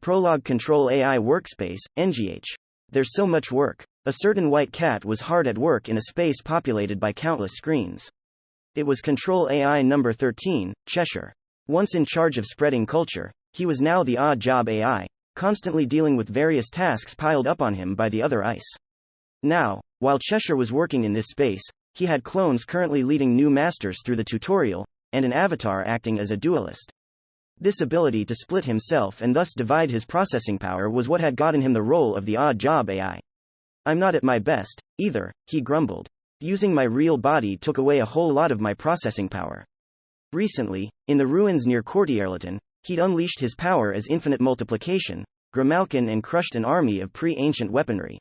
Prologue Control AI Workspace, NGH. There's so much work. A certain white cat was hard at work in a space populated by countless screens. It was Control AI number 13, Cheshire. Once in charge of spreading culture, he was now the odd job AI, constantly dealing with various tasks piled up on him by the other ICE. Now, while Cheshire was working in this space, he had clones currently leading new masters through the tutorial, and an avatar acting as a duelist. This ability to split himself and thus divide his processing power was what had gotten him the role of the odd job AI. I'm not at my best, either, he grumbled. Using my real body took away a whole lot of my processing power. Recently, in the ruins near Courtierleton, he'd unleashed his power as infinite multiplication, Grimalkin, and crushed an army of pre-ancient weaponry.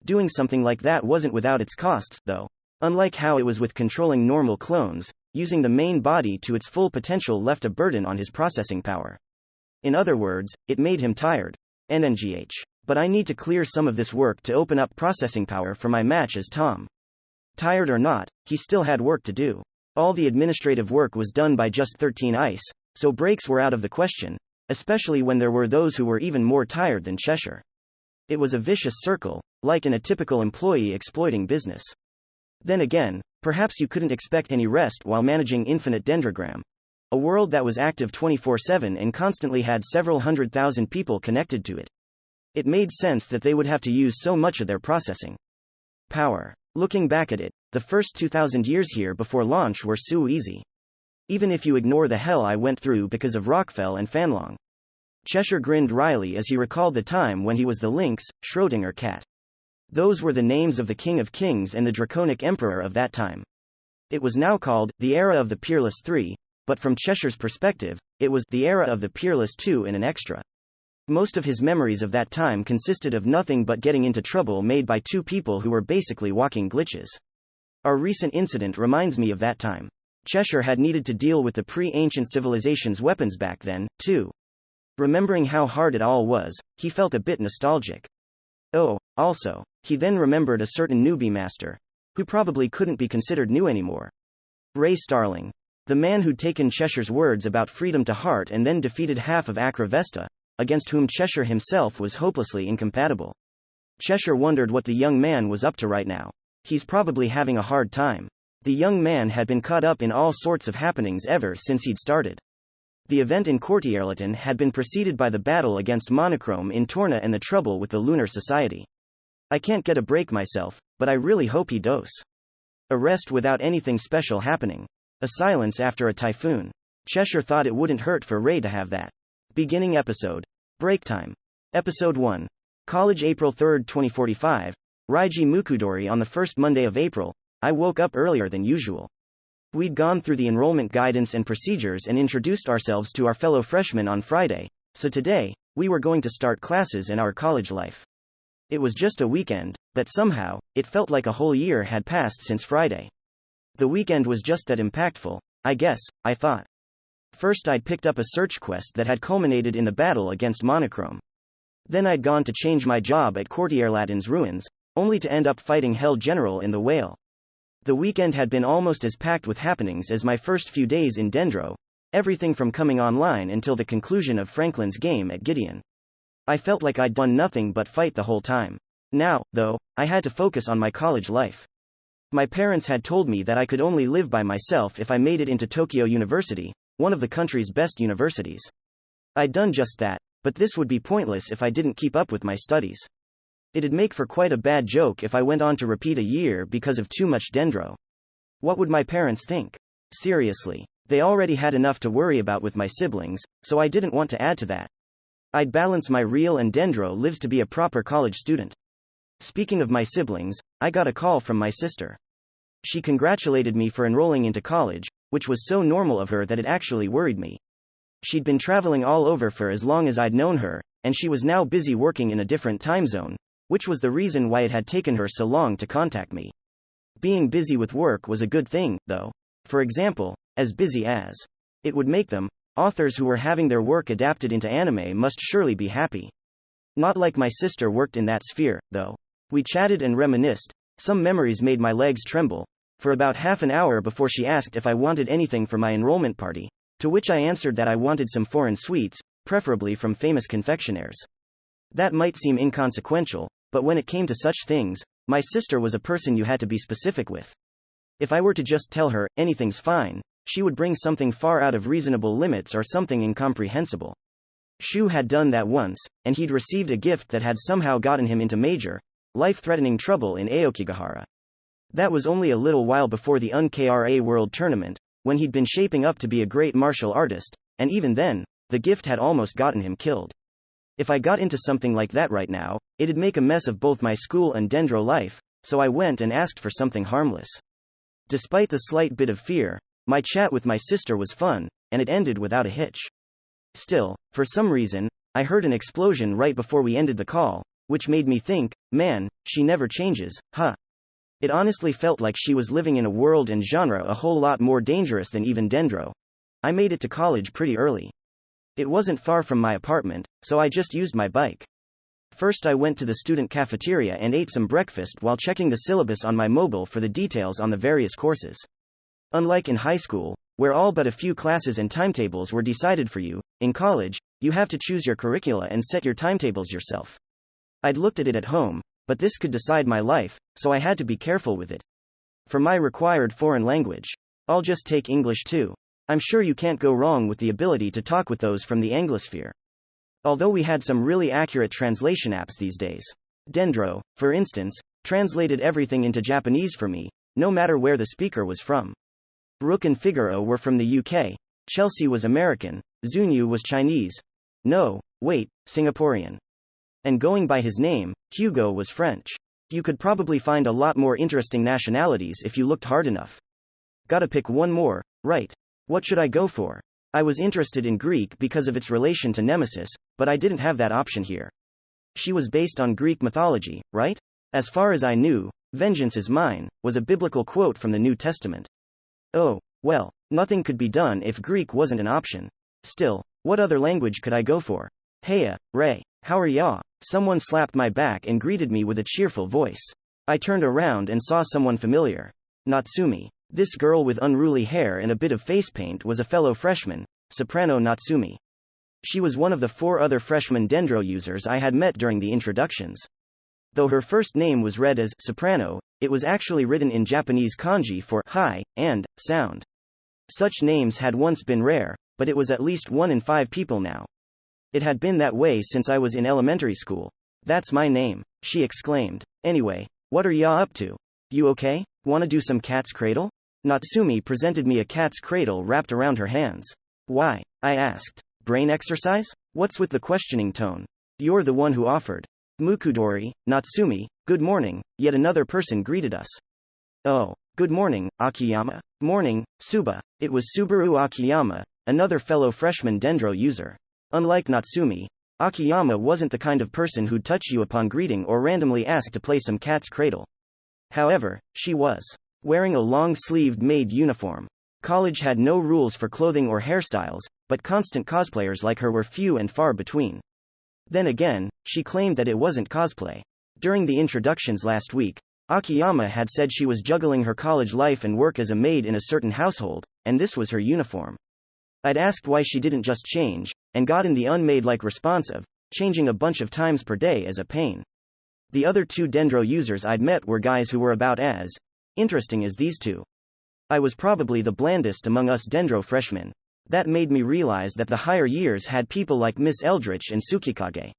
Doing something like that wasn't without its costs, though. Unlike how it was with controlling normal clones, using the main body to its full potential left a burden on his processing power. In other words, it made him tired. NNGH. But I need to clear some of this work to open up processing power for my match as Tom. Tired or not, he still had work to do. All the administrative work was done by just 13 ICE, so breaks were out of the question, especially when there were those who were even more tired than Cheshire. It was a vicious circle, like in a typical employee exploiting business. Then again, perhaps you couldn't expect any rest while managing infinite Dendrogram, a world that was active 24/7 and constantly had several 100,000 people connected to it. It made sense that they would have to use so much of their processing power. Looking back at it, the first 2,000 years here before launch were so easy. Even if you ignore the hell I went through because of Rockfell and Fanlong. Cheshire grinned wryly as he recalled the time when he was the Lynx, Schrödinger cat. Those were the names of the King of Kings and the Draconic Emperor of that time. It was now called the Era of the Peerless III, but from Cheshire's perspective, it was the Era of the Peerless II and an extra. Most of his memories of that time consisted of nothing but getting into trouble made by two people who were basically walking glitches. Our recent incident reminds me of that time. Cheshire had needed to deal with the pre-ancient civilization's weapons back then, too. Remembering how hard it all was, he felt a bit nostalgic. Oh, also, he then remembered a certain newbie master, who probably couldn't be considered new anymore. Ray Starling. The man who'd taken Cheshire's words about freedom to heart and then defeated half of Acravesta, against whom Cheshire himself was hopelessly incompatible. Cheshire wondered what the young man was up to right now. He's probably having a hard time. The young man had been caught up in all sorts of happenings ever since he'd started. The event in Courtierleton had been preceded by the battle against Monochrome in Torna and the trouble with the Lunar Society. I can't get a break myself, but I really hope he does. A rest without anything special happening. A silence after a typhoon. Cheshire thought it wouldn't hurt for Ray to have that. Beginning episode. Break time. Episode 1. College, April 3, 2045. Raiji Mukudori. On the first Monday of April, I woke up earlier than usual. We'd gone through the enrollment guidance and procedures and introduced ourselves to our fellow freshmen on Friday, so today, we were going to start classes and our college life. It was just a weekend, but somehow, it felt like a whole year had passed since Friday. The weekend was just that impactful, I guess, I thought. First I'd picked up a search quest that had culminated in the battle against Monochrome. Then I'd gone to change my job at Courtierleton's ruins, only to end up fighting Hell General in the Whale. The weekend had been almost as packed with happenings as my first few days in Dendro, everything from coming online until the conclusion of Franklin's game at Gideon. I felt like I'd done nothing but fight the whole time. Now, though, I had to focus on my college life. My parents had told me that I could only live by myself if I made it into Tokyo University, one of the country's best universities. I'd done just that, but this would be pointless if I didn't keep up with my studies. It'd make for quite a bad joke if I went on to repeat a year because of too much Dendro. What would my parents think? Seriously, they already had enough to worry about with my siblings, so I didn't want to add to that. I'd balance my real and Dendro lives to be a proper college student. Speaking of my siblings, I got a call from my sister. She congratulated me for enrolling into college, which was so normal of her that it actually worried me. She'd been traveling all over for as long as I'd known her, and she was now busy working in a different time zone, which was the reason why it had taken her so long to contact me. Being busy with work was a good thing, though. For example, as busy as it would make them, authors who were having their work adapted into anime must surely be happy. Not like my sister worked in that sphere, though. We chatted and reminisced, some memories made my legs tremble, for about half an hour before she asked if I wanted anything for my enrollment party, to which I answered that I wanted some foreign sweets, preferably from famous confectionaires. That might seem inconsequential, but when it came to such things, my sister was a person you had to be specific with. If I were to just tell her, anything's fine, she would bring something far out of reasonable limits or something incomprehensible. Shu had done that once, and he'd received a gift that had somehow gotten him into major, life-threatening trouble in Aokigahara. That was only a little while before the UNKRA World Tournament, when he'd been shaping up to be a great martial artist, and even then, the gift had almost gotten him killed. If I got into something like that right now, it'd make a mess of both my school and Dendro life, so I went and asked for something harmless. Despite the slight bit of fear, my chat with my sister was fun, and it ended without a hitch. Still, for some reason, I heard an explosion right before we ended the call, which made me think, man, she never changes, huh? It honestly felt like she was living in a world and genre a whole lot more dangerous than even Dendro. I made it to college pretty early. It wasn't far from my apartment, so I just used my bike. First I went to the student cafeteria and ate some breakfast while checking the syllabus on my mobile for the details on the various courses. Unlike in high school, where all but a few classes and timetables were decided for you, in college, you have to choose your curricula and set your timetables yourself. I'd looked at it at home, but this could decide my life, so I had to be careful with it. For my required foreign language, I'll just take English too. I'm sure you can't go wrong with the ability to talk with those from the Anglosphere. Although we had some really accurate translation apps these days. Dendro, for instance, translated everything into Japanese for me, no matter where the speaker was from. Rook and Figaro were from the UK, Chelsea was American, Zunyu was Chinese. No, wait, Singaporean. And going by his name, Hugo was French. You could probably find a lot more interesting nationalities if you looked hard enough. Gotta pick one more, right? What should I go for? I was interested in Greek because of its relation to Nemesis, but I didn't have that option here. She was based on Greek mythology, right? As far as I knew, "Vengeance is mine" was a biblical quote from the New Testament. Oh, well, nothing could be done if Greek wasn't an option. Still, what other language could I go for? Heya, Ray, how are ya? Someone slapped my back and greeted me with a cheerful voice. I turned around and saw someone familiar. Natsumi. This girl with unruly hair and a bit of face paint was a fellow freshman, Soprano Natsumi. She was one of the 4 other freshman Dendro users I had met during the introductions. Though her first name was read as Soprano, it was actually written in Japanese kanji for high and sound. Such names had once been rare, but it was at least 1 in 5 people now. It had been that way since I was in elementary school. That's my name, she exclaimed. Anyway, what are ya up to? You okay? Wanna do some cat's cradle? Natsumi presented me a cat's cradle wrapped around her hands. Why? I asked. Brain exercise? What's with the questioning tone? You're the one who offered. Mukudori, Natsumi, good morning, yet another person greeted us. Oh, good morning, Akiyama. Morning, Suba. It was Subaru Akiyama, another fellow freshman Dendro user. Unlike Natsumi, Akiyama wasn't the kind of person who'd touch you upon greeting or randomly ask to play some cat's cradle. However, she was wearing a long-sleeved maid uniform. College had no rules for clothing or hairstyles, but constant cosplayers like her were few and far between. Then again, she claimed that it wasn't cosplay. During the introductions last week, Akiyama had said she was juggling her college life and work as a maid in a certain household, and this was her uniform. I'd asked why she didn't just change, and got in the unmaid-like response of, changing a bunch of times per day is a pain. The other 2 Dendro users I'd met were guys who were about as interesting as these 2. I was probably the blandest among us Dendro freshmen. That made me realize that the higher years had people like Miss Eldritch and Tsukikage.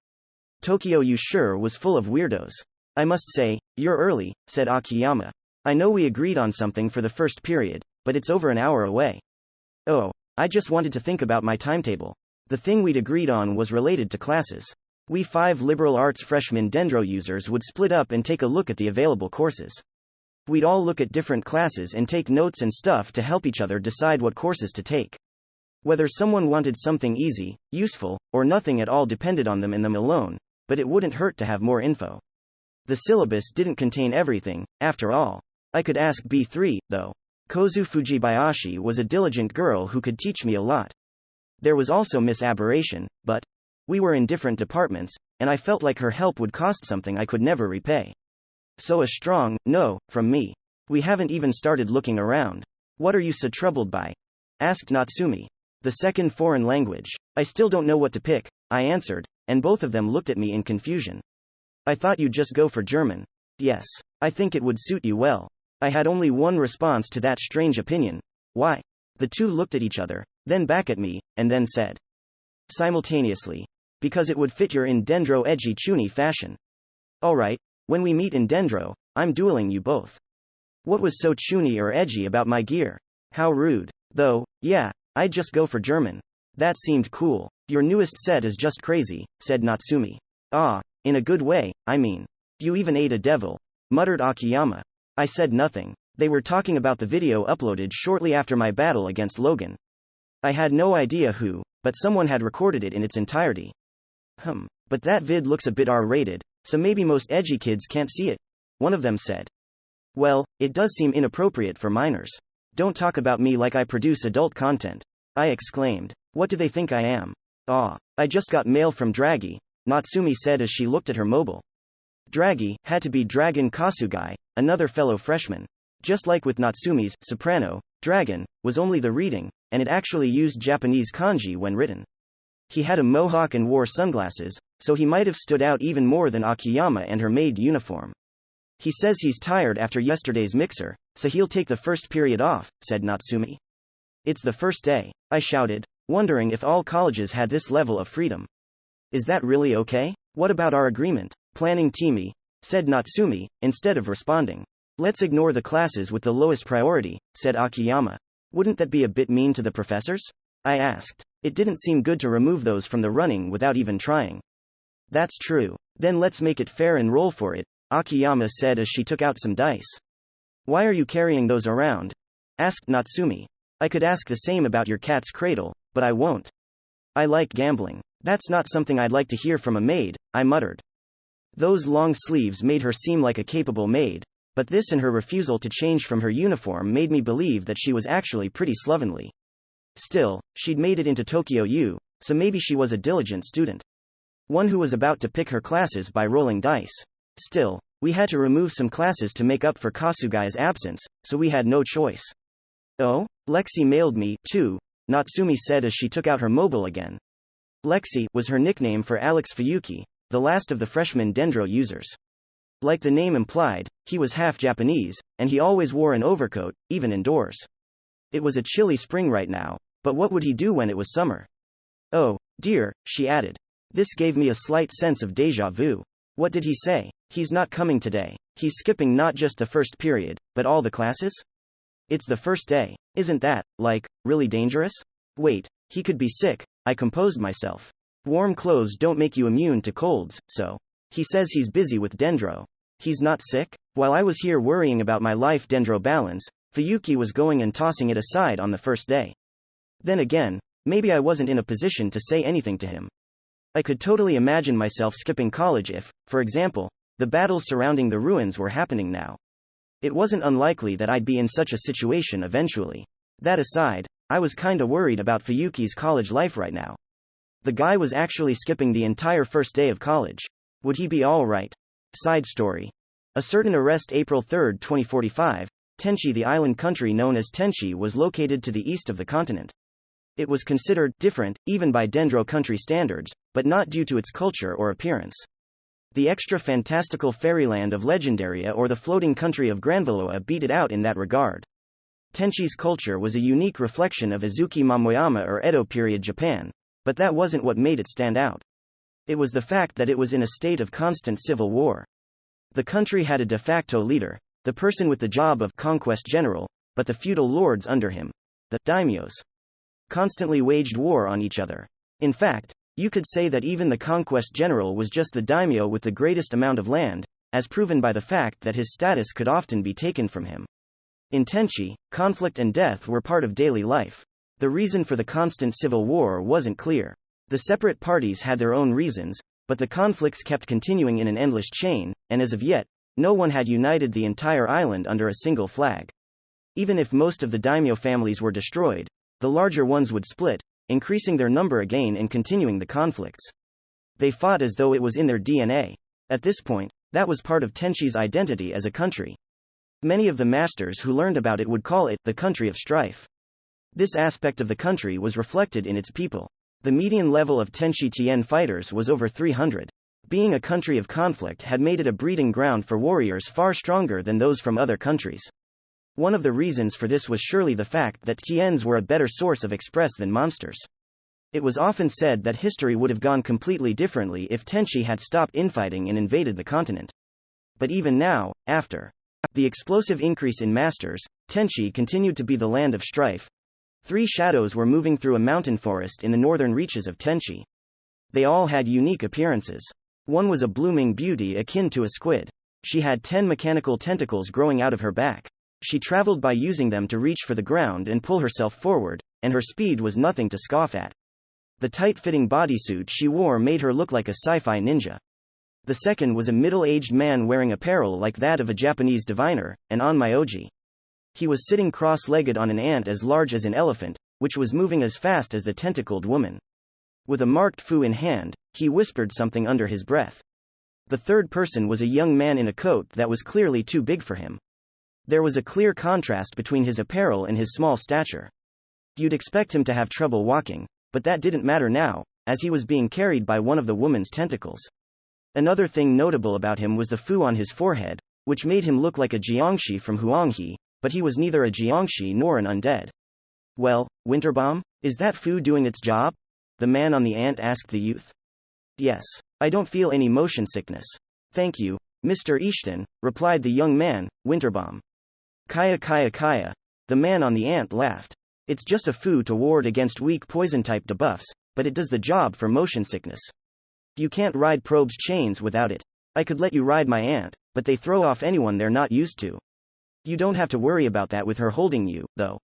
Tokyo U sure was full of weirdos. I must say, you're early, said Akiyama. I know we agreed on something for the first period, but it's over an hour away. Oh, I just wanted to think about my timetable. The thing we'd agreed on was related to classes. We 5 liberal arts freshman Dendro users would split up and take a look at the available courses. We'd all look at different classes and take notes and stuff to help each other decide what courses to take. Whether someone wanted something easy, useful, or nothing at all depended on them and them alone, but it wouldn't hurt to have more info. The syllabus didn't contain everything, after all. I could ask B3, though. Kozu Fujibayashi was a diligent girl who could teach me a lot. There was also Miss Aberration, but we were in different departments, and I felt like her help would cost something I could never repay. So a strong no from me. We haven't even started looking around. What are you so troubled by? Asked Natsumi. The second foreign language. I still don't know what to pick, I answered, and both of them looked at me in confusion. I thought you'd just go for German. Yes. I think it would suit you well. I had only one response to that strange opinion. Why? The two looked at each other, then back at me, and then said simultaneously, because it would fit your in Dendro edgy chuny fashion. Alright, when we meet in Dendro, I'm dueling you both. What was so chuny or edgy about my gear? How rude. Though, yeah, I'd just go for German. That seemed cool. Your newest set is just crazy, said Natsumi. Ah, in a good way, I mean. You even ate a devil, muttered Akiyama. I said nothing. They were talking about the video uploaded shortly after my battle against Logan. I had no idea who, but someone had recorded it in its entirety. But that vid looks a bit R-rated, so maybe most edgy kids can't see it, one of them said. Well, it does seem inappropriate for minors. Don't talk about me like I produce adult content, I exclaimed. What do they think I am? Ah, I just got mail from Draghi, Natsumi said as she looked at her mobile. Draghi had to be Dragon Kasugai, another fellow freshman. Just like with Natsumi's soprano, Dragon was only the reading, and it actually used Japanese kanji when written. He had a mohawk and wore sunglasses, so he might have stood out even more than Akiyama and her maid uniform. He says he's tired after yesterday's mixer, so he'll take the first period off, said Natsumi. It's the first day, I shouted, wondering if all colleges had this level of freedom. Is that really okay? What about our agreement? Planning teamy, said Natsumi, instead of responding. Let's ignore the classes with the lowest priority, said Akiyama. Wouldn't that be a bit mean to the professors? I asked. It didn't seem good to remove those from the running without even trying. That's true. Then let's make it fair and roll for it, Akiyama said as she took out some dice. Why are you carrying those around? Asked Natsumi. I could ask the same about your cat's cradle, but I won't. I like gambling. That's not something I'd like to hear from a maid, I muttered. Those long sleeves made her seem like a capable maid, but this and her refusal to change from her uniform made me believe that she was actually pretty slovenly. Still, she'd made it into Tokyo U, so maybe she was a diligent student. One who was about to pick her classes by rolling dice. Still, we had to remove some classes to make up for Kasugai's absence, so we had no choice. Oh? Lexi mailed me, too, Natsumi said as she took out her mobile again. Lexi was her nickname for Alex Fuyuki, the last of the freshman Dendro users. Like the name implied, he was half Japanese, and he always wore an overcoat, even indoors. It was a chilly spring right now, but what would he do when it was summer? Oh, dear, she added. This gave me a slight sense of déjà vu. What did he say? He's not coming today. He's skipping not just the first period, but all the classes? It's the first day. Isn't that, like, really dangerous? Wait, he could be sick, I composed myself. Warm clothes don't make you immune to colds, so. He says he's busy with Dendro. He's not sick? While I was here worrying about my life Dendro balance, Fuyuki was going and tossing it aside on the first day. Then again, maybe I wasn't in a position to say anything to him. I could totally imagine myself skipping college if, for example, the battles surrounding the ruins were happening now. It wasn't unlikely that I'd be in such a situation eventually. That aside, I was kinda worried about Fuyuki's college life right now. The guy was actually skipping the entire first day of college. Would he be alright? Side story. A certain arrest April 3, 2045, Tenchi, the island country known as Tenchi, was located to the east of the continent. It was considered different, even by Dendro country standards, but not due to its culture or appearance. The extra fantastical fairyland of Legendaria or the floating country of Granvaloa beat it out in that regard. Tenchi's culture was a unique reflection of Azuki Momoyama or Edo period Japan, but that wasn't what made it stand out. It was the fact that it was in a state of constant civil war. The country had a de facto leader, the person with the job of conquest general, but the feudal lords under him, the daimyos, constantly waged war on each other. In fact, you could say that even the conquest general was just the daimyo with the greatest amount of land, as proven by the fact that his status could often be taken from him. In Tenchi, conflict and death were part of daily life. The reason for the constant civil war wasn't clear. The separate parties had their own reasons, but the conflicts kept continuing in an endless chain, and as of yet, no one had united the entire island under a single flag. Even if most of the daimyo families were destroyed, the larger ones would split, increasing their number again and continuing the conflicts. They fought as though it was in their DNA. At this point, that was part of Tenchi's identity as a country. Many of the masters who learned about it would call it the country of strife. This aspect of the country was reflected in its people. The median level of Tenchi Tien fighters was over 300. Being a country of conflict had made it a breeding ground for warriors far stronger than those from other countries. One of the reasons for this was surely the fact that Tiens were a better source of express than monsters. It was often said that history would have gone completely differently if Tenchi had stopped infighting and invaded the continent. But even now, after the explosive increase in masters, Tenchi continued to be the land of strife. 3 shadows were moving through a mountain forest in the northern reaches of Tenchi. They all had unique appearances. One was a blooming beauty akin to a squid. She had 10 mechanical tentacles growing out of her back. She traveled by using them to reach for the ground and pull herself forward, and her speed was nothing to scoff at. The tight-fitting bodysuit she wore made her look like a sci-fi ninja. The second was a middle-aged man wearing apparel like that of a Japanese diviner, an onmyoji. He was sitting cross-legged on an ant as large as an elephant, which was moving as fast as the tentacled woman. With a marked fu in hand, he whispered something under his breath. The third person was a young man in a coat that was clearly too big for him. There was a clear contrast between his apparel and his small stature. You'd expect him to have trouble walking, but that didn't matter now, as he was being carried by one of the woman's tentacles. Another thing notable about him was the fu on his forehead, which made him look like a Jiangshi from Huanghe, but he was neither a Jiangshi nor an undead. Well, Winterbomb, is that fu doing its job? The man on the ant asked the youth. Yes. I don't feel any motion sickness. Thank you, Mr. Ishton, replied the young man, Winterbomb. Kaya. The man on the ant laughed. It's just a fu to ward against weak poison-type debuffs, but it does the job for motion sickness. You can't ride Probe's chains without it. I could let you ride my ant, but they throw off anyone they're not used to. You don't have to worry about that with her holding you, though.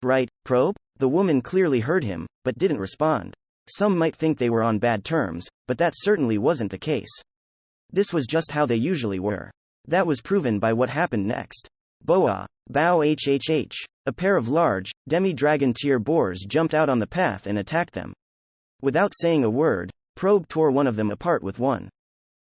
Right, Probe? The woman clearly heard him, but didn't respond. Some might think they were on bad terms, but that certainly wasn't the case. This was just how they usually were. That was proven by what happened next. Boa, bow hhh. A pair of large, demi-dragon tier boars jumped out on the path and attacked them. Without saying a word, Probe tore one of them apart with one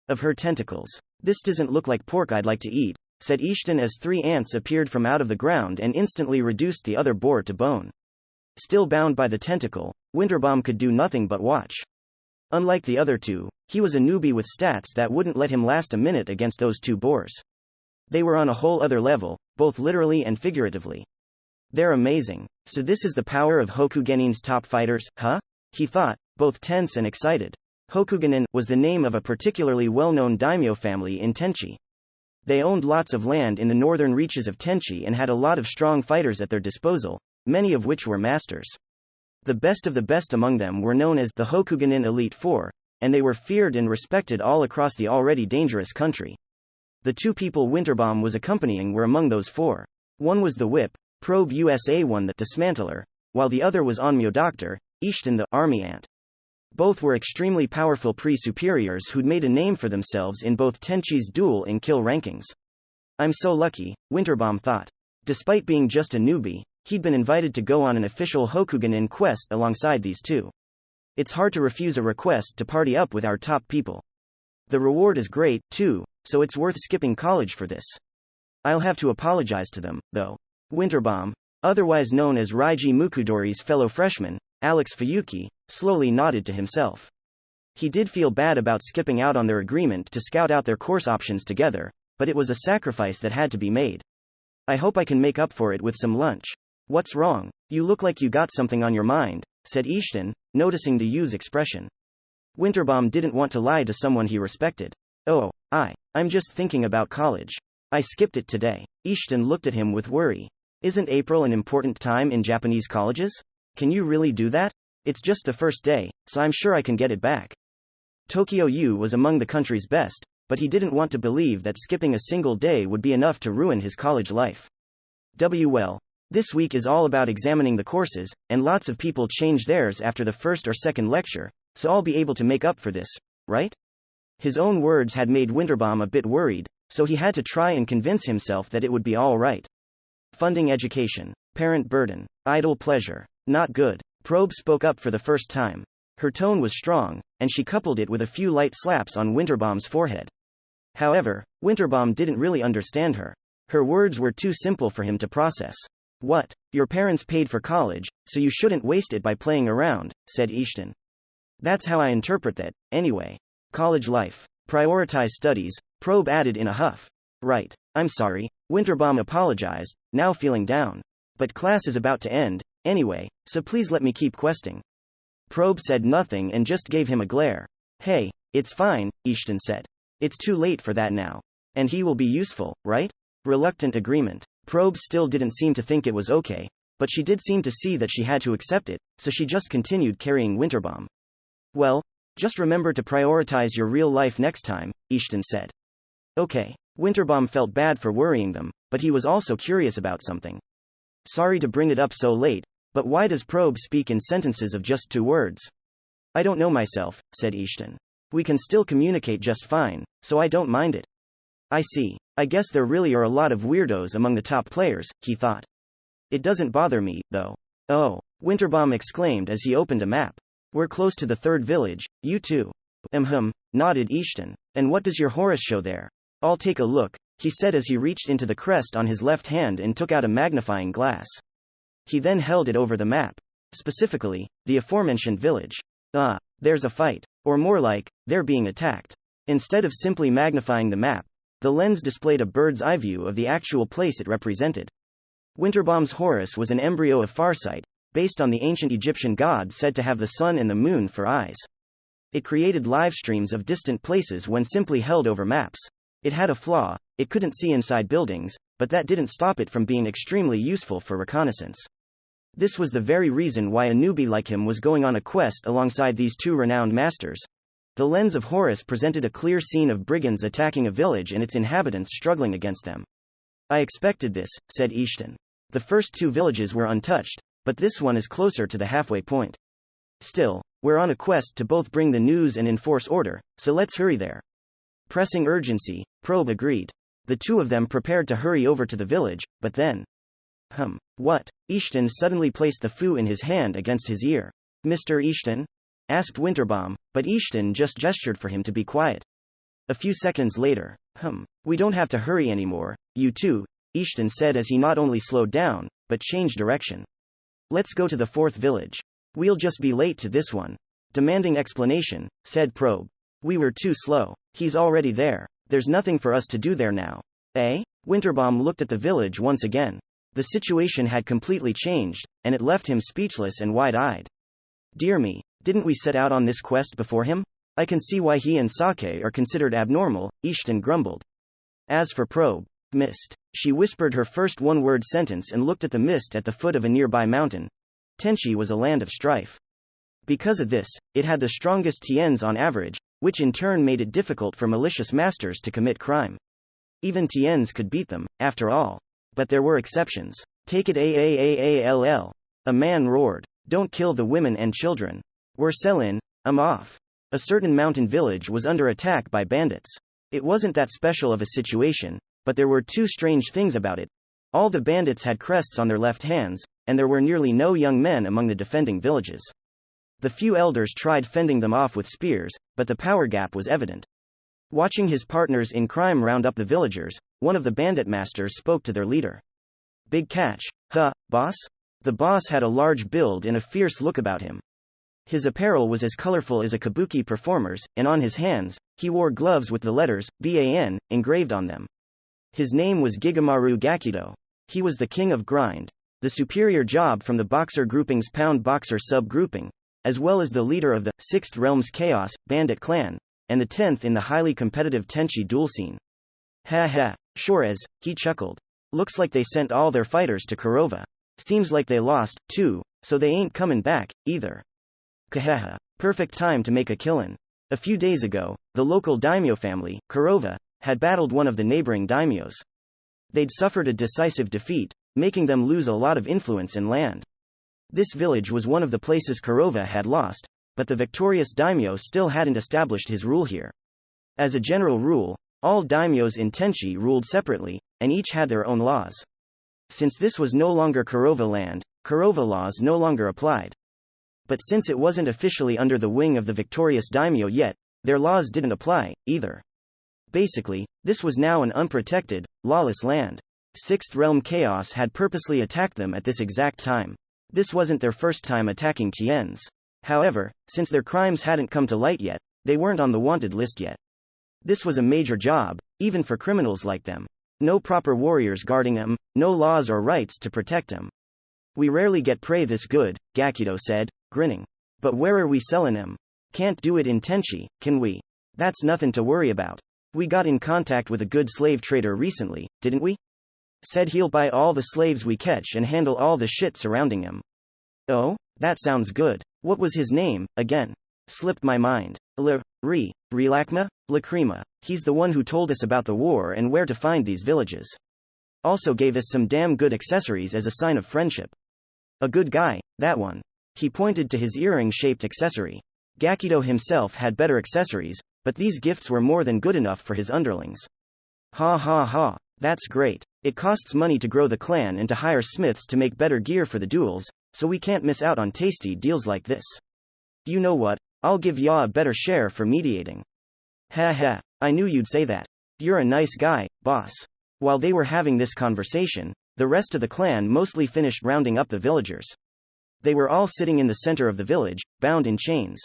of her tentacles. This doesn't look like pork I'd like to eat, said Ishton as 3 ants appeared from out of the ground and instantly reduced the other boar to bone. Still bound by the tentacle, Winterbomb could do nothing but watch. Unlike the other 2, he was a newbie with stats that wouldn't let him last a minute against those 2 boars. They were on a whole other level, both literally and figuratively. They're amazing. So this is the power of Hokugenin's top fighters, huh? He thought, both tense and excited. Hokugenin was the name of a particularly well-known daimyo family in Tenchi. They owned lots of land in the northern reaches of Tenchi and had a lot of strong fighters at their disposal, many of which were masters. The best of the best among them were known as the Hokugenin Elite Four, and they were feared and respected all across the already dangerous country. The 2 people Winterbomb was accompanying were among those 4. One was the Whip, Probe USA-1 the Dismantler, while the other was Onmyo Doctor, Ishton the Army Ant. Both were extremely powerful pre-superiors who'd made a name for themselves in both Tenchi's duel and kill rankings. I'm so lucky, Winterbomb thought. Despite being just a newbie, he'd been invited to go on an official Hokugenin quest alongside these 2. It's hard to refuse a request to party up with our top people. The reward is great, too, so it's worth skipping college for this. I'll have to apologize to them, though. Winterbomb, otherwise known as Raiji Mukudori's fellow freshman, Alex Fuyuki, slowly nodded to himself. He did feel bad about skipping out on their agreement to scout out their course options together, but it was a sacrifice that had to be made. I hope I can make up for it with some lunch. What's wrong? You look like you got something on your mind, said Ishton, noticing the youth's expression. Winterbomb didn't want to lie to someone he respected. Oh, I'm just thinking about college. I skipped it today. Ishton looked at him with worry. Isn't April an important time in Japanese colleges? Can you really do that? It's just the first day, so I'm sure I can get it back. Tokyo U was among the country's best, but he didn't want to believe that skipping a single day would be enough to ruin his college life. Well, this week is all about examining the courses, and lots of people change theirs after the first or second lecture, so I'll be able to make up for this, right? His own words had made Winterbomb a bit worried, so he had to try and convince himself that it would be all right. Funding education, parent burden, idle pleasure, not good. Probe spoke up for the first time. Her tone was strong, and she coupled it with a few light slaps on Winterbomb's forehead. However, Winterbomb didn't really understand her. Her words were too simple for him to process. What? Your parents paid for college, so you shouldn't waste it by playing around, said Ishton. That's how I interpret that, anyway. College life. Prioritize studies, Probe added in a huff. Right. I'm sorry, Winterbaum apologized, now feeling down. But class is about to end, anyway, so please let me keep questing. Probe said nothing and just gave him a glare. Hey, it's fine, Ishton said. It's too late for that now. And he will be useful, right? Reluctant agreement. Probe still didn't seem to think it was okay, but she did seem to see that she had to accept it, so she just continued carrying Winterbaum. Well, just remember to prioritize your real life next time, Ishton said. Okay. Winterbaum felt bad for worrying them, but he was also curious about something. Sorry to bring it up so late, but why does Probe speak in sentences of just 2 words? I don't know myself, said Ishton. We can still communicate just fine, so I don't mind it. I see. I guess there really are a lot of weirdos among the top players, he thought. It doesn't bother me, though. Oh, Winterbaum exclaimed as he opened a map. We're close to the 3rd village, you too. Nodded Ishton. And what does your Horus show there? I'll take a look, he said as he reached into the crest on his left hand and took out a magnifying glass. He then held it over the map. Specifically, the aforementioned village. There's a fight. Or more like, they're being attacked. Instead of simply magnifying the map, the lens displayed a bird's eye view of the actual place it represented. Winterbaum's Horus was an embryo of Farsight, based on the ancient Egyptian god said to have the sun and the moon for eyes. It created live streams of distant places when simply held over maps. It had a flaw, it couldn't see inside buildings, but that didn't stop it from being extremely useful for reconnaissance. This was the very reason why a newbie like him was going on a quest alongside these 2 renowned masters. The lens of Horus presented a clear scene of brigands attacking a village and its inhabitants struggling against them. I expected this, said Ishton. The first 2 villages were untouched, but this one is closer to the halfway point. Still, we're on a quest to both bring the news and enforce order, so let's hurry there. Pressing urgency, Probe agreed. The 2 of them prepared to hurry over to the village, but then. What? Ishton suddenly placed the fu in his hand against his ear. Mr. Ishton? Asked Winterbaum, but Ishton just gestured for him to be quiet. A few seconds later, we don't have to hurry anymore, you two, Ishton said as he not only slowed down, but changed direction. Let's go to the 4th village. We'll just be late to this one. Demanding explanation, said Probe. We were too slow. He's already there. There's nothing for us to do there now. Eh? Winterbaum looked at the village once again. The situation had completely changed, and it left him speechless and wide-eyed. Dear me, didn't we set out on this quest before him? I can see why he and Sake are considered abnormal, Ishton grumbled. As for Probe, mist. She whispered her first 1-word sentence and looked at the mist at the foot of a nearby mountain. Tenchi was a land of strife. Because of this, it had the strongest tiens on average, which in turn made it difficult for malicious masters to commit crime. Even tiens could beat them, after all. But there were exceptions. Take it AAAALL. A man roared. Don't kill the women and children. We're sellin', I'm off. A certain mountain village was under attack by bandits. It wasn't that special of a situation, but there were 2 strange things about it. All the bandits had crests on their left hands, and there were nearly no young men among the defending villages. The few elders tried fending them off with spears, but the power gap was evident. Watching his partners in crime round up the villagers, one of the bandit masters spoke to their leader. Big catch, huh, boss? The boss had a large build and a fierce look about him. His apparel was as colorful as a kabuki performer's, and on his hands, he wore gloves with the letters, BAN, engraved on them. His name was Gigamaru Gakido. He was the king of grind, the superior job from the boxer grouping's pound boxer sub-grouping, as well as the leader of the 6th Realm's Chaos Bandit clan, and the 10th in the highly competitive Tenchi duel scene. Ha, sure as, he chuckled. Looks like they sent all their fighters to Kurova. Seems like they lost, too, so they ain't coming back, either. Kahaha. Perfect time to make a killin'. A few days ago, the local daimyo family, Kurova, had battled one of the neighboring daimyos. They'd suffered a decisive defeat, making them lose a lot of influence and land. This village was one of the places Kurova had lost, but the victorious daimyo still hadn't established his rule here. As a general rule, all daimyos in Tenchi ruled separately, and each had their own laws. Since this was no longer Kurova land, Kurova laws no longer applied. But since it wasn't officially under the wing of the victorious daimyo yet, their laws didn't apply, either. Basically, this was now an unprotected, lawless land. Sixth Realm Chaos had purposely attacked them at this exact time. This wasn't their first time attacking Tien's. However, since their crimes hadn't come to light yet, they weren't on the wanted list yet. This was a major job, even for criminals like them. No proper warriors guarding them, no laws or rights to protect them. We rarely get prey this good, Gakudo said, grinning. But where are we selling them? Can't do it in Tenchi, can we? That's nothing to worry about. We got in contact with a good slave trader recently, didn't we? Said he'll buy all the slaves we catch and handle all the shit surrounding him. Oh, that sounds good. What was his name, again? Slipped my mind. Relakma? Lacrima. He's the one who told us about the war and where to find these villages. Also gave us some damn good accessories as a sign of friendship. A good guy, that one. He pointed to his earring-shaped accessory. Gakudo himself had better accessories, but these gifts were more than good enough for his underlings. Ha ha ha, that's great. It costs money to grow the clan and to hire smiths to make better gear for the duels, so we can't miss out on tasty deals like this. You know what, I'll give ya a better share for mediating. Ha ha, I knew you'd say that. You're a nice guy, boss. While they were having this conversation, the rest of the clan mostly finished rounding up the villagers. They were all sitting in the center of the village, bound in chains.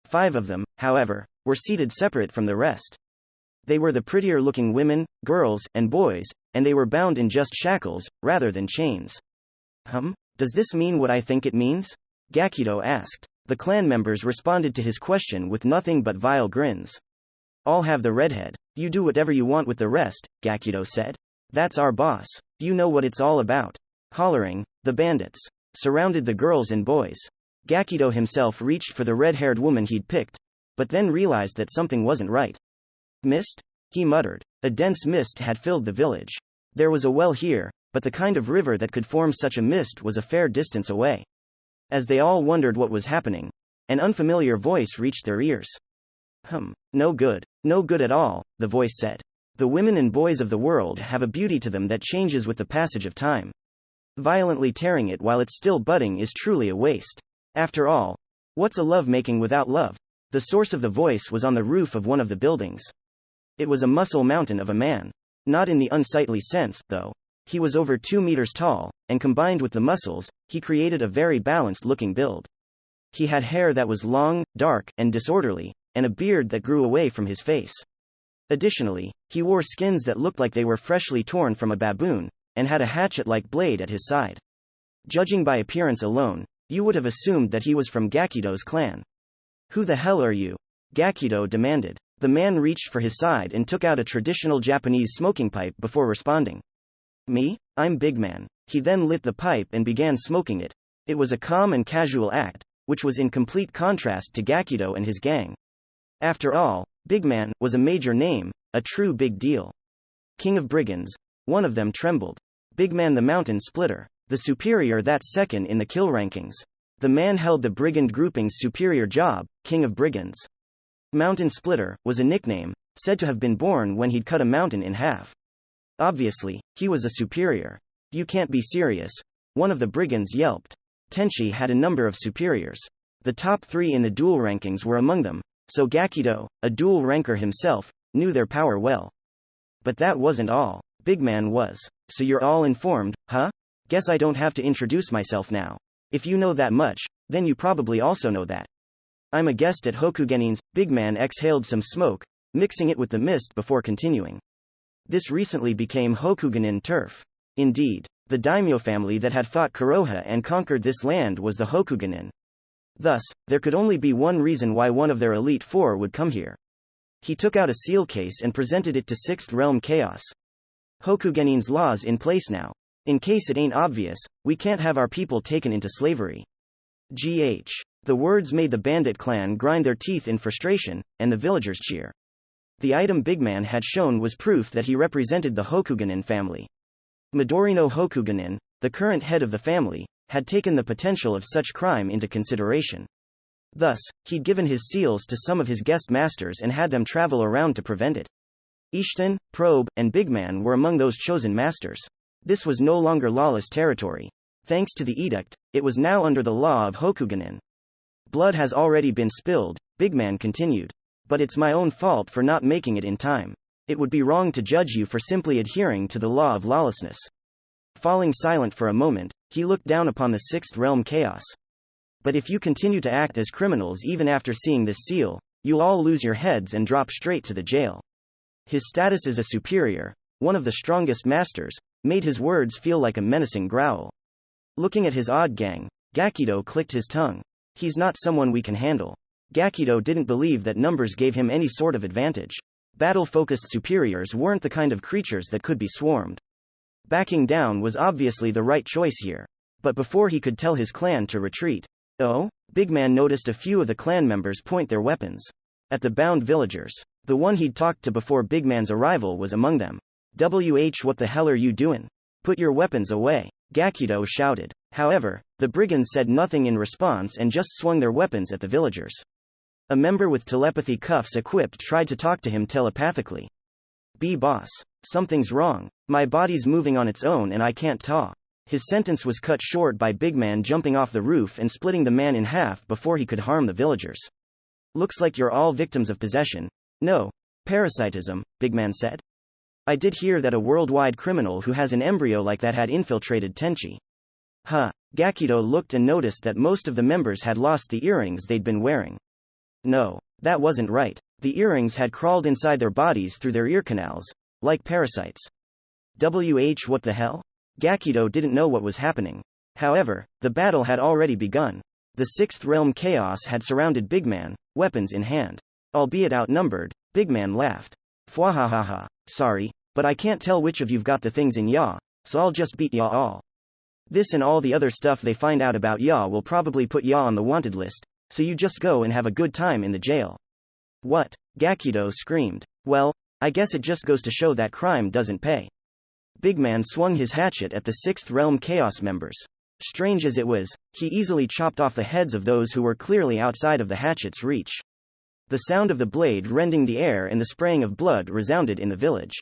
5 of them, however, were seated separate from the rest. They were the prettier-looking women, girls, and boys, and they were bound in just shackles, rather than chains. Does this mean what I think it means? Gakudo asked. The clan members responded to his question with nothing but vile grins. All have the redhead. You do whatever you want with the rest, Gakudo said. That's our boss. You know what it's all about. Hollering, the bandits surrounded the girls and boys. Gakudo himself reached for the red-haired woman he'd picked, but then realized that something wasn't right. Mist? He muttered. A dense mist had filled the village. There was a well here, but the kind of river that could form such a mist was a fair distance away. As they all wondered what was happening, an unfamiliar voice reached their ears. No good. No good at all, the voice said. The women and boys of the world have a beauty to them that changes with the passage of time. Violently tearing it while it's still budding is truly a waste. After all, what's a love-making without love? The source of the voice was on the roof of one of the buildings. It was a muscle mountain of a man. Not in the unsightly sense, though. He was over 2 meters tall, and combined with the muscles, he created a very balanced-looking build. He had hair that was long, dark, and disorderly, and a beard that grew away from his face. Additionally, he wore skins that looked like they were freshly torn from a baboon, and had a hatchet-like blade at his side. Judging by appearance alone, you would have assumed that he was from Gakudo's clan. Who the hell are you? Gakudo demanded. The man reached for his side and took out a traditional Japanese smoking pipe before responding. Me? I'm Big Man. He then lit the pipe and began smoking it. It was a calm and casual act, which was in complete contrast to Gakudo and his gang. After all, Big Man was a major name, a true big deal. King of Brigands. One of them trembled. Big Man the Mountain Splitter. The superior that's second in the kill rankings. The man held the brigand grouping's superior job, King of Brigands. Mountain Splitter was a nickname, said to have been born when he'd cut a mountain in half. Obviously, he was a superior. You can't be serious. One of the brigands yelped. Tenchi had a number of superiors. The top 3 in the duel rankings were among them, so Gakudo, a duel ranker himself, knew their power well. But that wasn't all. Big Man was. So you're all informed, huh? Guess I don't have to introduce myself now. If you know that much, then you probably also know that. I'm a guest at Hokugenin's. Big Man exhaled some smoke, mixing it with the mist before continuing. This recently became Hokugenin turf. Indeed, the daimyo family that had fought Kuroha and conquered this land was the Hokugenin. Thus, there could only be one reason why one of their Elite 4 would come here. He took out a seal case and presented it to 6th Realm Chaos. Hokugenin's laws in place now. In case it ain't obvious, we can't have our people taken into slavery. GH. The words made the bandit clan grind their teeth in frustration, and the villagers cheer. The item Big Man had shown was proof that he represented the Hokugenin family. Midorino Hokugenin, the current head of the family, had taken the potential of such crime into consideration. Thus, he'd given his seals to some of his guest masters and had them travel around to prevent it. Ishten, Probe, and Big Man were among those chosen masters. This was no longer lawless territory. Thanks to the edict, it was now under the law of Hokugenin. Blood has already been spilled, Big Man continued. But it's my own fault for not making it in time. It would be wrong to judge you for simply adhering to the law of lawlessness. Falling silent for a moment, he looked down upon the sixth realm chaos. But if you continue to act as criminals even after seeing this seal, you'll all lose your heads and drop straight to the jail. His status as a superior, one of the strongest masters, made his words feel like a menacing growl. Looking at his odd gang, Gakido clicked his tongue. He's not someone we can handle. Gakido didn't believe that numbers gave him any sort of advantage. Battle-focused superiors weren't the kind of creatures that could be swarmed. Backing down was obviously the right choice here. But before he could tell his clan to retreat, Big Man noticed a few of the clan members point their weapons at the bound villagers. The one he'd talked to before Big Man's arrival was among them. What the hell are you doing? Put your weapons away, Gakido shouted. However, the brigands said nothing in response and just swung their weapons at the villagers. A member with telepathy cuffs equipped tried to talk to him telepathically. Boss. Something's wrong. My body's moving on its own and I can't talk. His sentence was cut short by Big Man jumping off the roof and splitting the man in half before he could harm the villagers. Looks like you're all victims of possession. No. Parasitism, Big Man said. I did hear that a worldwide criminal who has an embryo like that had infiltrated Tenchi. Gakido looked and noticed that most of the members had lost the earrings they'd been wearing. No, that wasn't right. The earrings had crawled inside their bodies through their ear canals, like parasites. What the hell? Gakido didn't know what was happening. However, the battle had already begun. The sixth realm chaos had surrounded Big Man, weapons in hand. Albeit outnumbered, Big Man laughed. Fwahahaha. Sorry, but I can't tell which of you've got the things in ya, so I'll just beat ya all. This and all the other stuff they find out about ya will probably put ya on the wanted list, so you just go and have a good time in the jail. What? Gakido screamed. Well, I guess it just goes to show that crime doesn't pay. Big Man swung his hatchet at the sixth realm chaos members. Strange as it was, he easily chopped off the heads of those who were clearly outside of the hatchet's reach. The sound of the blade rending the air and the spraying of blood resounded in the village.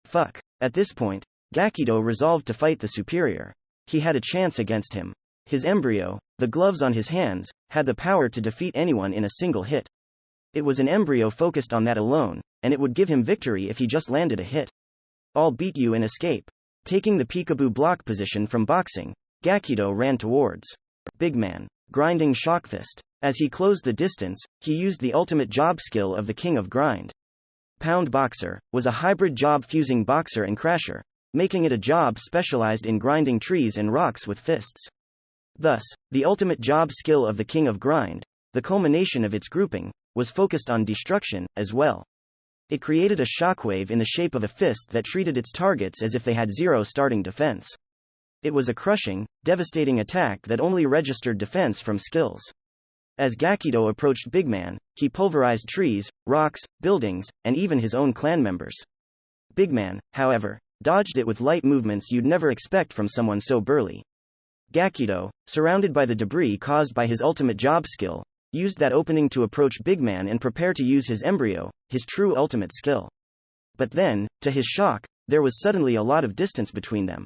Fuck. At this point, Gakido resolved to fight the superior. He had a chance against him. His embryo, the gloves on his hands, had the power to defeat anyone in a single hit. It was an embryo focused on that alone, and it would give him victory if he just landed a hit. I'll beat you and escape. Taking the peekaboo block position from boxing, Gakido ran towards Big Man, grinding shock fist. As he closed the distance, he used the ultimate job skill of the King of Grind. Pound Boxer was a hybrid job fusing boxer and crasher, making it a job specialized in grinding trees and rocks with fists. Thus, the ultimate job skill of the King of Grind, the culmination of its grouping, was focused on destruction, as well. It created a shockwave in the shape of a fist that treated its targets as if they had zero starting defense. It was a crushing, devastating attack that only registered defense from skills. As Gakido approached Big Man, he pulverized trees, rocks, buildings, and even his own clan members. Big Man, however, dodged it with light movements you'd never expect from someone so burly. Gakido, surrounded by the debris caused by his ultimate job skill, used that opening to approach Big Man and prepare to use his embryo, his true ultimate skill. But then, to his shock, there was suddenly a lot of distance between them.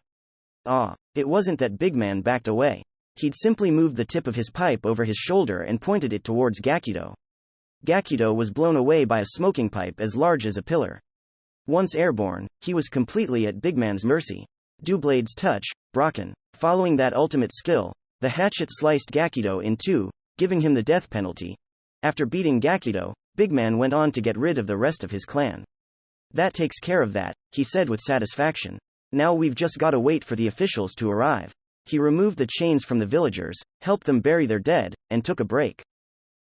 It wasn't that Big Man backed away. He'd simply moved the tip of his pipe over his shoulder and pointed it towards Gakido. Gakido was blown away by a smoking pipe as large as a pillar. Once airborne, he was completely at Big Man's mercy. Blade's touch, broken. Following that ultimate skill, the hatchet sliced Gakido in two, giving him the death penalty. After beating Gakido, Big Man went on to get rid of the rest of his clan. That takes care of that, he said with satisfaction. Now we've just gotta wait for the officials to arrive. He removed the chains from the villagers, helped them bury their dead, and took a break.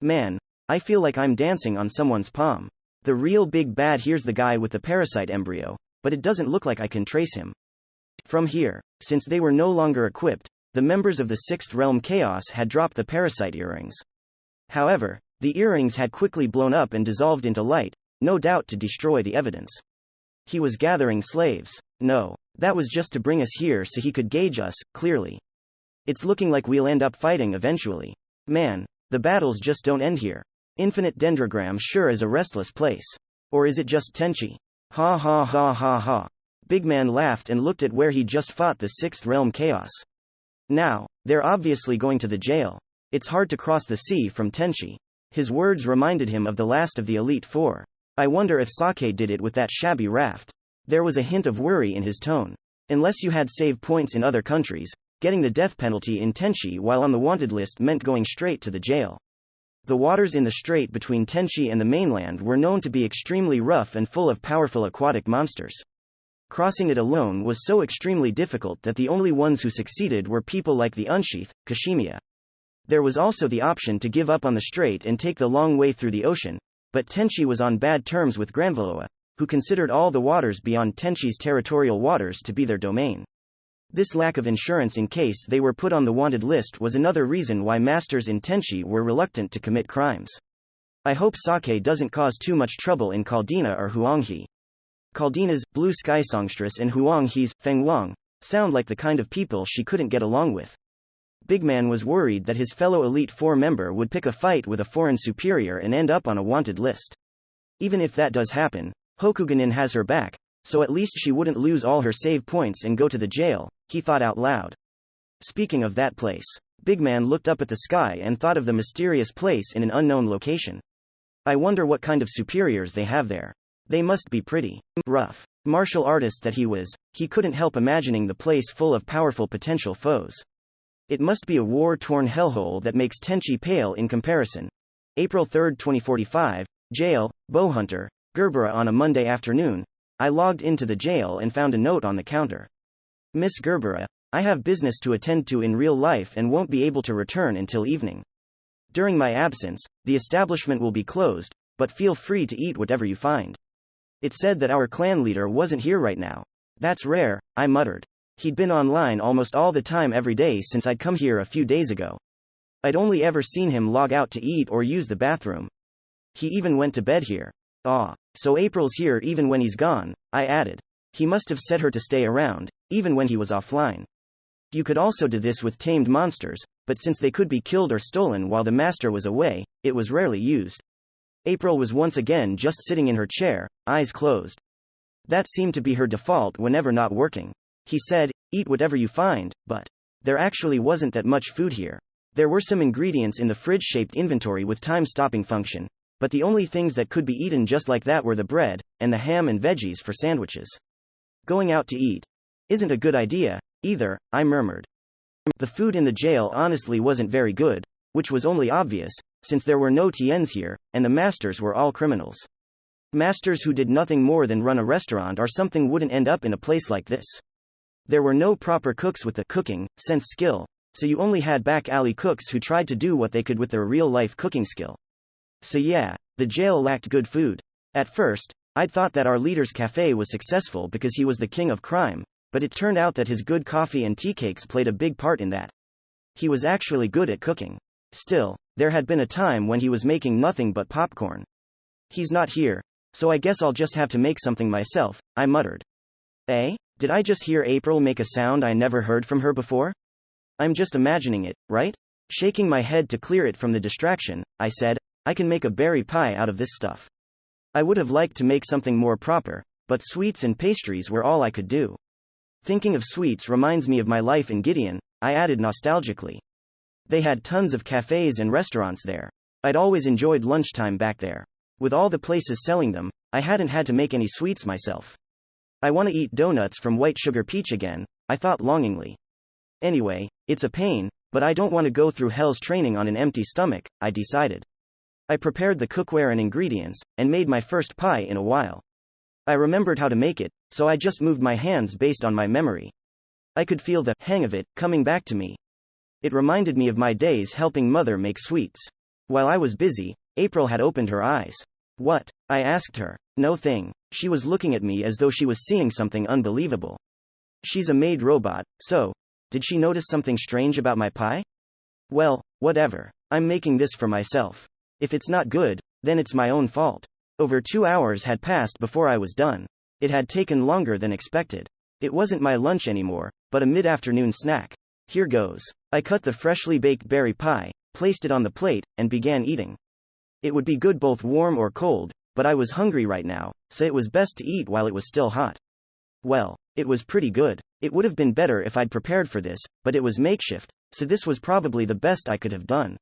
Man, I feel like I'm dancing on someone's palm. The real big bad here's the guy with the parasite embryo, but it doesn't look like I can trace him. From here, since they were no longer equipped, the members of the sixth realm chaos had dropped the parasite earrings. However, the earrings had quickly blown up and dissolved into light, no doubt to destroy the evidence. He was gathering slaves. No, that was just to bring us here so he could gauge us, clearly. It's looking like we'll end up fighting eventually. Man, the battles just don't end here. Infinite Dendrogram sure is a restless place. Or is it just Tenchi? Ha ha ha ha ha. Big Man laughed and looked at where he'd just fought the sixth realm chaos. Now, they're obviously going to the jail. It's hard to cross the sea from Tenchi. His words reminded him of the last of the Elite Four. I wonder if Sake did it with that shabby raft. There was a hint of worry in his tone. Unless you had save points in other countries, getting the death penalty in Tenchi while on the wanted list meant going straight to the jail. The waters in the strait between Tenchi and the mainland were known to be extremely rough and full of powerful aquatic monsters. Crossing it alone was so extremely difficult that the only ones who succeeded were people like the Unsheath, Kashimiya. There was also the option to give up on the strait and take the long way through the ocean, but Tenchi was on bad terms with Granvaloa, who considered all the waters beyond Tenchi's territorial waters to be their domain. This lack of insurance in case they were put on the wanted list was another reason why masters in Tenchi were reluctant to commit crimes. I hope Sake doesn't cause too much trouble in Caldina or Huanghe. Caldina's Blue Sky Songstress and Huanghe's Feng Wang sound like the kind of people she couldn't get along with. Big Man was worried that his fellow Elite Four member would pick a fight with a foreign superior and end up on a wanted list. Even if that does happen, Hokugenin has her back, so at least she wouldn't lose all her save points and go to the jail, he thought out loud. Speaking of that place, Big Man looked up at the sky and thought of the mysterious place in an unknown location. I wonder what kind of superiors they have there. They must be pretty rough. Martial artist that he was, he couldn't help imagining the place full of powerful potential foes. It must be a war-torn hellhole that makes Tenchi pale in comparison. April 3, 2045, Jail, Bowhunter, Gerbera. On a Monday afternoon, I logged into the jail and found a note on the counter. Miss Gerbera, I have business to attend to in real life and won't be able to return until evening. During my absence, the establishment will be closed, but feel free to eat whatever you find. It said that our clan leader wasn't here right now. That's rare, I muttered. He'd been online almost all the time every day since I'd come here a few days ago. I'd only ever seen him log out to eat or use the bathroom. He even went to bed here. So April's here even when he's gone, I added. He must have set her to stay around, even when he was offline. You could also do this with tamed monsters, but since they could be killed or stolen while the master was away, it was rarely used. April was once again just sitting in her chair, eyes closed. That seemed to be her default whenever not working. He said, eat whatever you find, but there actually wasn't that much food here. There were some ingredients in the fridge-shaped inventory with time-stopping function, but the only things that could be eaten just like that were the bread, and the ham and veggies for sandwiches. Going out to eat isn't a good idea, either, I murmured. The food in the jail honestly wasn't very good, which was only obvious, since there were no TNs here, and the masters were all criminals. Masters who did nothing more than run a restaurant or something wouldn't end up in a place like this. There were no proper cooks with the cooking sense skill, so you only had back alley cooks who tried to do what they could with their real-life cooking skill. So yeah, the jail lacked good food. At first, I'd thought that our leader's cafe was successful because he was the king of crime, but it turned out that his good coffee and tea cakes played a big part in that. He was actually good at cooking. Still, there had been a time when he was making nothing but popcorn. He's not here, so I guess I'll just have to make something myself, I muttered. Did I just hear April make a sound I never heard from her before? I'm just imagining it, right? Shaking my head to clear it from the distraction, I said, I can make a berry pie out of this stuff. I would have liked to make something more proper, but sweets and pastries were all I could do. Thinking of sweets reminds me of my life in Gideon, I added nostalgically. They had tons of cafes and restaurants there. I'd always enjoyed lunchtime back there. With all the places selling them, I hadn't had to make any sweets myself. I want to eat donuts from White Sugar Peach again, I thought longingly. Anyway, it's a pain, but I don't want to go through hell's training on an empty stomach, I decided. I prepared the cookware and ingredients, and made my first pie in a while. I remembered how to make it, so I just moved my hands based on my memory. I could feel the hang of it coming back to me. It reminded me of my days helping Mother make sweets. While I was busy, April had opened her eyes. What? I asked her. No thing. She was looking at me as though she was seeing something unbelievable. She's a maid robot, so, did she notice something strange about my pie? Well, whatever. I'm making this for myself. If it's not good, then it's my own fault. Over 2 hours had passed before I was done. It had taken longer than expected. It wasn't my lunch anymore, but a mid-afternoon snack. Here goes. I cut the freshly baked berry pie, placed it on the plate, and began eating. It would be good both warm or cold, but I was hungry right now, so it was best to eat while it was still hot. Well, it was pretty good. It would have been better if I'd prepared for this, but it was makeshift, so this was probably the best I could have done.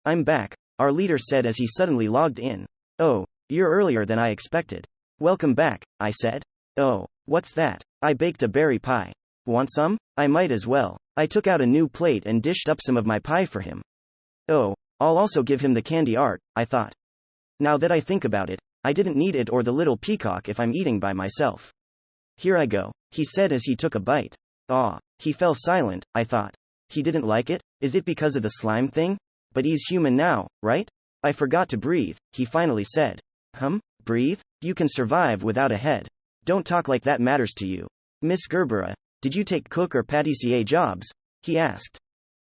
I'm back, our leader said as he suddenly logged in. Oh, You're earlier than I expected. Welcome back, I said. Oh, what's that? I baked a berry pie. Want some? I might as well. I took out a new plate and dished up some of my pie for him. Oh, I'll also give him the candy art, I thought. Now that I think about it, I didn't need it or the little peacock if I'm eating by myself. Here I go, he said as he took a bite. Ah, he fell silent, I thought. He didn't like it? Is it because of the slime thing? But he's human now, right? I forgot to breathe, he finally said. Breathe? You can survive without a head. Don't talk like that matters to you. Miss Gerbera, did you take cook or pâtissier jobs? He asked.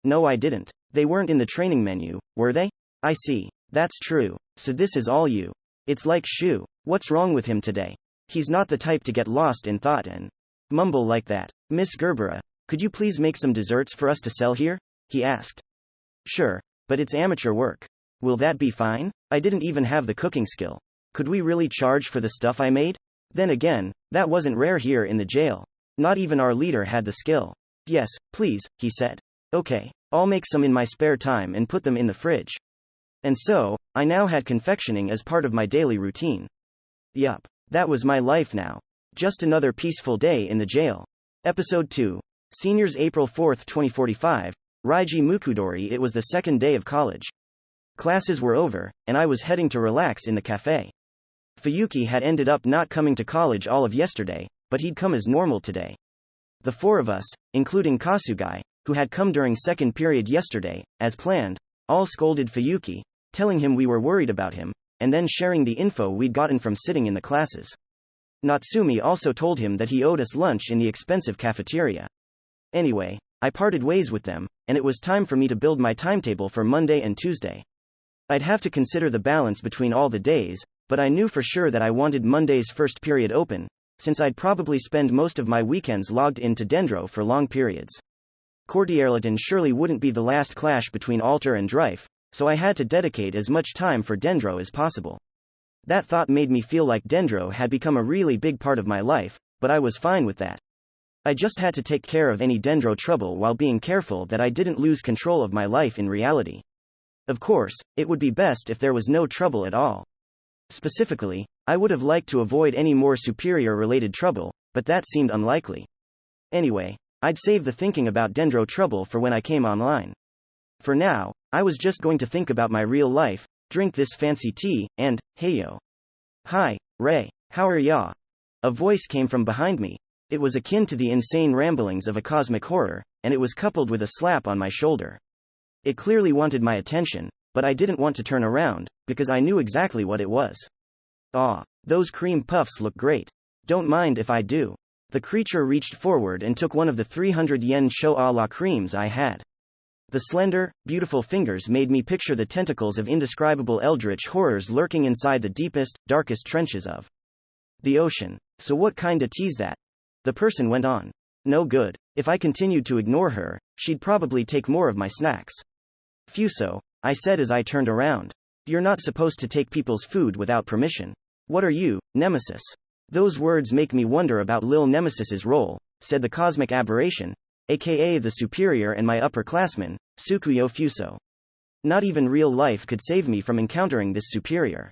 No, I didn't. They weren't in the training menu, were they? I see. That's true. So this is all you. It's like Shu. What's wrong with him today? He's not the type to get lost in thought and mumble like that. Miss Gerbera, could you please make some desserts for us to sell here? He asked. Sure, but it's amateur work. Will that be fine? I didn't even have the cooking skill. Could we really charge for the stuff I made? Then again, that wasn't rare here in the jail. Not even our leader had the skill. Yes, please, he said. Okay, I'll make some in my spare time and put them in the fridge. And so, I now had confectioning as part of my daily routine. Yup, that was my life now. Just another peaceful day in the jail. Episode 2. Seniors, April 4, 2045. Raiji Mukudori. It was the second day of college. Classes were over, and I was heading to relax in the cafe. Fuyuki had ended up not coming to college all of yesterday, but he'd come as normal today. The four of us, including Kasugai, who had come during second period yesterday, as planned, all scolded Fuyuki, telling him we were worried about him, and then sharing the info we'd gotten from sitting in the classes. Natsumi also told him that he owed us lunch in the expensive cafeteria. Anyway, I parted ways with them, and it was time for me to build my timetable for Monday and Tuesday. I'd have to consider the balance between all the days, but I knew for sure that I wanted Monday's first period open, since I'd probably spend most of my weekends logged into Dendro for long periods. Cordierlatin surely wouldn't be the last clash between Alter and Strife, so I had to dedicate as much time for Dendro as possible. That thought made me feel like Dendro had become a really big part of my life, but I was fine with that. I just had to take care of any Dendro trouble while being careful that I didn't lose control of my life in reality. Of course, it would be best if there was no trouble at all. Specifically, I would have liked to avoid any more superior-related trouble, but that seemed unlikely. Anyway, I'd save the thinking about Dendro trouble for when I came online. For now, I was just going to think about my real life, drink this fancy tea, and, hey yo. Hi, Ray, how are ya? A voice came from behind me. It was akin to the insane ramblings of a cosmic horror, and it was coupled with a slap on my shoulder. It clearly wanted my attention, but I didn't want to turn around, because I knew exactly what it was. Aw, those cream puffs look great. Don't mind if I do. The creature reached forward and took one of the 300 yen show a la creams I had. The slender, beautiful fingers made me picture the tentacles of indescribable eldritch horrors lurking inside the deepest, darkest trenches of the ocean. So what kinda tea's that? The person went on. No good. If I continued to ignore her, she'd probably take more of my snacks. Fuso, I said as I turned around. You're not supposed to take people's food without permission. What are you, Nemesis? Those words make me wonder about Lil Nemesis's role, said the cosmic aberration, aka the superior and my upperclassman, Tsukuyo Fuso. Not even real life could save me from encountering this superior.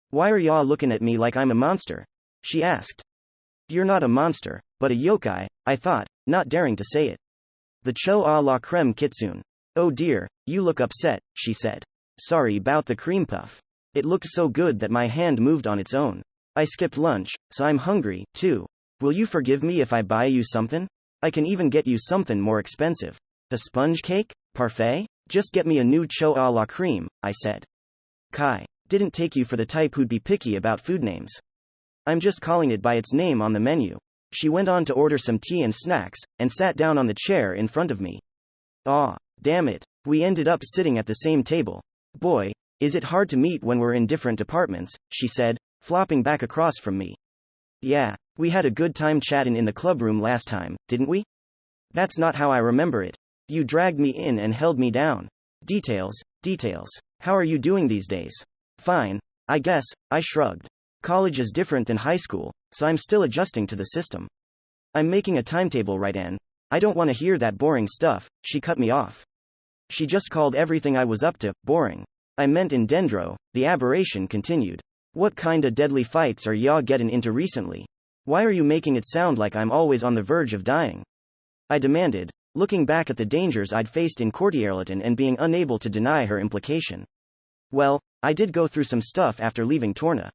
Why are y'all looking at me like I'm a monster? She asked. You're not a monster, but a yokai, I thought, not daring to say it. The cho a la creme kitsune. Oh dear, you look upset, she said. Sorry about the cream puff. It looked so good that my hand moved on its own. I skipped lunch, so I'm hungry, too. Will you forgive me if I buy you something? I can even get you something more expensive. A sponge cake? Parfait? Just get me a new cho a la cream, I said. Kai, didn't take you for the type who'd be picky about food names. I'm just calling it by its name on the menu. She went on to order some tea and snacks, and sat down on the chair in front of me. Aw, damn it, we ended up sitting at the same table. Boy, is it hard to meet when we're in different departments, she said, flopping back across from me. Yeah, we had a good time chatting in the clubroom last time, didn't we? That's not how I remember it. You dragged me in and held me down. Details. How are you doing these days? Fine, I guess, I shrugged. College is different than high school, so I'm still adjusting to the system. I'm making a timetable right in. I don't want to hear that boring stuff, she cut me off. She just called everything I was up to boring. I meant in Dendro, the aberration continued. What kinda deadly fights are y'all getting into recently? Why are you making it sound like I'm always on the verge of dying? I demanded, looking back at the dangers I'd faced in Courtierleton and being unable to deny her implication. Well, I did go through some stuff after leaving Torna.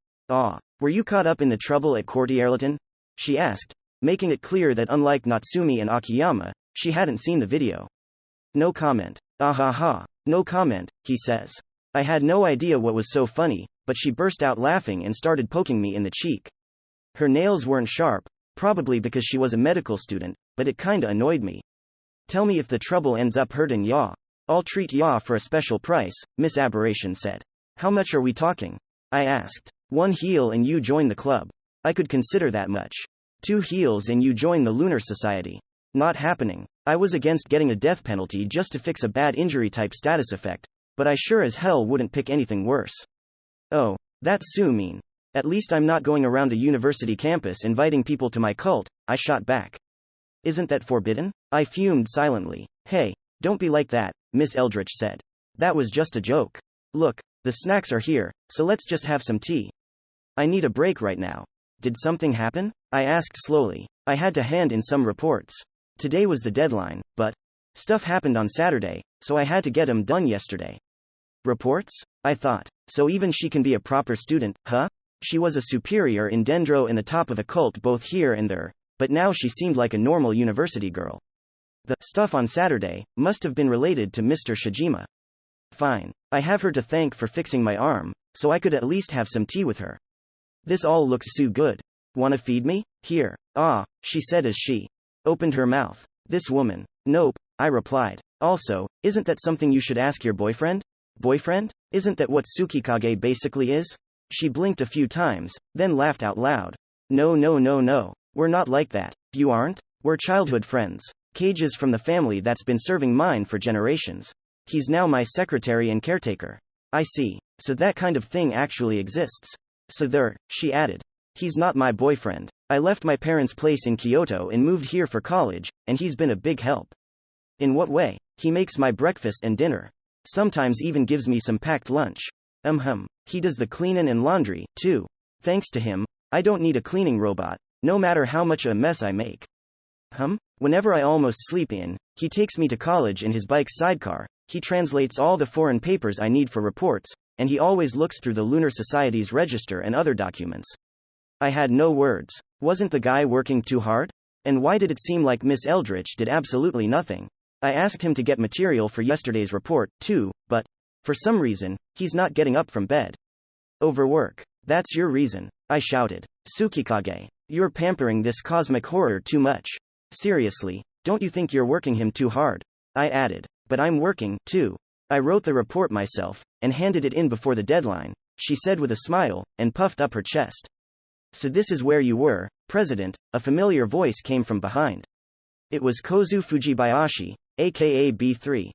Were you caught up in the trouble at Courtierleton? She asked, making it clear that unlike Natsumi and Akiyama, she hadn't seen the video. No comment. No comment, he says. I had no idea what was so funny, but she burst out laughing and started poking me in the cheek. Her nails weren't sharp, probably because she was a medical student, but it kinda annoyed me. Tell me if the trouble ends up hurting ya. I'll treat ya for a special price, Miss Aberration said. How much are we talking? I asked. 1 heal and you join the club. I could consider that much. 2 heals and you join the Lunar Society. Not happening. I was against getting a death penalty just to fix a bad injury type status effect, but I sure as hell wouldn't pick anything worse. Oh, that's so mean. At least I'm not going around a university campus inviting people to my cult, I shot back. Isn't that forbidden? I fumed silently. Hey, don't be like that, Miss Eldritch said. That was just a joke. Look, the snacks are here, so let's just have some tea. I need a break right now. Did something happen? I asked slowly. I had to hand in some reports. Today was the deadline, but stuff happened on Saturday, so I had to get 'em done yesterday. Reports? I thought. So even she can be a proper student, huh? She was a superior in Dendro and the top of a cult both here and there, but now she seemed like a normal university girl. The stuff on Saturday must have been related to Mr. Shijima. Fine. I have her to thank for fixing my arm, so I could at least have some tea with her. This all looks so good. Wanna feed me? Here. She said as she opened her mouth. This woman. Nope, I replied. Also, isn't that something you should ask your boyfriend? Boyfriend? Isn't that what Tsukikage basically is? She blinked a few times, then laughed out loud. No. We're not like that. You aren't? We're childhood friends. Cage's from the family that's been serving mine for generations. He's now my secretary and caretaker. I see. So that kind of thing actually exists. So there, she added. He's not my boyfriend. I left my parents' place in Kyoto and moved here for college, and he's been a big help. In what way? He makes my breakfast and dinner. Sometimes even gives me some packed lunch. He does the cleaning and laundry, too. Thanks to him, I don't need a cleaning robot, no matter how much a mess I make. Whenever I almost sleep in, he takes me to college in his bike's sidecar, he translates all the foreign papers I need for reports, and he always looks through the Lunar Society's register and other documents. I had no words. Wasn't the guy working too hard? And why did it seem like Miss Eldritch did absolutely nothing? I asked him to get material for yesterday's report, too, but for some reason, he's not getting up from bed. Overwork. That's your reason, I shouted. Tsukikage, you're pampering this cosmic horror too much. Seriously, don't you think you're working him too hard? I added. But I'm working, too. I wrote the report myself, and handed it in before the deadline, she said with a smile, and puffed up her chest. So this is where you were, President, a familiar voice came from behind. It was Kozu Fujibayashi, aka B3.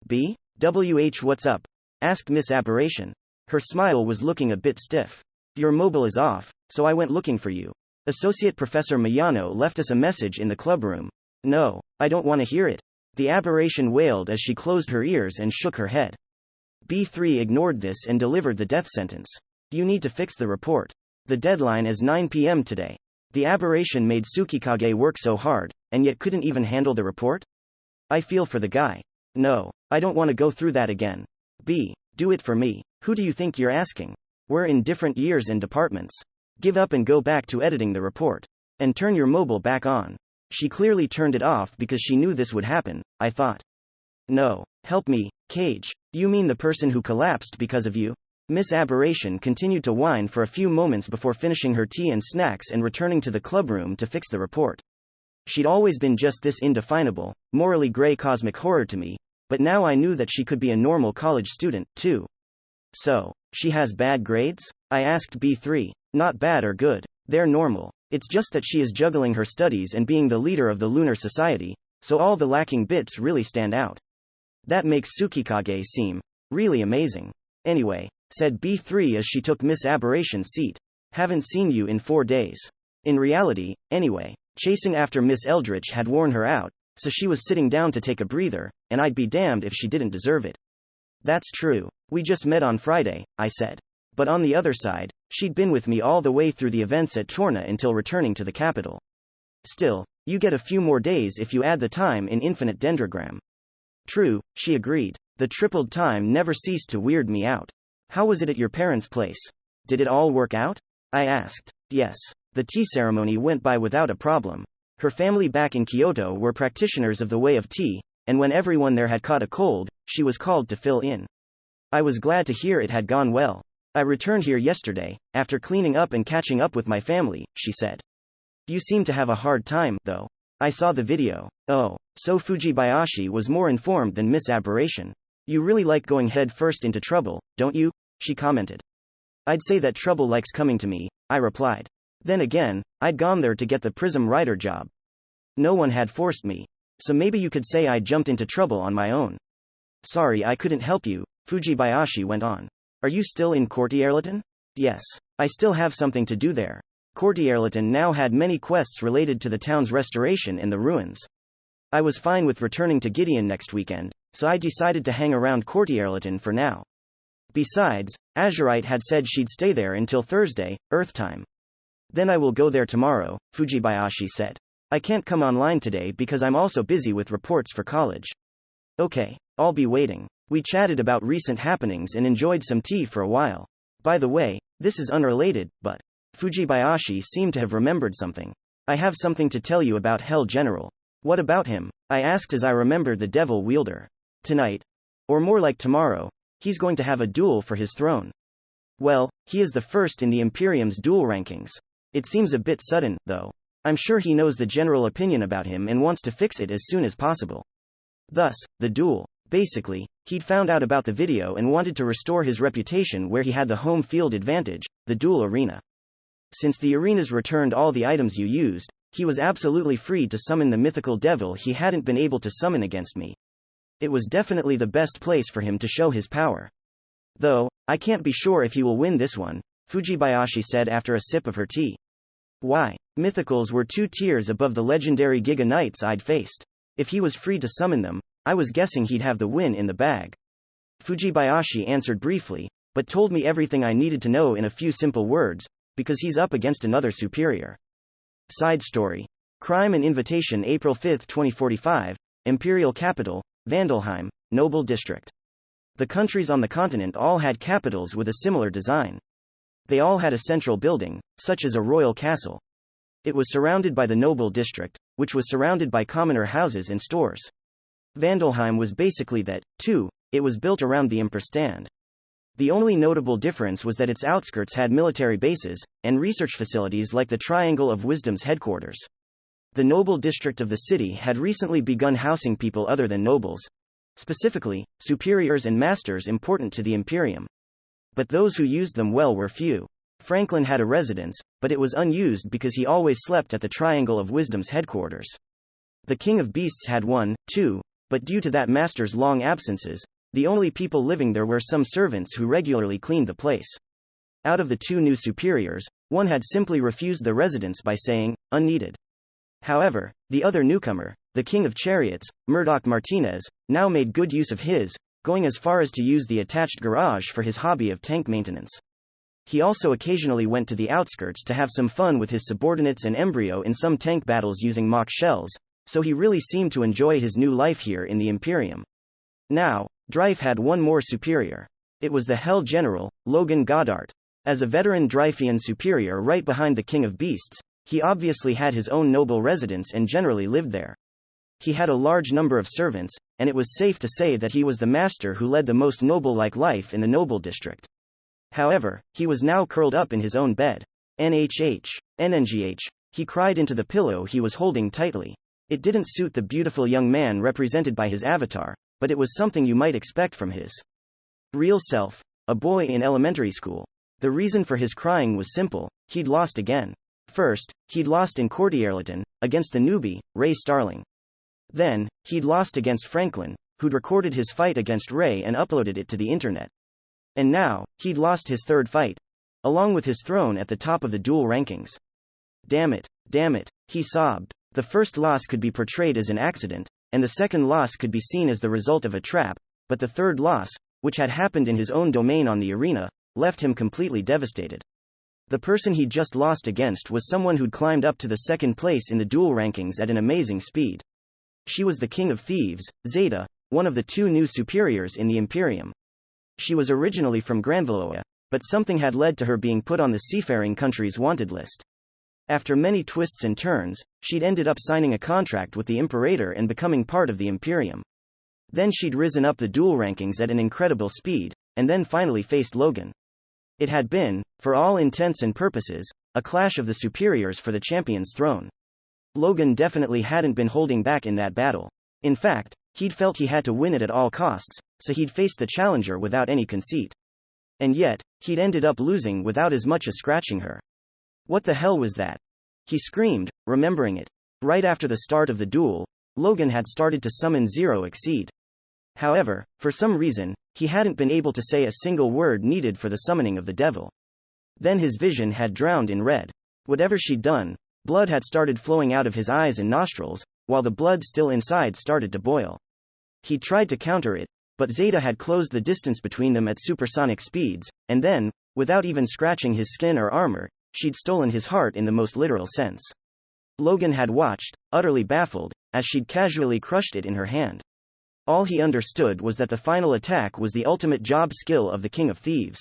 B? WH what's up? Asked Miss Aberration. Her smile was looking a bit stiff. Your mobile is off, so I went looking for you. Associate Professor Miyano left us a message in the clubroom. No, I don't want to hear it. The Aberration wailed as she closed her ears and shook her head. B3 ignored this and delivered the death sentence. You need to fix the report. The deadline is 9 p.m. today. The Aberration made Tsukikage work so hard, and yet couldn't even handle the report? I feel for the guy. No, I don't want to go through that again. B, do it for me. Who do you think you're asking? We're in different years and departments. Give up and go back to editing the report. And turn your mobile back on. She clearly turned it off because she knew this would happen, I thought. No, help me, Cage. You mean the person who collapsed because of you? Miss Aberration continued to whine for a few moments before finishing her tea and snacks and returning to the clubroom to fix the report. She'd always been just this indefinable, morally gray cosmic horror to me, but now I knew that she could be a normal college student, too. So, she has bad grades? I asked B3. Not bad or good. They're normal. It's just that she is juggling her studies and being the leader of the Lunar Society, so all the lacking bits really stand out. That makes Tsukikage seem really amazing. Anyway, said B3 as she took Miss Aberration's seat. Haven't seen you in 4 days. In reality, anyway, chasing after Miss Eldritch had worn her out, so she was sitting down to take a breather, and I'd be damned if she didn't deserve it. That's true. We just met on Friday, I said. But on the other side, she'd been with me all the way through the events at Torna until returning to the capital. Still, you get a few more days if you add the time in infinite Dendrogram. True, she agreed. The tripled time never ceased to weird me out. How was it at your parents' place? Did it all work out? I asked. Yes. The tea ceremony went by without a problem. Her family back in Kyoto were practitioners of the way of tea, and when everyone there had caught a cold, she was called to fill in. I was glad to hear it had gone well. I returned here yesterday, after cleaning up and catching up with my family, she said. You seem to have a hard time, though. I saw the video. Oh, so Fujibayashi was more informed than Miss Aberration. You really like going head first into trouble, don't you? She commented. I'd say that trouble likes coming to me, I replied. Then again, I'd gone there to get the Prism writer job. No one had forced me. So maybe you could say I jumped into trouble on my own. Sorry I couldn't help you, Fujibayashi went on. Are you still in Courtierleton? Yes. I still have something to do there. Courtierleton now had many quests related to the town's restoration and the ruins. I was fine with returning to Gideon next weekend, so I decided to hang around Courtierleton for now. Besides, Azurite had said she'd stay there until Thursday, Earth time. Then I will go there tomorrow, Fujibayashi said. I can't come online today because I'm also busy with reports for college. Okay, I'll be waiting. We chatted about recent happenings and enjoyed some tea for a while. By the way, this is unrelated, but Fujibayashi seemed to have remembered something. I have something to tell you about Hell General. What about him? I asked as I remembered the Devil Wielder. Tonight. Or more like tomorrow. He's going to have a duel for his throne. Well, he is the first in the Imperium's duel rankings. It seems a bit sudden, though. I'm sure he knows the general opinion about him and wants to fix it as soon as possible. Thus, the duel. Basically, he'd found out about the video and wanted to restore his reputation where he had the home field advantage, the duel arena. Since the arenas returned all the items you used, he was absolutely free to summon the mythical devil he hadn't been able to summon against me. It was definitely the best place for him to show his power. Though, I can't be sure if he will win this one, Fujibayashi said after a sip of her tea. Why? Mythicals were 2 tiers above the legendary Giga Knights I'd faced. If he was free to summon them, I was guessing he'd have the win in the bag. Fujibayashi answered briefly, but told me everything I needed to know in a few simple words, because he's up against another superior. Side story. Crime and Invitation, April 5, 2045, Imperial Capital, Vandalheim, Noble District. The countries on the continent all had capitals with a similar design. They all had a central building, such as a royal castle. It was surrounded by the Noble District, which was surrounded by commoner houses and stores. Vandalheim was basically that, too. It was built around the Emperor stand. The only notable difference was that its outskirts had military bases, and research facilities like the Triangle of Wisdom's headquarters. The Noble District of the city had recently begun housing people other than nobles. Specifically, superiors and masters important to the Imperium. But those who used them well were few. Franklin had a residence, but it was unused because he always slept at the Triangle of Wisdom's headquarters. The King of Beasts had one, too, but due to that master's long absences, the only people living there were some servants who regularly cleaned the place. Out of the 2 new superiors, one had simply refused the residence by saying, unneeded. However, the other newcomer, the King of Chariots, Murdoch Martinez, now made good use of his, going as far as to use the attached garage for his hobby of tank maintenance. He also occasionally went to the outskirts to have some fun with his subordinates and embryo in some tank battles using mock shells, so he really seemed to enjoy his new life here in the Imperium. Now, Dryfe had one more superior. It was the Hell General, Logan Goddard. As a veteran Dryfian superior right behind the King of Beasts, he obviously had his own noble residence and generally lived there. He had a large number of servants, and it was safe to say that he was the master who led the most noble-like life in the Noble District. However, he was now curled up in his own bed. NNGH, he cried into the pillow he was holding tightly. It didn't suit the beautiful young man represented by his avatar, but it was something you might expect from his real self, a boy in elementary school. The reason for his crying was simple: he'd lost again. First, he'd lost in Courtierleton, against the newbie, Ray Starling. Then, he'd lost against Franklin, who'd recorded his fight against Ray and uploaded it to the internet. And now, he'd lost his 3rd fight, along with his throne at the top of the duel rankings. Damn it, he sobbed. The first loss could be portrayed as an accident, and the second loss could be seen as the result of a trap, but the third loss, which had happened in his own domain on the arena, left him completely devastated. The person he'd just lost against was someone who'd climbed up to the second place in the duel rankings at an amazing speed. She was the king of thieves, Zeta, one of the two new superiors in the Imperium. She was originally from Granvaloa, but something had led to her being put on the seafaring country's wanted list. After many twists and turns, she'd ended up signing a contract with the Imperator and becoming part of the Imperium. Then she'd risen up the duel rankings at an incredible speed, and then finally faced Logan. It had been, for all intents and purposes, a clash of the superiors for the champion's throne. Logan definitely hadn't been holding back in that battle. In fact, he'd felt he had to win it at all costs, so he'd faced the challenger without any conceit. And yet, he'd ended up losing without as much as scratching her. What the hell was that? He screamed, remembering it. Right after the start of the duel, Logan had started to summon Zero Exceed. However, for some reason, he hadn't been able to say a single word needed for the summoning of the devil. Then his vision had drowned in red. Whatever she'd done, blood had started flowing out of his eyes and nostrils, while the blood still inside started to boil. He tried to counter it, but Zeta had closed the distance between them at supersonic speeds, and then, without even scratching his skin or armor, she'd stolen his heart in the most literal sense. Logan had watched, utterly baffled, as she'd casually crushed it in her hand. All he understood was that the final attack was the ultimate job skill of the King of Thieves.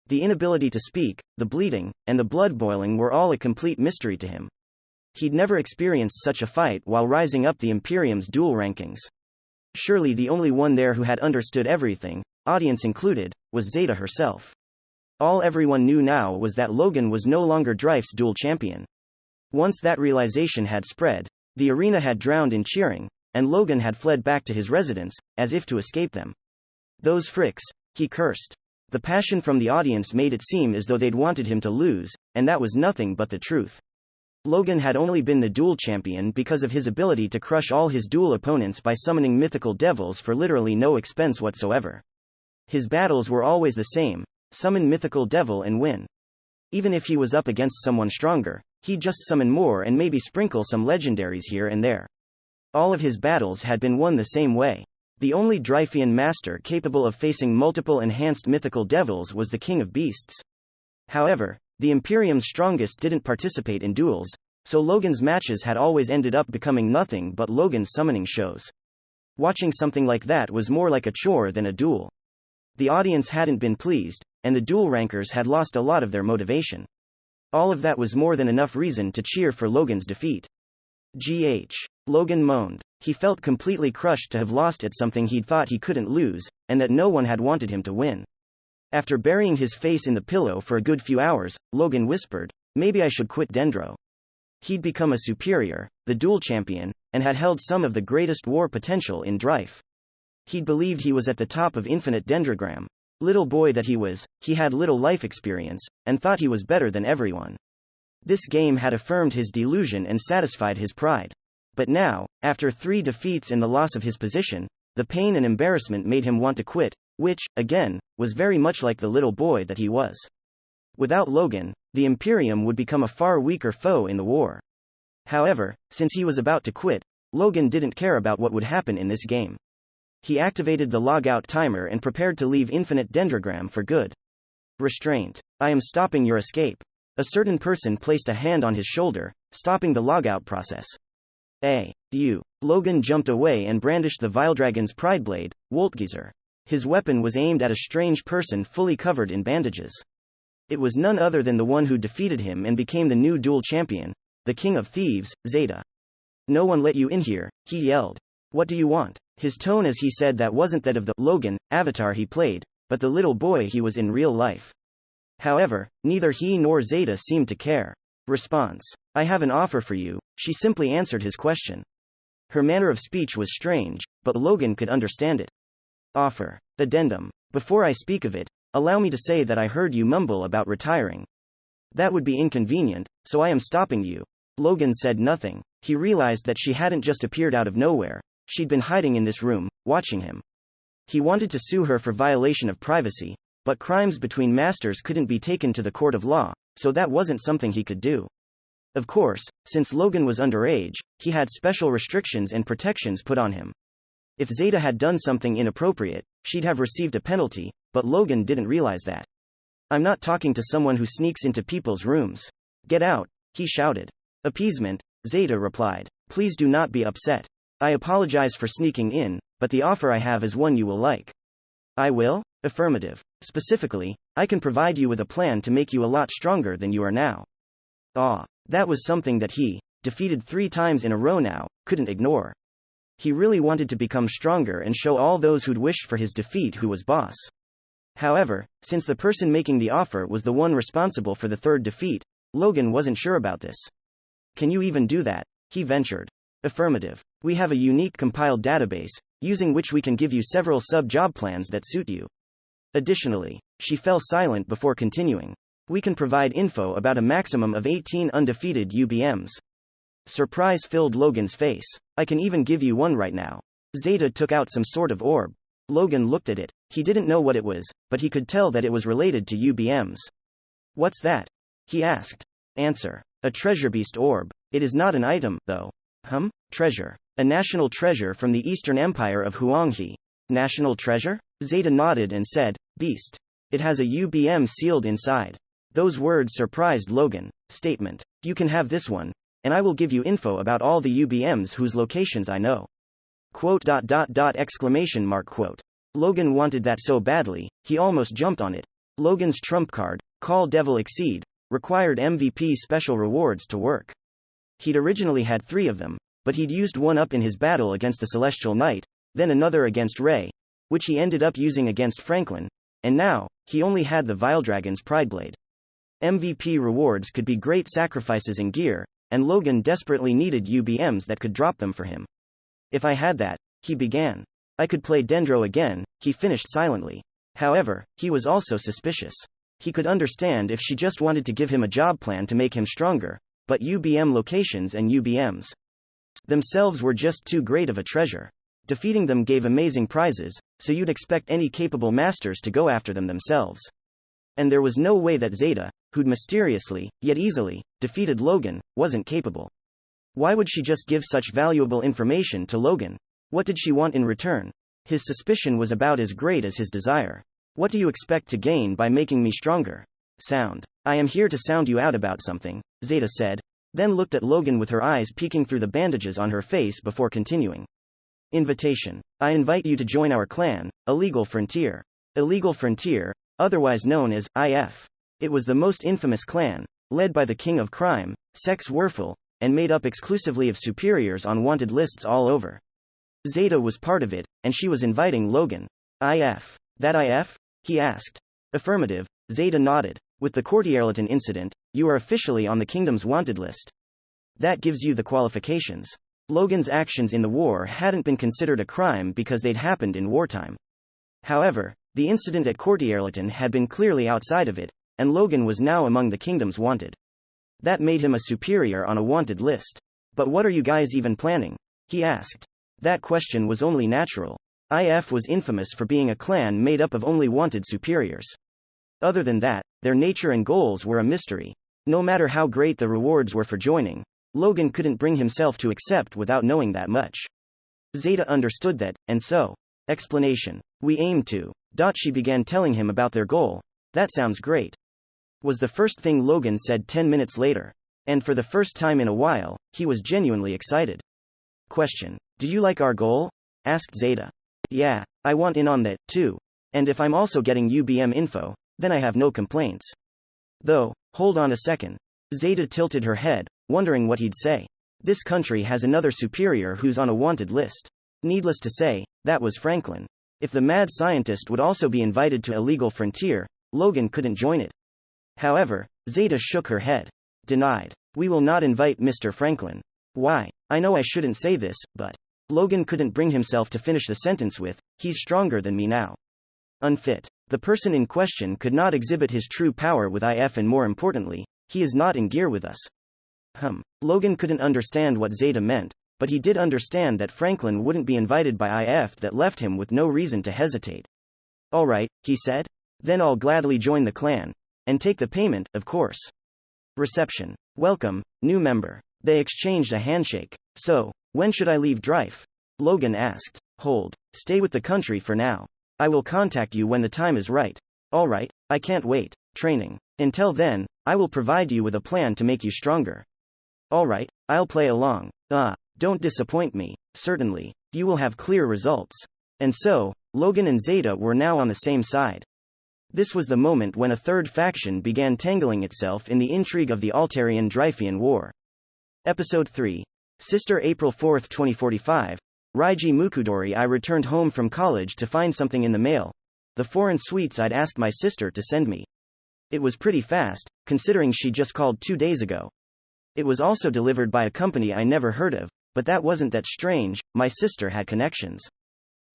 The inability to speak, the bleeding, and the blood boiling were all a complete mystery to him. He'd never experienced such a fight while rising up the Imperium's duel rankings. Surely the only one there who had understood everything, audience included, was Zeta herself. All everyone knew now was that Logan was no longer Drife's duel champion. Once that realization had spread, the arena had drowned in cheering, and Logan had fled back to his residence, as if to escape them. Those fricks, he cursed. The passion from the audience made it seem as though they'd wanted him to lose, and that was nothing but the truth. Logan had only been the duel champion because of his ability to crush all his duel opponents by summoning mythical devils for literally no expense whatsoever. His battles were always the same: summon mythical devil and win. Even if he was up against someone stronger, he'd just summon more and maybe sprinkle some legendaries here and there. All of his battles had been won the same way. The only Dryfian master capable of facing multiple enhanced mythical devils was the King of Beasts. However, the Imperium's strongest didn't participate in duels, so Logan's matches had always ended up becoming nothing but Logan's summoning shows. Watching something like that was more like a chore than a duel. The audience hadn't been pleased, and the duel rankers had lost a lot of their motivation. All of that was more than enough reason to cheer for Logan's defeat. Logan moaned. He felt completely crushed to have lost at something he'd thought he couldn't lose, and that no one had wanted him to win. After burying his face in the pillow for a good few hours, Logan whispered, "Maybe I should quit Dendro." He'd become a superior, the duel champion, and had held some of the greatest war potential in Drife. He'd believed he was at the top of infinite Dendrogram. Little boy that he was, he had little life experience, and thought he was better than everyone. This game had affirmed his delusion and satisfied his pride. But now, after 3 defeats and the loss of his position, the pain and embarrassment made him want to quit, which, again, was very much like the little boy that he was. Without Logan, the Imperium would become a far weaker foe in the war. However, since he was about to quit, Logan didn't care about what would happen in this game. He activated the logout timer and prepared to leave Infinite Dendrogram for good. Restraint. I am stopping your escape. A certain person placed a hand on his shoulder, stopping the logout process. You. Logan jumped away and brandished the Viledragon's pride blade, Woltgeyser. His weapon was aimed at a strange person fully covered in bandages. It was none other than the one who defeated him and became the new duel champion, the King of Thieves, Zeta. "No one let you in here," he yelled. "What do you want?" His tone as he said that wasn't that of the Logan avatar he played, but the little boy he was in real life. However, neither he nor Zeta seemed to care. Response. "I have an offer for you," she simply answered his question. Her manner of speech was strange, but Logan could understand it. Offer. Addendum. Before I speak of it, allow me to say that I heard you mumble about retiring. That would be inconvenient, so I am stopping you. Logan said nothing. He realized that she hadn't just appeared out of nowhere. She'd been hiding in this room, watching him. He wanted to sue her for violation of privacy, but crimes between masters couldn't be taken to the court of law, so that wasn't something he could do. Of course, since Logan was underage, he had special restrictions and protections put on him. If Zeta had done something inappropriate, she'd have received a penalty, but Logan didn't realize that. I'm not talking to someone who sneaks into people's rooms. Get out, he shouted. Appeasement, Zeta replied. Please do not be upset. I apologize for sneaking in, but the offer I have is one you will like. I will? Affirmative. Specifically, I can provide you with a plan to make you a lot stronger than you are now. That was something that he, defeated 3 times in a row now, couldn't ignore. He really wanted to become stronger and show all those who'd wished for his defeat who was boss. However, since the person making the offer was the one responsible for the 3rd defeat, Logan wasn't sure about this. Can you even do that? He ventured. Affirmative. We have a unique compiled database, using which we can give you several sub-job plans that suit you. Additionally, she fell silent before continuing. We can provide info about a maximum of 18 undefeated UBMs. Surprise filled Logan's face. I can even give you one right now. Zeta took out some sort of orb. Logan looked at it. He didn't know what it was, but he could tell that it was related to UBMs. What's that? He asked. Answer. A treasure beast orb. It is not an item, though. Treasure. A national treasure from the Eastern Empire of Huanghe. National treasure? Zeta nodded and said, beast. It has a UBM sealed inside. Those words surprised Logan. Statement. You can have this one, and I will give you info about all the UBMs whose locations I know. Quote. Exclamation mark quote. Logan wanted that so badly, he almost jumped on it. Logan's trump card, Call Devil Exceed, required MVP special rewards to work. He'd originally had 3 of them, but he'd used one up in his battle against the Celestial Knight, then another against Ray, which he ended up using against Franklin, and now, he only had the Viledragon's Prideblade. MVP rewards could be great sacrifices in gear, and Logan desperately needed UBMs that could drop them for him. If I had that, he began. I could play Dendro again, he finished silently. However, he was also suspicious. He could understand if she just wanted to give him a job plan to make him stronger, but UBM locations and UBMs themselves were just too great of a treasure. Defeating them gave amazing prizes, so you'd expect any capable masters to go after them themselves. And there was no way that Zeta, who'd mysteriously, yet easily, defeated Logan, wasn't capable. Why would she just give such valuable information to Logan? What did she want in return? His suspicion was about as great as his desire. What do you expect to gain by making me stronger? Sound. I am here to sound you out about something, Zeta said, then looked at Logan with her eyes peeking through the bandages on her face before continuing. Invitation. I invite you to join our clan, Illegal Frontier. Illegal Frontier, otherwise known as IF. It was the most infamous clan, led by the king of crime, Sex Werfel, and made up exclusively of superiors on wanted lists all over. Zeta was part of it, and she was inviting Logan. IF. That IF? He asked. Affirmative, Zeta nodded. With the Courtierleton incident, you are officially on the kingdom's wanted list. That gives you the qualifications. Logan's actions in the war hadn't been considered a crime because they'd happened in wartime. However, the incident at Courtierleton had been clearly outside of it, and Logan was now among the kingdom's wanted. That made him a superior on a wanted list. But what are you guys even planning? He asked. That question was only natural. IF was infamous for being a clan made up of only wanted superiors. Other than that, their nature and goals were a mystery. No matter how great the rewards were for joining, Logan couldn't bring himself to accept without knowing that much. Zeta understood that, and so. Explanation. We aim to. She began telling him about their goal. That sounds great. Was the first thing Logan said 10 minutes later. And for the first time in a while, he was genuinely excited. Question. Do you like our goal? Asked Zeta. Yeah, I want in on that, too. And if I'm also getting UBM info, then I have no complaints. Though, hold on a second. Zeta tilted her head, wondering what he'd say. This country has another superior who's on a wanted list. Needless to say, that was Franklin. If the mad scientist would also be invited to Illegal Frontier, Logan couldn't join it. However, Zeta shook her head. Denied. We will not invite Mr. Franklin. Why? I know I shouldn't say this, but. Logan couldn't bring himself to finish the sentence with, he's stronger than me now. Unfit. The person in question could not exhibit his true power with IF, and more importantly, he is not in gear with us. Logan couldn't understand what Zeta meant, but he did understand that Franklin wouldn't be invited by IF. That left him with no reason to hesitate. Alright, he said. Then I'll gladly join the clan. And take the payment, of course. Reception. Welcome, new member. They exchanged a handshake. So, when should I leave Strife? Logan asked. Hold. Stay with the country for now. I will contact you when the time is right. Alright. I can't wait. Training. Until then, I will provide you with a plan to make you stronger. Alright, I'll play along. Don't disappoint me. Certainly, you will have clear results. And so, Logan and Zeta were now on the same side. This was the moment when a third faction began tangling itself in the intrigue of the Altarian-Dryfian War. Episode 3. Sister April 4, 2045. Raiji Mukudori. I returned home from college to find something in the mail. The foreign sweets I'd asked my sister to send me. It was pretty fast, considering she just called 2 days ago. It was also delivered by a company I never heard of, but that wasn't that strange, my sister had connections.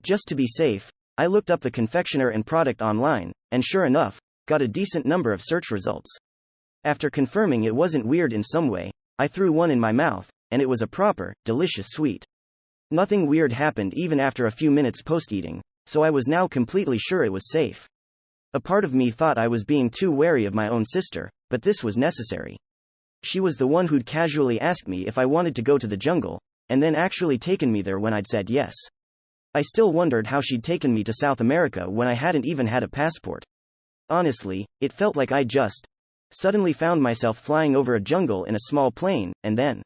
Just to be safe, I looked up the confectioner and product online, and sure enough, got a decent number of search results. After confirming it wasn't weird in some way, I threw one in my mouth, and it was a proper, delicious sweet. Nothing weird happened even after a few minutes post-eating, so I was now completely sure it was safe. A part of me thought I was being too wary of my own sister, but this was necessary. She was the one who'd casually asked me if I wanted to go to the jungle, and then actually taken me there when I'd said yes. I still wondered how she'd taken me to South America when I hadn't even had a passport. Honestly, it felt like I just suddenly found myself flying over a jungle in a small plane, and then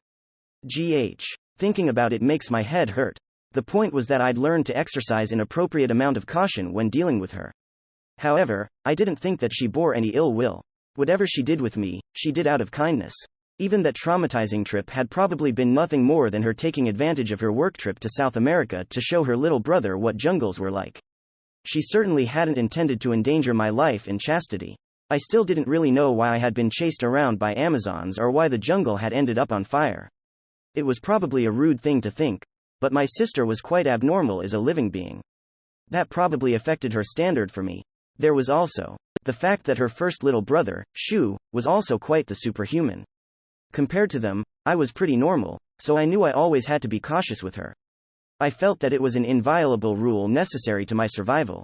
thinking about it makes my head hurt. The point was that I'd learned to exercise an appropriate amount of caution when dealing with her. However, I didn't think that she bore any ill will. Whatever she did with me, she did out of kindness. Even that traumatizing trip had probably been nothing more than her taking advantage of her work trip to South America to show her little brother what jungles were like. She certainly hadn't intended to endanger my life and chastity. I still didn't really know why I had been chased around by Amazons or why the jungle had ended up on fire. It was probably a rude thing to think, but my sister was quite abnormal as a living being. That probably affected her standard for me. There was also the fact that her first little brother, Shu, was also quite the superhuman. Compared to them, I was pretty normal, so I knew I always had to be cautious with her. I felt that it was an inviolable rule necessary to my survival.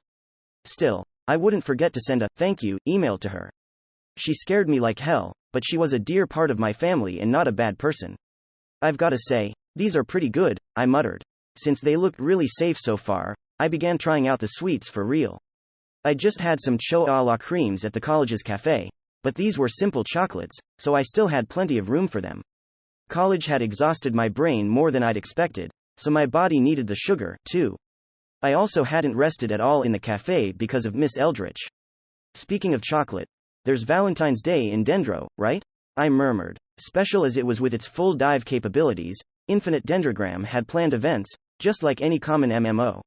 Still, I wouldn't forget to send a thank you email to her. She scared me like hell, but she was a dear part of my family and not a bad person. I've gotta say, these are pretty good, I muttered. Since they looked really safe so far, I began trying out the sweets for real. I just had some cho a la creams at the college's cafe, but these were simple chocolates, so I still had plenty of room for them. College had exhausted my brain more than I'd expected, so my body needed the sugar, too. I also hadn't rested at all in the cafe because of Miss Eldritch. Speaking of chocolate, there's Valentine's Day in Dendro, right? I murmured. Special as it was with its full dive capabilities, Infinite Dendrogram had planned events, just like any common MMO.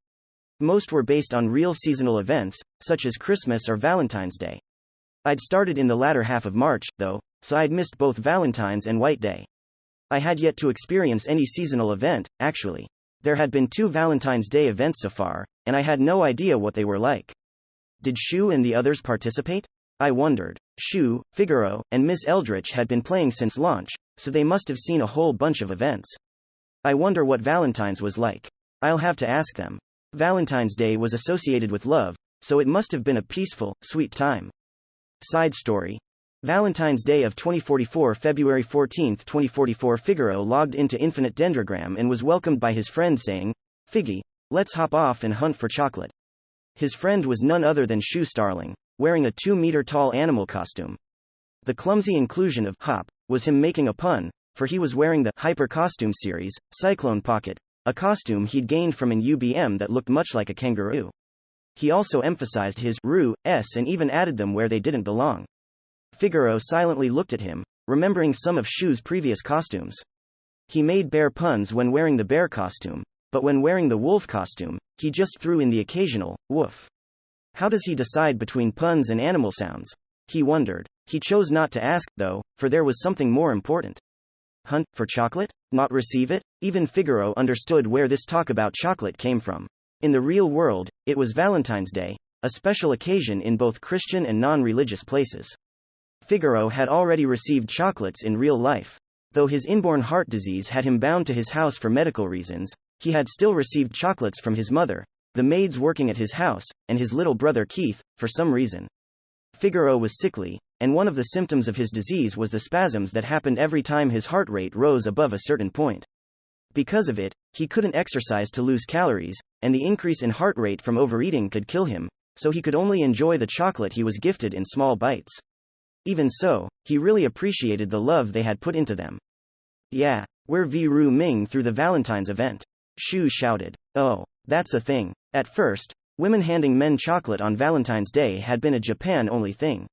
Most were based on real seasonal events, such as Christmas or Valentine's Day. I'd started in the latter half of March, though, so I'd missed both Valentine's and White Day. I had yet to experience any seasonal event, actually. There had been 2 Valentine's Day events so far, and I had no idea what they were like. Did Shu and the others participate? I wondered. Shu, Figaro, and Miss Eldritch had been playing since launch, so they must have seen a whole bunch of events. I wonder what Valentine's was like. I'll have to ask them. Valentine's Day was associated with love, so it must have been a peaceful, sweet time. Side story. Valentine's Day of 2044, February 14, 2044. Figaro logged into Infinite Dendrogram and was welcomed by his friend saying, "Figgy, let's hop off and hunt for chocolate." His friend was none other than Shu Starling, wearing a 2-meter-tall animal costume. The clumsy inclusion of hop was him making a pun, for he was wearing the Hyper Costume Series, Cyclone Pocket, a costume he'd gained from an UBM that looked much like a kangaroo. He also emphasized his s and even added them where they didn't belong. Figaro silently looked at him, remembering some of Shu's previous costumes. He made bear puns when wearing the bear costume, but when wearing the wolf costume, he just threw in the occasional woof. How does he decide between puns and animal sounds? He wondered. He chose not to ask, though, for there was something more important. Hunt for chocolate? Not receive it? Even Figaro understood where this talk about chocolate came from. In the real world, it was Valentine's Day, a special occasion in both Christian and non-religious places. Figaro had already received chocolates in real life. Though his inborn heart disease had him bound to his house for medical reasons, he had still received chocolates from his mother, the maids working at his house, and his little brother Keith, for some reason. Figaro was sickly, and one of the symptoms of his disease was the spasms that happened every time his heart rate rose above a certain point. Because of it, he couldn't exercise to lose calories, and the increase in heart rate from overeating could kill him, so he could only enjoy the chocolate he was gifted in small bites. Even so, he really appreciated the love they had put into them. Yeah, we're Ru Ming through the Valentine's event. Shu shouted. Oh, that's a thing. At first, women handing men chocolate on Valentine's Day had been a Japan-only thing.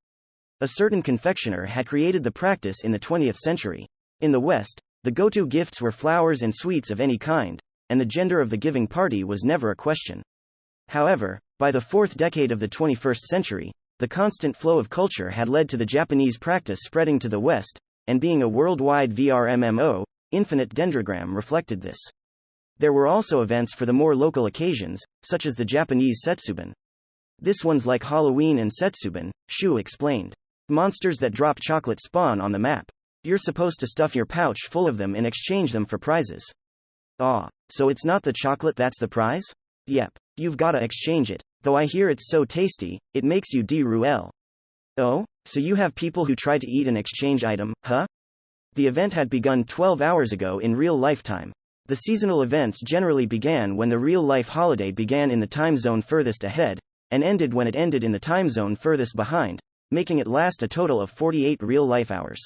A certain confectioner had created the practice in the 20th century. In the West, the go-to gifts were flowers and sweets of any kind, and the gender of the giving party was never a question. However, by the fourth decade of the 21st century, the constant flow of culture had led to the Japanese practice spreading to the West, and being a worldwide VRMMO, Infinite Dendrogram reflected this. There were also events for the more local occasions, such as the Japanese Setsuban. This one's like Halloween and Setsuban, Shu explained. Monsters that drop chocolate spawn on the map. You're supposed to stuff your pouch full of them and exchange them for prizes. Ah, so it's not the chocolate that's the prize? Yep, you've gotta exchange it, though I hear it's so tasty, it makes you duel. Oh, so you have people who try to eat an exchange item, huh? The event had begun 12 hours ago in real lifetime. The seasonal events generally began when the real-life holiday began in the time zone furthest ahead, and ended when it ended in the time zone furthest behind, making it last a total of 48 real-life hours.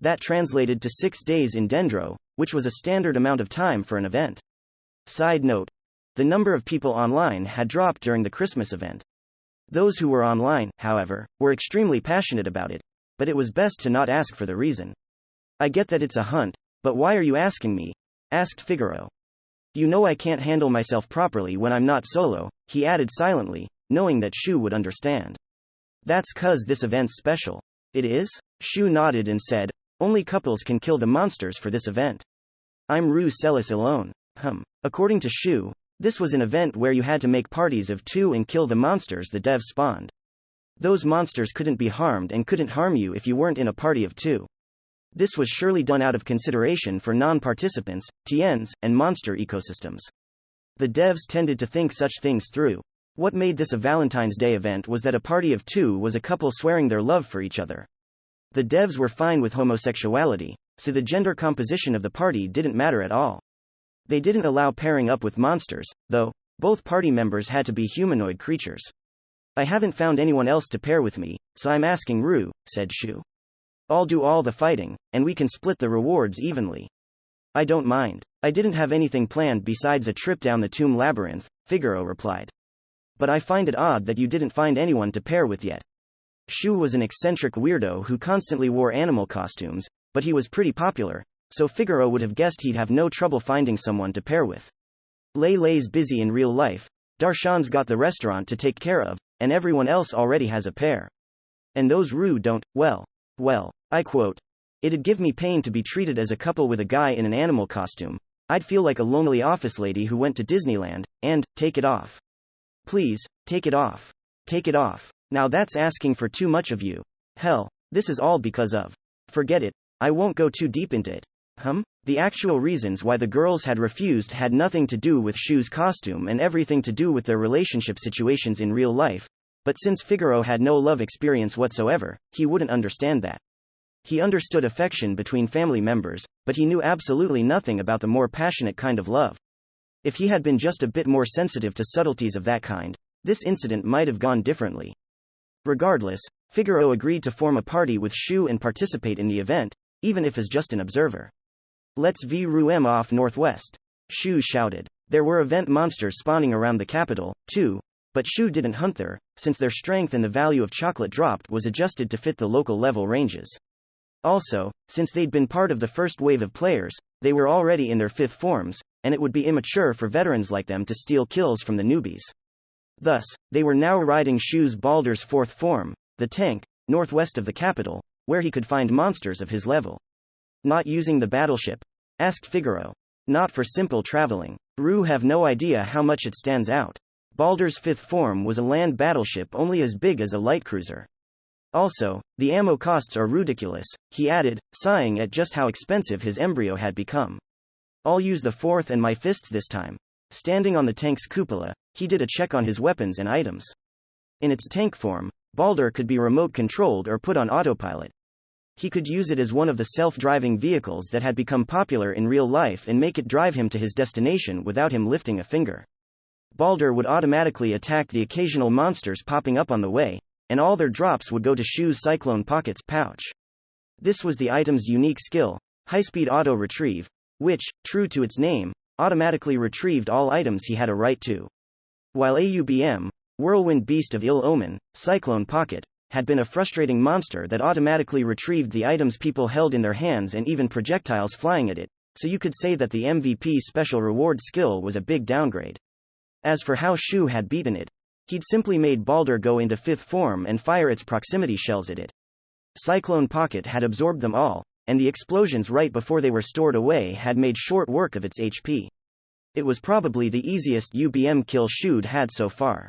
That translated to 6 days in Dendro, which was a standard amount of time for an event. Side note: the number of people online had dropped during the Christmas event. Those who were online, however, were extremely passionate about it, but it was best to not ask for the reason. I get that it's a hunt, but why are you asking me? Asked Figaro. You know I can't handle myself properly when I'm not solo, he added silently, knowing that Shu would understand. That's 'cause this event's special. It is? Shu nodded and said, only couples can kill the monsters for this event. I'm Ru Celis alone. According to Shu, this was an event where you had to make parties of 2 and kill the monsters the devs spawned. Those monsters couldn't be harmed and couldn't harm you if you weren't in a party of 2. This was surely done out of consideration for non-participants, TNs, and monster ecosystems. The devs tended to think such things through. What made this a Valentine's Day event was that a party of 2 was a couple swearing their love for each other. The devs were fine with homosexuality, so the gender composition of the party didn't matter at all. They didn't allow pairing up with monsters, though. Both party members had to be humanoid creatures. I haven't found anyone else to pair with me, so I'm asking Ru, said Shu. I'll do all the fighting, and we can split the rewards evenly. I don't mind. I didn't have anything planned besides a trip down the tomb labyrinth, Figaro replied. But I find it odd that you didn't find anyone to pair with yet. Shu was an eccentric weirdo who constantly wore animal costumes, but he was pretty popular, so Figaro would have guessed he'd have no trouble finding someone to pair with. Lay's busy in real life, Darshan's got the restaurant to take care of, and everyone else already has a pair. And those Ru don't, well, I quote, it'd give me pain to be treated as a couple with a guy in an animal costume. I'd feel like a lonely office lady who went to Disneyland, and, take it off. Please, take it off. Take it off. Now that's asking for too much of you. Hell, this is all because of. Forget it, I won't go too deep into it. The actual reasons why the girls had refused had nothing to do with Shu's costume and everything to do with their relationship situations in real life, but since Figaro had no love experience whatsoever, he wouldn't understand that. He understood affection between family members, but he knew absolutely nothing about the more passionate kind of love. If he had been just a bit more sensitive to subtleties of that kind, this incident might have gone differently. Regardless, Figaro agreed to form a party with Shu and participate in the event, even if as just an observer. Let's Ru off northwest. Shu shouted. There were event monsters spawning around the capital, too, but Shu didn't hunt there, since their strength and the value of chocolate dropped was adjusted to fit the local level ranges. Also, since they'd been part of the first wave of players, they were already in their 5th forms, and it would be immature for veterans like them to steal kills from the newbies. Thus, they were now riding Shu's Baldur's 4th form, the tank, northwest of the capital, where he could find monsters of his level. Not using the battleship? Asked Figaro. Not for simple traveling. Ru have no idea how much it stands out. Baldur's 5th form was a land battleship only as big as a light cruiser. Also, the ammo costs are ridiculous, he added, sighing at just how expensive his embryo had become. I'll use the 4th and my fists this time. Standing on the tank's cupola, he did a check on his weapons and items. In its tank form, Baldur could be remote-controlled or put on autopilot. He could use it as one of the self-driving vehicles that had become popular in real life and make it drive him to his destination without him lifting a finger. Balder would automatically attack the occasional monsters popping up on the way, and all their drops would go to Shu's Cyclone Pockets pouch. This was the item's unique skill, high-speed auto-retrieve, which, true to its name, automatically retrieved all items he had a right to. While AUBM, Whirlwind Beast of Ill Omen, Cyclone Pocket, had been a frustrating monster that automatically retrieved the items people held in their hands and even projectiles flying at it, so you could say that the MVP special reward skill was a big downgrade. As for how Shu had beaten it, he'd simply made Balder go into 5th form and fire its proximity shells at it. Cyclone Pocket had absorbed them all, and the explosions right before they were stored away had made short work of its HP. It was probably the easiest UBM kill Shu'd had so far.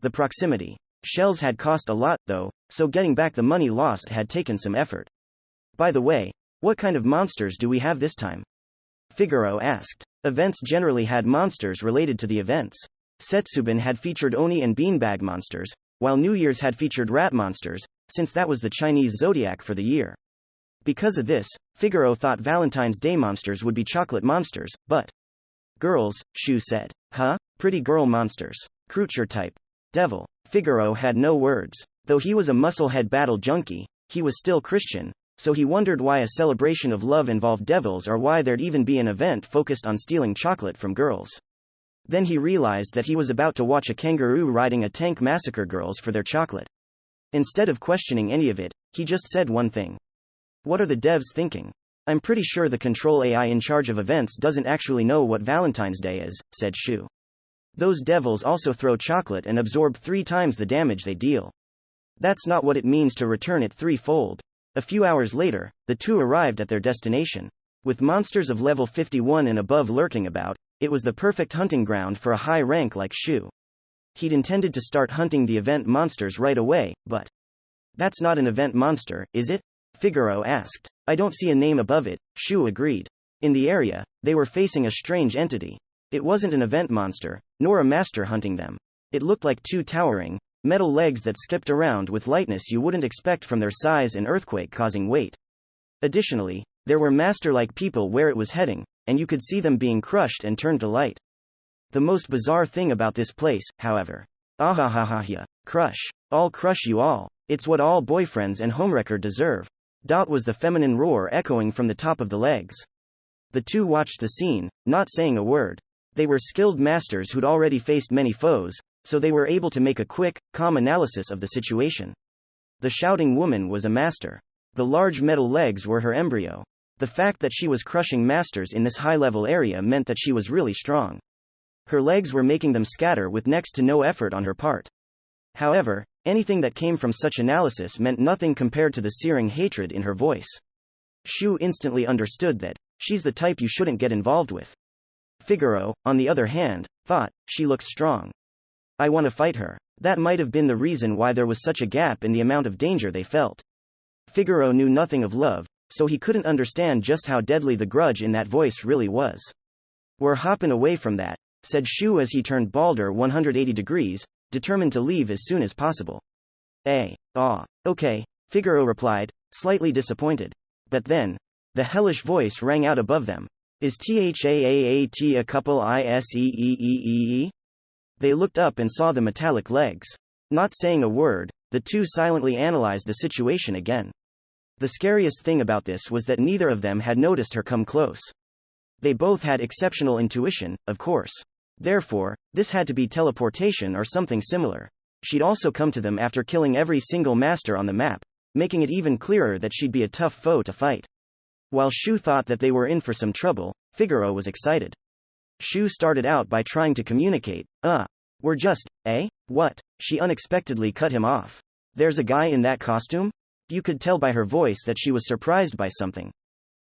The proximity shells had cost a lot, though, so getting back the money lost had taken some effort. By the way, what kind of monsters do we have this time? Figaro asked. Events generally had monsters related to the events. Setsubin had featured Oni and beanbag monsters, while New Year's had featured rat monsters, since that was the Chinese zodiac for the year. Because of this, Figaro thought Valentine's Day monsters would be chocolate monsters, but girls, Shu said. Huh? Pretty girl monsters. Creature type. Devil. Figaro had no words. Though he was a musclehead battle junkie, he was still Christian, so he wondered why a celebration of love involved devils or why there'd even be an event focused on stealing chocolate from girls. Then he realized that he was about to watch a kangaroo riding a tank massacre girls for their chocolate. Instead of questioning any of it, he just said one thing. What are the devs thinking? I'm pretty sure the control AI in charge of events doesn't actually know what Valentine's Day is, said Shu. Those devils also throw chocolate and absorb 3 times the damage they deal. That's not what it means to return it threefold. A few hours later, the two arrived at their destination. With monsters of level 51 and above lurking about, it was the perfect hunting ground for a high rank like Shu. He'd intended to start hunting the event monsters right away, but that's not an event monster, is it? Figaro asked. I don't see a name above it, Shu agreed. In the area, they were facing a strange entity. It wasn't an event monster, nor a master hunting them. It looked like 2 towering, metal legs that skipped around with lightness you wouldn't expect from their size and earthquake-causing weight. Additionally, there were master-like people where it was heading, and you could see them being crushed and turned to light. The most bizarre thing about this place, however. Ahahahahya. Crush. I'll crush you all. It's what all boyfriends and homewrecker deserve. Was the feminine roar echoing from the top of the legs. The two watched the scene, not saying a word. They were skilled masters who'd already faced many foes, so they were able to make a quick, calm analysis of the situation. The shouting woman was a master. The large metal legs were her embryo. The fact that she was crushing masters in this high-level area meant that she was really strong. Her legs were making them scatter with next to no effort on her part. However, anything that came from such analysis meant nothing compared to the searing hatred in her voice. Shu instantly understood that she's the type you shouldn't get involved with. Figaro, on the other hand, thought she looks strong. I want to fight her. That might have been the reason why there was such a gap in the amount of danger they felt. Figaro knew nothing of love, so he couldn't understand just how deadly the grudge in that voice really was. We're hopping away from that, said Shu as he turned Balder 180 degrees, determined to leave as soon as possible. Okay, Figaro replied, slightly disappointed. But then, the hellish voice rang out above them. Is THAAAT a couple ISEEEE? They looked up and saw the metallic legs. Not saying a word, the two silently analyzed the situation again. The scariest thing about this was that neither of them had noticed her come close. They both had exceptional intuition, of course. Therefore, this had to be teleportation or something similar. She'd also come to them after killing every single master on the map, making it even clearer that she'd be a tough foe to fight. While Shu thought that they were in for some trouble, Figaro was excited. Shu started out by trying to communicate. We're just, what? She unexpectedly cut him off. There's a guy in that costume? You could tell by her voice that she was surprised by something.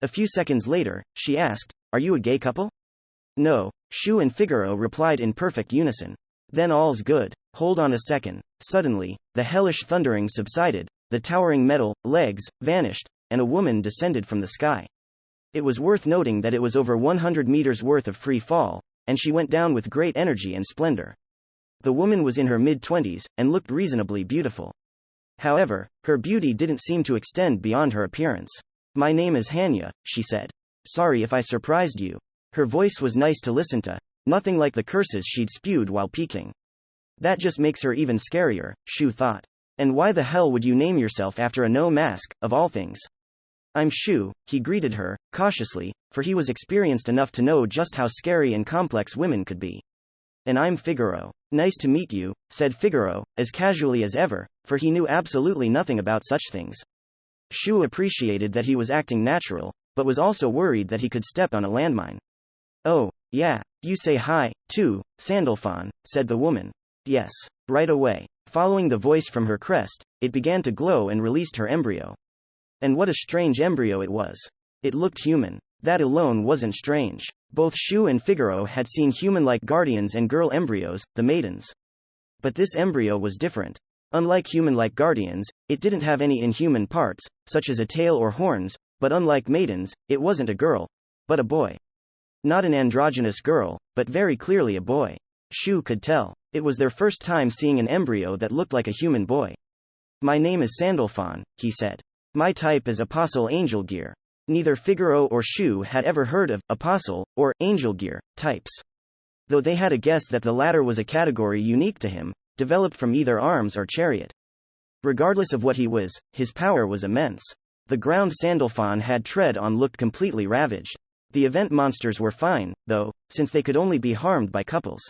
A few seconds later, she asked, Are you a gay couple? No, Shu and Figaro replied in perfect unison. Then all's good. Hold on a second. Suddenly, the hellish thundering subsided, the towering metal legs vanished, and a woman descended from the sky. It was worth noting that it was over 100 meters worth of free fall, and she went down with great energy and splendor. The woman was in her mid-20s, and looked reasonably beautiful. However, her beauty didn't seem to extend beyond her appearance. My name is Hanya, she said. Sorry if I surprised you. Her voice was nice to listen to, Nothing like the curses she'd spewed while peeking. That just makes her even scarier, Shu thought. And why the hell would you name yourself after a no mask, of all things? I'm Shu, he greeted her, cautiously, for he was experienced enough to know just how scary and complex women could be. And I'm Figaro. Nice to meet you, said Figaro, as casually as ever, for he knew absolutely nothing about such things. Shu appreciated that he was acting natural, but was also worried that he could step on a landmine. Oh, yeah, you say hi, too, Sandalphon, said the woman. Yes. Right away. Following the voice from her crest, it began to glow and released her embryo. And what a strange embryo it was. It looked human. That alone wasn't strange. Both Shu and Figaro had seen human-like guardians and girl embryos, the maidens. But this embryo was different. Unlike human-like guardians, it didn't have any inhuman parts, such as a tail or horns, but unlike maidens, it wasn't a girl, but a boy. Not an androgynous girl, but very clearly a boy. Shu could tell. It was their first time seeing an embryo that looked like a human boy. My name is Sandalphon, he said. My type is Apostle Angel Gear. Neither Figaro or Shu had ever heard of Apostle or Angel Gear types. Though they had a guess that the latter was a category unique to him, developed from either arms or chariot. Regardless of what he was, his power was immense. The ground Sandalphon had tread on looked completely ravaged. The event monsters were fine, though, since they could only be harmed by couples.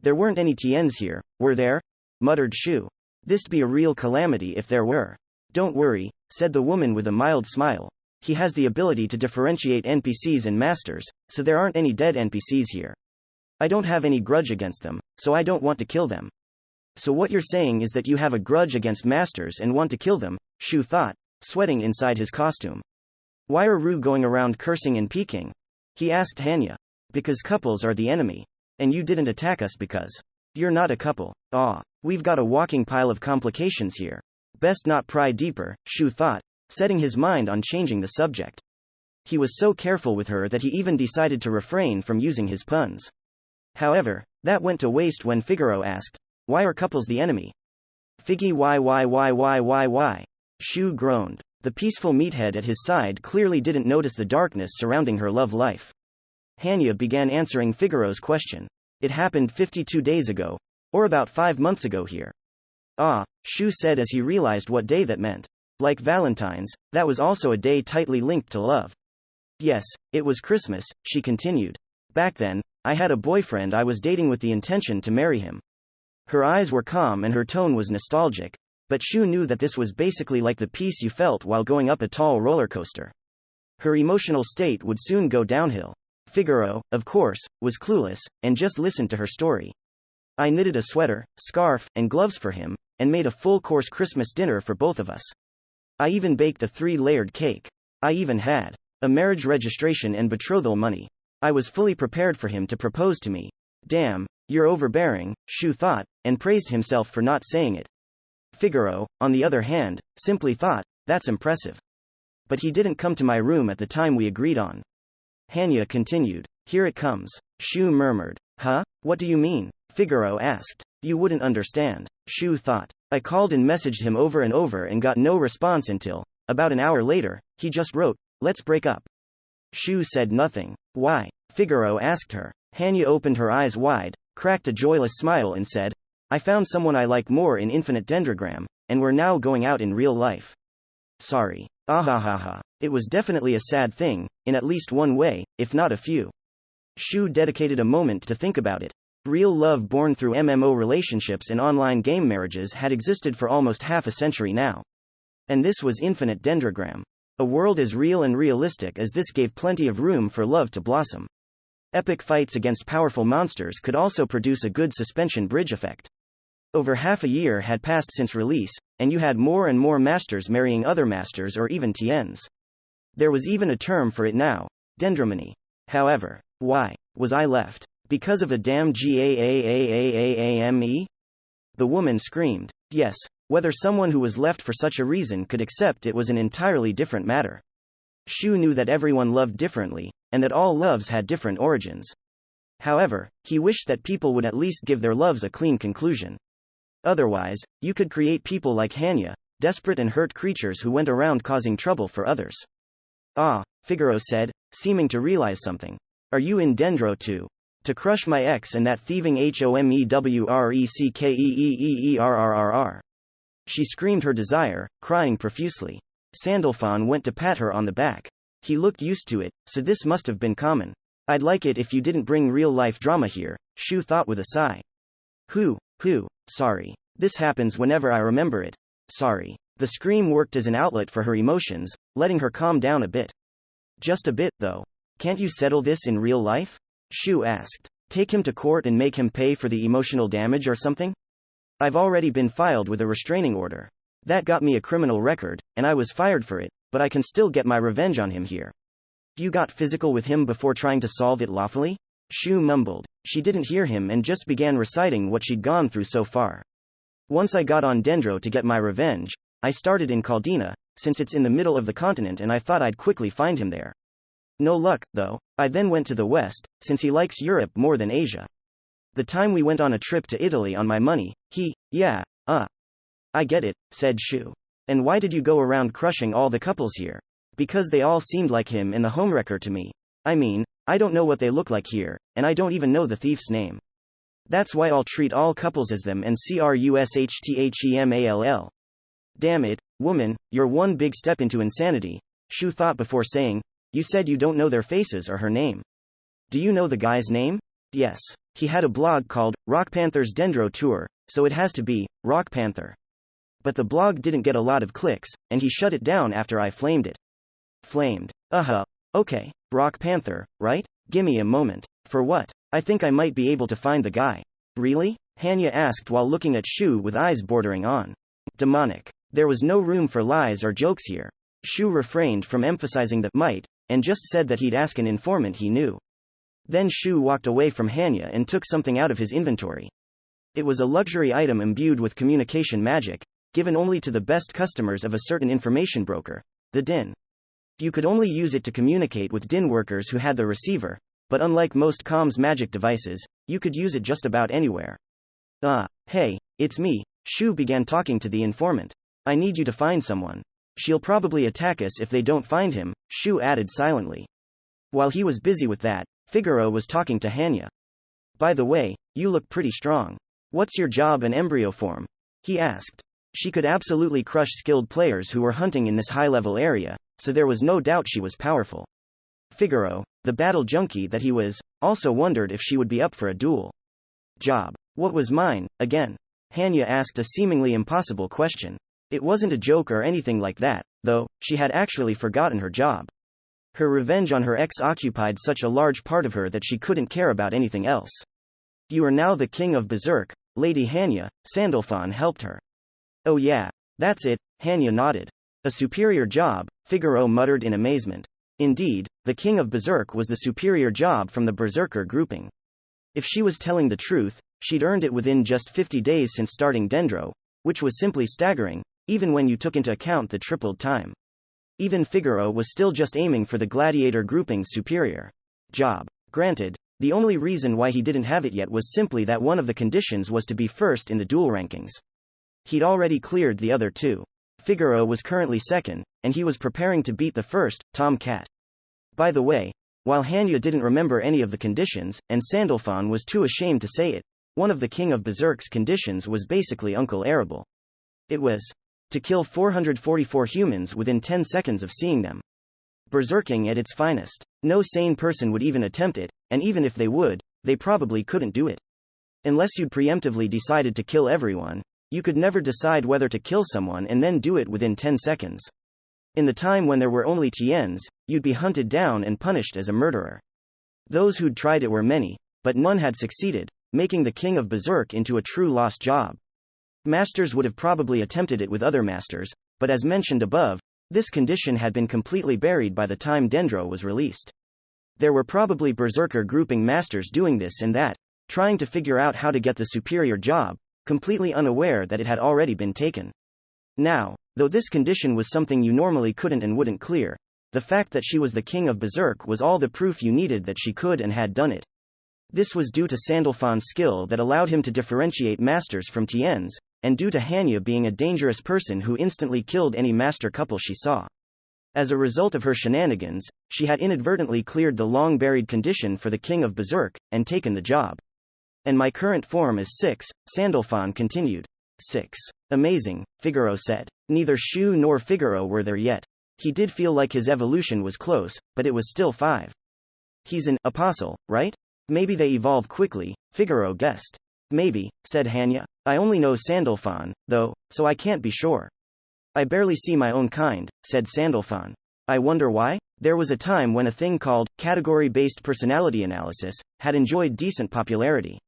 There weren't any TNs here, were there? Muttered Shu. This'd be a real calamity if there were. Don't worry, said the woman with a mild smile. He has the ability to differentiate NPCs and masters, so there aren't any dead NPCs here. I don't have any grudge against them, so I don't want to kill them. So what you're saying is that you have a grudge against masters and want to kill them, Shu thought, sweating inside his costume. Why are you going around cursing and peeking? He asked Hanya. Because couples are the enemy. And you didn't attack us because you're not a couple. We've got a walking pile of complications here. Best not pry deeper, Shu thought, setting his mind on changing the subject. He was so careful with her that he even decided to refrain from using his puns. However, that went to waste when Figaro asked, why are couples the enemy? Figgy why? Shu groaned. The peaceful meathead at his side clearly didn't notice the darkness surrounding her love life. Hanya began answering Figaro's question. It happened 52 days ago. Or about 5 months ago here. Shu said as he realized what day that meant. Like Valentine's, that was also a day tightly linked to love. Yes, it was Christmas, she continued. Back then, I had a boyfriend I was dating with the intention to marry him. Her eyes were calm and her tone was nostalgic, but Shu knew that this was basically like the peace you felt while going up a tall roller coaster. Her emotional state would soon go downhill. Figaro, of course, was clueless, and just listened to her story. I knitted a sweater, scarf, and gloves for him, and made a full-course Christmas dinner for both of us. I even baked a 3-layered cake. I even had a marriage registration and betrothal money. I was fully prepared for him to propose to me. Damn, you're overbearing, Shu thought, and praised himself for not saying it. Figaro, on the other hand, simply thought, that's impressive. But he didn't come to my room at the time we agreed on. Hanya continued. Here it comes. Shu murmured. Huh? What do you mean? Figaro asked. You wouldn't understand, Shu thought. I called and messaged him over and over and got no response until, about an hour later, he just wrote, let's break up. Shu said nothing. Why? Figaro asked her. Hanya opened her eyes wide, cracked a joyless smile and said, I found someone I like more in Infinite Dendrogram, and we're now going out in real life. Sorry. Ahahaha. It was definitely a sad thing, in at least one way, if not a few. Shu dedicated a moment to think about it. Real love born through MMO relationships and online game marriages had existed for almost half a century now. And this was Infinite Dendrogram. A world as real and realistic as this gave plenty of room for love to blossom. Epic fights against powerful monsters could also produce a good suspension bridge effect. Over half a year had passed since release, and you had more and more masters marrying other masters or even TNs. There was even a term for it now, dendromany. However, why was I left? Because of a damn GAAAAAAME? The woman screamed. Yes, whether someone who was left for such a reason could accept it was an entirely different matter. Shu knew that everyone loved differently, and that all loves had different origins. However, he wished that people would at least give their loves a clean conclusion. Otherwise, you could create people like Hanya, desperate and hurt creatures who went around causing trouble for others. Figaro said, seeming to realize something. Are you in Dendro too? To crush my ex and that thieving homewreckeerrrr. She screamed her desire, crying profusely. Sandalphon went to pat her on the back. He looked used to it, so this must have been common. I'd like it if you didn't bring real-life drama here, Shu thought with a sigh. Sorry. This happens whenever I remember it. Sorry. The scream worked as an outlet for her emotions, letting her calm down a bit. Just a bit, though. Can't you settle this in real life? Shu asked. Take him to court and make him pay for the emotional damage or something? I've already been filed with a restraining order. That got me a criminal record, and I was fired for it, but I can still get my revenge on him here. You got physical with him before trying to solve it lawfully? Shu mumbled. She didn't hear him and just began reciting what she'd gone through so far. Once I got on Dendro to get my revenge, I started in Caldina, since it's in the middle of the continent and I thought I'd quickly find him there. No luck, though. I then went to the west, since he likes Europe more than Asia. The time we went on a trip to Italy on my money, I get it, said Shu. And why did you go around crushing all the couples here? Because they all seemed like him and the homewrecker to me. I mean, I don't know what they look like here, and I don't even know the thief's name. That's why I'll treat all couples as them and crushthemal. Damn it, woman, you're one big step into insanity, Shu thought before saying, you said you don't know their faces or her name. Do you know the guy's name? Yes. He had a blog called, Rock Panther's Dendro Tour, so it has to be, Rock Panther. But the blog didn't get a lot of clicks, and he shut it down after I flamed it. Flamed. Okay. Rock Panther, right? Gimme a moment. For what? I think I might be able to find the guy. Really? Hanya asked while looking at Shu with eyes bordering on demonic. There was no room for lies or jokes here. Shu refrained from emphasizing the might, and just said that he'd ask an informant he knew. Then Shu walked away from Hanya and took something out of his inventory. It was a luxury item imbued with communication magic, given only to the best customers of a certain information broker, the Din. You could only use it to communicate with Din workers who had the receiver, but unlike most comms magic devices, you could use it just about anywhere. Hey, it's me, Shu began talking to the informant. I need you to find someone. She'll probably attack us if they don't find him, Shu added silently. While he was busy with that, Figaro was talking to Hanya. By the way, you look pretty strong. What's your job and embryo form? He asked. She could absolutely crush skilled players who were hunting in this high-level area, so there was no doubt she was powerful. Figaro, the battle junkie that he was, also wondered if she would be up for a duel. Job. What was mine, again? Hanya asked a seemingly impossible question. It wasn't a joke or anything like that, though. She had actually forgotten her job. Her revenge on her ex occupied such a large part of her that she couldn't care about anything else. You are now the king of berserk, Lady Hanya, Sandalphon helped her. Oh yeah, that's it, Hanya nodded. A superior job, Figaro muttered in amazement. Indeed, the king of berserk was the superior job from the berserker grouping. If she was telling the truth, she'd earned it within just 50 days since starting Dendro, which was simply staggering, even when you took into account the tripled time. Even Figaro was still just aiming for the gladiator grouping's superior job. Granted, the only reason why he didn't have it yet was simply that one of the conditions was to be first in the duel rankings. He'd already cleared the other two. Figaro was currently second, and he was preparing to beat the first, Tom Cat. By the way, while Hanya didn't remember any of the conditions, and Sandalphon was too ashamed to say it, one of the King of Berserk's conditions was basically Uncle Arable. It was to kill 444 humans within 10 seconds of seeing them. Berserking at its finest. No sane person would even attempt it, and even if they would, they probably couldn't do it. Unless you'd preemptively decided to kill everyone, you could never decide whether to kill someone and then do it within 10 seconds. In the time when there were only Tiens, you'd be hunted down and punished as a murderer. Those who'd tried it were many, but none had succeeded, making the King of Berserk into a true lost job. Masters would have probably attempted it with other masters, but as mentioned above, this condition had been completely buried by the time Dendro was released. There were probably berserker grouping masters doing this and that, trying to figure out how to get the superior job, completely unaware that it had already been taken. Now, though this condition was something you normally couldn't and wouldn't clear, the fact that she was the King of Berserk was all the proof you needed that she could and had done it. This was due to Sandalphon's skill that allowed him to differentiate masters from Tiens, and due to Hanya being a dangerous person who instantly killed any master couple she saw. As a result of her shenanigans, she had inadvertently cleared the long-buried condition for the king of berserk, and taken the job. And my current form is 6, Sandalphon continued. 6. Amazing, Figaro said. Neither Shu nor Figaro were there yet. He did feel like his evolution was close, but it was still 5. He's an apostle, right? Maybe they evolve quickly, Figaro guessed. Maybe, said Hanya. I only know Sandalphon, though, so I can't be sure. I barely see my own kind, said Sandalphon. I wonder why? There was a time when a thing called category-based personality analysis had enjoyed decent popularity.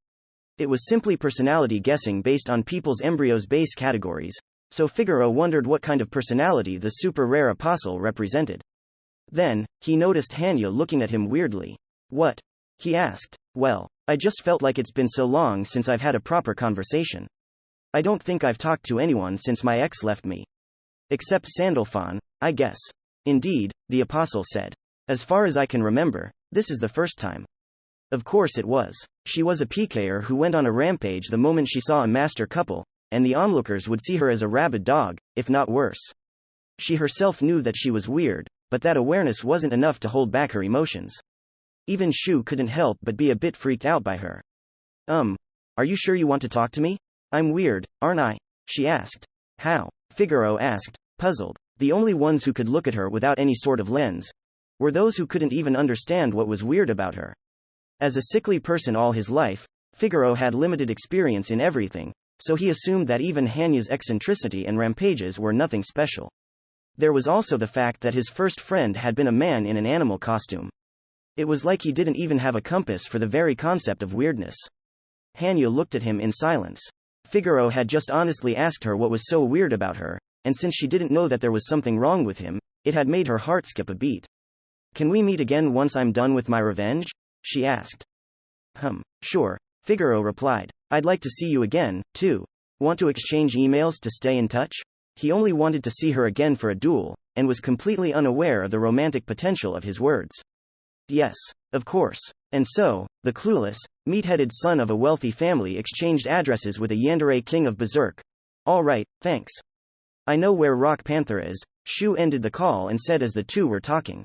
It was simply personality guessing based on people's embryos' base categories, so Figaro wondered what kind of personality the super-rare apostle represented. Then, he noticed Hanya looking at him weirdly. What? He asked. Well, I just felt like it's been so long since I've had a proper conversation. I don't think I've talked to anyone since my ex left me. Except Sandalphon, I guess. Indeed, the apostle said. As far as I can remember, this is the first time. Of course it was. She was a PKer who went on a rampage the moment she saw a master couple, and the onlookers would see her as a rabid dog, if not worse. She herself knew that she was weird, but that awareness wasn't enough to hold back her emotions. Even Shu couldn't help but be a bit freaked out by her. Are you sure you want to talk to me? I'm weird, aren't I? She asked. How? Figaro asked, puzzled. The only ones who could look at her without any sort of lens were those who couldn't even understand what was weird about her. As a sickly person all his life, Figaro had limited experience in everything, so he assumed that even Hanya's eccentricity and rampages were nothing special. There was also the fact that his first friend had been a man in an animal costume. It was like he didn't even have a compass for the very concept of weirdness. Hanya looked at him in silence. Figaro had just honestly asked her what was so weird about her, and since she didn't know that there was something wrong with him, it had made her heart skip a beat. Can we meet again once I'm done with my revenge? She asked. Sure, Figaro replied. I'd like to see you again, too. Want to exchange emails to stay in touch? He only wanted to see her again for a duel, and was completely unaware of the romantic potential of his words. Yes, of course. And so, the clueless, meat-headed son of a wealthy family exchanged addresses with a yandere king of berserk. All right, thanks. I know where Rock Panther is, Shu ended the call and said as the two were talking.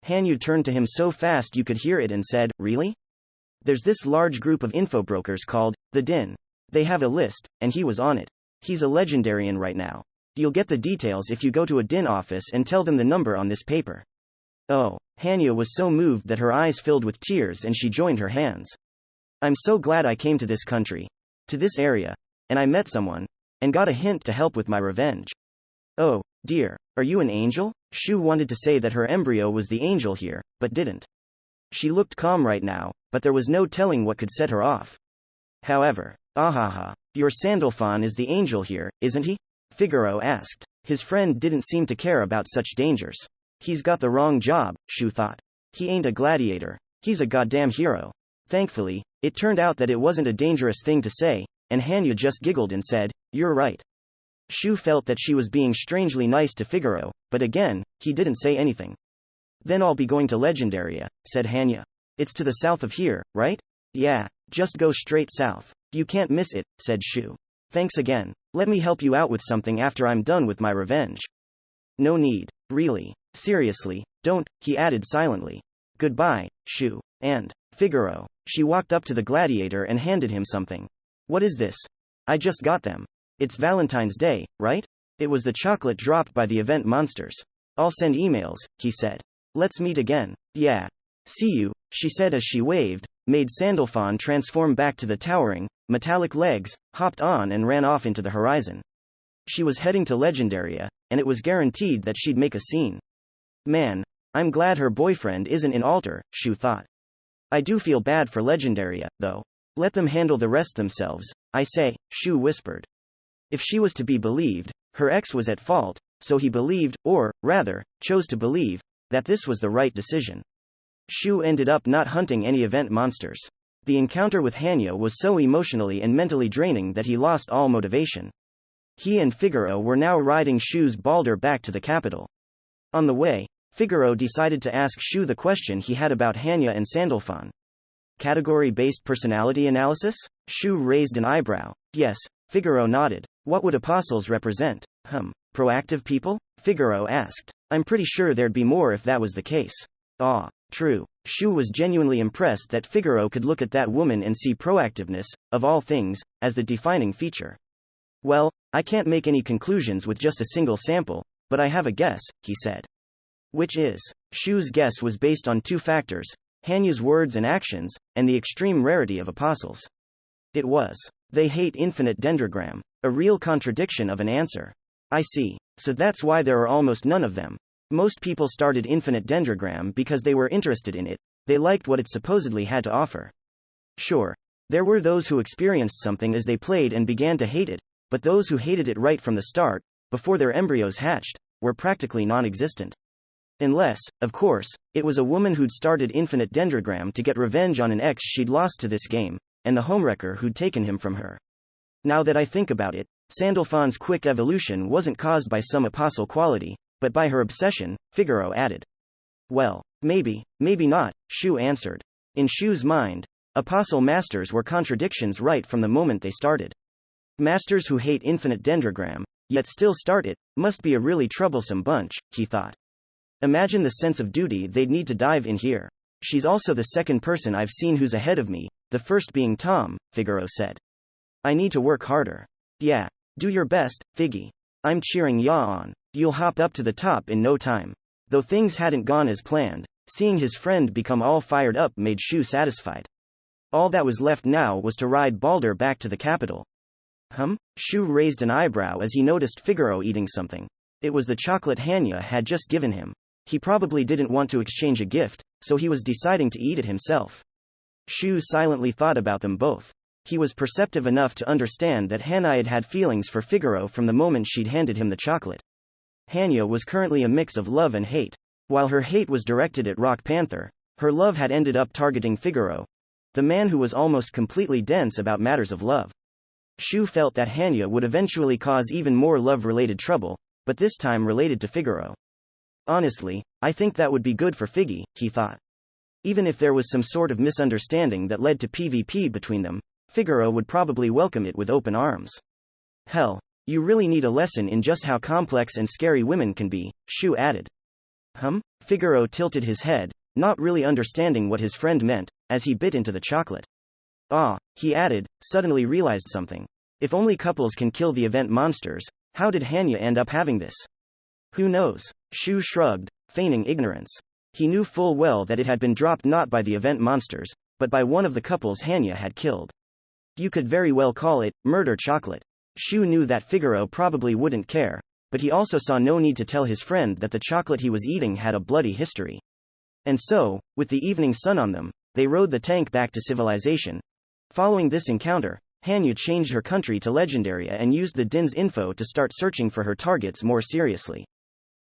Hanyu turned to him so fast you could hear it and said, really? There's this large group of infobrokers called the Din. They have a list, and he was on it. He's a legendarian right now. You'll get the details if you go to a Din office and tell them the number on this paper. Oh, Hanya was so moved that her eyes filled with tears and she joined her hands. I'm so glad I came to this country, to this area, and I met someone, and got a hint to help with my revenge. Oh, dear, are you an angel? Shu wanted to say that her embryo was the angel here, but didn't. She looked calm right now, but there was no telling what could set her off. However, your Sandalphon is the angel here, isn't he? Figaro asked. His friend didn't seem to care about such dangers. He's got the wrong job, Shu thought. He ain't a gladiator. He's a goddamn hero. Thankfully, it turned out that it wasn't a dangerous thing to say, and Hanya just giggled and said, you're right. Shu felt that she was being strangely nice to Figaro, but again, he didn't say anything. Then I'll be going to Legendaria, said Hanya. It's to the south of here, right? Yeah, just go straight south. You can't miss it, said Shu. Thanks again. Let me help you out with something after I'm done with my revenge. No need. Really. Seriously, don't, he added silently. Goodbye, Shu. And Figaro. She walked up to the gladiator and handed him something. What is this? I just got them. It's Valentine's Day, right? It was the chocolate dropped by the event monsters. I'll send emails, he said. Let's meet again. Yeah. See you, she said as she waved, made Sandalphon transform back to the towering, metallic legs, hopped on and ran off into the horizon. She was heading to Legendaria, and it was guaranteed that she'd make a scene. Man, I'm glad her boyfriend isn't in Alter, Shu thought. I do feel bad for Legendaria, though. Let them handle the rest themselves, I say, Shu whispered. If she was to be believed, her ex was at fault, so he believed, or, rather, chose to believe, that this was the right decision. Shu ended up not hunting any event monsters. The encounter with Hanya was so emotionally and mentally draining that he lost all motivation. He and Figaro were now riding Shu's Balder back to the capital. On the way, Figaro decided to ask Shu the question he had about Hanya and Sandalphon. Category-based personality analysis? Shu raised an eyebrow. Yes, Figaro nodded. What would apostles represent? Proactive people? Figaro asked. I'm pretty sure there'd be more if that was the case. Ah, true. Shu was genuinely impressed that Figaro could look at that woman and see proactiveness, of all things, as the defining feature. Well, I can't make any conclusions with just a single sample, but I have a guess, he said. Which is? Shu's guess was based on two factors: Hanya's words and actions, and the extreme rarity of apostles. It was. They hate infinite Dendrogram. A real contradiction of an answer. I see. So that's why there are almost none of them. Most people started infinite Dendrogram because they were interested in it. They liked what it supposedly had to offer. Sure. There were those who experienced something as they played and began to hate it, but those who hated it right from the start, before their embryos hatched, were practically non-existent. Unless, of course, it was a woman who'd started infinite Dendrogram to get revenge on an ex she'd lost to this game, and the homewrecker who'd taken him from her. Now that I think about it, Sandalphon's quick evolution wasn't caused by some apostle quality, but by her obsession, Figaro added. Well, maybe not, Shu answered. In Shu's mind, apostle masters were contradictions right from the moment they started. Masters who hate infinite Dendrogram, yet still start it, must be a really troublesome bunch, he thought. Imagine the sense of duty they'd need to dive in here. She's also the second person I've seen who's ahead of me, the first being Tom, Figaro said. I need to work harder. Yeah. Do your best, Figgy. I'm cheering ya on. You'll hop up to the top in no time. Though things hadn't gone as planned, seeing his friend become all fired up made Shu satisfied. All that was left now was to ride Balder back to the capital. Shu raised an eyebrow as he noticed Figaro eating something. It was the chocolate Hanya had just given him. He probably didn't want to exchange a gift, so he was deciding to eat it himself. Shu silently thought about them both. He was perceptive enough to understand that Hanya had feelings for Figaro from the moment she'd handed him the chocolate. Hanya was currently a mix of love and hate. While her hate was directed at Rock Panther, her love had ended up targeting Figaro, the man who was almost completely dense about matters of love. Shu felt that Hanya would eventually cause even more love-related trouble, but this time related to Figaro. Honestly, I think that would be good for Figgy, he thought. Even if there was some sort of misunderstanding that led to PvP between them, Figaro would probably welcome it with open arms. Hell, you really need a lesson in just how complex and scary women can be, Shu added. Figaro tilted his head, not really understanding what his friend meant, as he bit into the chocolate. Ah, he added, suddenly realized something. If only couples can kill the event monsters, how did Hanya end up having this? Who knows? Shu shrugged, feigning ignorance. He knew full well that it had been dropped not by the event monsters, but by one of the couples Hanya had killed. You could very well call it murder chocolate. Shu knew that Figaro probably wouldn't care, but he also saw no need to tell his friend that the chocolate he was eating had a bloody history. And so, with the evening sun on them, they rode the tank back to civilization. Following this encounter, Hanya changed her country to Legendaria and used the Din's info to start searching for her targets more seriously.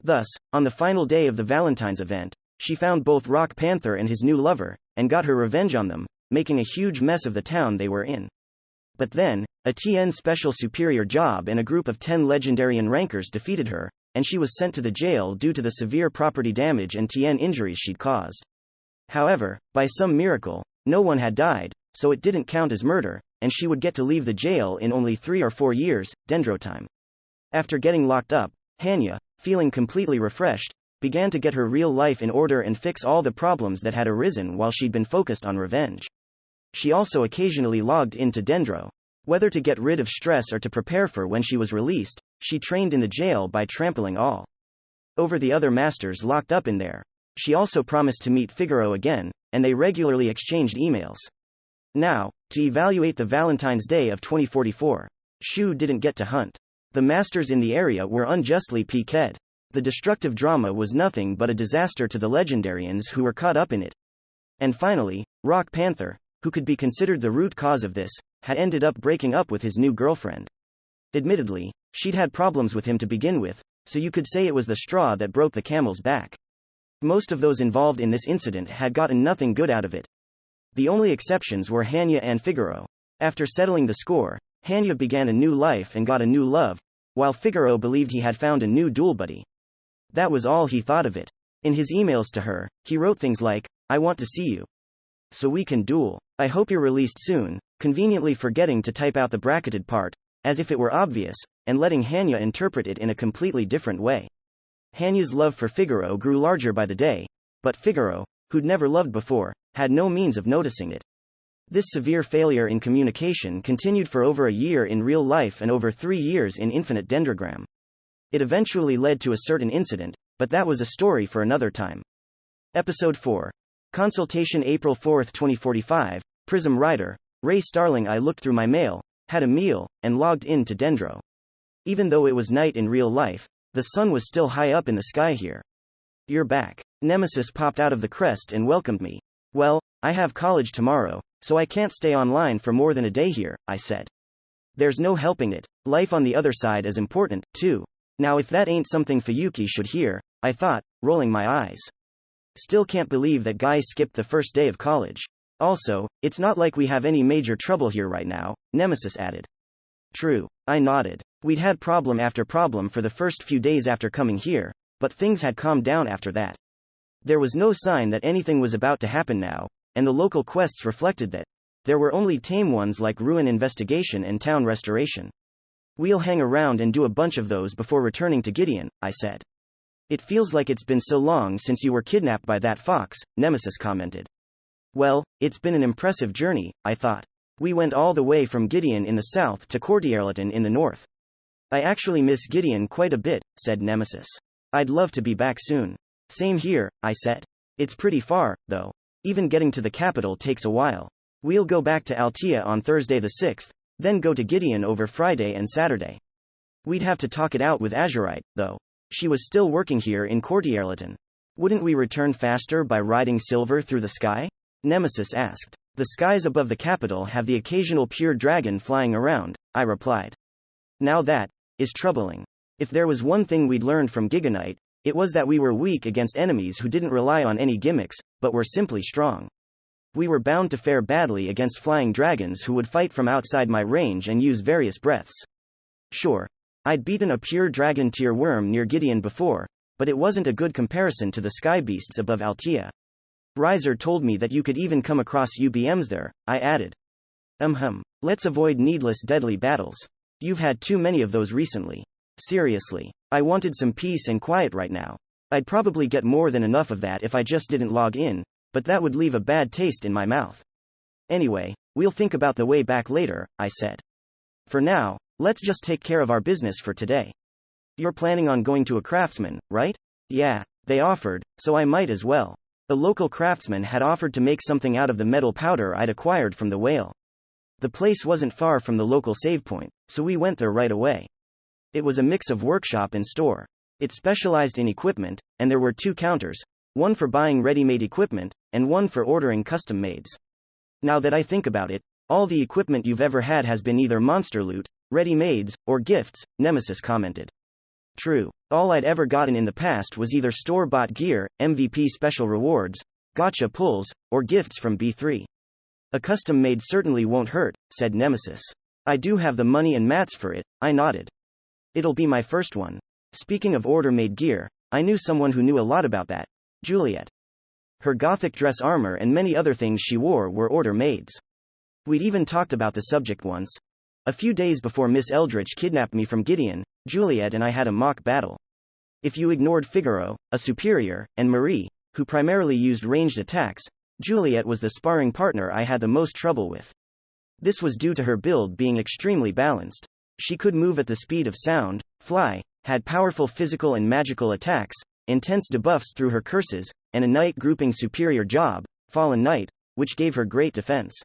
Thus, on the final day of the Valentine's event, she found both Rock Panther and his new lover, and got her revenge on them, making a huge mess of the town they were in. But then, a TN special superior job and a group of 10 Legendarian rankers defeated her, and she was sent to the jail due to the severe property damage and TN injuries she'd caused. However, by some miracle, no one had died, so it didn't count as murder, and she would get to leave the jail in only 3 or 4 years, Dendro time. After getting locked up, Hanya, feeling completely refreshed, began to get her real life in order and fix all the problems that had arisen while she'd been focused on revenge. She also occasionally logged into Dendro. Whether to get rid of stress or to prepare for when she was released, she trained in the jail by trampling all over the other masters locked up in there. She also promised to meet Figaro again, and they regularly exchanged emails. Now, to evaluate the Valentine's Day of 2044, Shu didn't get to hunt. The masters in the area were unjustly PK'd. The destructive drama was nothing but a disaster to the Legendarians who were caught up in it. And finally, Rock Panther, who could be considered the root cause of this, had ended up breaking up with his new girlfriend. Admittedly, she'd had problems with him to begin with, so you could say it was the straw that broke the camel's back. Most of those involved in this incident had gotten nothing good out of it. The only exceptions were Hanya and Figaro. After settling the score, Hanya began a new life and got a new love, while Figaro believed he had found a new duel buddy. That was all he thought of it. In his emails to her, he wrote things like, "I want to see you, so we can duel. I hope you're released soon," conveniently forgetting to type out the bracketed part, as if it were obvious, and letting Hanya interpret it in a completely different way. Hanya's love for Figaro grew larger by the day, but Figaro, who'd never loved before, had no means of noticing it. This severe failure in communication continued for over a year in real life and over 3 years in Infinite Dendrogram. It eventually led to a certain incident, but that was a story for another time. Episode 4. Consultation April 4, 2045, Prism Rider, Ray Starling. I looked through my mail, had a meal, and logged in to Dendro. Even though it was night in real life, the sun was still high up in the sky here. You're back. Nemesis popped out of the crest and welcomed me. Well, I have college tomorrow, so I can't stay online for more than a day here, I said. There's no helping it. Life on the other side is important, too. Now if that ain't something Fuyuki should hear, I thought, rolling my eyes. Still can't believe that guy skipped the first day of college. Also, it's not like we have any major trouble here right now, Nemesis added. True. I nodded. We'd had problem after problem for the first few days after coming here, but things had calmed down after that. There was no sign that anything was about to happen now, and the local quests reflected that. There were only tame ones like ruin investigation and town restoration. We'll hang around and do a bunch of those before returning to Gideon, I said. It feels like it's been so long since you were kidnapped by that fox, Nemesis commented. Well, it's been an impressive journey, I thought. We went all the way from Gideon in the south to Courtierleton in the north. I actually miss Gideon quite a bit, said Nemesis. I'd love to be back soon. Same here, I said. It's pretty far, though. Even getting to the capital takes a while. We'll go back to Altea on Thursday the 6th, then go to Gideon over Friday and Saturday. We'd have to talk it out with Azurite, though. She was still working here in Courtierleton. Wouldn't we return faster by riding Silver through the sky? Nemesis asked. The skies above the capital have the occasional pure dragon flying around, I replied. Now that is troubling. If there was one thing we'd learned from Giganite, it was that we were weak against enemies who didn't rely on any gimmicks, but were simply strong. We were bound to fare badly against flying dragons who would fight from outside my range and use various breaths. Sure, I'd beaten a pure dragon tier worm near Gideon before, but it wasn't a good comparison to the sky beasts above Altea. Riser told me that you could even come across UBMs there, I added. Let's avoid needless deadly battles. You've had too many of those recently. Seriously, I wanted some peace and quiet right now. I'd probably get more than enough of that if I just didn't log in, but that would leave a bad taste in my mouth. Anyway, we'll think about the way back later, I said. For now, let's just take care of our business for today. You're planning on going to a craftsman, right? Yeah, they offered, so I might as well. A local craftsman had offered to make something out of the metal powder I'd acquired from the whale. The place wasn't far from the local save point, so we went there right away. It was a mix of workshop and store. It specialized in equipment, and there were 2 counters, one for buying ready-made equipment, and one for ordering custom mades. Now that I think about it, all the equipment you've ever had has been either monster loot, ready-mades, or gifts, Nemesis commented. True, all I'd ever gotten in the past was either store-bought gear, MVP special rewards, gotcha pulls, or gifts from B3. A custom-made certainly won't hurt, said Nemesis. I do have the money and mats for it, I nodded. It'll be my first one. Speaking of order-made gear, I knew someone who knew a lot about that. Juliet. Her gothic dress armor and many other things she wore were order-mades. We'd even talked about the subject once. A few days before Miss Eldritch kidnapped me from Gideon, Juliet and I had a mock battle. If you ignored Figaro, a superior, and Marie, who primarily used ranged attacks, Juliet was the sparring partner I had the most trouble with. This was due to her build being extremely balanced. She could move at the speed of sound, fly, had powerful physical and magical attacks, intense debuffs through her curses, and a knight grouping superior job, Fallen Knight, which gave her great defense.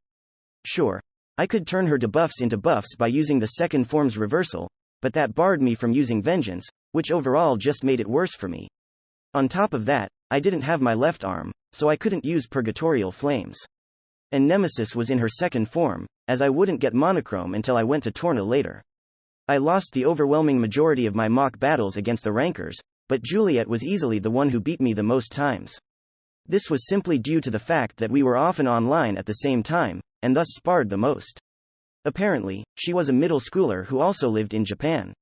Sure, I could turn her debuffs into buffs by using the second form's reversal, but that barred me from using Vengeance, which overall just made it worse for me. On top of that, I didn't have my left arm, so I couldn't use Purgatorial Flames. And Nemesis was in her second form, as I wouldn't get monochrome until I went to Torna later. I lost the overwhelming majority of my mock battles against the rankers, but Juliet was easily the one who beat me the most times. This was simply due to the fact that we were often online at the same time, and thus sparred the most. Apparently, she was a middle schooler who also lived in Japan.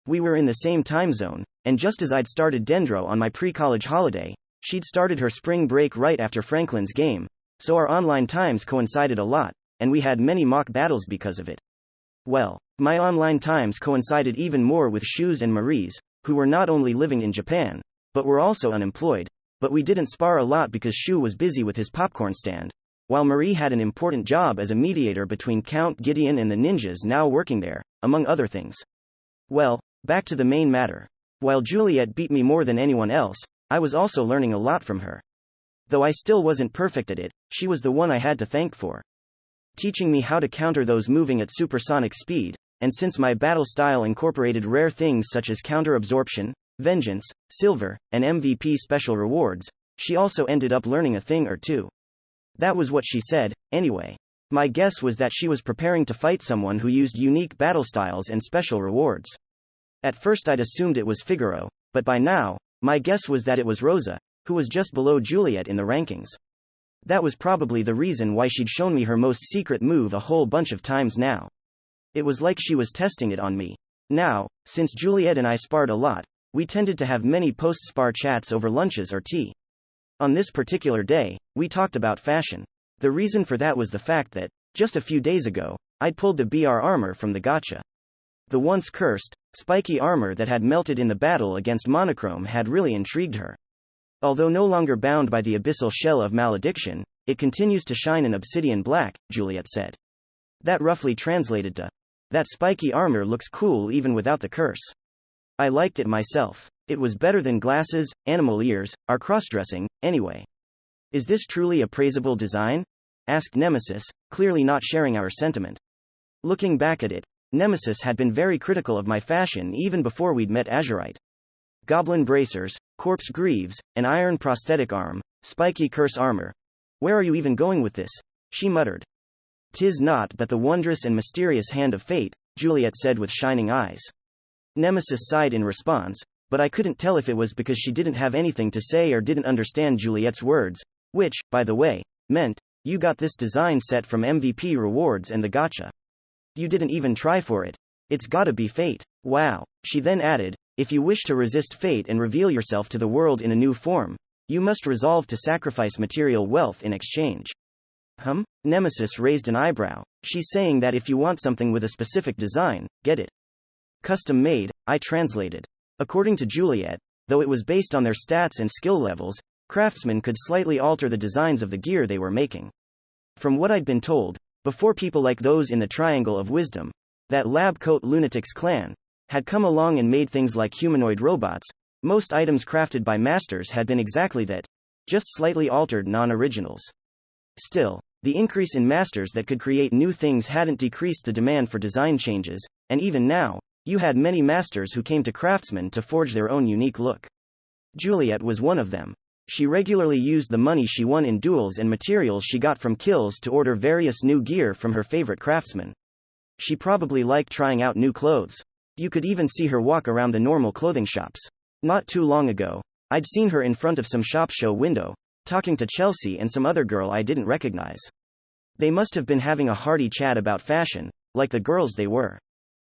We were in the same time zone, and just as I'd started Dendro on my pre-college holiday, she'd started her spring break right after Franklin's game, so our online times coincided a lot, and we had many mock battles because of it. Well, My online times coincided even more with Shu's and Marie's, who were not only living in Japan, but were also unemployed, but we didn't spar a lot because Shu was busy with his popcorn stand, while Marie had an important job as a mediator between Count Gideon and the ninjas now working there, among other things. Well, back to the main matter. While Juliet beat me more than anyone else, I was also learning a lot from her. Though I still wasn't perfect at it, she was the one I had to thank for teaching me how to counter those moving at supersonic speed, and since my battle style incorporated rare things such as counter-absorption, vengeance, silver, and MVP special rewards, she also ended up learning a thing or two. That was what she said, anyway. My guess was that she was preparing to fight someone who used unique battle styles and special rewards. At first I'd assumed it was Figaro, but by now, my guess was that it was Rosa, who was just below Juliet in the rankings. That was probably the reason why she'd shown me her most secret move a whole bunch of times now. It was like she was testing it on me. Now, since Juliet and I sparred a lot, we tended to have many post-spar chats over lunches or tea. On this particular day, we talked about fashion. The reason for that was the fact that, just a few days ago, I'd pulled the BR armor from the gacha. The once cursed, spiky armor that had melted in the battle against Monochrome had really intrigued her. Although no longer bound by the abyssal shell of malediction, it continues to shine in obsidian black, Juliet said. That roughly translated to, that spiky armor looks cool even without the curse. I liked it myself. It was better than glasses, animal ears, our cross-dressing, anyway. Is this truly a praisable design? Asked Nemesis, clearly not sharing our sentiment. Looking back at it, Nemesis had been very critical of my fashion even before we'd met Azurite. Goblin bracers, corpse greaves, an iron prosthetic arm, spiky curse armor. Where are you even going with this? She muttered. 'Tis not but the wondrous and mysterious hand of fate, Juliet said with shining eyes. Nemesis sighed in response, but I couldn't tell if it was because she didn't have anything to say or didn't understand Juliet's words, which, by the way, meant, you got this design set from MVP rewards and the gacha. You didn't even try for it. It's gotta be fate. Wow. She then added, if you wish to resist fate and reveal yourself to the world in a new form, you must resolve to sacrifice material wealth in exchange. Nemesis raised an eyebrow. She's saying that if you want something with a specific design, get it. Custom made, I translated. According to Juliet, though it was based on their stats and skill levels, craftsmen could slightly alter the designs of the gear they were making. From what I'd been told, before people like those in the Triangle of Wisdom, that lab coat lunatics clan, had come along and made things like humanoid robots, most items crafted by masters had been exactly that, just slightly altered non-originals. Still, the increase in masters that could create new things hadn't decreased the demand for design changes, and even now, you had many masters who came to craftsmen to forge their own unique look. Juliet was one of them. She regularly used the money she won in duels and materials she got from kills to order various new gear from her favorite craftsmen. She probably liked trying out new clothes. You could even see her walk around the normal clothing shops. Not too long ago, I'd seen her in front of some shop show window, talking to Chelsea and some other girl I didn't recognize. They must have been having a hearty chat about fashion, like the girls they were.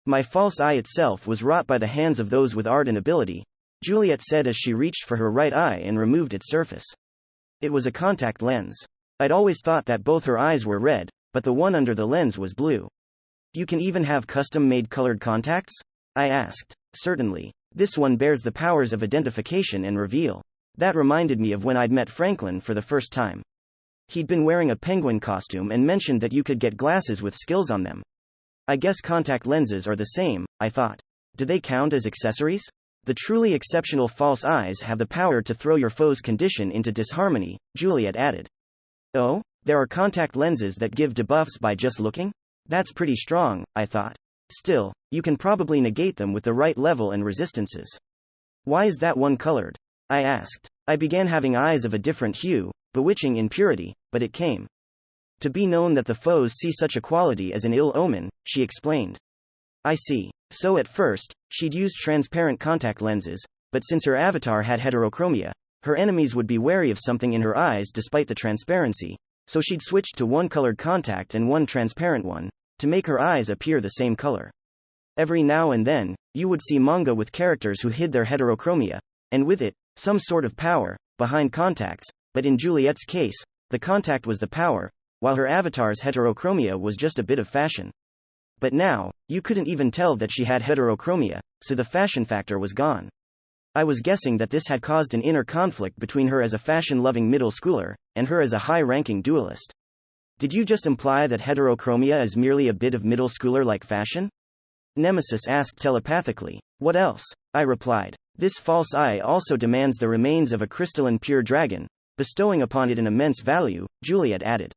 My false eye itself was wrought by the hands of those with art and ability, Juliet said as she reached for her right eye and removed its surface. It was a contact lens. I'd always thought that both her eyes were red, but the one under the lens was blue. You can even have custom-made colored contacts? I asked. Certainly. This one bears the powers of identification and reveal. That reminded me of when I'd met Franklin for the first time. He'd been wearing a penguin costume and mentioned that you could get glasses with skills on them. I guess contact lenses are the same, I thought. Do they count as accessories? The truly exceptional false eyes have the power to throw your foe's condition into disharmony, Juliet added. Oh, there are contact lenses that give debuffs by just looking? That's pretty strong, I thought. Still, you can probably negate them with the right level and resistances. Why is that one colored? I asked. I began having eyes of a different hue, bewitching in purity, but it came to be known that the foes see such a quality as an ill omen, she explained. I see. So at first, she'd used transparent contact lenses, but since her avatar had heterochromia, her enemies would be wary of something in her eyes despite the transparency, so she'd switched to one colored contact and one transparent one, to make her eyes appear the same color. Every now and then, you would see manga with characters who hid their heterochromia, and with it, some sort of power, behind contacts, but in Juliet's case, the contact was the power, while her avatar's heterochromia was just a bit of fashion. But now, you couldn't even tell that she had heterochromia, so the fashion factor was gone. I was guessing that this had caused an inner conflict between her as a fashion-loving middle schooler, and her as a high-ranking duelist. Did you just imply that heterochromia is merely a bit of middle schooler-like fashion? Nemesis asked telepathically. What else? I replied. This false eye also demands the remains of a crystalline pure dragon, bestowing upon it an immense value, Juliet added.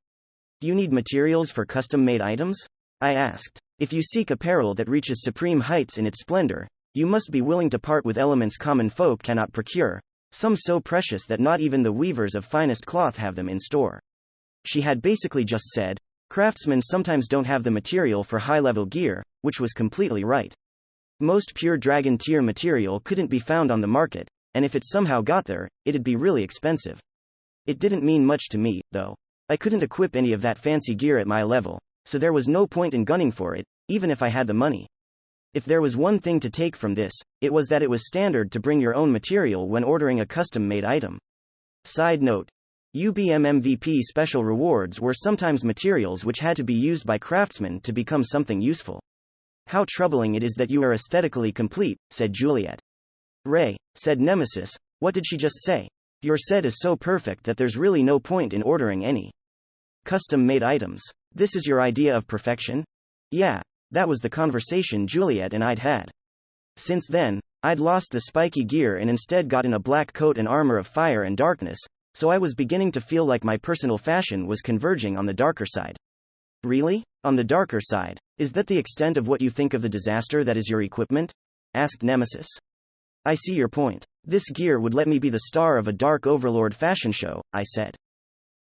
You need materials for custom-made items? I asked. If you seek apparel that reaches supreme heights in its splendor, you must be willing to part with elements common folk cannot procure, some so precious that not even the weavers of finest cloth have them in store. She had basically just said, craftsmen sometimes don't have the material for high-level gear, which was completely right. Most pure dragon tier material couldn't be found on the market, and if it somehow got there, it'd be really expensive. It didn't mean much to me, though. I couldn't equip any of that fancy gear at my level, so there was no point in gunning for it, even if I had the money. If there was one thing to take from this, it was that it was standard to bring your own material when ordering a custom-made item. Side note. UBM MVP special rewards were sometimes materials which had to be used by craftsmen to become something useful. How troubling it is that you are aesthetically complete, said Juliet. Ray, said Nemesis, what did she just say? Your set is so perfect that there's really no point in ordering any custom-made items. This is your idea of perfection? Yeah, that was the conversation Juliet and I'd had. Since then, I'd lost the spiky gear and instead gotten a black coat and armor of fire and darkness, so I was beginning to feel like my personal fashion was converging on the darker side. Really? On the darker side? Is that the extent of what you think of the disaster that is your equipment? Asked Nemesis. I see your point. This gear would let me be the star of a dark overlord fashion show, I said.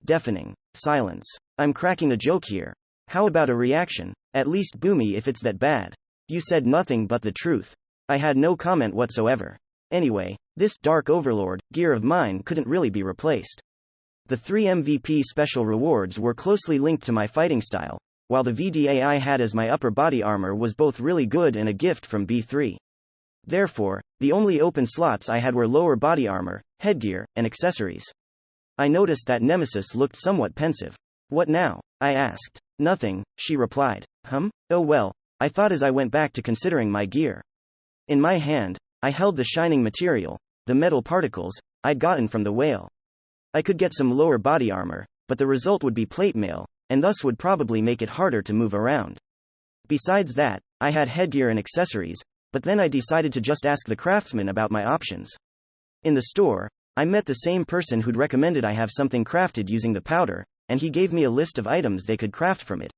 Deafening silence. I'm cracking a joke here. How about a reaction? At least boomy if it's that bad. You said nothing but the truth. I had no comment whatsoever. Anyway, this dark overlord gear of mine couldn't really be replaced. The 3 MVP special rewards were closely linked to my fighting style, while the VDA I had as my upper body armor was both really good and a gift from B3. Therefore, the only open slots I had were lower body armor, headgear, and accessories. I noticed that Nemesis looked somewhat pensive. What now? I asked. Nothing, she replied. Oh well, I thought as I went back to considering my gear. In my hand, I held the shining material, the metal particles, I'd gotten from the whale. I could get some lower body armor, but the result would be plate mail, and thus would probably make it harder to move around. Besides that, I had headgear and accessories, but then I decided to just ask the craftsman about my options. In the store, I met the same person who'd recommended I have something crafted using the powder, and he gave me a list of items they could craft from it.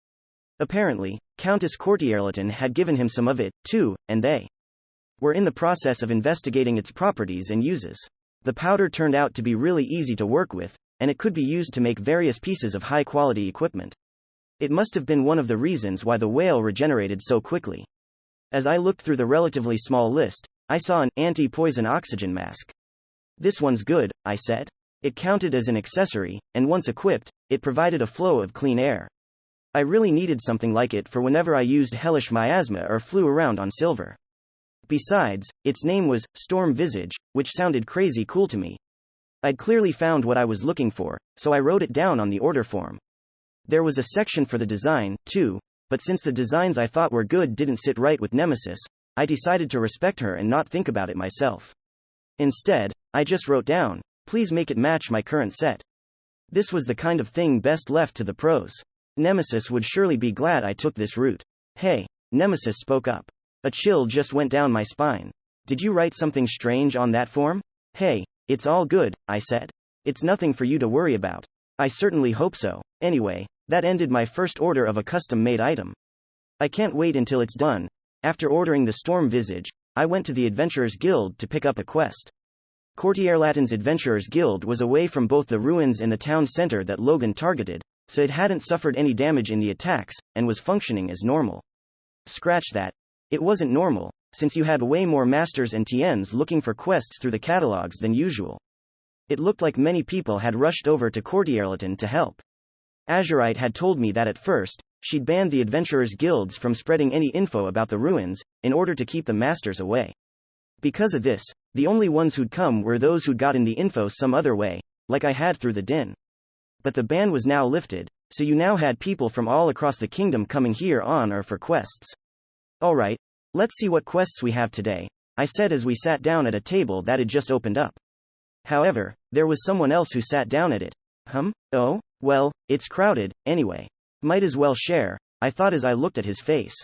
Apparently, Countess Courtierleton had given him some of it, too, and they were in the process of investigating its properties and uses. The powder turned out to be really easy to work with, and it could be used to make various pieces of high-quality equipment. It must have been one of the reasons why the whale regenerated so quickly. As I looked through the relatively small list, I saw an anti-poison oxygen mask. This one's good, I said. It counted as an accessory, and once equipped, it provided a flow of clean air. I really needed something like it for whenever I used hellish miasma or flew around on silver. Besides, its name was Storm Visage, which sounded crazy cool to me. I'd clearly found what I was looking for, so I wrote it down on the order form. There was a section for the design, too, but since the designs I thought were good didn't sit right with Nemesis, I decided to respect her and not think about it myself. Instead, I just wrote down, please make it match my current set. This was the kind of thing best left to the pros. Nemesis would surely be glad I took this route. Hey, Nemesis spoke up. A chill just went down my spine. Did you write something strange on that form? Hey, it's all good, I said. It's nothing for you to worry about. I certainly hope so. Anyway, that ended my first order of a custom-made item. I can't wait until it's done. After ordering the Storm Visage, I went to the Adventurers Guild to pick up a quest. Courtierleton's Adventurers Guild was away from both the ruins and the town center that Logan targeted, so it hadn't suffered any damage in the attacks, and was functioning as normal. Scratch that. It wasn't normal, since you had way more masters and TNs looking for quests through the catalogs than usual. It looked like many people had rushed over to Courtierleton to help. Azurite had told me that at first, she'd banned the Adventurers Guilds from spreading any info about the ruins, in order to keep the masters away. Because of this, the only ones who'd come were those who'd gotten the info some other way, like I had through the din. But the ban was now lifted, So you now had people from all across the kingdom coming here on or for quests. Alright, let's see what quests we have today, I said as we sat down at a table that had just opened up. However, there was someone else who sat down at it. Oh, well, it's crowded, anyway. Might as well share, I thought as I looked at his face.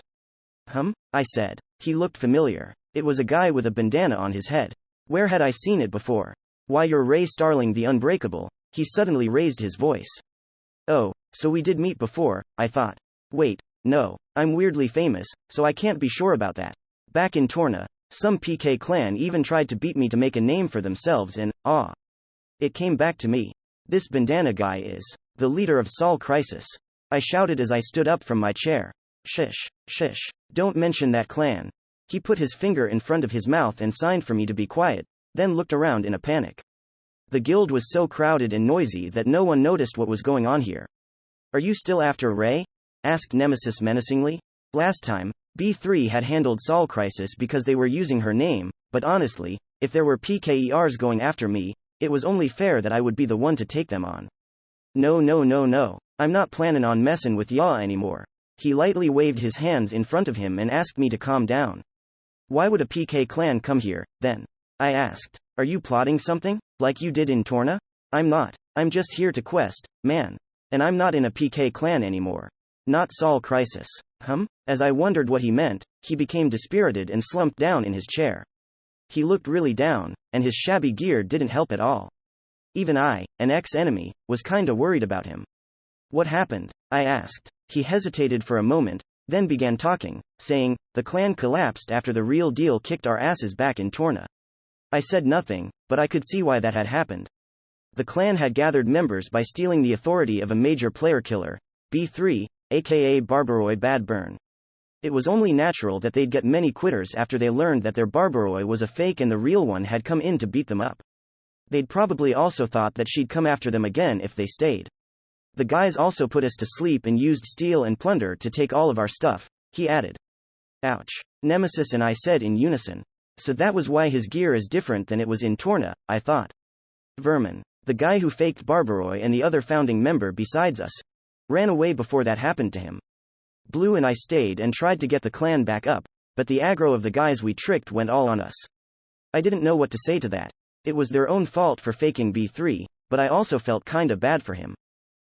I said. He looked familiar. It was a guy with a bandana on his head. Where had I seen it before? Why, you're Ray Starling the Unbreakable. He suddenly raised his voice. Oh, so we did meet before, I thought. Wait, no, I'm weirdly famous, so I can't be sure about that. Back in Torna, some PK clan even tried to beat me to make a name for themselves and, it came back to me. This bandana guy is the leader of Sol Crisis. I shouted as I stood up from my chair. Shush, don't mention that clan. He put his finger in front of his mouth and signed for me to be quiet, then looked around in a panic. The guild was so crowded and noisy that no one noticed what was going on here. Are you still after Ray? Asked Nemesis menacingly. Last time, B3 had handled Sol Crisis because they were using her name, but honestly, if there were PKERs going after me, it was only fair that I would be the one to take them on. No. I'm not planning on messin' with ya anymore. He lightly waved his hands in front of him and asked me to calm down. Why would a PK clan come here, then? I asked. Are you plotting something, like you did in Torna? I'm not. I'm just here to quest, man. And I'm not in a PK clan anymore. Not Sol Crisis. As I wondered what he meant, he became dispirited and slumped down in his chair. He looked really down, and his shabby gear didn't help at all. Even I, an ex-enemy, was kinda worried about him. What happened? I asked. He hesitated for a moment, then began talking, saying, the clan collapsed after the real deal kicked our asses back in Torna. I said nothing, but I could see why that had happened. The clan had gathered members by stealing the authority of a major player killer, B3, aka Barbaroi Bad Burn. It was only natural that they'd get many quitters after they learned that their Barbaroi was a fake and the real one had come in to beat them up. They'd probably also thought that she'd come after them again if they stayed. The guys also put us to sleep and used steel and plunder to take all of our stuff, he added. Ouch. Nemesis and I said in unison. So that was why his gear is different than it was in Torna, I thought. Vermin. The guy who faked Barbaroi and the other founding member besides us ran away before that happened to him. Blue and I stayed and tried to get the clan back up, but the aggro of the guys we tricked went all on us. I didn't know what to say to that. It was their own fault for faking B3, but I also felt kinda bad for him.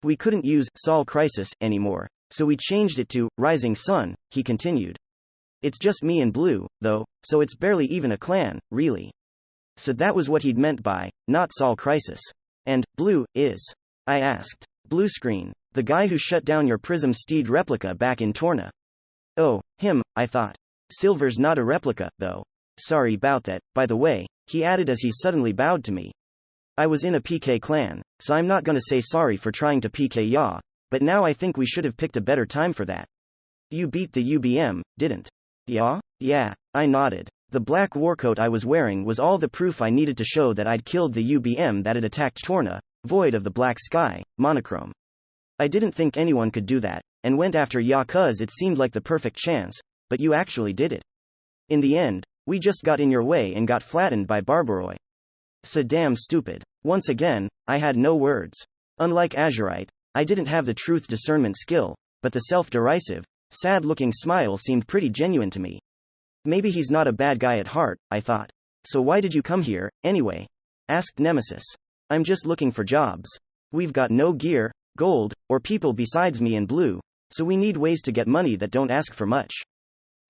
We couldn't use Sol Crisis anymore, so we changed it to Rising Sun, he continued. It's just me and Blue, though, so it's barely even a clan, really. So that was what he'd meant by, not Sol Crisis. And, Blue, is? I asked. Blue screen. The guy who shut down your Prism Steed replica back in Torna. Oh, him, I thought. Silver's not a replica, though. Sorry about that, by the way, he added as he suddenly bowed to me. I was in a PK clan, so I'm not gonna say sorry for trying to PK ya, but now I think we should have picked a better time for that. You beat the UBM, didn't? Ya? Yeah, I nodded. The black warcoat I was wearing was all the proof I needed to show that I'd killed the UBM that had attacked Torna, void of the black sky, monochrome. I didn't think anyone could do that, and went after ya cuz it seemed like the perfect chance, but you actually did it. In the end, we just got in your way and got flattened by Barbaroi. So damn stupid. Once again, I had no words. Unlike Azurite, I didn't have the truth discernment skill, but the self-derisive, sad-looking smile seemed pretty genuine to me. Maybe he's not a bad guy at heart, I thought. So why did you come here, anyway? Asked Nemesis. I'm just looking for jobs. We've got no gear, gold, or people besides me and Blue, so we need ways to get money that don't ask for much.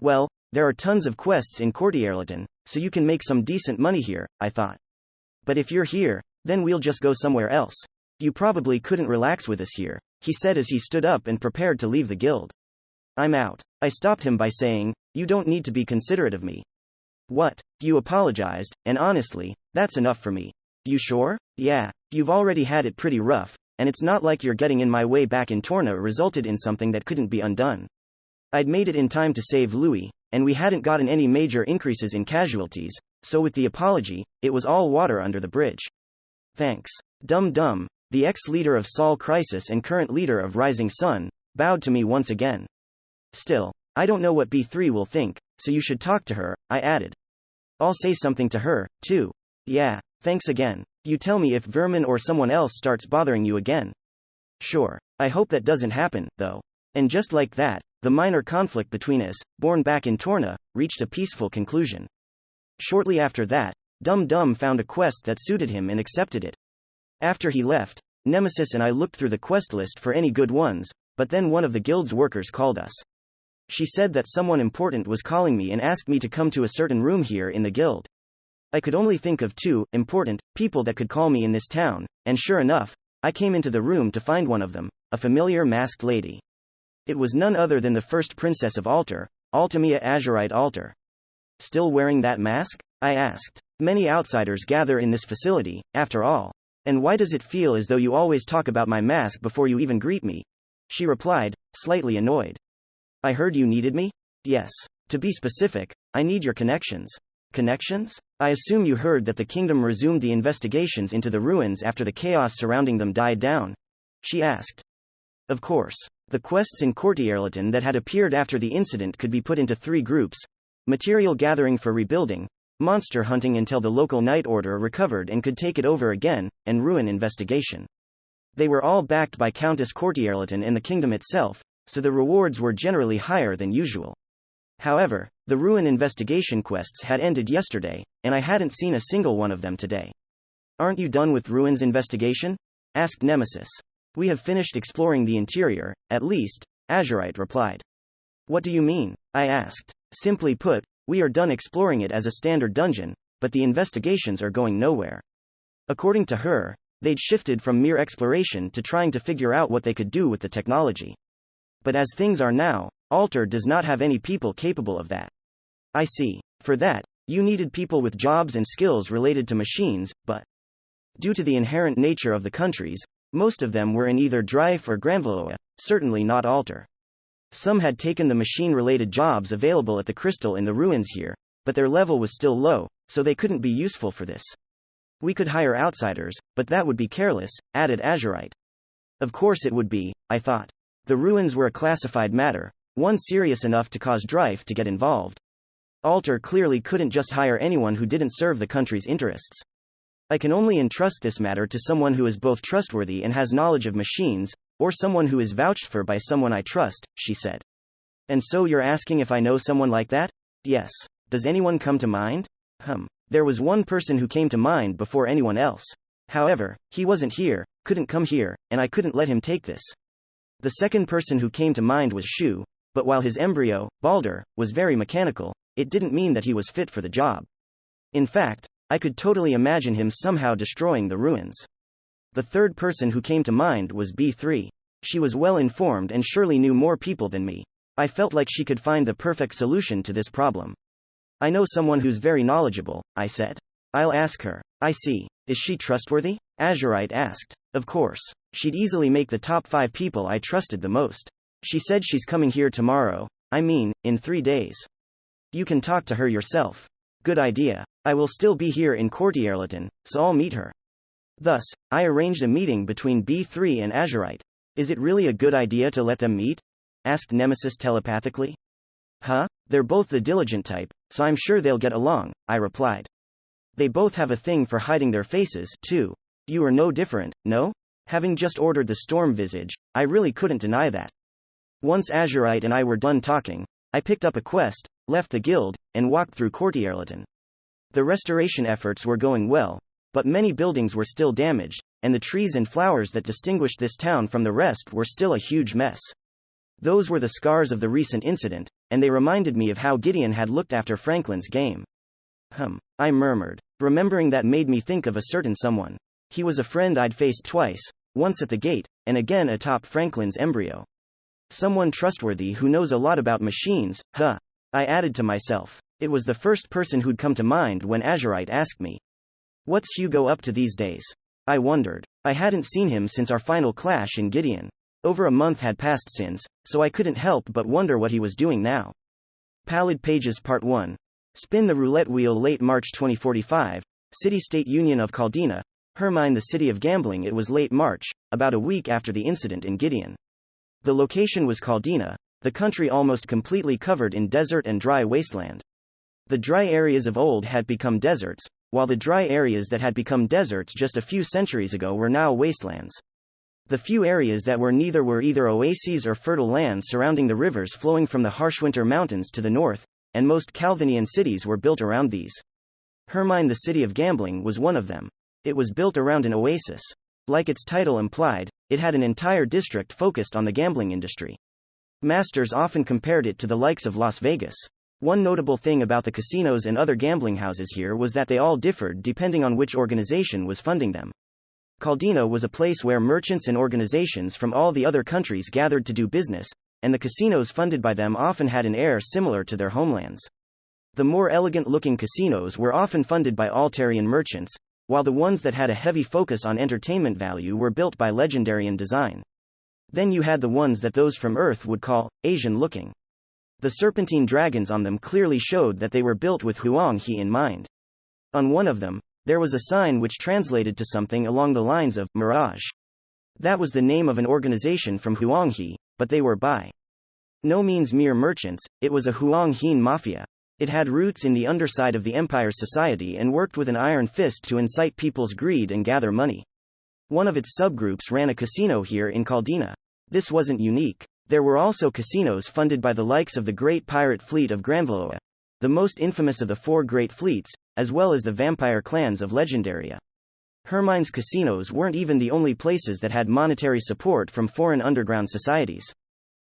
Well, there are tons of quests in Courtierleton, so you can make some decent money here, I thought. But if you're here, then we'll just go somewhere else. You probably couldn't relax with us here, he said as he stood up and prepared to leave the guild. I'm out. I stopped him by saying, you don't need to be considerate of me. What? You apologized, and honestly, that's enough for me. You sure? Yeah, you've already had it pretty rough, and it's not like you're getting in my way back in Torna resulted in something that couldn't be undone. I'd made it in time to save Louis, and we hadn't gotten any major increases in casualties, so with the apology, it was all water under the bridge. Thanks. Dum Dum, the ex-leader of Sol Crisis and current leader of Rising Sun, bowed to me once again. Still, I don't know what B3 will think, so you should talk to her, I added. I'll say something to her, too. Yeah, thanks again. You tell me if Vermin or someone else starts bothering you again. Sure. I hope that doesn't happen, though. And just like that, the minor conflict between us, born back in Torna, reached a peaceful conclusion. Shortly after that, Dum Dum found a quest that suited him and accepted it. After he left, Nemesis and I looked through the quest list for any good ones, but then one of the guild's workers called us. She said that someone important was calling me and asked me to come to a certain room here in the guild. I could only think of 2 important people that could call me in this town, and sure enough, I came into the room to find one of them, a familiar masked lady. It was none other than the first princess of Alter, Altamia Azurite Alter. Still wearing that mask? I asked. Many outsiders gather in this facility, after all. And why does it feel as though you always talk about my mask before you even greet me? She replied, slightly annoyed. I heard you needed me? Yes. To be specific, I need your connections. Connections? I assume you heard that the kingdom resumed the investigations into the ruins after the chaos surrounding them died down? She asked. Of course. The quests in Courtierleton that had appeared after the incident could be put into 3 groups: material gathering for rebuilding, monster hunting until the local Night Order recovered and could take it over again, and ruin investigation. They were all backed by Countess Courtierleton and the kingdom itself, so the rewards were generally higher than usual. However, the ruin investigation quests had ended yesterday, and I hadn't seen a single one of them today. Aren't you done with ruins investigation? Asked Nemesis. We have finished exploring the interior, at least, Azurite replied. What do you mean? I asked. Simply put, we are done exploring it as a standard dungeon, but the investigations are going nowhere. According to her, they'd shifted from mere exploration to trying to figure out what they could do with the technology. But as things are now, Alter does not have any people capable of that. I see. For that, you needed people with jobs and skills related to machines, but due to the inherent nature of the countries, most of them were in either Strife or Granvaloa, certainly not Alter. Some had taken the machine-related jobs available at the crystal in the ruins here, but their level was still low, so they couldn't be useful for this. We could hire outsiders, but that would be careless, added Azurite. Of course it would be, I thought. The ruins were a classified matter, one serious enough to cause strife to get involved. Alter clearly couldn't just hire anyone who didn't serve the country's interests. I can only entrust this matter to someone who is both trustworthy and has knowledge of machines, or someone who is vouched for by someone I trust, she said. And so you're asking if I know someone like that? Yes. Does anyone come to mind? There was one person who came to mind before anyone else. However, he wasn't here, couldn't come here, and I couldn't let him take this. The second person who came to mind was Shu, but while his embryo, Balder, was very mechanical, it didn't mean that he was fit for the job. In fact, I could totally imagine him somehow destroying the ruins. The third person who came to mind was B3. She was well informed and surely knew more people than me. I felt like she could find the perfect solution to this problem. I know someone who's very knowledgeable, I said. I'll ask her. I see. Is she trustworthy? Azurite asked. Of course. She'd easily make the top 5 people I trusted the most. She said she's coming here tomorrow, in 3 days. You can talk to her yourself. Good idea. I will still be here in Courtierleton, so I'll meet her. Thus, I arranged a meeting between B3 and Azurite. Is it really a good idea to let them meet? Asked Nemesis telepathically. They're both the diligent type, so I'm sure they'll get along, I replied. They both have a thing for hiding their faces, too. You are no different, no? Having just ordered the storm visage, I really couldn't deny that. Once Azurite and I were done talking, I picked up a quest, left the guild, and walked through Courtierleton. The restoration efforts were going well, but many buildings were still damaged, and the trees and flowers that distinguished this town from the rest were still a huge mess. Those were the scars of the recent incident, and they reminded me of how Gideon had looked after Franklin's game. I murmured. Remembering that made me think of a certain someone. He was a friend I'd faced twice, once at the gate, and again atop Franklin's embryo. Someone trustworthy who knows a lot about machines, I added to myself. It was the first person who'd come to mind when Azurite asked me. What's Hugo up to these days? I wondered. I hadn't seen him since our final clash in Gideon. Over a month had passed since, so I couldn't help but wonder what he was doing now. Pallid Pages Part 1. Spin the Roulette Wheel. Late March 2045, City-State Union of Caldina, Hermine, the city of gambling. It was late March, about a week after the incident in Gideon. The location was Caldina, the country almost completely covered in desert and dry wasteland. The dry areas of old had become deserts, while the dry areas that had become deserts just a few centuries ago were now wastelands. The few areas that were neither were either oases or fertile lands surrounding the rivers flowing from the Harshwinter Mountains to the north, and most Calvinian cities were built around these. Hermine, the city of gambling, was one of them. It was built around an oasis. Like its title implied, it had an entire district focused on the gambling industry. Masters often compared it to the likes of Las Vegas. One notable thing about the casinos and other gambling houses here was that they all differed depending on which organization was funding them. Caldina was a place where merchants and organizations from all the other countries gathered to do business, and the casinos funded by them often had an air similar to their homelands. The more elegant-looking casinos were often funded by Altarian merchants, while the ones that had a heavy focus on entertainment value were built by Legendarian design. Then you had the ones that those from Earth would call Asian-looking. The serpentine dragons on them clearly showed that they were built with Huanghe in mind. On one of them, there was a sign which translated to something along the lines of Mirage. That was the name of an organization from Huanghe, but they were by no means mere merchants. It was a Huanghe mafia. It had roots in the underside of the Empire's society and worked with an iron fist to incite people's greed and gather money. One of its subgroups ran a casino here in Caldina. This wasn't unique. There were also casinos funded by the likes of the Great Pirate Fleet of Granvaloa, the most infamous of the four great fleets, as well as the vampire clans of Legendaria. Hermine's casinos weren't even the only places that had monetary support from foreign underground societies.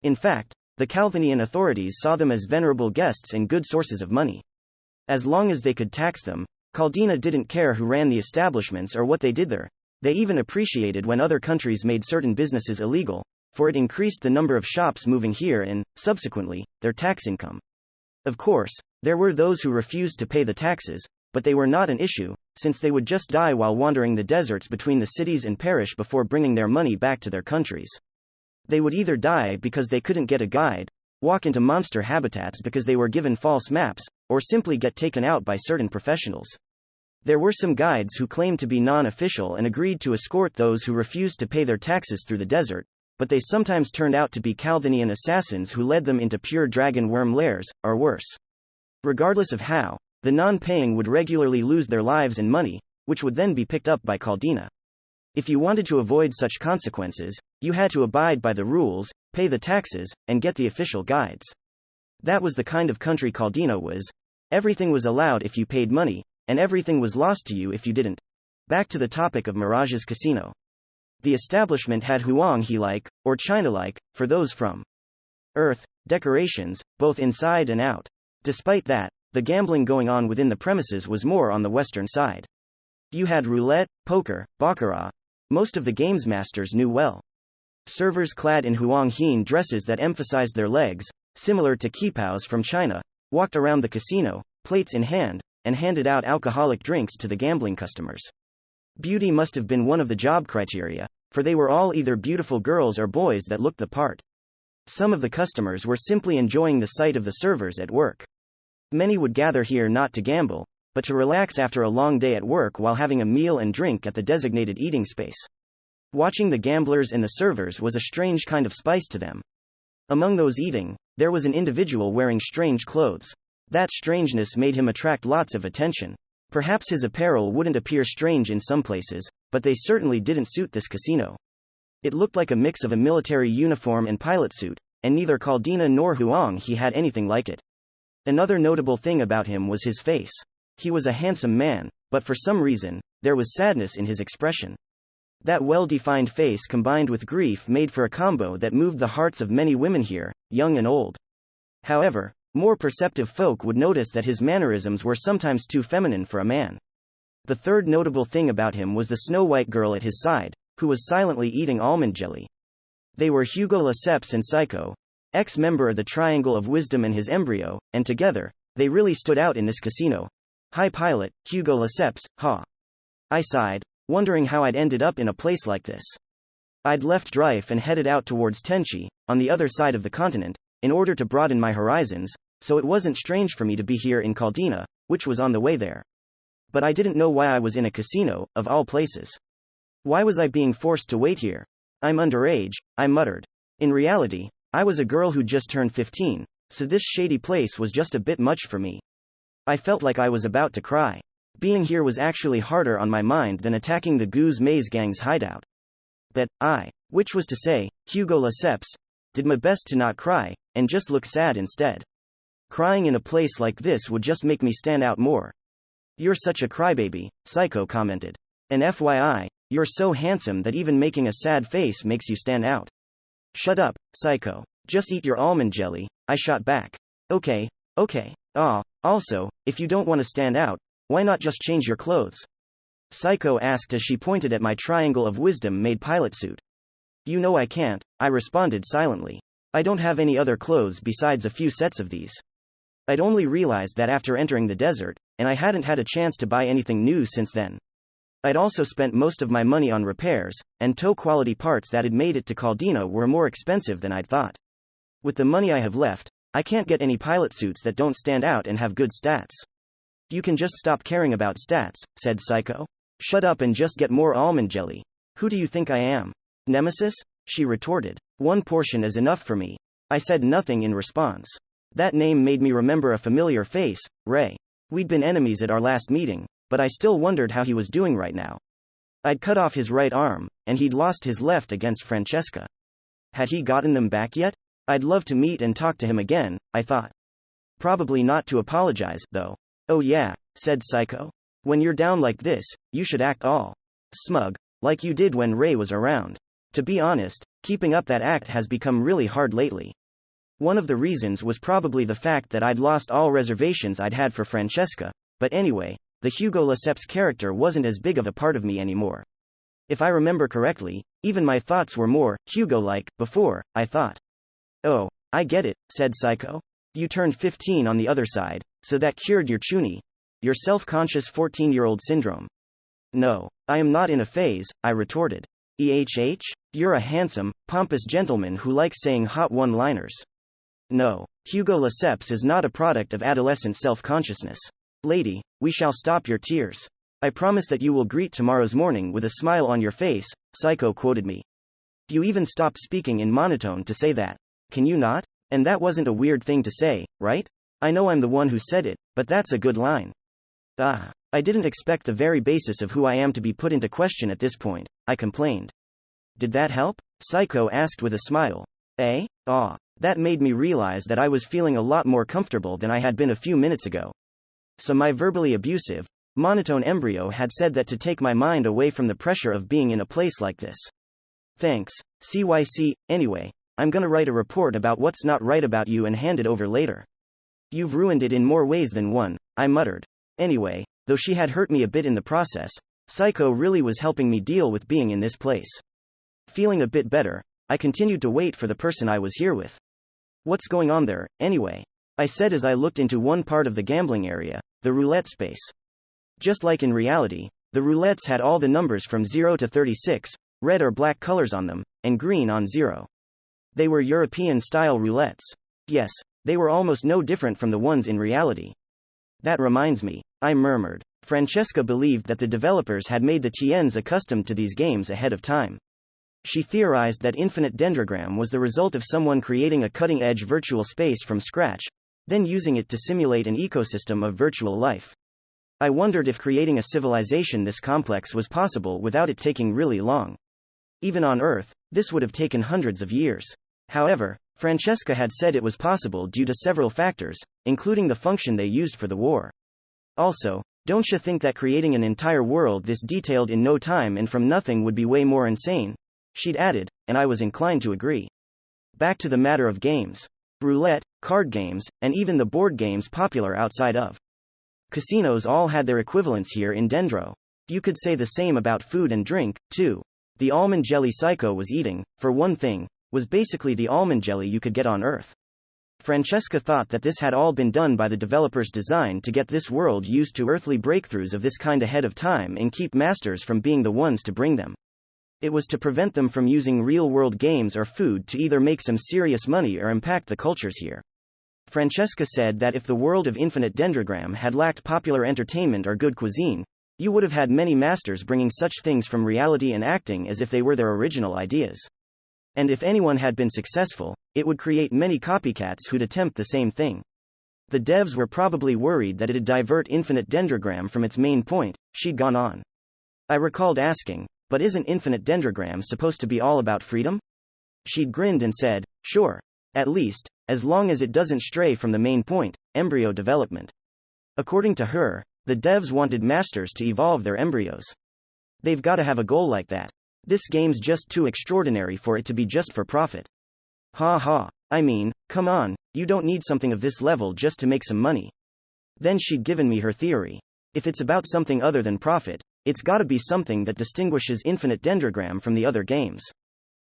In fact, the Calvinian authorities saw them as venerable guests and good sources of money. As long as they could tax them, Caldina didn't care who ran the establishments or what they did there. They even appreciated when other countries made certain businesses illegal, for it increased the number of shops moving here and, subsequently, their tax income. Of course, there were those who refused to pay the taxes, but they were not an issue, since they would just die while wandering the deserts between the cities and perish before bringing their money back to their countries. They would either die because they couldn't get a guide, walk into monster habitats because they were given false maps, or simply get taken out by certain professionals. There were some guides who claimed to be non-official and agreed to escort those who refused to pay their taxes through the desert, but they sometimes turned out to be Calvinian assassins who led them into pure dragon worm lairs, or worse. Regardless of how, the non-paying would regularly lose their lives and money, which would then be picked up by Caldina. If you wanted to avoid such consequences, you had to abide by the rules, pay the taxes, and get the official guides. That was the kind of country Caldina was. Everything was allowed if you paid money, and everything was lost to you if you didn't. Back to the topic of Mirage's casino. The establishment had Huanghe-like, or China-like, for those from Earth, decorations, both inside and out. Despite that, the gambling going on within the premises was more on the western side. You had roulette, poker, baccarat. Most of the games masters knew well. Servers clad in Huanghe dresses that emphasized their legs, similar to qipaos from China, walked around the casino, plates in hand, and handed out alcoholic drinks to the gambling customers. Beauty must have been one of the job criteria, for they were all either beautiful girls or boys that looked the part. Some of the customers were simply enjoying the sight of the servers at work. Many would gather here not to gamble, but to relax after a long day at work while having a meal and drink at the designated eating space. Watching the gamblers and the servers was a strange kind of spice to them. Among those eating, there was an individual wearing strange clothes. That strangeness made him attract lots of attention. Perhaps his apparel wouldn't appear strange in some places, but they certainly didn't suit this casino. It looked like a mix of a military uniform and pilot suit, and neither Caldina nor Huanghe had anything like it. Another notable thing about him was his face. He was a handsome man, but for some reason, there was sadness in his expression. That well-defined face combined with grief made for a combo that moved the hearts of many women here, young and old. However, more perceptive folk would notice that his mannerisms were sometimes too feminine for a man. The third notable thing about him was the snow-white girl at his side, who was silently eating almond jelly. They were Hugo Lesseps and Psycho, ex-member of the Triangle of Wisdom and his embryo, and together, they really stood out in this casino. High pilot, Hugo Lesseps, ha. I sighed, wondering how I'd ended up in a place like this. I'd left Strife and headed out towards Tenchi, on the other side of the continent, in order to broaden my horizons, so it wasn't strange for me to be here in Caldina, which was on the way there. But I didn't know why I was in a casino, of all places. Why was I being forced to wait here? I'm underage, I muttered. In reality, I was a girl who just turned 15, so this shady place was just a bit much for me. I felt like I was about to cry. Being here was actually harder on my mind than attacking the Goose Maze Gang's hideout. But, Which was to say, Hugo Lesseps, did my best to not cry, and just look sad instead. Crying in a place like this would just make me stand out more. You're such a crybaby, Psycho commented. And FYI, you're so handsome that even making a sad face makes you stand out. Shut up, Psycho. Just eat your almond jelly, I shot back. Okay. Also, if you don't want to stand out, why not just change your clothes? Psycho asked as she pointed at my triangle of wisdom made pilot suit. You know I can't, I responded silently. I don't have any other clothes besides a few sets of these. I'd only realized that after entering the desert, and I hadn't had a chance to buy anything new since then. I'd also spent most of my money on repairs, and tow-quality parts that had made it to Caldina were more expensive than I'd thought. With the money I have left, I can't get any pilot suits that don't stand out and have good stats. You can just stop caring about stats, said Psycho. Shut up and just get more almond jelly. Who do you think I am? Nemesis? She retorted. One portion is enough for me. I said nothing in response. That name made me remember a familiar face, Ray. We'd been enemies at our last meeting, but I still wondered how he was doing right now. I'd cut off his right arm, and he'd lost his left against Francesca. Had he gotten them back yet? I'd love to meet and talk to him again, I thought. Probably not to apologize, though. Oh yeah, said Psycho. When you're down like this, you should act all smug, like you did when Ray was around. To be honest, keeping up that act has become really hard lately. One of the reasons was probably the fact that I'd lost all reservations I'd had for Francesca, but anyway, the Hugo Lesseps character wasn't as big of a part of me anymore. If I remember correctly, even my thoughts were more Hugo-like before, I thought. Oh, I get it, said Psycho. You turned 15 on the other side, so that cured your chuny. Your self-conscious 14-year-old syndrome. No, I am not in a phase, I retorted. You're a handsome, pompous gentleman who likes saying hot one-liners. No, Hugo Lesseps is not a product of adolescent self-consciousness. Lady, we shall stop your tears. I promise that you will greet tomorrow's morning with a smile on your face, Psycho quoted me. You even stopped speaking in monotone to say that. Can you not? And that wasn't a weird thing to say, right? I know I'm the one who said it, but that's a good line. I didn't expect the very basis of who I am to be put into question at this point, I complained. Did that help? Psycho asked with a smile. That made me realize that I was feeling a lot more comfortable than I had been a few minutes ago. So my verbally abusive, monotone embryo had said that to take my mind away from the pressure of being in a place like this. Thanks, CYC, anyway, I'm gonna write a report about what's not right about you and hand it over later. You've ruined it in more ways than one, I muttered. Anyway, though she had hurt me a bit in the process, Psycho really was helping me deal with being in this place. Feeling a bit better, I continued to wait for the person I was here with. What's going on there, anyway? I said as I looked into one part of the gambling area, the roulette space. Just like in reality, the roulettes had all the numbers from 0 to 36, red or black colors on them, and green on 0. They were European-style roulettes. Yes, they were almost no different from the ones in reality. That reminds me, I murmured. Francesca believed that the developers had made the Tiens accustomed to these games ahead of time. She theorized that Infinite Dendrogram was the result of someone creating a cutting-edge virtual space from scratch, then using it to simulate an ecosystem of virtual life. I wondered if creating a civilization this complex was possible without it taking really long. Even on Earth, this would have taken hundreds of years. However, Francesca had said it was possible due to several factors, including the function they used for the war. Also, don't you think that creating an entire world this detailed in no time and from nothing would be way more insane? She'd added, and I was inclined to agree. Back to the matter of games. Roulette, card games, and even the board games popular outside of casinos all had their equivalents here in Dendro. You could say the same about food and drink, too. The almond jelly Psycho was eating, for one thing, was basically the almond jelly you could get on Earth. Francesca thought that this had all been done by the developers' design to get this world used to earthly breakthroughs of this kind ahead of time and keep masters from being the ones to bring them. It was to prevent them from using real-world games or food to either make some serious money or impact the cultures here. Francesca said that if the world of Infinite Dendrogram had lacked popular entertainment or good cuisine, you would have had many masters bringing such things from reality and acting as if they were their original ideas. And if anyone had been successful, it would create many copycats who'd attempt the same thing. The devs were probably worried that it'd divert Infinite Dendrogram from its main point, she'd gone on. I recalled asking, But isn't infinite Dendrogram supposed to be all about freedom? She'd grinned and said, sure. At least, as long as it doesn't stray from the main point, embryo development. According to her, the devs wanted masters to evolve their embryos. They've gotta have a goal like that. This game's just too extraordinary for it to be just for profit. Ha ha. I mean, come on, you don't need something of this level just to make some money. Then she'd given me her theory. If it's about something other than profit, it's gotta be something that distinguishes Infinite Dendrogram from the other games.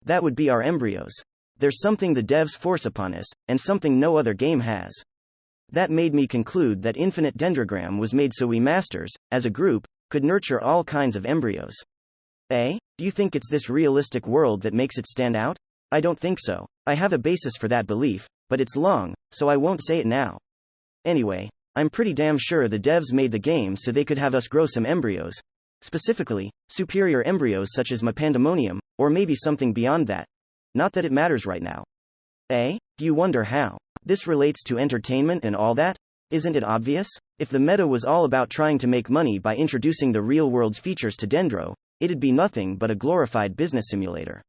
That would be our embryos. There's something the devs force upon us, and something no other game has. That made me conclude that Infinite Dendrogram was made so we masters, as a group, could nurture all kinds of embryos. Do you think it's this realistic world that makes it stand out? I don't think so. I have a basis for that belief, but it's long, so I won't say it now. Anyway, I'm pretty damn sure the devs made the game so they could have us grow some embryos. Specifically, superior embryos such as Pandemonium, or maybe something beyond that. Not that it matters right now. Do you wonder how this relates to entertainment and all that? Isn't it obvious? If the meta was all about trying to make money by introducing the real world's features to Dendro, it'd be nothing but a glorified business simulator.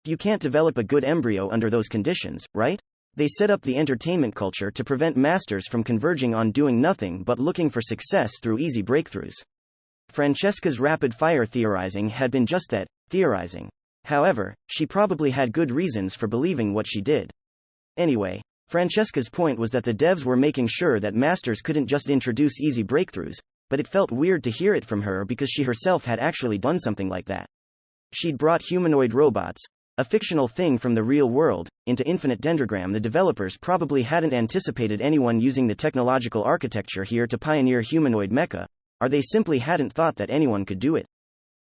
You can't develop a good embryo under those conditions, right? They set up the entertainment culture to prevent masters from converging on doing nothing but looking for success through easy breakthroughs. Francesca's rapid-fire theorizing had been just that, theorizing. However, she probably had good reasons for believing what she did. Anyway, Francesca's point was that the devs were making sure that masters couldn't just introduce easy breakthroughs, but it felt weird to hear it from her because she herself had actually done something like that. She'd brought humanoid robots, a fictional thing from the real world, into Infinite Dendrogram. The developers probably hadn't anticipated anyone using the technological architecture here to pioneer humanoid mecha, or they simply hadn't thought that anyone could do it.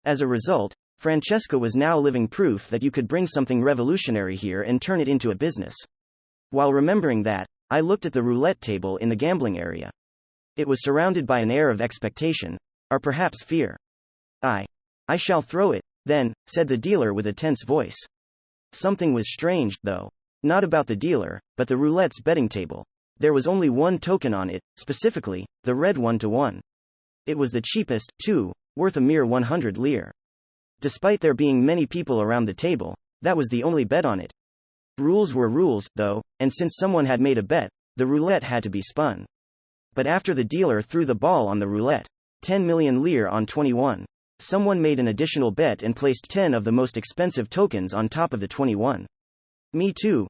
As a result, Francesca was now living proof that you could bring something revolutionary here and turn it into a business. While remembering that, I looked at the roulette table in the gambling area. It was surrounded by an air of expectation, or perhaps fear. I shall throw it, then, said the dealer with a tense voice. Something was strange, though. Not about the dealer, but the roulette's betting table. There was only one token on it, specifically, the red 1-to-1. It was the cheapest, too, worth a mere 100 lire. Despite there being many people around the table, that was the only bet on it. Rules were rules, though, and since someone had made a bet, the roulette had to be spun. But after the dealer threw the ball on the roulette, 10 million lire on 21, someone made an additional bet and placed 10 of the most expensive tokens on top of the 21. Me too.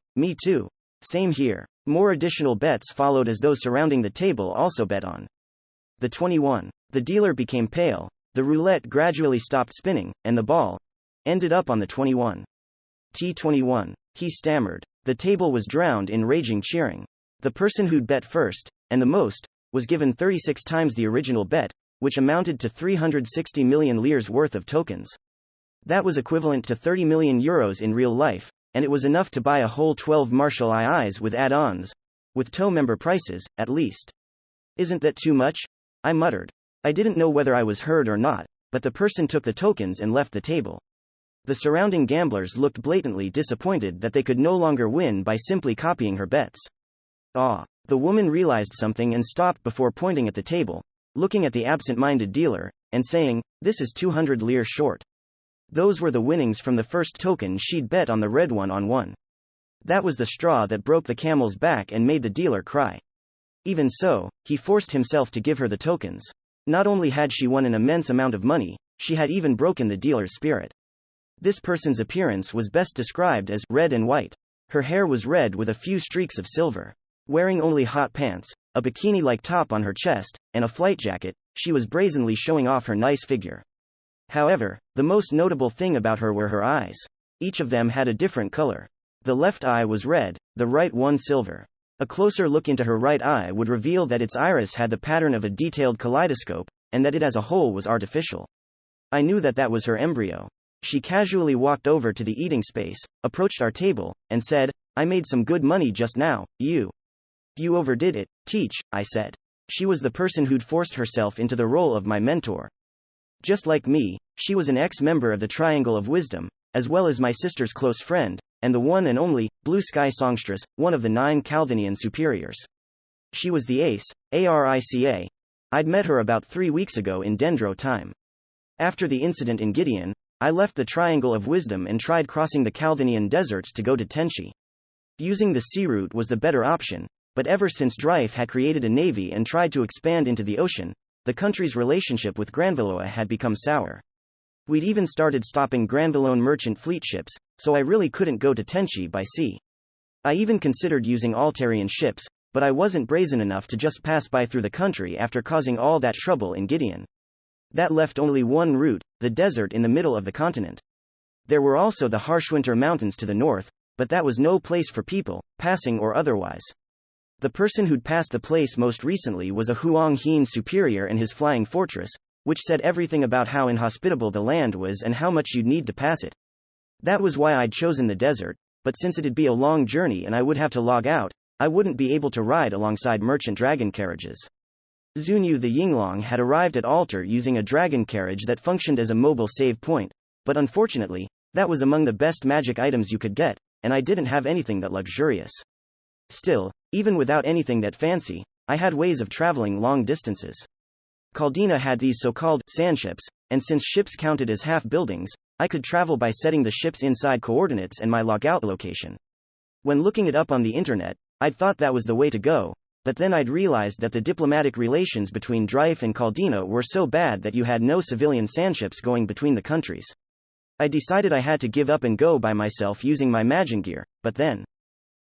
Same here. More additional bets followed as those surrounding the table also bet on the 21. The dealer became pale, the roulette gradually stopped spinning, and the ball ended up on the 21. T21. He stammered. The table was drowned in raging cheering. The person who'd bet first, and the most, was given 36 times the original bet, which amounted to 360 million lire's worth of tokens. That was equivalent to 30 million euros in real life, and it was enough to buy a whole 12 Martial IIs with add-ons. With toe member prices, at least. Isn't that too much? I muttered. I didn't know whether I was heard or not, but the person took the tokens and left the table. The surrounding gamblers looked blatantly disappointed that they could no longer win by simply copying her bets. The woman realized something and stopped before pointing at the table, looking at the absent-minded dealer, and saying, "This is 200 lire short." Those were the winnings from the first token she'd bet on the red 1-on-1. That was the straw that broke the camel's back and made the dealer cry. Even so, he forced himself to give her the tokens. Not only had she won an immense amount of money, she had even broken the dealer's spirit. This person's appearance was best described as red and white. Her hair was red with a few streaks of silver. Wearing only hot pants, a bikini-like top on her chest, and a flight jacket, she was brazenly showing off her nice figure. However, the most notable thing about her were her eyes. Each of them had a different color. The left eye was red, the right one silver. A closer look into her right eye would reveal that its iris had the pattern of a detailed kaleidoscope, and that it as a whole was artificial. I knew that that was her embryo. She casually walked over to the eating space, approached our table, and said, "I made some good money just now, You overdid it, Teach," I said. She was the person who'd forced herself into the role of my mentor. Just like me, she was an ex-member of the Triangle of Wisdom, as well as my sister's close friend, and the one and only, Blue Sky Songstress, one of the 9 Calvinian superiors. She was the ace, Arica. I'd met her about 3 weeks ago in Dendro time. After the incident in Gideon, I left the Triangle of Wisdom and tried crossing the Chaldean deserts to go to Tenchi. Using the sea route was the better option, but ever since Strife had created a navy and tried to expand into the ocean, the country's relationship with Granvaloa had become sour. We'd even started stopping Granvaloan merchant fleet ships, so I really couldn't go to Tenchi by sea. I even considered using Altarian ships, but I wasn't brazen enough to just pass by through the country after causing all that trouble in Gideon. That left only one route, the desert in the middle of the continent. There were also the Harshwinter Mountains to the north, but that was no place for people, passing or otherwise. The person who'd passed the place most recently was a Huang Hien superior and his flying fortress, which said everything about how inhospitable the land was and how much you'd need to pass it. That was why I'd chosen the desert, but since it'd be a long journey and I would have to log out, I wouldn't be able to ride alongside merchant dragon carriages. Zunyu the Yinglong had arrived at Altar using a dragon carriage that functioned as a mobile save point, but unfortunately, that was among the best magic items you could get, and I didn't have anything that luxurious. Still, even without anything that fancy, I had ways of traveling long distances. Caldina had these so-called sandships, and since ships counted as half buildings, I could travel by setting the ship's inside coordinates and my logout location. When looking it up on the internet, I'd thought that was the way to go, but then I'd realized that the diplomatic relations between Strife and Caldina were so bad that you had no civilian sandships going between the countries. I decided I had to give up and go by myself using my magic gear, but then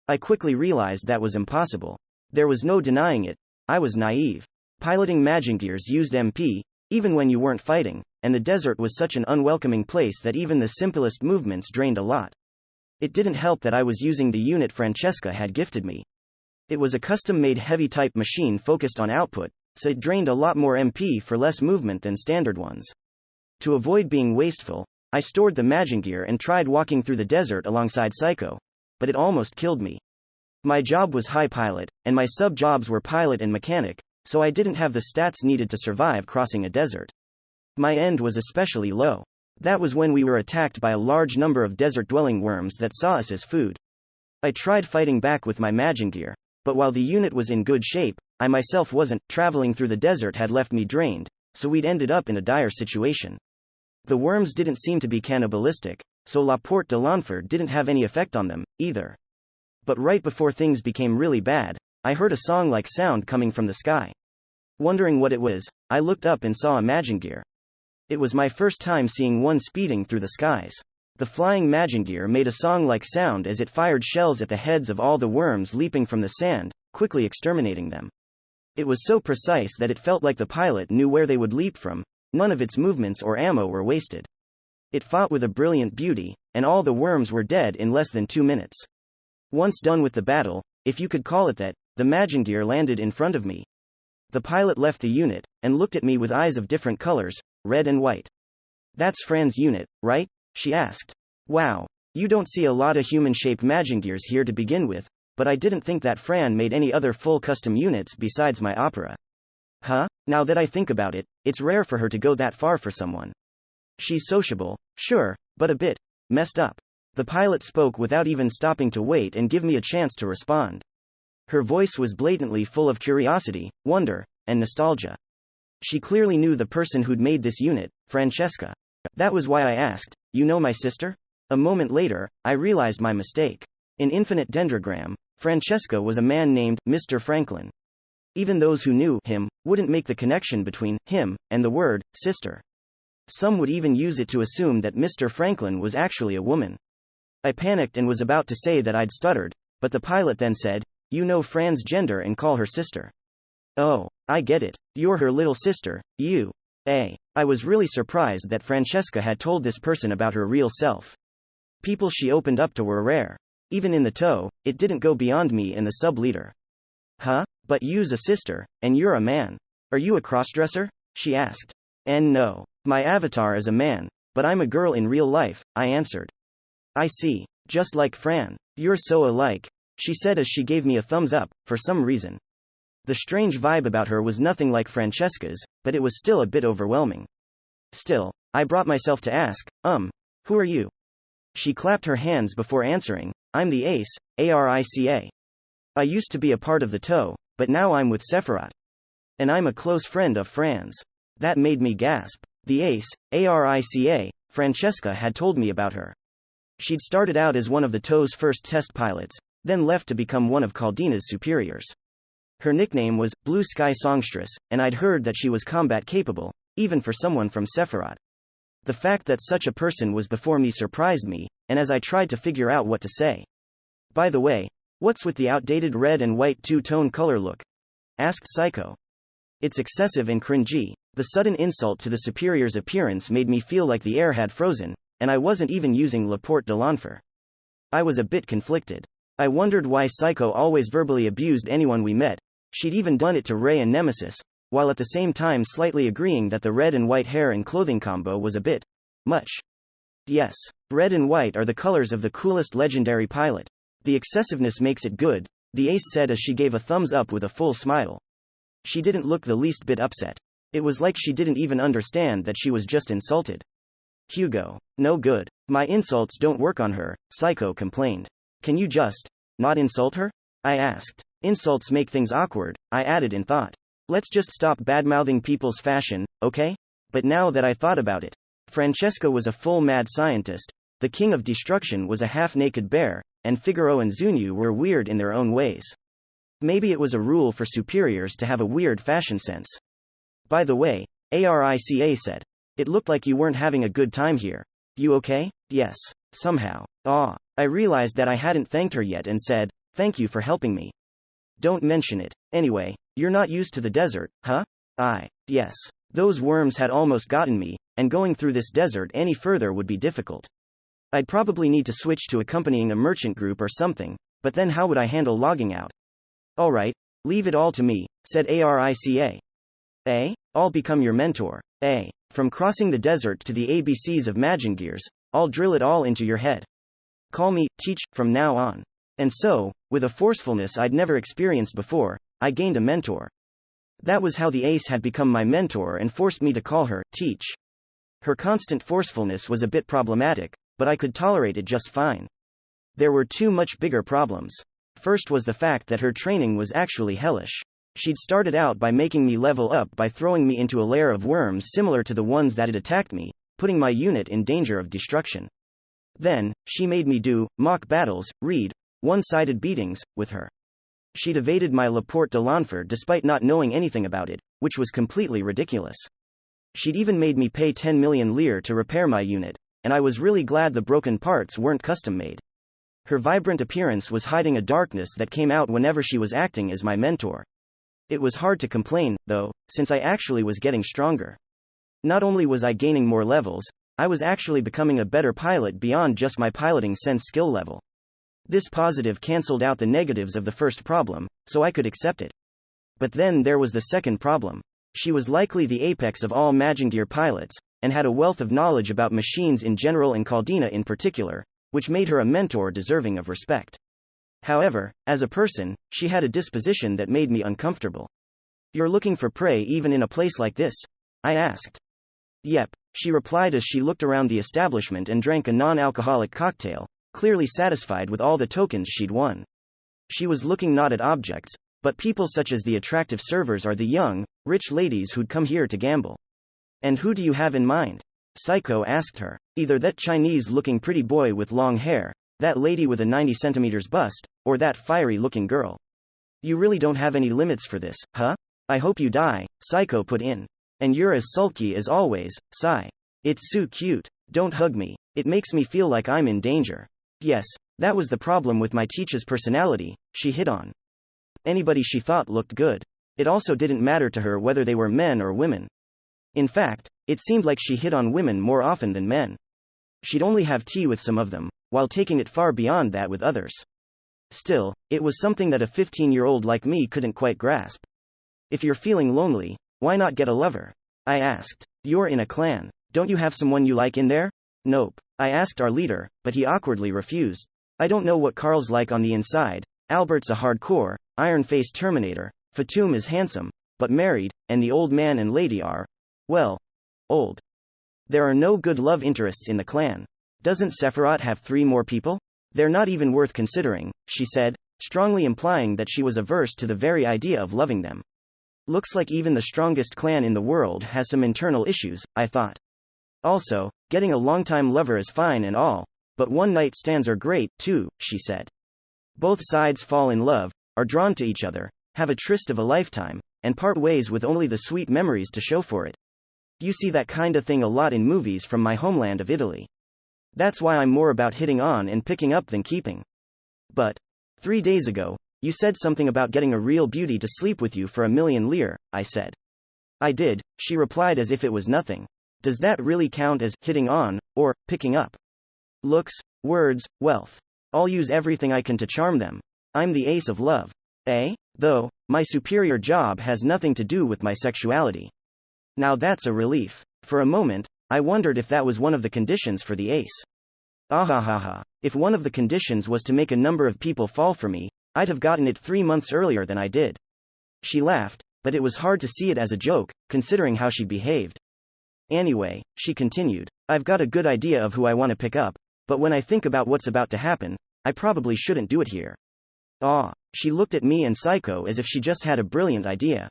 I quickly realized that was impossible. There was no denying it, I was naive. Piloting magic gears used MP, even when you weren't fighting, and the desert was such an unwelcoming place that even the simplest movements drained a lot. It didn't help that I was using the unit Francesca had gifted me. It was a custom-made heavy-type machine focused on output, so it drained a lot more MP for less movement than standard ones. To avoid being wasteful, I stored the magic gear and tried walking through the desert alongside Psycho, but it almost killed me. My job was high pilot, and my sub-jobs were pilot and mechanic, so I didn't have the stats needed to survive crossing a desert. My end was especially low. That was when we were attacked by a large number of desert-dwelling worms that saw us as food. I tried fighting back with my magic gear, but while the unit was in good shape, I myself wasn't. Traveling through the desert had left me drained, so we'd ended up in a dire situation. The worms didn't seem to be cannibalistic, so La Porte de l'Enfer didn't have any effect on them, either. But right before things became really bad, I heard a song-like sound coming from the sky. Wondering what it was, I looked up and saw a magic gear. It was my first time seeing one speeding through the skies. The flying magic gear made a song-like sound as it fired shells at the heads of all the worms leaping from the sand, quickly exterminating them. It was so precise that it felt like the pilot knew where they would leap from. None of its movements or ammo were wasted. It fought with a brilliant beauty, and all the worms were dead in less than 2 minutes. Once done with the battle, if you could call it that, the magic gear landed in front of me. The pilot left the unit, and looked at me with eyes of different colors, red and white. "That's Fran's unit, right?" she asked. "Wow. You don't see a lot of human-shaped magic gears here to begin with, but I didn't think that Fran made any other full custom units besides my opera." "Huh? Now that I think about it, it's rare for her to go that far for someone. She's sociable, sure, but a bit messed up." The pilot spoke without even stopping to wait and give me a chance to respond. Her voice was blatantly full of curiosity, wonder, and nostalgia. She clearly knew the person who'd made this unit, Francesca. That was why I asked, "You know my sister?" A moment later, I realized my mistake. In Infinite Dendrogram, Francesca was a man named Mr. Franklin. Even those who knew him wouldn't make the connection between him and the word sister. Some would even use it to assume that Mr. Franklin was actually a woman. I panicked and was about to say that I'd stuttered, but the pilot then said, "You know Fran's gender and call her sister." "Oh, I get it. You're her little sister, you." I was really surprised that Francesca had told this person about her real self. People she opened up to were rare. Even in the tow, it didn't go beyond me and the sub-leader. "Huh? But you's a sister, and you're a man. Are you a crossdresser?" she asked. "And no. My avatar is a man, but I'm a girl in real life," I answered. "I see. Just like Fran. You're so alike," she said as she gave me a thumbs up, for some reason. The strange vibe about her was nothing like Francesca's, but it was still a bit overwhelming. Still, I brought myself to ask, who are you?" She clapped her hands before answering, "I'm the Ace, Arica. I used to be a part of the tow, but now I'm with Sephiroth. And I'm a close friend of Fran's." That made me gasp. The Ace, Arica, Francesca had told me about her. She'd started out as one of the TO's first test pilots, then left to become one of Caldina's superiors. Her nickname was Blue Sky Songstress, and I'd heard that she was combat capable, even for someone from Sephiroth. The fact that such a person was before me surprised me, and as I tried to figure out what to say. By the way, what's with the outdated red and white two-tone color look? Asked Psycho. It's excessive and cringy. The sudden insult to the superior's appearance made me feel like the air had frozen, and I wasn't even using La Porte de l'Enfer. I was a bit conflicted. I wondered why Psycho always verbally abused anyone we met. She'd even done it to Ray and Nemesis, while at the same time slightly agreeing that the red and white hair and clothing combo was a bit much. Yes, red and white are the colors of the coolest legendary pilot. The excessiveness makes it good, the ace said as she gave a thumbs up with a full smile. She didn't look the least bit upset. It was like she didn't even understand that she was just insulted. Hugo. No good. My insults don't work on her, Psycho complained. Can you just not insult her? I asked. Insults make things awkward, I added in thought. Let's just stop badmouthing people's fashion, okay? But now that I thought about it, Francesca was a full mad scientist, the king of destruction was a half-naked bear, and Figaro and Zunyu were weird in their own ways. Maybe it was a rule for superiors to have a weird fashion sense. By the way, Arica said. It looked like you weren't having a good time here. You okay? Yes. Somehow. I realized that I hadn't thanked her yet and said, thank you for helping me. Don't mention it. Anyway, you're not used to the desert, huh? Yes. Those worms had almost gotten me, and going through this desert any further would be difficult. I'd probably need to switch to accompanying a merchant group or something, but then how would I handle logging out? Alright, leave it all to me, said Arica. I'll become your mentor. From crossing the desert to the ABCs of Magingears, I'll drill it all into your head. Call me Teach from now on. And so, with a forcefulness I'd never experienced before, I gained a mentor. That was how the ace had become my mentor and forced me to call her Teach. Her constant forcefulness was a bit problematic, but I could tolerate it just fine. There were two much bigger problems. First was the fact that her training was actually hellish. She'd started out by making me level up by throwing me into a lair of worms similar to the ones that had attacked me, putting my unit in danger of destruction. Then, she made me do mock battles, read one-sided beatings, with her. She'd evaded my La Porte de l'Enfer despite not knowing anything about it, which was completely ridiculous. She'd even made me pay 10 million lire to repair my unit, and I was really glad the broken parts weren't custom-made. Her vibrant appearance was hiding a darkness that came out whenever she was acting as my mentor. It was hard to complain, though, since I actually was getting stronger. Not only was I gaining more levels, I was actually becoming a better pilot beyond just my piloting sense skill level. This positive cancelled out the negatives of the first problem, so I could accept it. But then there was the second problem. She was likely the apex of all Magingear pilots, and had a wealth of knowledge about machines in general and Caldina in particular, which made her a mentor deserving of respect. However, as a person, she had a disposition that made me uncomfortable. You're looking for prey even in a place like this? I asked. Yep, she replied as she looked around the establishment and drank a non-alcoholic cocktail, clearly satisfied with all the tokens she'd won. She was looking not at objects, but people such as the attractive servers or the young, rich ladies who'd come here to gamble. And who do you have in mind? Psycho asked her. Either that Chinese-looking pretty boy with long hair, that lady with a 90 centimeters bust, or that fiery-looking girl. You really don't have any limits for this, huh? I hope you die, Psycho put in. And you're as sulky as always, sigh. It's so cute. Don't hug me. It makes me feel like I'm in danger. Yes, that was the problem with my teacher's personality, she hit on. Anybody she thought looked good. It also didn't matter to her whether they were men or women. In fact, it seemed like she hit on women more often than men. She'd only have tea with some of them, while taking it far beyond that with others. Still, it was something that a 15-year-old like me couldn't quite grasp. If you're feeling lonely, why not get a lover? I asked. You're in a clan. Don't you have someone you like in there? Nope. I asked our leader, but he awkwardly refused. I don't know what Carl's like on the inside. Albert's a hardcore, iron-faced Terminator. Fatum is handsome, but married, and the old man and lady are, well, old. There are no good love interests in the clan. Doesn't Sephiroth have 3 more people? They're not even worth considering, she said, strongly implying that she was averse to the very idea of loving them. Looks like even the strongest clan in the world has some internal issues, I thought. Also, getting a longtime lover is fine and all, but one-night stands are great, too, she said. Both sides fall in love, are drawn to each other, have a tryst of a lifetime, and part ways with only the sweet memories to show for it. You see that kinda thing a lot in movies from my homeland of Italy. That's why I'm more about hitting on and picking up than keeping. But 3 days ago, you said something about getting a real beauty to sleep with you for 1,000,000 lire, I said. I did, she replied as if it was nothing. Does that really count as hitting on, or picking up? Looks, words, wealth. I'll use everything I can to charm them. I'm the ace of love. Though, my superior job has nothing to do with my sexuality. Now that's a relief. For a moment, I wondered if that was one of the conditions for the ace. Ahahaha. If one of the conditions was to make a number of people fall for me, I'd have gotten it 3 months earlier than I did. She laughed, but it was hard to see it as a joke, considering how she behaved. Anyway, she continued, I've got a good idea of who I want to pick up, but when I think about what's about to happen, I probably shouldn't do it here. She looked at me and Psycho as if she just had a brilliant idea.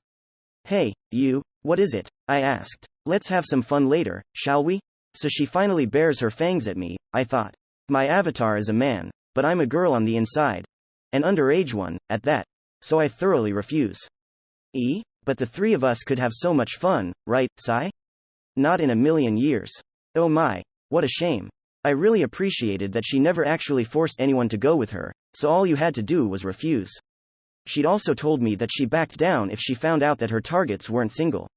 Hey, you, what is it? I asked. Let's have some fun later, shall we? So she finally bares her fangs at me, I thought. My avatar is a man, but I'm a girl on the inside. An underage one, at that. So I thoroughly refuse. But the three of us could have so much fun, right, Psy? Not in 1,000,000 years. Oh my, what a shame. I really appreciated that she never actually forced anyone to go with her, so all you had to do was refuse. She'd also told me that she backed down if she found out that her targets weren't single.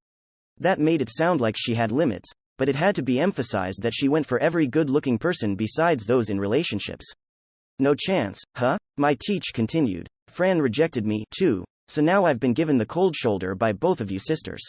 That made it sound like she had limits, but it had to be emphasized that she went for every good-looking person besides those in relationships. No chance, huh? My teach continued. Fran rejected me, too, so now I've been given the cold shoulder by both of you sisters.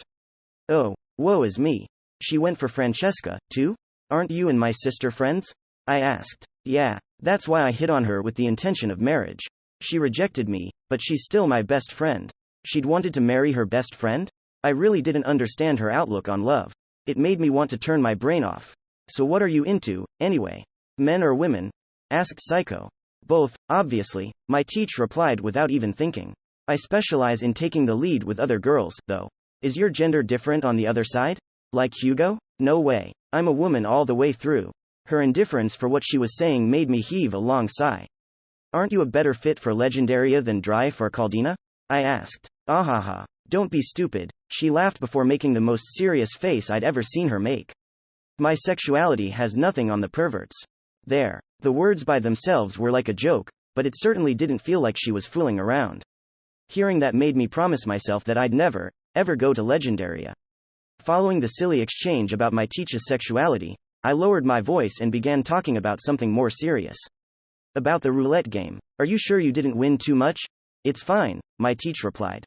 Oh, woe is me. She went for Francesca, too? Aren't you and my sister friends? I asked. Yeah, that's why I hit on her with the intention of marriage. She rejected me, but she's still my best friend. She'd wanted to marry her best friend? I really didn't understand her outlook on love. It made me want to turn my brain off. So what are you into, anyway? Men or women? Asked Psycho. Both, obviously, my teach replied without even thinking. I specialize in taking the lead with other girls, though. Is your gender different on the other side? Like Hugo? No way. I'm a woman all the way through. Her indifference for what she was saying made me heave a long sigh. Aren't you a better fit for Legendaria than Strife or Caldina? I asked. Ahaha. Don't be stupid, she laughed before making the most serious face I'd ever seen her make. My sexuality has nothing on the perverts. There. The words by themselves were like a joke, but it certainly didn't feel like she was fooling around. Hearing that made me promise myself that I'd never, ever go to Legendaria. Following the silly exchange about my teacher's sexuality, I lowered my voice and began talking about something more serious. About the roulette game. Are you sure you didn't win too much? It's fine, my teacher replied.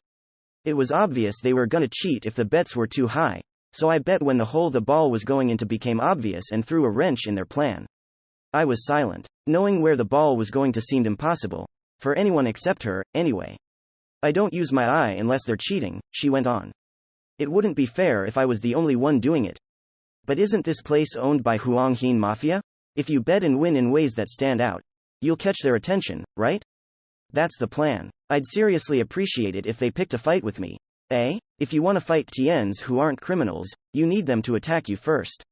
It was obvious they were gonna cheat if the bets were too high, so I bet when the hole the ball was going into became obvious and threw a wrench in their plan. I was silent. Knowing where the ball was going to seemed impossible, for anyone except her, anyway. I don't use my eye unless they're cheating, she went on. It wouldn't be fair if I was the only one doing it. But isn't this place owned by Huanghin Mafia? If you bet and win in ways that stand out, you'll catch their attention, right? That's the plan. I'd seriously appreciate it if they picked a fight with me. If you want to fight Tiens who aren't criminals, you need them to attack you first.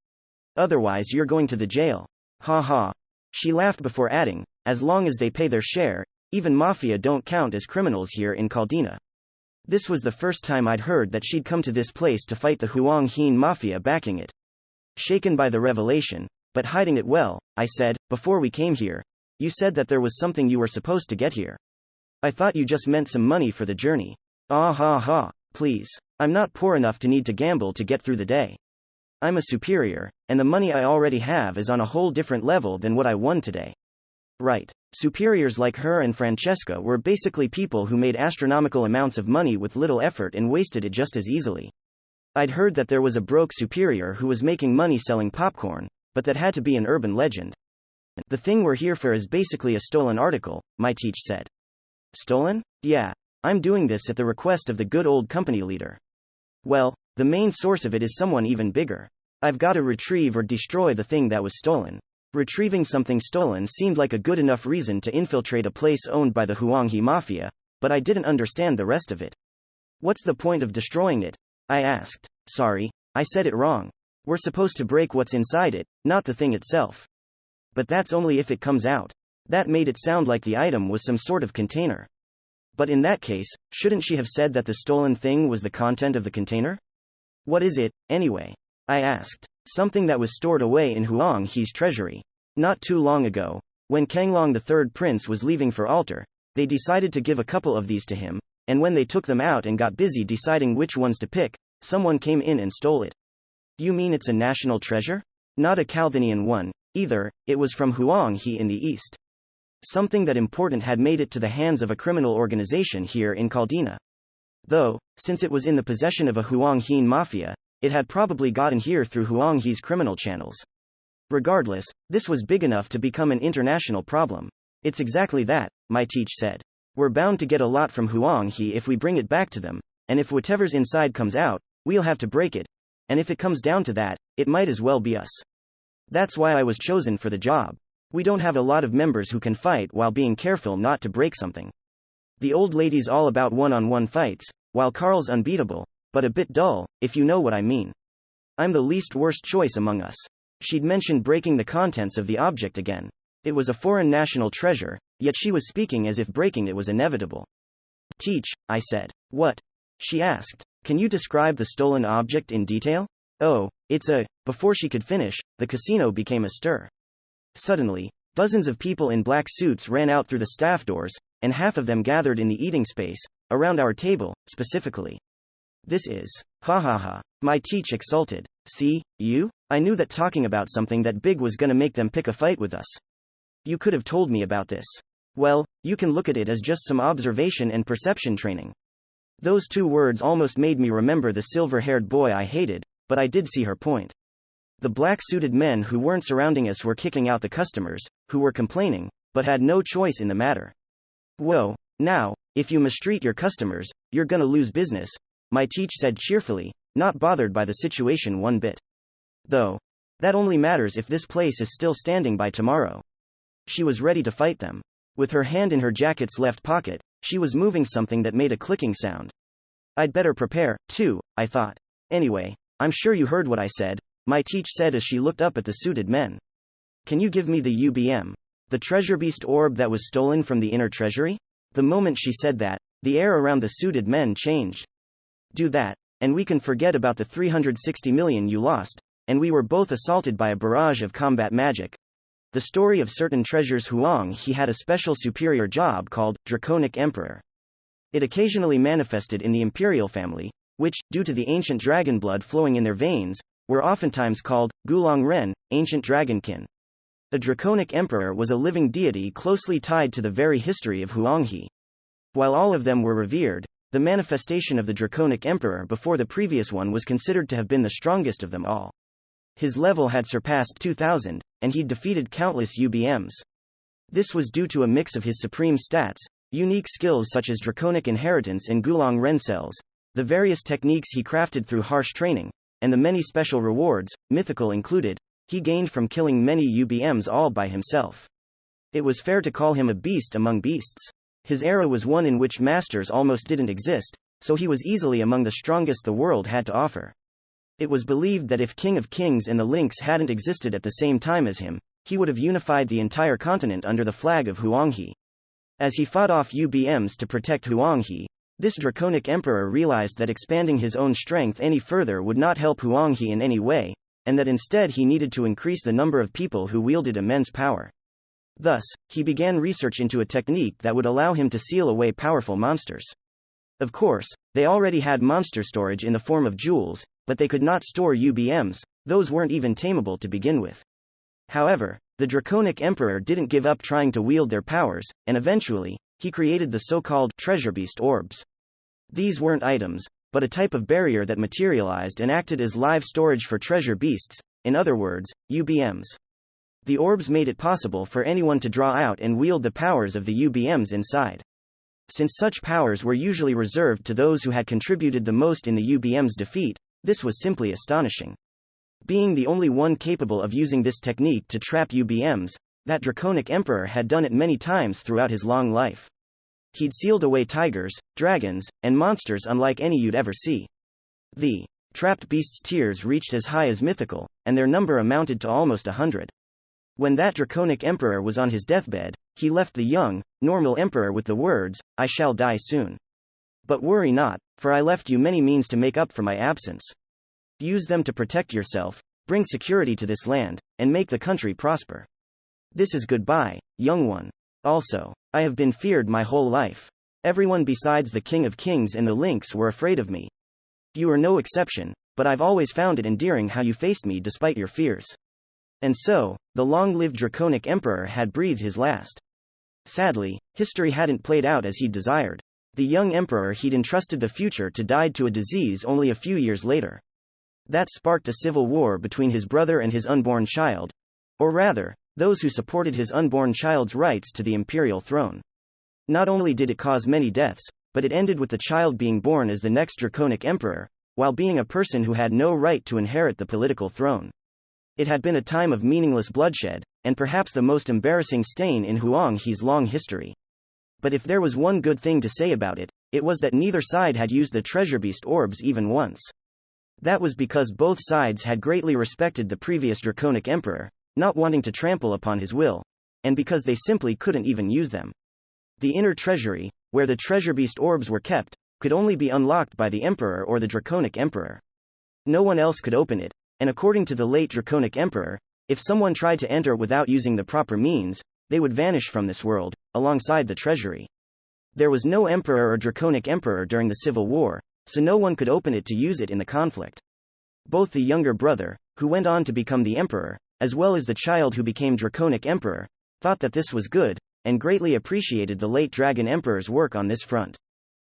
Otherwise you're going to the jail. Ha ha. She laughed before adding, as long as they pay their share, even Mafia don't count as criminals here in Caldina. This was the first time I'd heard that she'd come to this place to fight the Huanghin Mafia backing it. Shaken by the revelation, but hiding it well, I said, before we came here, you said that there was something you were supposed to get here. I thought you just meant some money for the journey. Ah ha ha, please. I'm not poor enough to need to gamble to get through the day. I'm a superior, and the money I already have is on a whole different level than what I won today. Right. Superiors like her and Francesca were basically people who made astronomical amounts of money with little effort and wasted it just as easily. I'd heard that there was a broke superior who was making money selling popcorn, but that had to be an urban legend. The thing we're here for is basically a stolen article, my teach said. Stolen? Yeah. I'm doing this at the request of the good old company leader. Well, the main source of it is someone even bigger. I've got to retrieve or destroy the thing that was stolen. Retrieving something stolen seemed like a good enough reason to infiltrate a place owned by the Huanghe Mafia, but I didn't understand the rest of it. What's the point of destroying it? I asked. Sorry, I said it wrong. We're supposed to break what's inside it, not the thing itself. But that's only if it comes out. That made it sound like the item was some sort of container. But in that case, shouldn't she have said that the stolen thing was the content of the container? What is it, anyway? I asked. Something that was stored away in Huang He's treasury. Not too long ago, when Kanglong the third prince was leaving for altar, they decided to give a couple of these to him, and when they took them out and got busy deciding which ones to pick, someone came in and stole it. You mean it's a national treasure? Not a Calvinian one, either, it was from Huang He in the east. Something that important had made it to the hands of a criminal organization here in Caldina. Though, since it was in the possession of a Huang He mafia, it had probably gotten here through Huang He's criminal channels. Regardless, this was big enough to become an international problem. It's exactly that, my teach said. We're bound to get a lot from Huang He if we bring it back to them, and if whatever's inside comes out, we'll have to break it, and if it comes down to that, it might as well be us. That's why I was chosen for the job. We don't have a lot of members who can fight while being careful not to break something. The old lady's all about one-on-one fights, while Carl's unbeatable, but a bit dull, if you know what I mean. I'm the least worst choice among us. She'd mentioned breaking the contents of the object again. It was a foreign national treasure, yet she was speaking as if breaking it was inevitable. Teach, I said. What? She asked. Can you describe the stolen object in detail? Oh, it's a... Before she could finish, the casino became astir. Suddenly, dozens of people in black suits ran out through the staff doors, and half of them gathered in the eating space, around our table, specifically. This is... Ha ha ha. My teach exulted. See, you? I knew that talking about something that big was gonna make them pick a fight with us. You could have told me about this. Well, you can look at it as just some observation and perception training. Those two words almost made me remember the silver-haired boy I hated, but I did see her point. The black-suited men who weren't surrounding us were kicking out the customers, who were complaining, but had no choice in the matter. Whoa, now, if you mistreat your customers, you're gonna lose business, my teach said cheerfully, not bothered by the situation one bit. Though, that only matters if this place is still standing by tomorrow. She was ready to fight them. With her hand in her jacket's left pocket, she was moving something that made a clicking sound. I'd better prepare, too, I thought. Anyway, I'm sure you heard what I said, my teach said as she looked up at the suited men. Can you give me the UBM? The treasure beast orb that was stolen from the inner treasury? The moment she said that, the air around the suited men changed. Do that, and we can forget about the 360 million you lost, and we were both assaulted by a barrage of combat magic. The story of certain treasures Huang He had a special superior job called Draconic Emperor. It occasionally manifested in the imperial family, which, due to the ancient dragon blood flowing in their veins, were oftentimes called Gulong Ren, ancient dragonkin. The Draconic Emperor was a living deity closely tied to the very history of Huang He. While all of them were revered, the manifestation of the Draconic Emperor before the previous one was considered to have been the strongest of them all. His level had surpassed 2,000, and he'd defeated countless UBMs. This was due to a mix of his supreme stats, unique skills such as Draconic Inheritance and Gulong Ren cells, the various techniques he crafted through harsh training, and the many special rewards, mythical included, he gained from killing many UBMs all by himself. It was fair to call him a beast among beasts. His era was one in which masters almost didn't exist, so he was easily among the strongest the world had to offer. It was believed that if King of Kings and the Lynx hadn't existed at the same time as him, he would have unified the entire continent under the flag of Huang He. As he fought off UBMs to protect Huang He, this Draconic Emperor realized that expanding his own strength any further would not help Huang He in any way, and that instead he needed to increase the number of people who wielded immense power. Thus, he began research into a technique that would allow him to seal away powerful monsters. Of course, they already had monster storage in the form of jewels, but they could not store UBMs, those weren't even tameable to begin with. However, the Draconic Emperor didn't give up trying to wield their powers, and eventually, he created the so-called treasure beast orbs. These weren't items, but a type of barrier that materialized and acted as live storage for treasure beasts, in other words, UBMs. The orbs made it possible for anyone to draw out and wield the powers of the UBMs inside. Since such powers were usually reserved to those who had contributed the most in the UBM's defeat, this was simply astonishing. Being the only one capable of using this technique to trap UBMs, that Draconic Emperor had done it many times throughout his long life. He'd sealed away tigers, dragons, and monsters unlike any you'd ever see. The Trapped beasts' tiers reached as high as mythical, and their number amounted to almost 100. When that draconic emperor was on his deathbed, he left the young, normal emperor with the words, "I shall die soon. But worry not, for I left you many means to make up for my absence. Use them to protect yourself, bring security to this land, and make the country prosper. This is goodbye, young one. Also, I have been feared my whole life. Everyone besides the King of Kings and the Lynx were afraid of me. You are no exception, but I've always found it endearing how you faced me despite your fears." And so, the long-lived draconic emperor had breathed his last. Sadly, history hadn't played out as he'd desired. The young emperor he'd entrusted the future to died to a disease only a few years later. That sparked a civil war between his brother and his unborn child. Or rather, those who supported his unborn child's rights to the imperial throne. Not only did it cause many deaths, but it ended with the child being born as the next draconic emperor, while being a person who had no right to inherit the political throne. It had been a time of meaningless bloodshed, and perhaps the most embarrassing stain in Huanghe's long history. But if there was one good thing to say about it, it was that neither side had used the treasure beast orbs even once. That was because both sides had greatly respected the previous draconic emperor, not wanting to trample upon his will, and because they simply couldn't even use them. The inner treasury, where the treasure beast orbs were kept, could only be unlocked by the emperor or the draconic emperor. No one else could open it, and according to the late draconic emperor, if someone tried to enter without using the proper means, they would vanish from this world, alongside the treasury. There was no emperor or draconic emperor during the civil war, so no one could open it to use it in the conflict. Both the younger brother, who went on to become the emperor, as well as the child who became draconic emperor, thought that this was good, and greatly appreciated the late dragon emperor's work on this front.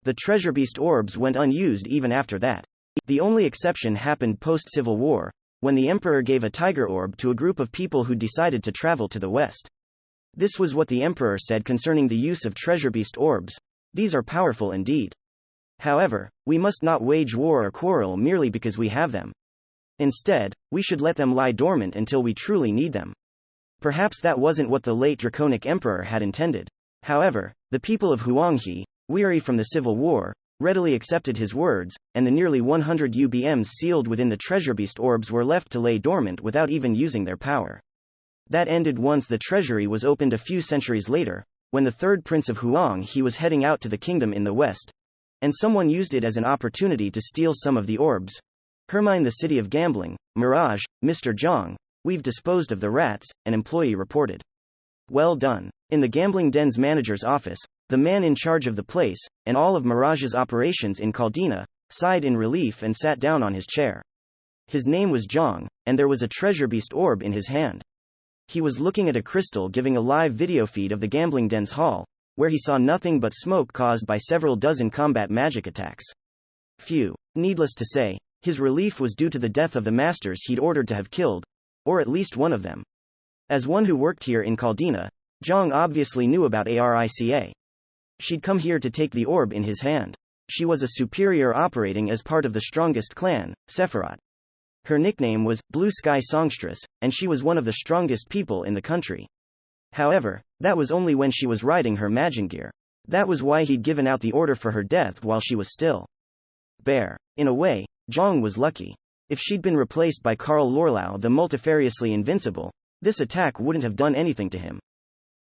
The treasure beast orbs went unused even after that. The only exception happened post-Civil War, when the emperor gave a tiger orb to a group of people who decided to travel to the west. This was what the emperor said concerning the use of treasure beast orbs: "These are powerful indeed. However, we must not wage war or quarrel merely because we have them. Instead, we should let them lie dormant until we truly need them." Perhaps that wasn't what the late draconic emperor had intended. However, the people of Huanghe, weary from the civil war, readily accepted his words, and the nearly 100 UBMs sealed within the treasure beast orbs were left to lay dormant without even using their power. That ended once the treasury was opened a few centuries later, when the third prince of Huanghe was heading out to the kingdom in the west, and someone used it as an opportunity to steal some of the orbs. "Hermine, the city of gambling, Mirage, Mr. Zhang, we've disposed of the rats," an employee reported. "Well done." In the gambling den's manager's office, the man in charge of the place, and all of Mirage's operations in Caldina, sighed in relief and sat down on his chair. His name was Zhang, and there was a treasure beast orb in his hand. He was looking at a crystal giving a live video feed of the gambling den's hall, where he saw nothing but smoke caused by several dozen combat magic attacks. Phew. Needless to say, his relief was due to the death of the masters he'd ordered to have killed, or at least one of them. As one who worked here in Caldina, Zhang obviously knew about Arica. She'd come here to take the orb in his hand. She was a superior operating as part of the strongest clan, Sephiroth. Her nickname was Blue Sky Songstress, and she was one of the strongest people in the country. However, that was only when she was riding her Magingear. That was why he'd given out the order for her death while she was still bare. In a way, Zhang was lucky. If she'd been replaced by Karl Lorlau the multifariously invincible, this attack wouldn't have done anything to him.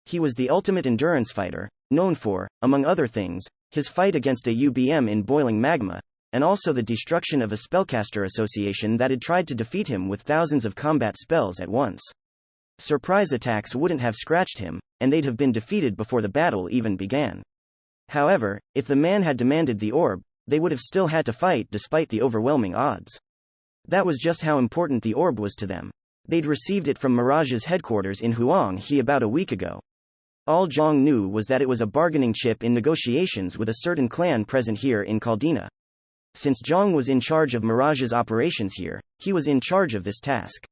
He was the ultimate endurance fighter, known for, among other things, his fight against a UBM in boiling magma, and also the destruction of a spellcaster association that had tried to defeat him with thousands of combat spells at once. Surprise attacks wouldn't have scratched him, and they'd have been defeated before the battle even began. However, if the man had demanded the orb, they would have still had to fight despite the overwhelming odds. That was just how important the orb was to them. They'd received it from Mirage's headquarters in Huanghe about a week ago. All Zhang knew was that it was a bargaining chip in negotiations with a certain clan present here in Caldina. Since Zhang was in charge of Mirage's operations here, he was in charge of this task.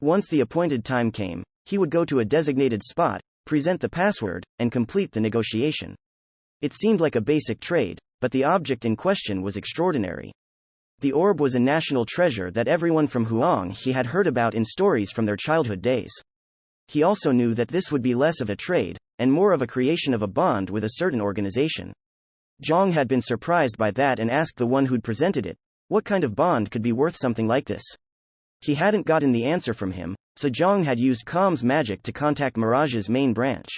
Once the appointed time came, he would go to a designated spot, present the password, and complete the negotiation. It seemed like a basic trade, but the object in question was extraordinary. The orb was a national treasure that everyone from Huanghe had heard about in stories from their childhood days. He also knew that this would be less of a trade, and more of a creation of a bond with a certain organization. Zhang had been surprised by that and asked the one who'd presented it, What kind of bond could be worth something like this? He hadn't gotten the answer from him, so Zhang had used comms magic to contact Mirage's main branch.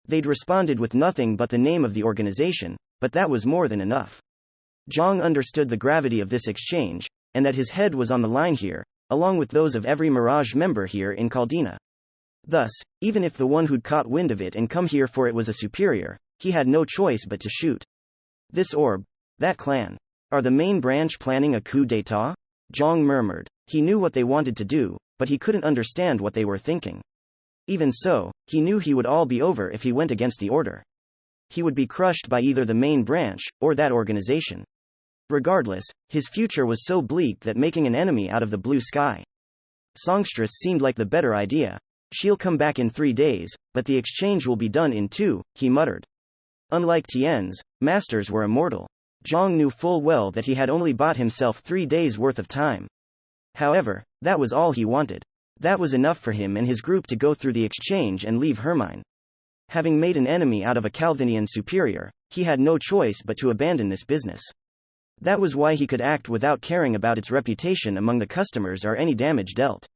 They'd responded with nothing but the name of the organization, but that was more than enough. Zhang understood the gravity of this exchange, and that his head was on the line here, along with those of every Mirage member here in Caldina. Thus, even if the one who'd caught wind of it and come here for it was a superior, he had no choice but to shoot. This orb, that clan. Are the main branch planning a coup d'état? Zhang murmured. He knew what they wanted to do, but he couldn't understand what they were thinking. Even so, he knew he would all be over if he went against the order. He would be crushed by either the main branch, or that organization. Regardless, his future was so bleak that making an enemy out of the blue sky. Songstress seemed like the better idea. She'll come back in 3 days, but the exchange will be done in 2, he muttered. Unlike Tien's, masters were immortal. Zhang knew full well that he had only bought himself 3 days' worth of time. However, that was all he wanted. That was enough for him and his group to go through the exchange and leave Hermine. Having made an enemy out of a Chaldean superior, he had no choice but to abandon this business. That was why he could act without caring about its reputation among the customers or any damage dealt.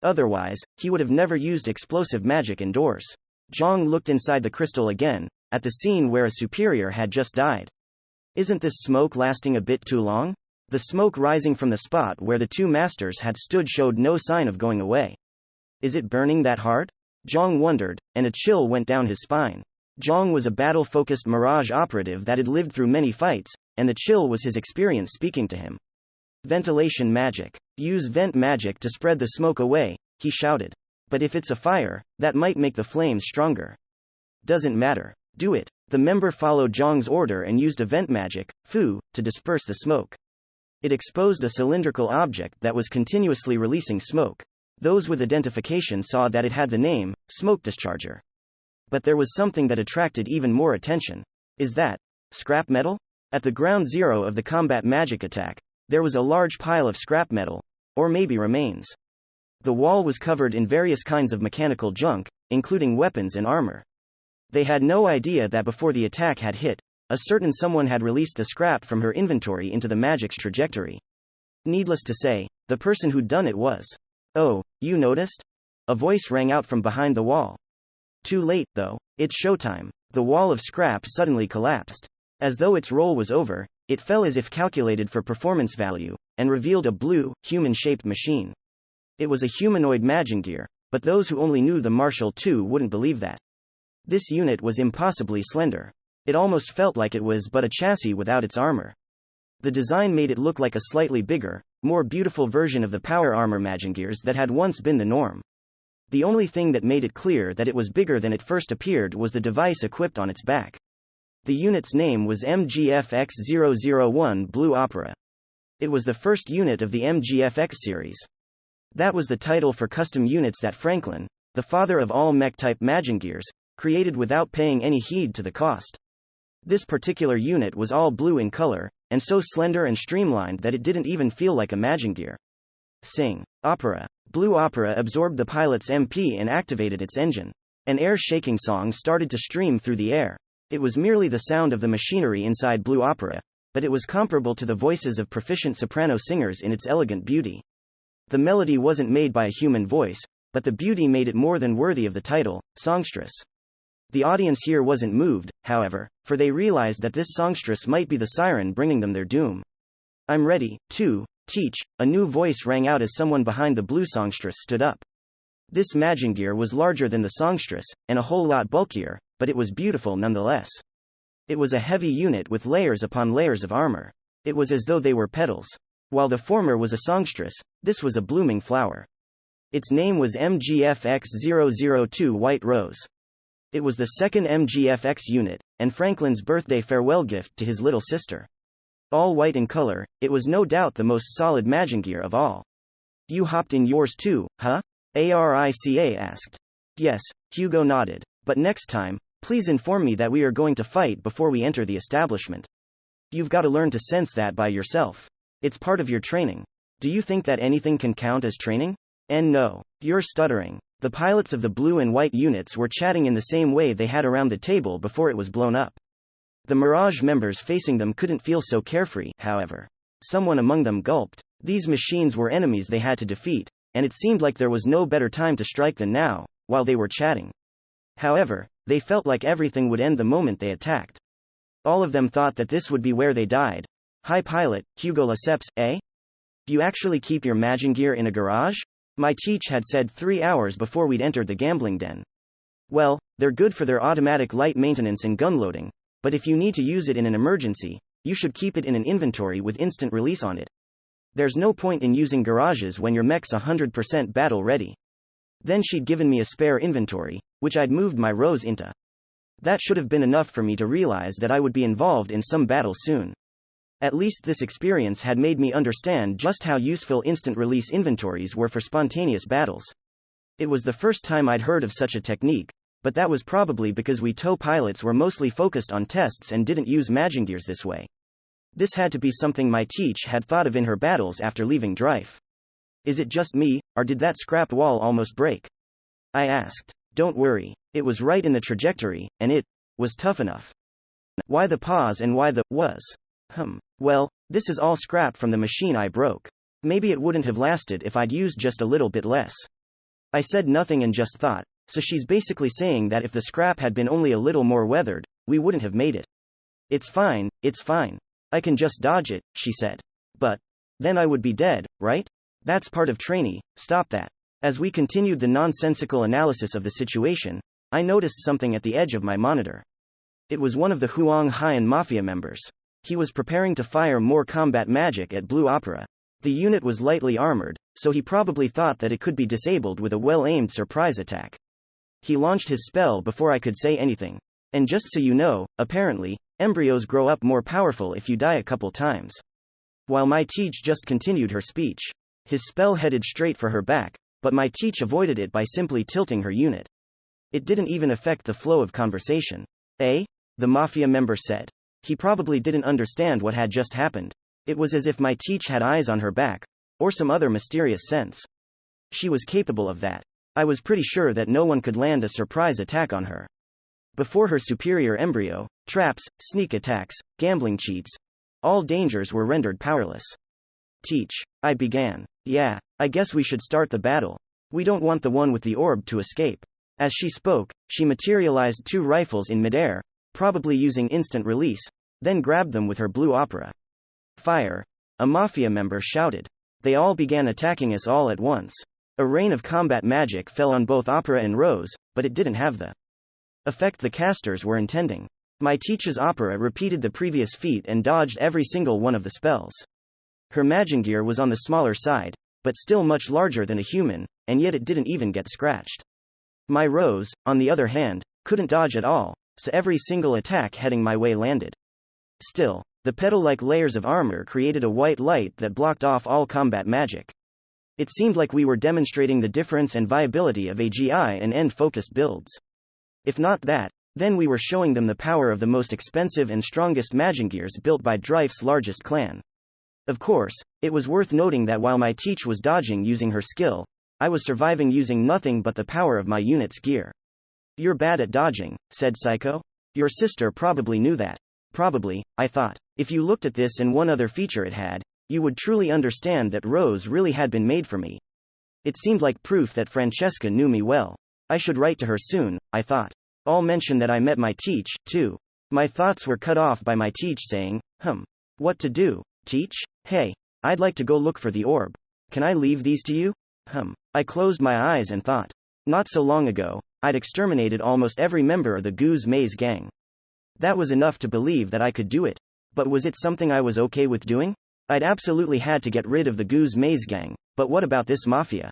Otherwise, he would have never used explosive magic indoors. Zhang looked inside the crystal again, at the scene where a superior had just died. Isn't this smoke lasting a bit too long? The smoke rising from the spot where the 2 masters had stood showed no sign of going away. Is it burning that hard? Zhang wondered, and a chill went down his spine. Zhang was a battle-focused Mirage operative that had lived through many fights, and the chill was his experience speaking to him. Ventilation magic. Use vent magic to spread the smoke away, he shouted. But if it's a fire, that might make the flames stronger. Doesn't matter. Do it. The member followed Zhang's order and used a vent magic, Fu, to disperse the smoke. It exposed a cylindrical object that was continuously releasing smoke. Those with identification saw that it had the name, Smoke Discharger. But there was something that attracted even more attention. Is that scrap metal? At the ground zero of the combat magic attack, there was a large pile of scrap metal, or maybe remains. The wall was covered in various kinds of mechanical junk, including weapons and armor. They had no idea that before the attack had hit, a certain someone had released the scrap from her inventory into the magic's trajectory. Needless to say, the person who'd done it was. Oh, you noticed? A voice rang out from behind the wall. Too late, though. It's showtime. The wall of scrap suddenly collapsed. As though its role was over, it fell as if calculated for performance value, and revealed a blue, human-shaped machine. It was a humanoid Magingear, but those who only knew the Martial II wouldn't believe that. This unit was impossibly slender. It almost felt like it was but a chassis without its armor. The design made it look like a slightly bigger, more beautiful version of the power armor Magingears that had once been the norm. The only thing that made it clear that it was bigger than it first appeared was the device equipped on its back. The unit's name was MGFX-001 Blue Opera. It was the first unit of the MGFX series. That was the title for custom units that Franklin, the father of all mech-type Magingears, created without paying any heed to the cost. This particular unit was all blue in color, and so slender and streamlined that it didn't even feel like a Magingear. Sing. Opera. Blue Opera absorbed the pilot's MP and activated its engine. An air-shaking song started to stream through the air. It was merely the sound of the machinery inside Blue Opera, but it was comparable to the voices of proficient soprano singers in its elegant beauty. The melody wasn't made by a human voice, but the beauty made it more than worthy of the title, songstress. The audience here wasn't moved, however, for they realized that this songstress might be the siren bringing them their doom. I'm ready, to teach, a new voice rang out as someone behind the blue songstress stood up. This Magingear was larger than the songstress, and a whole lot bulkier, but it was beautiful nonetheless. It was a heavy unit with layers upon layers of armor. It was as though they were petals. While the former was a songstress, this was a blooming flower. Its name was MGFX-002 White Rose. It was the second MGFX unit, and Franklin's birthday farewell gift to his little sister. All white in color, it was no doubt the most solid Magingear of all. You hopped in yours too, huh? Arica asked. Yes, Hugo nodded. But next time, please inform me that we are going to fight before we enter the establishment. You've got to learn to sense that by yourself. It's part of your training. Do you think that anything can count as training? And no. You're stuttering. The pilots of the blue and white units were chatting in the same way they had around the table before it was blown up. The Mirage members facing them couldn't feel so carefree, however. Someone among them gulped. These machines were enemies they had to defeat, and it seemed like there was no better time to strike than now, while they were chatting. However, they felt like everything would end the moment they attacked. All of them thought that this would be where they died. Hi pilot, Hugo Lesseps, eh? You actually keep your maging gear in a garage? My teach had said 3 hours before we'd entered the gambling den. Well, they're good for their automatic light maintenance and gun loading, but if you need to use it in an emergency, you should keep it in an inventory with instant release on it. There's no point in using garages when your mech's 100% battle ready. Then she'd given me a spare inventory, which I'd moved my rows into. That should have been enough for me to realize that I would be involved in some battle soon. At least this experience had made me understand just how useful instant release inventories were for spontaneous battles. It was the first time I'd heard of such a technique, but that was probably because we TOW pilots were mostly focused on tests and didn't use maging gears this way. This had to be something my teach had thought of in her battles after leaving Strife. Is it just me, or did that scrap wall almost break? I asked. Don't worry, it was right in the trajectory, and it was tough enough. Why the pause and why the was? Well, this is all scrap from the machine I broke. Maybe it wouldn't have lasted if I'd used just a little bit less. I said nothing and just thought, so she's basically saying that if the scrap had been only a little more weathered, we wouldn't have made it. It's fine, it's fine. I can just dodge it, she said. But then I would be dead, right? That's part of trainee, stop that. As we continued the nonsensical analysis of the situation, I noticed something at the edge of my monitor. It was one of the Huang Haiyan Mafia members. He was preparing to fire more combat magic at Blue Opera. The unit was lightly armored, so he probably thought that it could be disabled with a well-aimed surprise attack. He launched his spell before I could say anything. And just so you know, apparently, embryos grow up more powerful if you die a couple times. While my teach just continued her speech. His spell headed straight for her back, but my teach avoided it by simply tilting her unit. It didn't even affect the flow of conversation. Eh? The Mafia member said. He probably didn't understand what had just happened. It was as if my teach had eyes on her back, or some other mysterious sense. She was capable of that. I was pretty sure that no one could land a surprise attack on her. Before her superior embryo, traps, sneak attacks, gambling cheats, all dangers were rendered powerless. Teach, I began. Yeah, I guess we should start the battle. We don't want the one with the orb to escape. As she spoke, she materialized 2 rifles in midair, probably using instant release, then grabbed them with her Blue Opera. Fire! A Mafia member shouted. They all began attacking us all at once. A rain of combat magic fell on both Opera and Rose, but it didn't have the effect the casters were intending. My teach's Opera repeated the previous feat and dodged every single one of the spells. Her maging gear was on the smaller side, but still much larger than a human, and yet it didn't even get scratched. My Rose, on the other hand, couldn't dodge at all, so every single attack heading my way landed. Still, the petal-like layers of armor created a white light that blocked off all combat magic. It seemed like we were demonstrating the difference and viability of AGI and end-focused builds. If not that, then we were showing them the power of the most expensive and strongest maging gears built by Strife's largest clan. Of course, it was worth noting that while my teach was dodging using her skill, I was surviving using nothing but the power of my unit's gear. You're bad at dodging, said Psycho. Your sister probably knew that. Probably, I thought. If you looked at this and one other feature it had, you would truly understand that Rose really had been made for me. It seemed like proof that Francesca knew me well. I should write to her soon, I thought. I'll mention that I met my teach, too. My thoughts were cut off by my teach saying, What to do, teach? Hey, I'd like to go look for the orb. Can I leave these to you? I closed my eyes and thought. Not so long ago, I'd exterminated almost every member of the Goose Maze gang. That was enough to believe that I could do it. But was it something I was okay with doing? I'd absolutely had to get rid of the Goose Maze gang, but what about this mafia?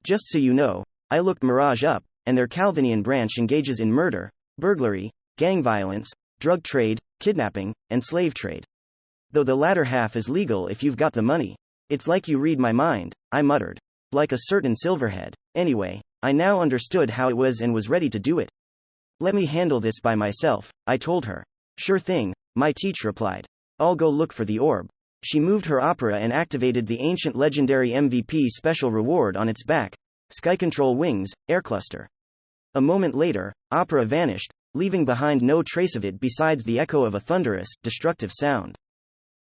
Just so you know, I looked Mirage up, and their Calvinian branch engages in murder, burglary, gang violence, drug trade, kidnapping, and slave trade. Though the latter half is legal if you've got the money. It's like you read my mind, I muttered. Like a certain silverhead. Anyway, I now understood how it was and was ready to do it. Let me handle this by myself, I told her. Sure thing, my teach replied. I'll go look for the orb. She moved her opera and activated the ancient legendary MVP special reward on its back. Sky Control Wings, Air Cluster. A moment later, opera vanished, leaving behind no trace of it besides the echo of a thunderous, destructive sound.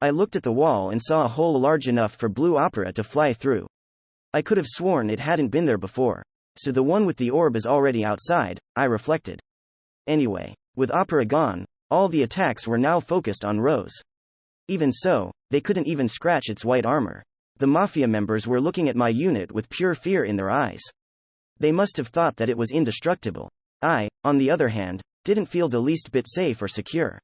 I looked at the wall and saw a hole large enough for blue opera to fly through. I could have sworn it hadn't been there before. So the one with the orb is already outside, I reflected. Anyway, with opera gone, all the attacks were now focused on Rose. Even so, they couldn't even scratch its white armor. The Mafia members were looking at my unit with pure fear in their eyes. They must have thought that it was indestructible. I, on the other hand, didn't feel the least bit safe or secure.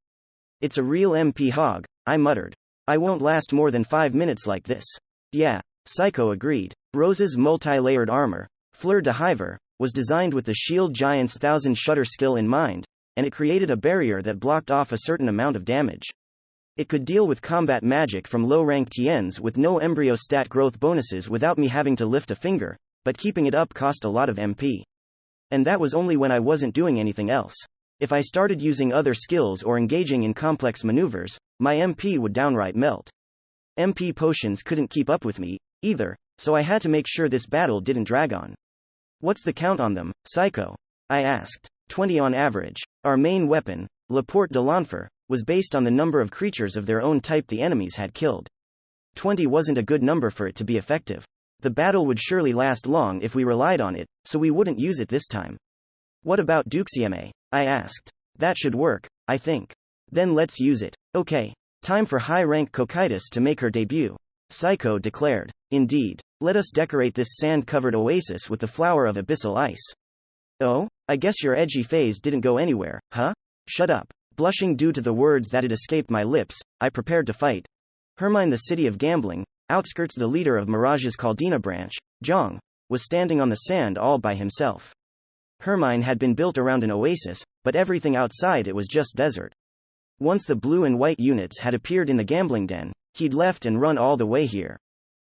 It's a real MP hog, I muttered. I won't last more than 5 minutes like this. Yeah, Psycho agreed. Rose's multi-layered armor, Fleur de Hiver, was designed with the shield giant's 1000 shutter skill in mind, and it created a barrier that blocked off a certain amount of damage. It could deal with combat magic from low-rank TNs with no embryo stat growth bonuses without me having to lift a finger, but keeping it up cost a lot of MP. And that was only when I wasn't doing anything else. If I started using other skills or engaging in complex maneuvers, my MP would downright melt. MP potions couldn't keep up with me, either, so I had to make sure this battle didn't drag on. What's the count on them, Psycho? I asked. 20 on average. Our main weapon, La Porte de l'Enfer, was based on the number of creatures of their own type the enemies had killed. 20 wasn't a good number for it to be effective. The battle would surely last long if we relied on it, so we wouldn't use it this time. What about Duxieme? I asked. That should work, I think. Then let's use it. Okay. Time for high-rank Cocytus to make her debut. Psycho declared. Indeed. Let us decorate this sand-covered oasis with the flower of abyssal ice. Oh? I guess your edgy phase didn't go anywhere, huh? Shut up. Blushing due to the words that had escaped my lips, I prepared to fight. Hermine, the city of gambling, outskirts the leader of Mirage's Caldina branch, Zhang, was standing on the sand all by himself. Hermine had been built around an oasis, but everything outside it was just desert. Once the blue and white units had appeared in the gambling den, he'd left and run all the way here.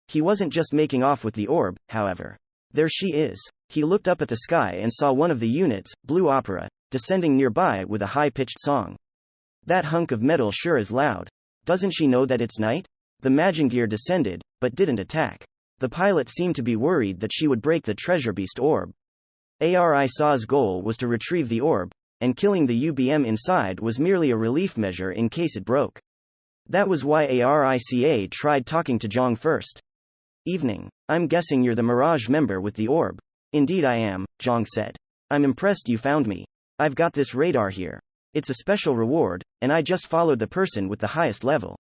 He wasn't just making off with the orb, however. There she is. He looked up at the sky and saw one of the units, Blue Opera, descending nearby with a high-pitched song. That hunk of metal sure is loud. Doesn't she know that it's night? The Magingear descended, but didn't attack. The pilot seemed to be worried that she would break the treasure beast orb. Aric's goal was to retrieve the orb, and killing the UBM inside was merely a relief measure in case it broke. That was why Arica tried talking to Zhang first. Evening. I'm guessing you're the Mirage member with the orb. Indeed I am, Zhang said. I'm impressed you found me. I've got this radar here. It's a special reward, and I just followed the person with the highest level.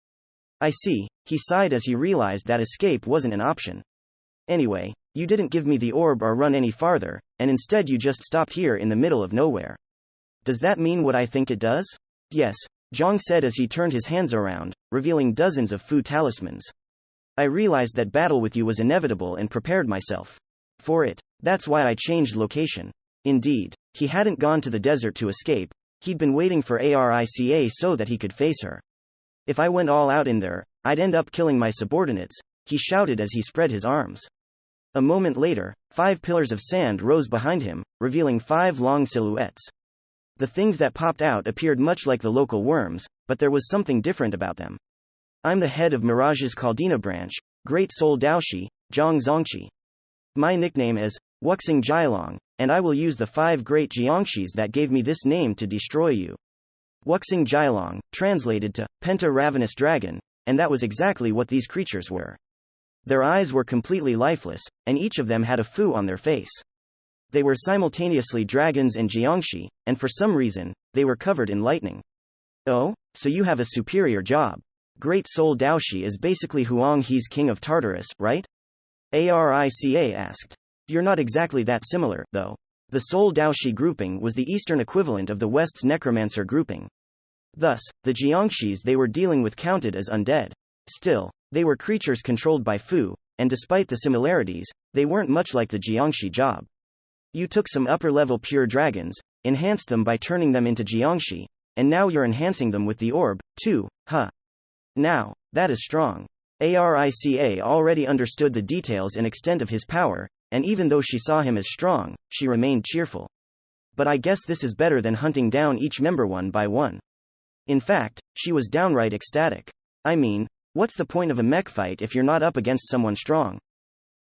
I see, he sighed as he realized that escape wasn't an option. Anyway, you didn't give me the orb or run any farther, and instead you just stopped here in the middle of nowhere. Does that mean what I think it does? Yes, Zhang said as he turned his hands around, revealing dozens of Fu talismans. I realized that battle with you was inevitable and prepared myself for it. That's why I changed location. Indeed, he hadn't gone to the desert to escape, he'd been waiting for Arica so that he could face her. If I went all out in there, I'd end up killing my subordinates, he shouted as he spread his arms. A moment later, 5 pillars of sand rose behind him, revealing 5 long silhouettes. The things that popped out appeared much like the local worms, but there was something different about them. I'm the head of Mirage's Caldina branch, Great Soul Daoshi, Zhang Zongqi. My nickname is Wuxing Jialong, and I will use the 5 great Jiangshis that gave me this name to destroy you. Wuxing Jialong, translated to Penta Ravenous Dragon, and that was exactly what these creatures were. Their eyes were completely lifeless, and each of them had a fu on their face. They were simultaneously dragons and Jiangshi, and for some reason, they were covered in lightning. Oh, so you have a superior job. Great Soul Daoshi is basically Huang He's king of Tartarus, right? Arica asked. You're not exactly that similar, though. The Soul Daoshi grouping was the eastern equivalent of the West's Necromancer grouping. Thus, the Jiangshis they were dealing with counted as undead. Still, they were creatures controlled by Fu, and despite the similarities, they weren't much like the Jiangshi job. You took some upper-level pure dragons, enhanced them by turning them into Jiangshi, and now you're enhancing them with the orb, too, huh? Now, that is strong. Arica already understood the details and extent of his power, and even though she saw him as strong, she remained cheerful. But I guess this is better than hunting down each member one by one. In fact, she was downright ecstatic. I mean, what's the point of a mech fight if you're not up against someone strong?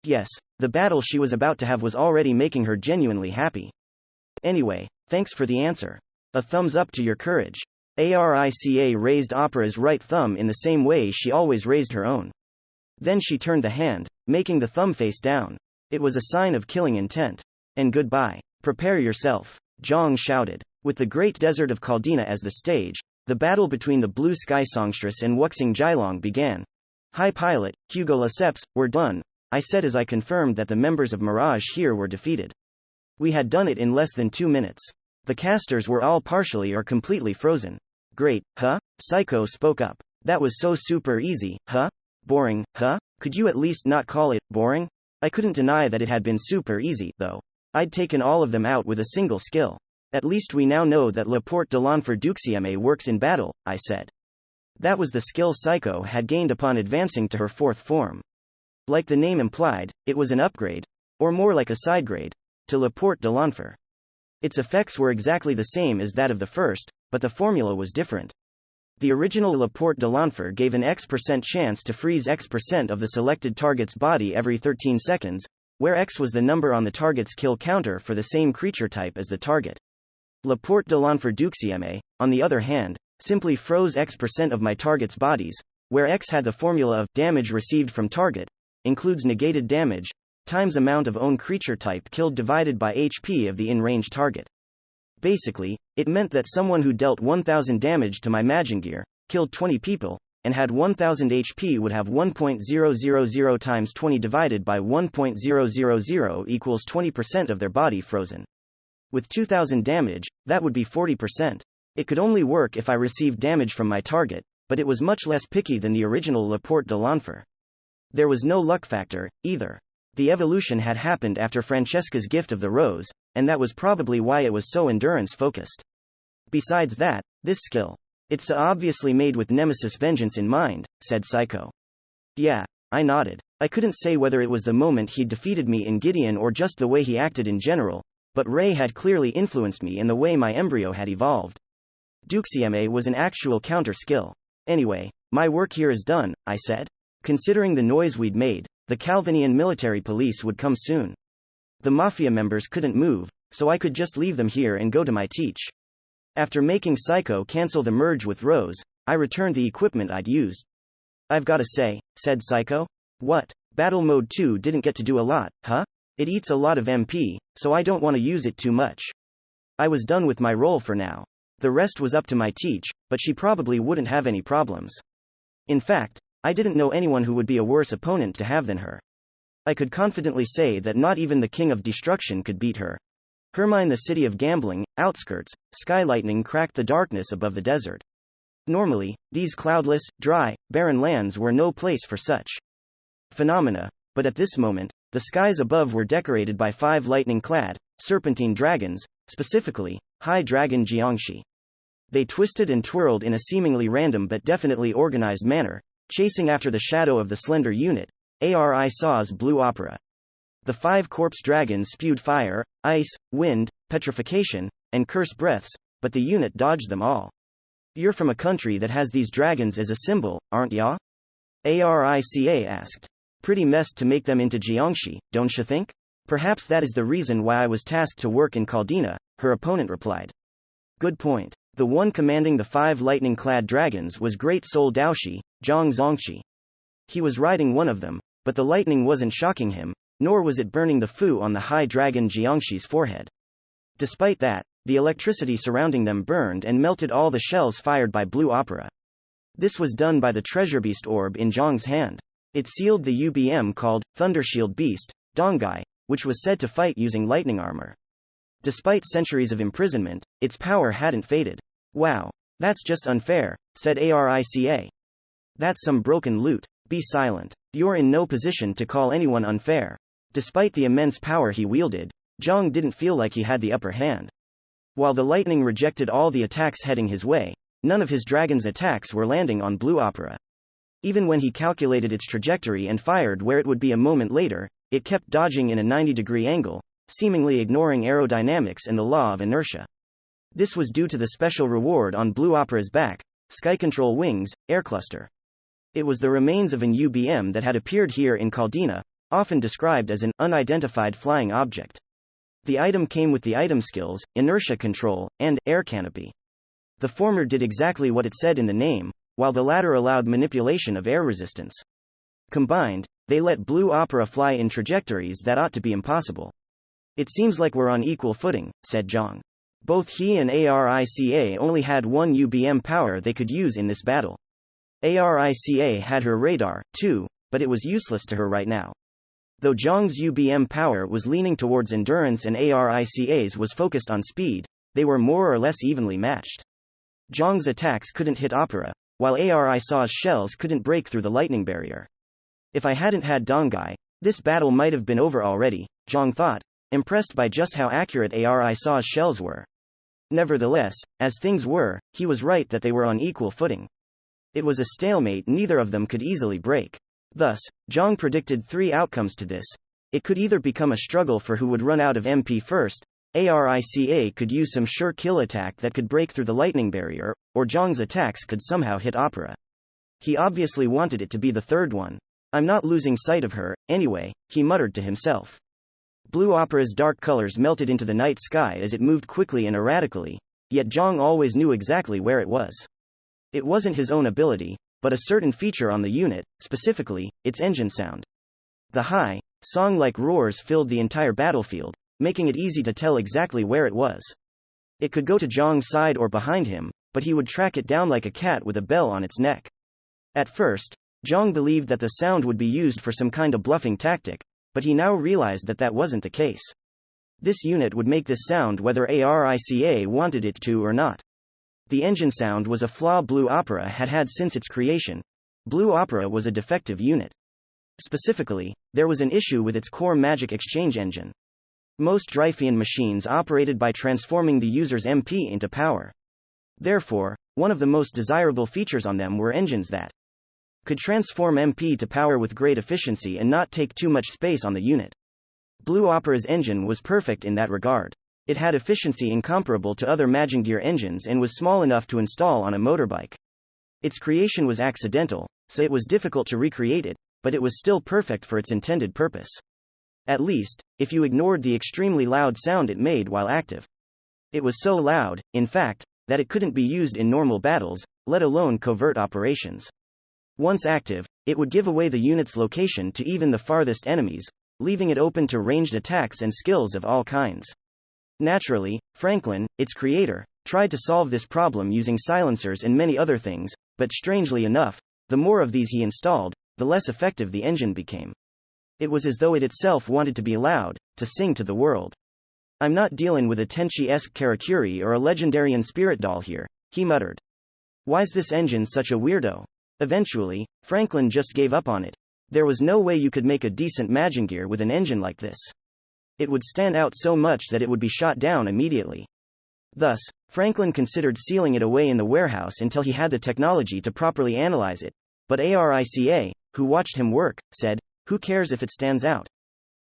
Yes, the battle she was about to have was already making her genuinely happy. Anyway, thanks for the answer. A thumbs up to your courage. Arica raised Opera's right thumb in the same way she always raised her own. Then she turned the hand, making the thumb face down. It was a sign of killing intent. And goodbye. Prepare yourself, Zhang shouted. With the great desert of Caldina as the stage, the battle between the Blue Sky Songstress and Wuxing Jilong began. High Pilot, Hugo Lesseps, we're done, I said as I confirmed that the members of Mirage here were defeated. We had done it in less than 2 minutes. The casters were all partially or completely frozen. Great, huh? Psycho spoke up. That was so super easy, huh? Boring, huh? Could you at least not call it boring? I couldn't deny that it had been super easy, though. I'd taken all of them out with a single skill. At least we now know that La Porte de l'Enfer Duxieme works in battle, I said. That was the skill Psycho had gained upon advancing to her 4th form. Like the name implied, it was an upgrade, or more like a sidegrade, to La Porte de l'Enfer. Its effects were exactly the same as that of the first, but the formula was different. The original La Porte de l'Enfer gave an X% chance to freeze X% of the selected target's body every 13 seconds, where X was the number on the target's kill counter for the same creature type as the target. La Porte de l'Enfer Duxieme, on the other hand, simply froze X% of my target's bodies, where X had the formula of damage received from target, includes negated damage, times amount of own creature type killed divided by HP of the in-range target. Basically, it meant that someone who dealt 1000 damage to my Magingir, killed 20 people, and had 1000 HP would have 1.000 times 20 divided by 1.000 equals 20% of their body frozen. With 2000 damage, that would be 40%. It could only work if I received damage from my target, but it was much less picky than the original La Porte de l'Enfer. There was no luck factor, either. The evolution had happened after Francesca's gift of the rose, and that was probably why it was so endurance-focused. Besides that, this skill. It's obviously made with Nemesis Vengeance in mind, said Psycho. Yeah, I nodded. I couldn't say whether it was the moment he defeated me in Gideon or just the way he acted in general, but Ray had clearly influenced me in the way my embryo had evolved. Duxieme was an actual counter skill. Anyway, my work here is done, I said. Considering the noise we'd made, the Calvinian military police would come soon. The mafia members couldn't move, so I could just leave them here and go to my teach. After making Psycho cancel the merge with Rose, I returned the equipment I'd used. I've gotta say, said Psycho. What? Battle Mode 2 didn't get to do a lot, huh? It eats a lot of MP, so I don't want to use it too much. I was done with my role for now. The rest was up to my teach, but she probably wouldn't have any problems. In fact, I didn't know anyone who would be a worse opponent to have than her. I could confidently say that not even the King of Destruction could beat her. Hermine, the city of gambling, outskirts, sky lightning cracked the darkness above the desert. Normally, these cloudless, dry, barren lands were no place for such phenomena, but at this moment, the skies above were decorated by 5 lightning-clad, serpentine dragons, specifically, High Dragon Jiangxi. They twisted and twirled in a seemingly random but definitely organized manner, chasing after the shadow of the slender unit, Aric's blue opera. The 5 corpse dragons spewed fire, ice, wind, petrification, and curse breaths, but the unit dodged them all. You're from a country that has these dragons as a symbol, aren't ya? Arica asked. Pretty messed to make them into Jiangxi, don't you think? Perhaps that is the reason why I was tasked to work in Caldina, her opponent replied. Good point. The one commanding the 5 lightning-clad dragons was Great Soul Daoshi, Zhang Zongqi. He was riding one of them, but the lightning wasn't shocking him, nor was it burning the fu on the High Dragon Jiangxi's forehead. Despite that, the electricity surrounding them burned and melted all the shells fired by Blue Opera. This was done by the treasurebeast orb in Zhang's hand. It sealed the UBM called Thundershield Beast, Dongai, which was said to fight using lightning armor. Despite centuries of imprisonment, its power hadn't faded. Wow, that's just unfair, said Arica. That's some broken loot. Be silent. You're in no position to call anyone unfair. Despite the immense power he wielded, Zhang didn't feel like he had the upper hand. While the lightning rejected all the attacks heading his way, none of his dragon's attacks were landing on Blue Opera. Even when he calculated its trajectory and fired where it would be a moment later, it kept dodging in a 90-degree angle, seemingly ignoring aerodynamics and the law of inertia. This was due to the special reward on Blue Opera's back, Sky Control Wings, Air Cluster. It was the remains of an UBM that had appeared here in Caldina, often described as an unidentified flying object. The item came with the item skills, inertia control, and air canopy. The former did exactly what it said in the name, while the latter allowed manipulation of air resistance. Combined, they let Blue Opera fly in trajectories that ought to be impossible. It seems like we're on equal footing, said Zhang. Both he and Arica only had one UBM power they could use in this battle. Arica had her radar, too, but it was useless to her right now. Though Zhang's UBM power was leaning towards endurance and Arica's was focused on speed, they were more or less evenly matched. Zhang's attacks couldn't hit Opera, while Arica's shells couldn't break through the lightning barrier. If I hadn't had Dongai, this battle might have been over already, Zhang thought, impressed by just how accurate Arica's shells were. Nevertheless, as things were, he was right that they were on equal footing. It was a stalemate neither of them could easily break. Thus, Zhang predicted three outcomes to this. It could either become a struggle for who would run out of MP first, Arica could use some sure kill attack that could break through the lightning barrier, or Zhang's attacks could somehow hit Opera. He obviously wanted it to be the third one. I'm not losing sight of her, anyway, he muttered to himself. Blue Opera's dark colors melted into the night sky as it moved quickly and erratically, yet Zhang always knew exactly where it was. It wasn't his own ability, but a certain feature on the unit, specifically, its engine sound. The high, song-like roars filled the entire battlefield, making it easy to tell exactly where it was. It could go to Zhang's side or behind him, but he would track it down like a cat with a bell on its neck. At first, Zhang believed that the sound would be used for some kind of bluffing tactic, but he now realized that that wasn't the case. This unit would make this sound whether Arica wanted it to or not. The engine sound was a flaw Blue Opera had had since its creation. Blue Opera was a defective unit. Specifically, there was an issue with its core magic exchange engine. Most Dreyfian machines operated by transforming the user's MP into power. Therefore, one of the most desirable features on them were engines that could transform MP to power with great efficiency and not take too much space on the unit. Blue Opera's engine was perfect in that regard. It had efficiency incomparable to other Magingear engines and was small enough to install on a motorbike. Its creation was accidental, so it was difficult to recreate it, but it was still perfect for its intended purpose. At least, if you ignored the extremely loud sound it made while active. It was so loud, in fact, that it couldn't be used in normal battles, let alone covert operations. Once active, it would give away the unit's location to even the farthest enemies, leaving it open to ranged attacks and skills of all kinds. Naturally, Franklin, its creator, tried to solve this problem using silencers and many other things, but strangely enough, the more of these he installed, the less effective the engine became. It was as though it itself wanted to be loud, to sing to the world. I'm not dealing with a Tenchi-esque Karakuri or a legendarian spirit doll here, he muttered. Why's this engine such a weirdo? Eventually, Franklin just gave up on it. There was no way you could make a decent Magingear with an engine like this. It would stand out so much that it would be shot down immediately. Thus, Franklin considered sealing it away in the warehouse until he had the technology to properly analyze it. But Arica, who watched him work, said, "Who cares if it stands out?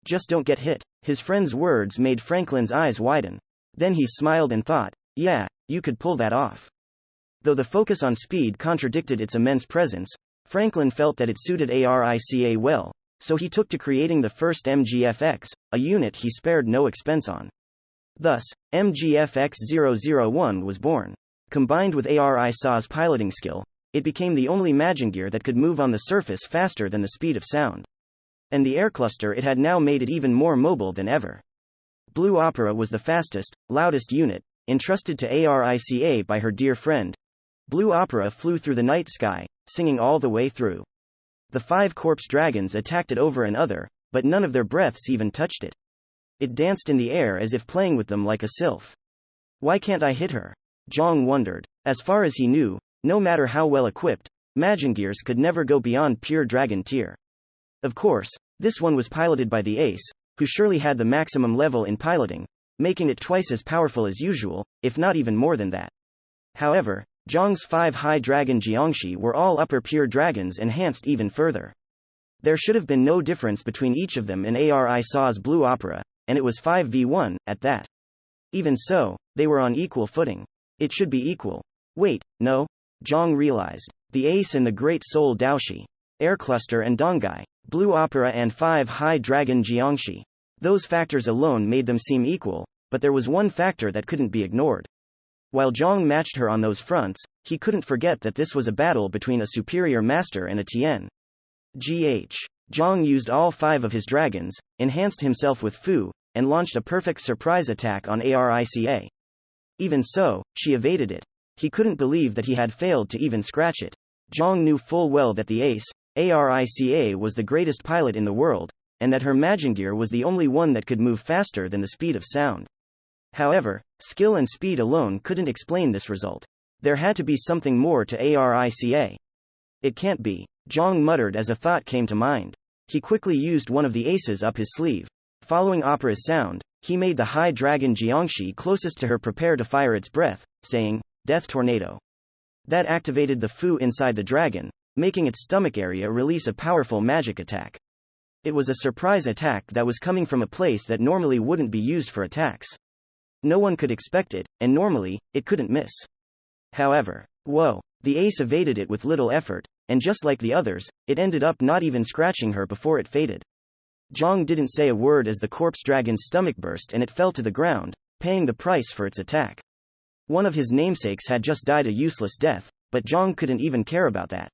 Just don't get hit." His friend's words made Franklin's eyes widen. Then he smiled and thought, yeah, you could pull that off. Though the focus on speed contradicted its immense presence, Franklin felt that it suited Arica well, so he took to creating the first MGFX, a unit he spared no expense on. Thus, MGFX-001 was born. Combined with Arica's piloting skill, it became the only Magingear that could move on the surface faster than the speed of sound. And the air cluster it had now made it even more mobile than ever. Blue Opera was the fastest, loudest unit, entrusted to Arica by her dear friend. Blue Opera flew through the night sky, singing all the way through. The 5 corpse dragons attacked it over and other, but none of their breaths even touched it. It danced in the air as if playing with them like a sylph. Why can't I hit her? Zhang wondered. As far as he knew, no matter how well equipped, Magingears could never go beyond pure dragon tier. Of course, this one was piloted by the ace, who surely had the maximum level in piloting, making it twice as powerful as usual, if not even more than that. However, Zhang's 5 high dragon Jiangshi were all upper pure dragons enhanced even further. There should have been no difference between each of them in Arica's Blue Opera, and it was 5v1, at that. Even so, they were on equal footing. It should be equal. Wait, no? Zhang realized. The ace and the great soul Daoshi. Air cluster and Dongai. Blue Opera and 5 high dragon Jiangshi. Those factors alone made them seem equal, but there was one factor that couldn't be ignored. While Zhang matched her on those fronts, he couldn't forget that this was a battle between a superior master and a Tien. Zhang used all 5 of his dragons, enhanced himself with Fu, and launched a perfect surprise attack on Arica. Even so, she evaded it. He couldn't believe that he had failed to even scratch it. Zhang knew full well that the ace, Arica, was the greatest pilot in the world, and that her Magingear was the only one that could move faster than the speed of sound. However, skill and speed alone couldn't explain this result. There had to be something more to Arica. It can't be, Zhang muttered as a thought came to mind. He quickly used one of the aces up his sleeve. Following Opera's sound, he made the high dragon Jiangshi closest to her prepare to fire its breath, saying, "Death Tornado." That activated the Fu inside the dragon, making its stomach area release a powerful magic attack. It was a surprise attack that was coming from a place that normally wouldn't be used for attacks. No one could expect it, and normally, it couldn't miss. However, the ace evaded it with little effort, and just like the others, it ended up not even scratching her before it faded. Zhang didn't say a word as the corpse dragon's stomach burst and it fell to the ground, paying the price for its attack. One of his namesakes had just died a useless death, but Zhang couldn't even care about that.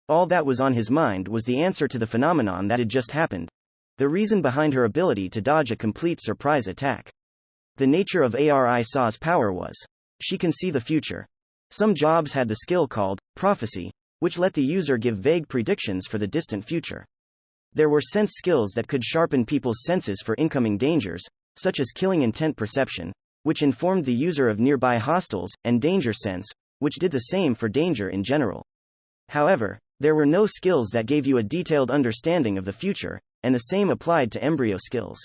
All that was on his mind was the answer to the phenomenon that had just happened. The reason behind her ability to dodge a complete surprise attack. The nature of Arica's power was, she can see the future. Some jobs had the skill called prophecy, which let the user give vague predictions for the distant future. There were sense skills that could sharpen people's senses for incoming dangers, such as killing intent perception, which informed the user of nearby hostiles, and danger sense, which did the same for danger in general. However, there were no skills that gave you a detailed understanding of the future, and the same applied to embryo skills.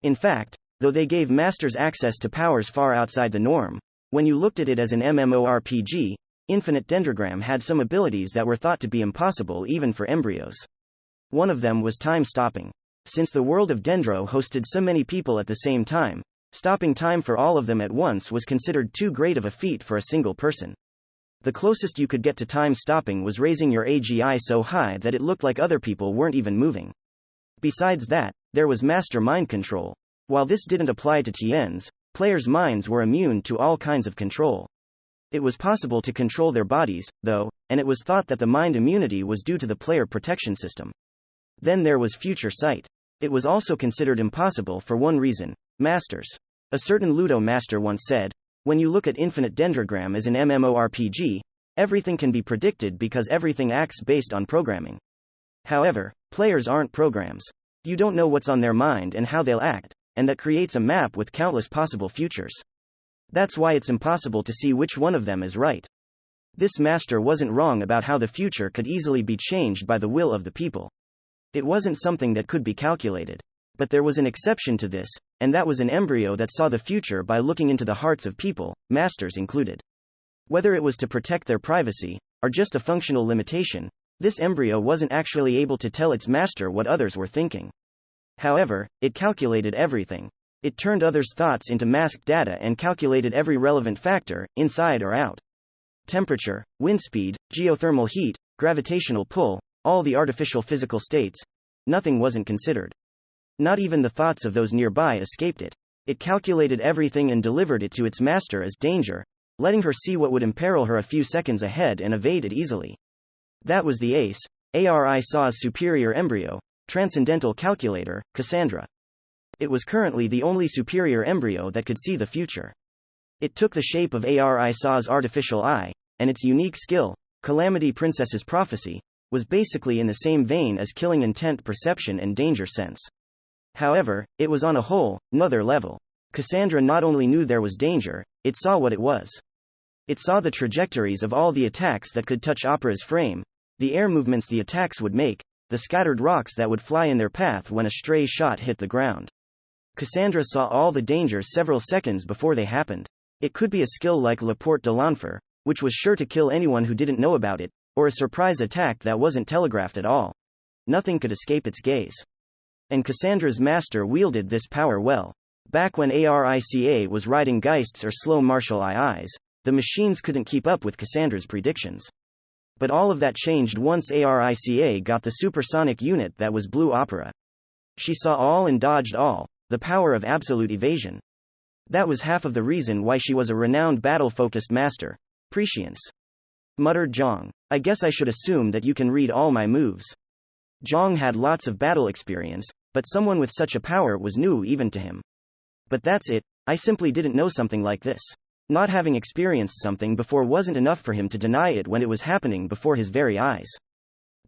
In fact, though they gave masters access to powers far outside the norm, when you looked at it as an MMORPG, Infinite Dendrogram had some abilities that were thought to be impossible even for embryos. One of them was time stopping. Since the world of Dendro hosted so many people at the same time, stopping time for all of them at once was considered too great of a feat for a single person. The closest you could get to time stopping was raising your AGI so high that it looked like other people weren't even moving. Besides that, there was master mind control. While this didn't apply to TNs, players' minds were immune to all kinds of control. It was possible to control their bodies, though, and it was thought that the mind immunity was due to the player protection system. Then there was future sight. It was also considered impossible for one reason: masters. A certain Ludo master once said, "When you look at Infinite Dendrogram as an MMORPG, everything can be predicted because everything acts based on programming. However, players aren't programs. You don't know what's on their mind and how they'll act, and that creates a map with countless possible futures. That's why it's impossible to see which one of them is right." This master wasn't wrong about how the future could easily be changed by the will of the people. It wasn't something that could be calculated. But there was an exception to this, and that was an embryo that saw the future by looking into the hearts of people, masters included. Whether it was to protect their privacy, or just a functional limitation, this embryo wasn't actually able to tell its master what others were thinking. However, it calculated everything. It turned others' thoughts into masked data and calculated every relevant factor, inside or out. Temperature, wind speed, geothermal heat, gravitational pull, all the artificial physical states. Nothing wasn't considered. Not even the thoughts of those nearby escaped it. It calculated everything and delivered it to its master as danger, letting her see what would imperil her a few seconds ahead and evade it easily. That was the ace, Arica's superior embryo, Transcendental calculator, Cassandra. It was currently the only superior embryo that could see the future. It took the shape of Arica's artificial eye, and its unique skill, Calamity Princess's prophecy, was basically in the same vein as killing intent perception and danger sense. However, it was on a whole nother level. Cassandra not only knew there was danger, it saw what it was. It saw the trajectories of all the attacks that could touch Opera's frame, the air movements the attacks would make, the scattered rocks that would fly in their path when a stray shot hit the ground. Cassandra saw all the dangers several seconds before they happened. It could be a skill like La Porte de l'Enfer, which was sure to kill anyone who didn't know about it, or a surprise attack that wasn't telegraphed at all. Nothing could escape its gaze. And Cassandra's master wielded this power well. Back when Arica was riding Geists or slow martial IIs, the machines couldn't keep up with Cassandra's predictions. But all of that changed once Arica got the supersonic unit that was Blue Opera. She saw all and dodged all, the power of absolute evasion. That was half of the reason why she was a renowned battle-focused master. Prescience. Muttered Zhang. I guess I should assume that you can read all my moves. Zhang had lots of battle experience, but someone with such a power was new even to him. But that's it, I simply didn't know something like this. Not having experienced something before wasn't enough for him to deny it when it was happening before his very eyes.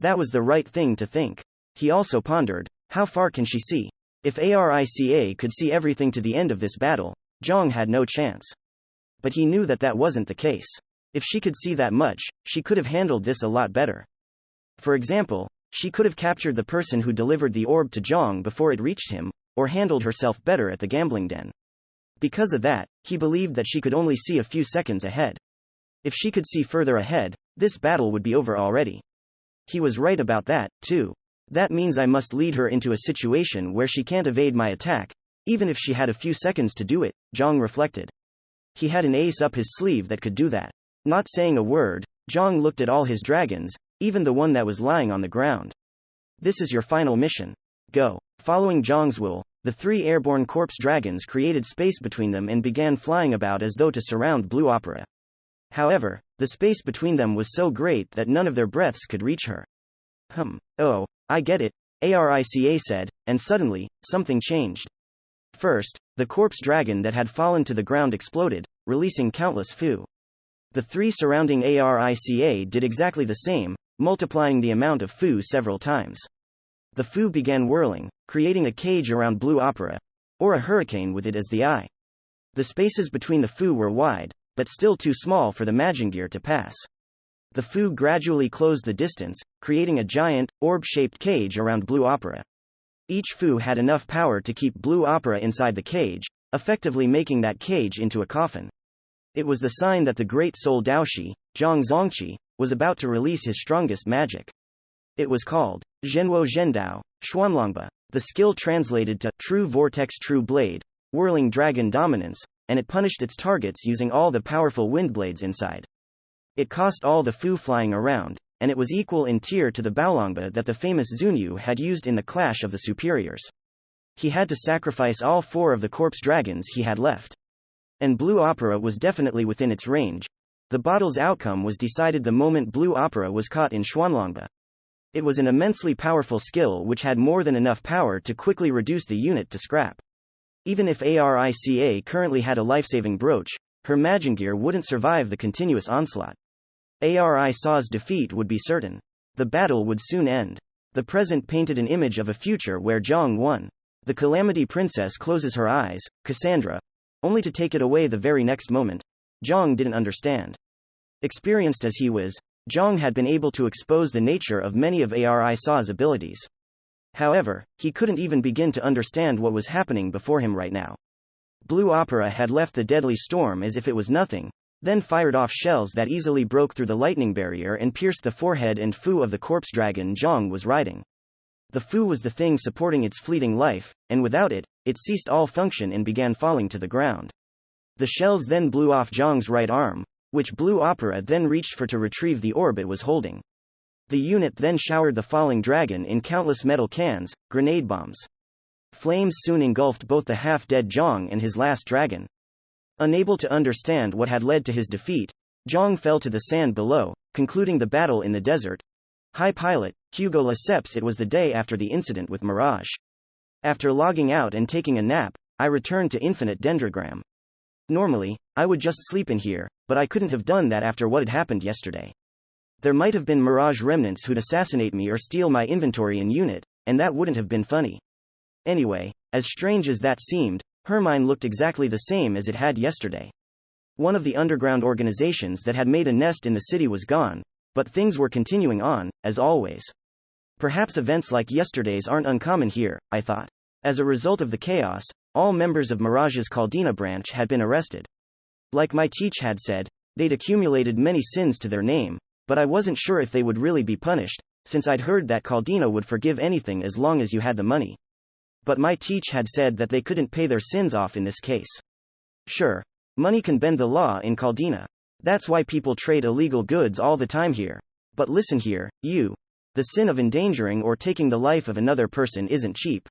That was the right thing to think. He also pondered, how far can she see? If Arica could see everything to the end of this battle, Zhang had no chance. But he knew that that wasn't the case. If she could see that much, she could have handled this a lot better. For example, she could have captured the person who delivered the orb to Zhang before it reached him, or handled herself better at the gambling den. Because of that, he believed that she could only see a few seconds ahead. If she could see further ahead, this battle would be over already. He was right about that, too. That means I must lead her into a situation where she can't evade my attack, even if she had a few seconds to do it, Zhang reflected. He had an ace up his sleeve that could do that. Not saying a word, Zhang looked at all his dragons, even the one that was lying on the ground. This is your final mission. Go. Following Zhang's will, the 3 airborne corpse dragons created space between them and began flying about as though to surround Blue Opera. However, the space between them was so great that none of their breaths could reach her. Oh, I get it, Arica said, and suddenly, something changed. First, the corpse dragon that had fallen to the ground exploded, releasing countless Fu. The 3 surrounding Arica did exactly the same, multiplying the amount of Fu several times. The Fu began whirling, creating a cage around Blue Opera, or a hurricane with it as the eye. The spaces between the Fu were wide, but still too small for the Magingear to pass. The Fu gradually closed the distance, creating a giant, orb-shaped cage around Blue Opera. Each Fu had enough power to keep Blue Opera inside the cage, effectively making that cage into a coffin. It was the sign that the great soul Daoshi, Zhang Zongqi, was about to release his strongest magic. It was called Zhenwo Zhendao, Xuanlongba. The skill translated to True Vortex True Blade, Whirling Dragon Dominance, and it punished its targets using all the powerful wind blades inside. It cost all the Fu flying around, and it was equal in tier to the Baolongba that the famous Zunyu had used in the Clash of the Superiors. He had to sacrifice all 4 of the corpse dragons he had left. And Blue Opera was definitely within its range. The battle's outcome was decided the moment Blue Opera was caught in Xuanlongba. It was an immensely powerful skill which had more than enough power to quickly reduce the unit to scrap. Even if Arica currently had a life-saving brooch, her Magingear wouldn't survive the continuous onslaught. Arica's defeat would be certain. The battle would soon end. The present painted an image of a future where Zhang won. The Calamity Princess closes her eyes, Cassandra, only to take it away the very next moment. Zhang didn't understand. Experienced as he was, Zhang had been able to expose the nature of many of Arica's abilities. However, he couldn't even begin to understand what was happening before him right now. Blue Opera had left the deadly storm as if it was nothing, then fired off shells that easily broke through the lightning barrier and pierced the forehead and Fu of the corpse dragon Zhang was riding. The Fu was the thing supporting its fleeting life, and without it, it ceased all function and began falling to the ground. The shells then blew off Zhang's right arm, which Blue Opera then reached for to retrieve the orb it was holding. The unit then showered the falling dragon in countless metal cans, grenade bombs. Flames soon engulfed both the half-dead Zhang and his last dragon. Unable to understand what had led to his defeat, Zhang fell to the sand below, concluding the battle in the desert. High pilot, Hugo accepts it was the day after the incident with Mirage. After logging out and taking a nap, I returned to Infinite Dendrogram. Normally, I would just sleep in here, but I couldn't have done that after what had happened yesterday. There might have been Mirage remnants who'd assassinate me or steal my inventory and unit, and that wouldn't have been funny. Anyway, as strange as that seemed, Hermine looked exactly the same as it had yesterday. One of the underground organizations that had made a nest in the city was gone, but things were continuing on, as always. Perhaps events like yesterday's aren't uncommon here, I thought. As a result of the chaos, all members of Mirage's Caldina branch had been arrested. Like my teach had said, they'd accumulated many sins to their name, but I wasn't sure if they would really be punished, since I'd heard that Caldina would forgive anything as long as you had the money. But my teach had said that they couldn't pay their sins off in this case. Sure, money can bend the law in Caldina. That's why people trade illegal goods all the time here. But listen here, you. The sin of endangering or taking the life of another person isn't cheap.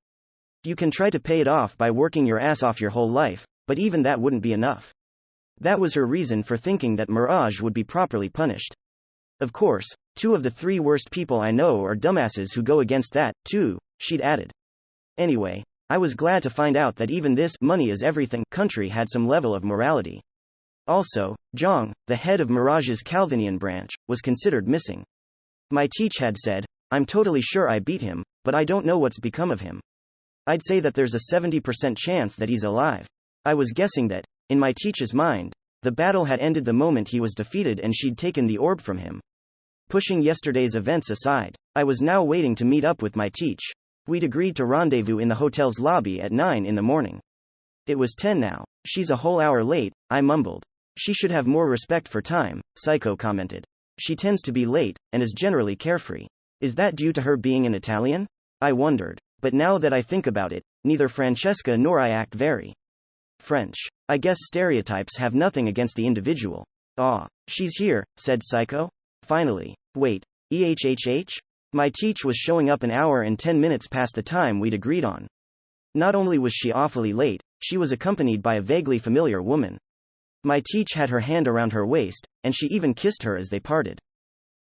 You can try to pay it off by working your ass off your whole life, but even that wouldn't be enough. That was her reason for thinking that Mirage would be properly punished. Of course, 2 of the 3 worst people I know are dumbasses who go against that, too, she'd added. Anyway, I was glad to find out that even this money is everything country had some level of morality. Also, Zhang, the head of Mirage's Calvinian branch, was considered missing. My teach had said, I'm totally sure I beat him, but I don't know what's become of him. I'd say that there's a 70% chance that he's alive. I was guessing that, in my teach's mind, the battle had ended the moment he was defeated and she'd taken the orb from him. Pushing yesterday's events aside, I was now waiting to meet up with my teach. We'd agreed to rendezvous in the hotel's lobby at 9 in the morning. It was 10 now. She's a whole hour late, I mumbled. She should have more respect for time, Psycho commented. She tends to be late, and is generally carefree. Is that due to her being an Italian? I wondered. But now that I think about it, neither Francesca nor I act very French. I guess stereotypes have nothing against the individual. Ah, she's here, said Psycho. Finally. Wait. My teach was showing up an hour and 10 minutes past the time we'd agreed on. Not only was she awfully late, she was accompanied by a vaguely familiar woman. My teach had her hand around her waist, and she even kissed her as they parted.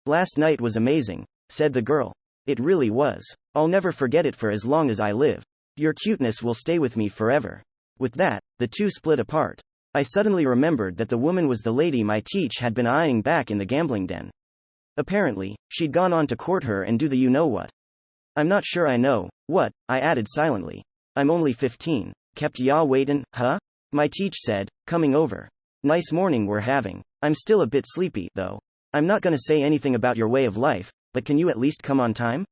Last night was amazing, said the girl. It really was. I'll never forget it for as long as I live. Your cuteness will stay with me forever. With that, the two split apart. I suddenly remembered that the woman was the lady my teach had been eyeing back in the gambling den. Apparently, she'd gone on to court her and do the you-know-what. I'm not sure I know what, I added silently. I'm only 15. Kept ya waitin', huh? My teach said, coming over. Nice morning we're having. I'm still a bit sleepy, though. I'm not gonna say anything about your way of life, but can you at least come on time?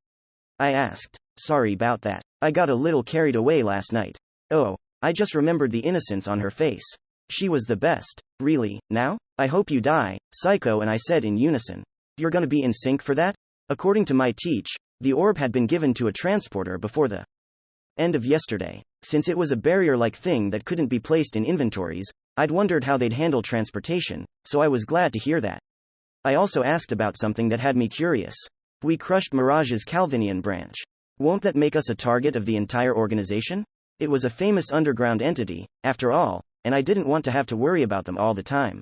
I asked. Sorry about that. I got a little carried away last night. Oh, I just remembered the innocence on her face. She was the best. Really, now? I hope you die, Psycho and I said in unison. You're gonna be in sync for that? According to my teach, the orb had been given to a transporter before the end of yesterday. Since it was a barrier-like thing that couldn't be placed in inventories, I'd wondered how they'd handle transportation, so I was glad to hear that. I also asked about something that had me curious. We crushed Mirage's Calvinian branch. Won't that make us a target of the entire organization? It was a famous underground entity, after all, and I didn't want to have to worry about them all the time.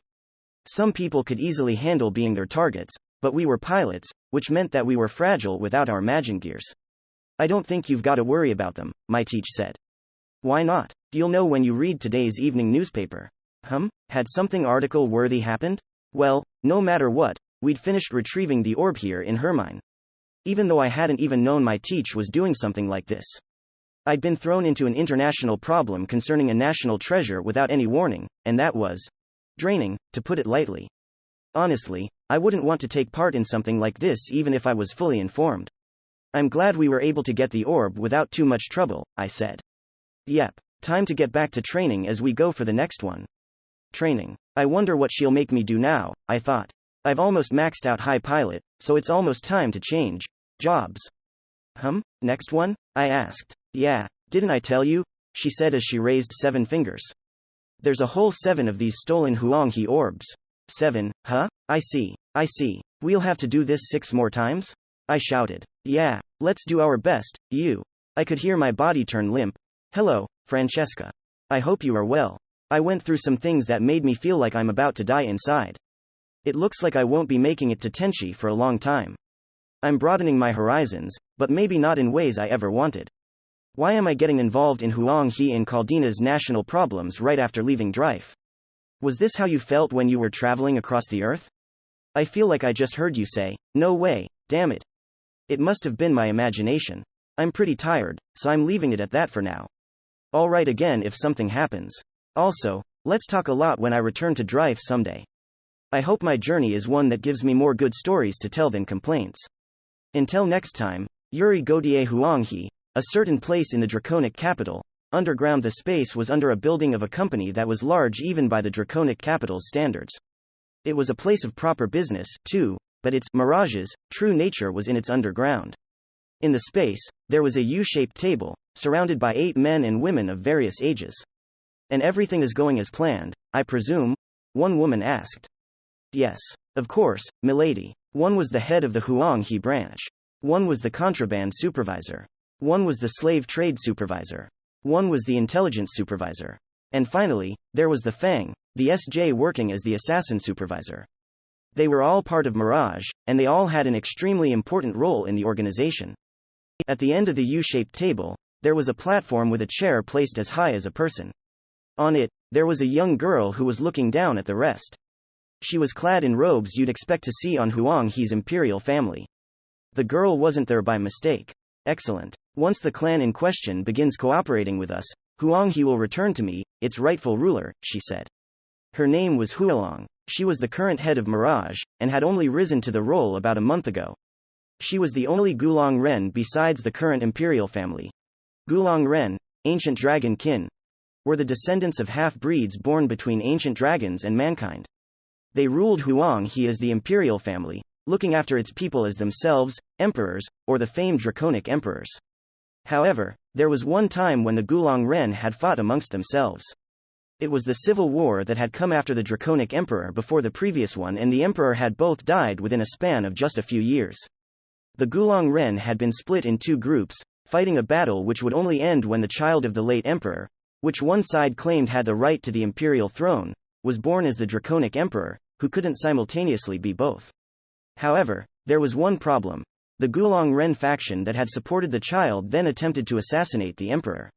Some people could easily handle being their targets, but we were pilots, which meant that we were fragile without our magic gears. I don't think you've got to worry about them, my teach said. Why not? You'll know when you read today's evening newspaper. Had something article-worthy happened? Well, no matter what, we'd finished retrieving the orb here in Hermine. Even though I hadn't even known my teach was doing something like this. I'd been thrown into an international problem concerning a national treasure without any warning, and that was draining, to put it lightly. Honestly, I wouldn't want to take part in something like this even if I was fully informed. I'm glad we were able to get the orb without too much trouble, I said. Yep, time to get back to training as we go for the next one. Training. I wonder what she'll make me do now, I thought. I've almost maxed out high pilot, so it's almost time to change jobs. Next one? I asked. Yeah, didn't I tell you? She said as she raised 7 fingers. There's a whole 7 of these stolen Huanghe orbs. 7, huh? I see. We'll have to do this 6 more times? I shouted. Yeah, let's do our best, you. I could hear my body turn limp. Hello, Francesca. I hope you are well. I went through some things that made me feel like I'm about to die inside. It looks like I won't be making it to Tenchi for a long time. I'm broadening my horizons, but maybe not in ways I ever wanted. Why am I getting involved in Huanghe and Caldina's national problems right after leaving Strife? Was this how you felt when you were traveling across the earth? I feel like I just heard you say, no way, damn it. It must have been my imagination. I'm pretty tired, so I'm leaving it at that for now. All right again if something happens. Also, let's talk a lot when I return to Strife someday. I hope my journey is one that gives me more good stories to tell than complaints. Until next time, Yuri Godier Huanghe, a certain place in the draconic capital. Underground the space was under a building of a company that was large even by the draconic capital's standards. It was a place of proper business, too, but its Mirage's true nature was in its underground. In the space, there was a U-shaped table, surrounded by 8 men and women of various ages. And everything is going as planned, I presume? One woman asked. Yes, of course, milady. One was the head of the Huanghe branch. One was the contraband supervisor. One was the slave trade supervisor. One was the intelligence supervisor. And finally, there was the Fang, the SJ working as the assassin supervisor. They were all part of Mirage, and they all had an extremely important role in the organization. At the end of the U-shaped table, there was a platform with a chair placed as high as a person. On it, there was a young girl who was looking down at the rest. She was clad in robes you'd expect to see on Huang He's imperial family. The girl wasn't there by mistake. Excellent. Once the clan in question begins cooperating with us, Huang He will return to me, its rightful ruler, she said. Her name was Hualong. She was the current head of Mirage, and had only risen to the role about a month ago. She was the only Gulong Ren besides the current imperial family. Gulong Ren, ancient dragon kin, were the descendants of half-breeds born between ancient dragons and mankind. They ruled Huang He as the imperial family, looking after its people as themselves, emperors, or the famed draconic emperors. However, there was one time when the Gulong Ren had fought amongst themselves. It was the civil war that had come after the draconic emperor before the previous one, and the emperor had both died within a span of just a few years. The Gulong Ren had been split in two groups, fighting a battle which would only end when the child of the late emperor, which one side claimed had the right to the imperial throne, was born as the draconic emperor, who couldn't simultaneously be both. However, there was one problem. The Gulong Ren faction that had supported the child then attempted to assassinate the emperor.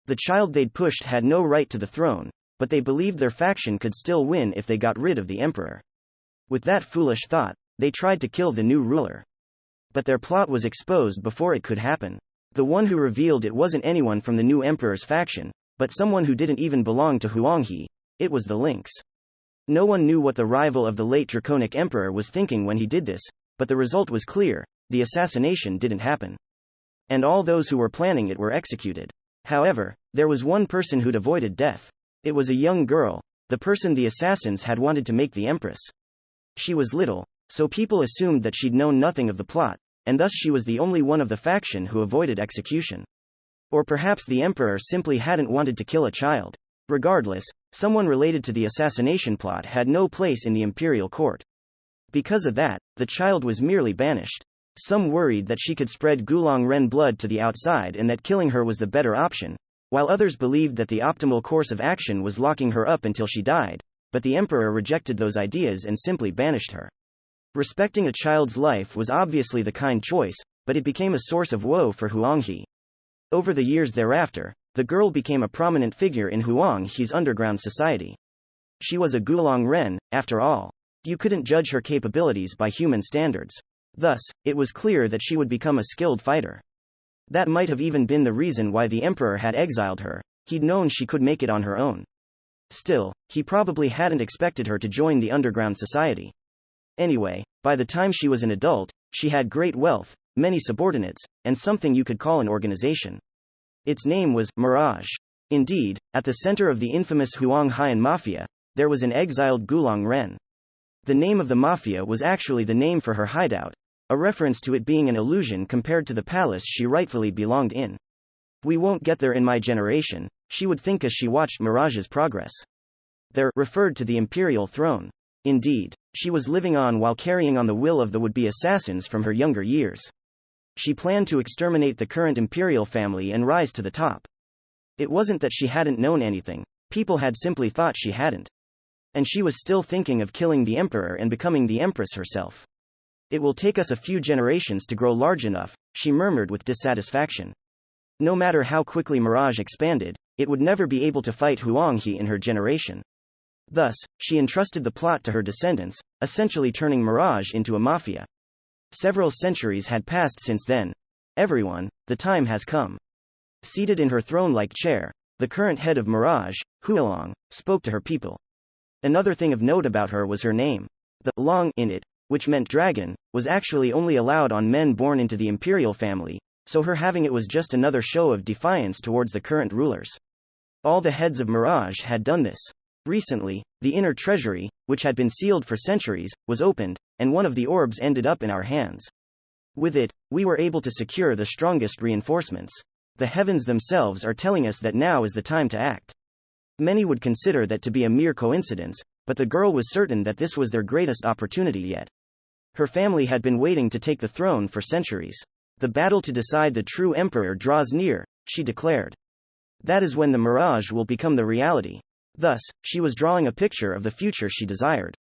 The child they'd pushed had no right to the throne, but they believed their faction could still win if they got rid of the emperor. With that foolish thought, they tried to kill the new ruler. But their plot was exposed before it could happen. The one who revealed it wasn't anyone from the new emperor's faction, but someone who didn't even belong to Huang He. It was the Lynx. No one knew what the rival of the late draconic emperor was thinking when he did this, but the result was clear: the assassination didn't happen. And all those who were planning it were executed. However, there was one person who'd avoided death. It was a young girl, the person the assassins had wanted to make the empress. She was little, so people assumed that she'd known nothing of the plot, and thus she was the only one of the faction who avoided execution. Or perhaps the emperor simply hadn't wanted to kill a child. Regardless, someone related to the assassination plot had no place in the imperial court. Because of that, the child was merely banished. Some worried that she could spread Gulong Ren blood to the outside and that killing her was the better option, while others believed that the optimal course of action was locking her up until she died, but the emperor rejected those ideas and simply banished her. Respecting a child's life was obviously the kind choice, but it became a source of woe for Huang He. Over the years thereafter, the girl became a prominent figure in Huang He's underground society. She was a Gulong Ren, after all. You couldn't judge her capabilities by human standards. Thus, it was clear that she would become a skilled fighter. That might have even been the reason why the emperor had exiled her. He'd known she could make it on her own. Still, he probably hadn't expected her to join the underground society. Anyway, by the time she was an adult, she had great wealth, many subordinates, and something you could call an organization. Its name was Mirage. Indeed, at the center of the infamous Huang Haiyan Mafia, there was an exiled Gulong Ren. The name of the mafia was actually the name for her hideout, a reference to it being an illusion compared to the palace she rightfully belonged in. "We won't get there in my generation," she would think as she watched Mirage's progress. There referred to the imperial throne. Indeed, she was living on while carrying on the will of the would-be assassins from her younger years. She planned to exterminate the current imperial family and rise to the top. It wasn't that she hadn't known anything, people had simply thought she hadn't. And she was still thinking of killing the emperor and becoming the empress herself. "It will take us a few generations to grow large enough," she murmured with dissatisfaction. No matter how quickly Mirage expanded, it would never be able to fight Huang He in her generation. Thus, she entrusted the plot to her descendants, essentially turning Mirage into a mafia. Several centuries had passed since then. "Everyone, the time has come." Seated in her throne-like chair, the current head of Mirage, Hualong, spoke to her people. Another thing of note about her was her name. The long in it, which meant dragon, was actually only allowed on men born into the imperial family, so her having it was just another show of defiance towards the current rulers. All the heads of Mirage had done this. Recently, the inner treasury, which had been sealed for centuries, was opened, and one of the orbs ended up in our hands. With it, we were able to secure the strongest reinforcements. The heavens themselves are telling us that now is the time to act. Many would consider that to be a mere coincidence, but the girl was certain that this was their greatest opportunity yet. Her family had been waiting to take the throne for centuries. "The battle to decide the true emperor draws near," she declared. That is when the mirage will become the reality. Thus, she was drawing a picture of the future she desired.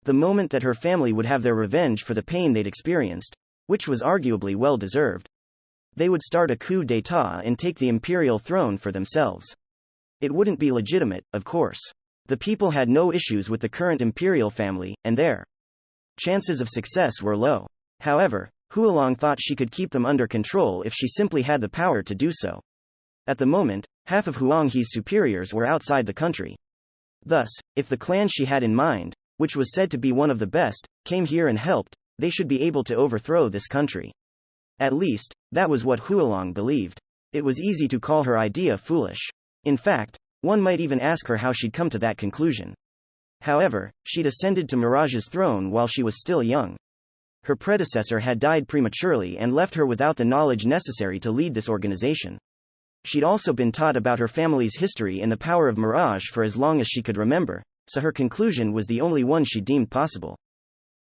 The moment that her family would have their revenge for the pain they'd experienced, which was arguably well deserved. They would start a coup d'état and take the imperial throne for themselves. It wouldn't be legitimate, of course. The people had no issues with the current imperial family, and their chances of success were low. However, Huolong thought she could keep them under control if she simply had the power to do so. At the moment, half of Huanghe's superiors were outside the country. Thus, if the clan she had in mind, which was said to be one of the best, came here and helped, they should be able to overthrow this country. At least, that was what Huolong believed. It was easy to call her idea foolish. In fact, one might even ask her how she'd come to that conclusion. However, she'd ascended to Mirage's throne while she was still young. Her predecessor had died prematurely and left her without the knowledge necessary to lead this organization. She'd also been taught about her family's history and the power of Mirage for as long as she could remember, so her conclusion was the only one she deemed possible.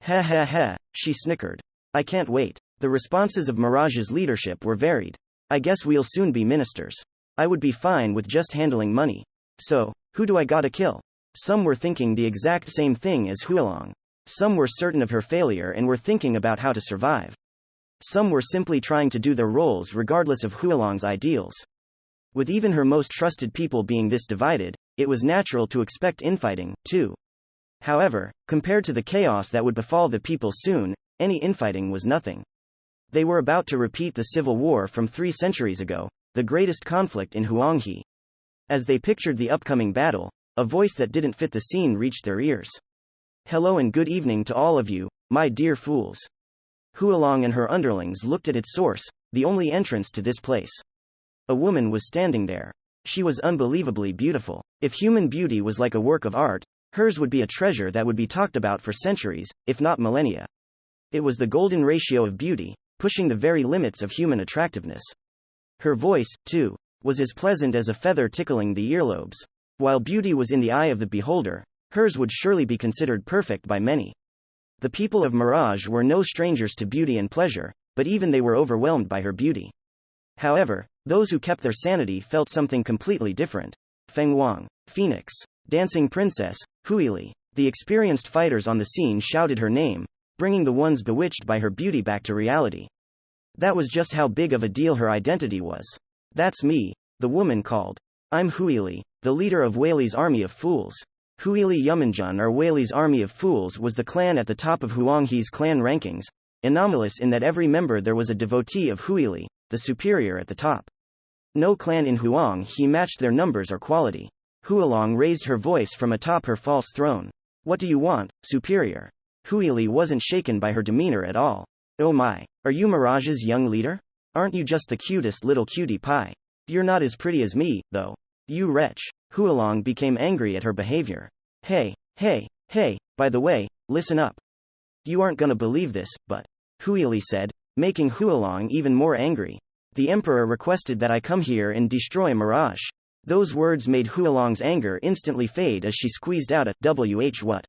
Ha ha ha, she snickered. I can't wait. The responses of Mirage's leadership were varied. I guess we'll soon be ministers. I would be fine with just handling money. So, who do I gotta kill? Some were thinking the exact same thing as Huolong. Some were certain of her failure and were thinking about how to survive. Some were simply trying to do their roles regardless of Huolong's ideals. With even her most trusted people being this divided, it was natural to expect infighting, too. However, compared to the chaos that would befall the people soon, any infighting was nothing. They were about to repeat the civil war from 3 centuries ago, the greatest conflict in Huanghe. As they pictured the upcoming battle, a voice that didn't fit the scene reached their ears. Hello and good evening to all of you, my dear fools. Huolong and her underlings looked at its source, the only entrance to this place. A woman was standing there. She was unbelievably beautiful. If human beauty was like a work of art, hers would be a treasure that would be talked about for centuries, if not millennia. It was the golden ratio of beauty, pushing the very limits of human attractiveness. Her voice, too, was as pleasant as a feather tickling the earlobes. While beauty was in the eye of the beholder, hers would surely be considered perfect by many. The people of Mirage were no strangers to beauty and pleasure, but even they were overwhelmed by her beauty. However, those who kept their sanity felt something completely different. Feng Wang, Phoenix, Dancing Princess, Huili. The experienced fighters on the scene shouted her name, bringing the ones bewitched by her beauty back to reality. That was just how big of a deal her identity was. That's me, the woman called. I'm Huili, the leader of Weili's army of fools. Huili Yumanjun or Weili's army of fools was the clan at the top of Huanghe's clan rankings, anomalous in that every member there was a devotee of Huili, the superior at the top. No clan in Huanghe matched their numbers or quality. Huolong raised her voice from atop her false throne. What do you want, superior? Huili wasn't shaken by her demeanor at all. Oh my, are you Mirage's young leader? Aren't you just the cutest little cutie pie? You're not as pretty as me, though. You wretch. Huolong became angry at her behavior. Hey, by the way, listen up. You aren't gonna believe this, but Huili said, making Huolong even more angry. The Emperor requested that I come here and destroy Mirage. Those words made Huolong's anger instantly fade as she squeezed out a what?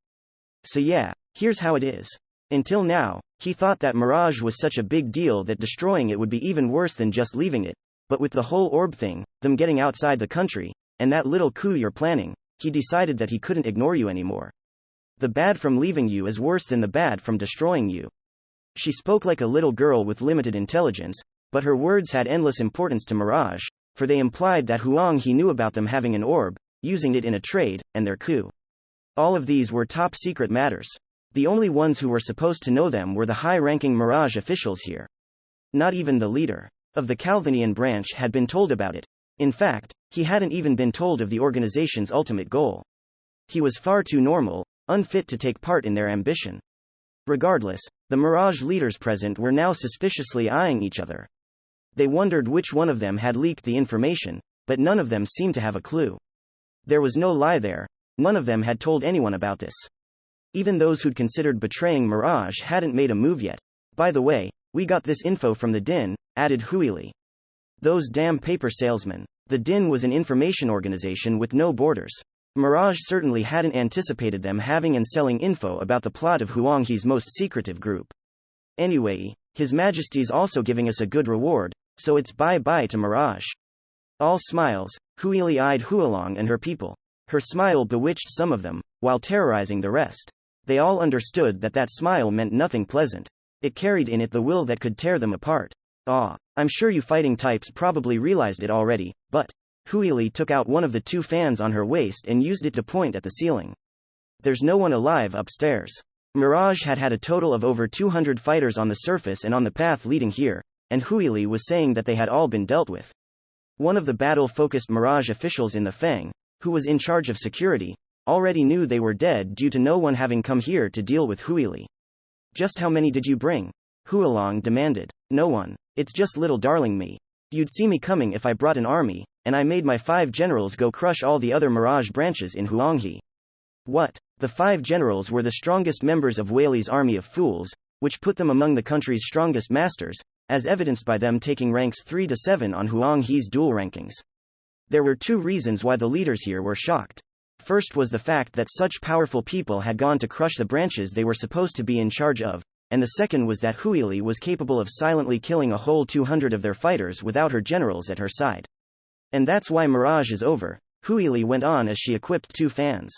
So yeah, here's how it is. Until now, he thought that Mirage was such a big deal that destroying it would be even worse than just leaving it, but with the whole orb thing, them getting outside the country, and that little coup you're planning, he decided that he couldn't ignore you anymore. The bad from leaving you is worse than the bad from destroying you. She spoke like a little girl with limited intelligence, but her words had endless importance to Mirage, for they implied that Huanghe knew about them having an orb, using it in a trade, and their coup. All of these were top secret matters. The only ones who were supposed to know them were the high-ranking Mirage officials here. Not even the leader of the Calvinian branch had been told about it. In fact, he hadn't even been told of the organization's ultimate goal. He was far too normal, unfit to take part in their ambition. Regardless, the Mirage leaders present were now suspiciously eyeing each other. They wondered which one of them had leaked the information, but none of them seemed to have a clue. There was no lie there, none of them had told anyone about this. Even those who'd considered betraying Mirage hadn't made a move yet. By the way, we got this info from the Din, added Huili. Those damn paper salesmen. The Din was an information organization with no borders. Mirage certainly hadn't anticipated them having and selling info about the plot of Huanghe's most secretive group. Anyway, His Majesty's also giving us a good reward, so it's bye-bye to Mirage. All smiles, Huili eyed Hualong and her people. Her smile bewitched some of them, while terrorizing the rest. They all understood that that smile meant nothing pleasant. It carried in it the will that could tear them apart. I'm sure you fighting types probably realized it already, but Huili took out one of the two fans on her waist and used it to point at the ceiling. There's no one alive upstairs. Mirage had a total of over 200 fighters on the surface and on the path leading here, and Huili was saying that they had all been dealt with. One of the battle-focused Mirage officials in the Fang, who was in charge of security, already knew they were dead due to no one having come here to deal with Huili. Just how many did you bring? Hualong demanded. No one. It's just little darling me. You'd see me coming if I brought an army, and I made my 5 generals go crush all the other Mirage branches in Huanghe. What? The 5 generals were the strongest members of Weili's army of fools, which put them among the country's strongest masters, as evidenced by them taking ranks 3 to 7 on Huanghe's duel rankings. There were 2 reasons why the leaders here were shocked. First was the fact that such powerful people had gone to crush the branches they were supposed to be in charge of, and the second was that Huili was capable of silently killing a whole 200 of their fighters without her generals at her side. And that's why Mirage is over, Huili went on as she equipped 2 fans.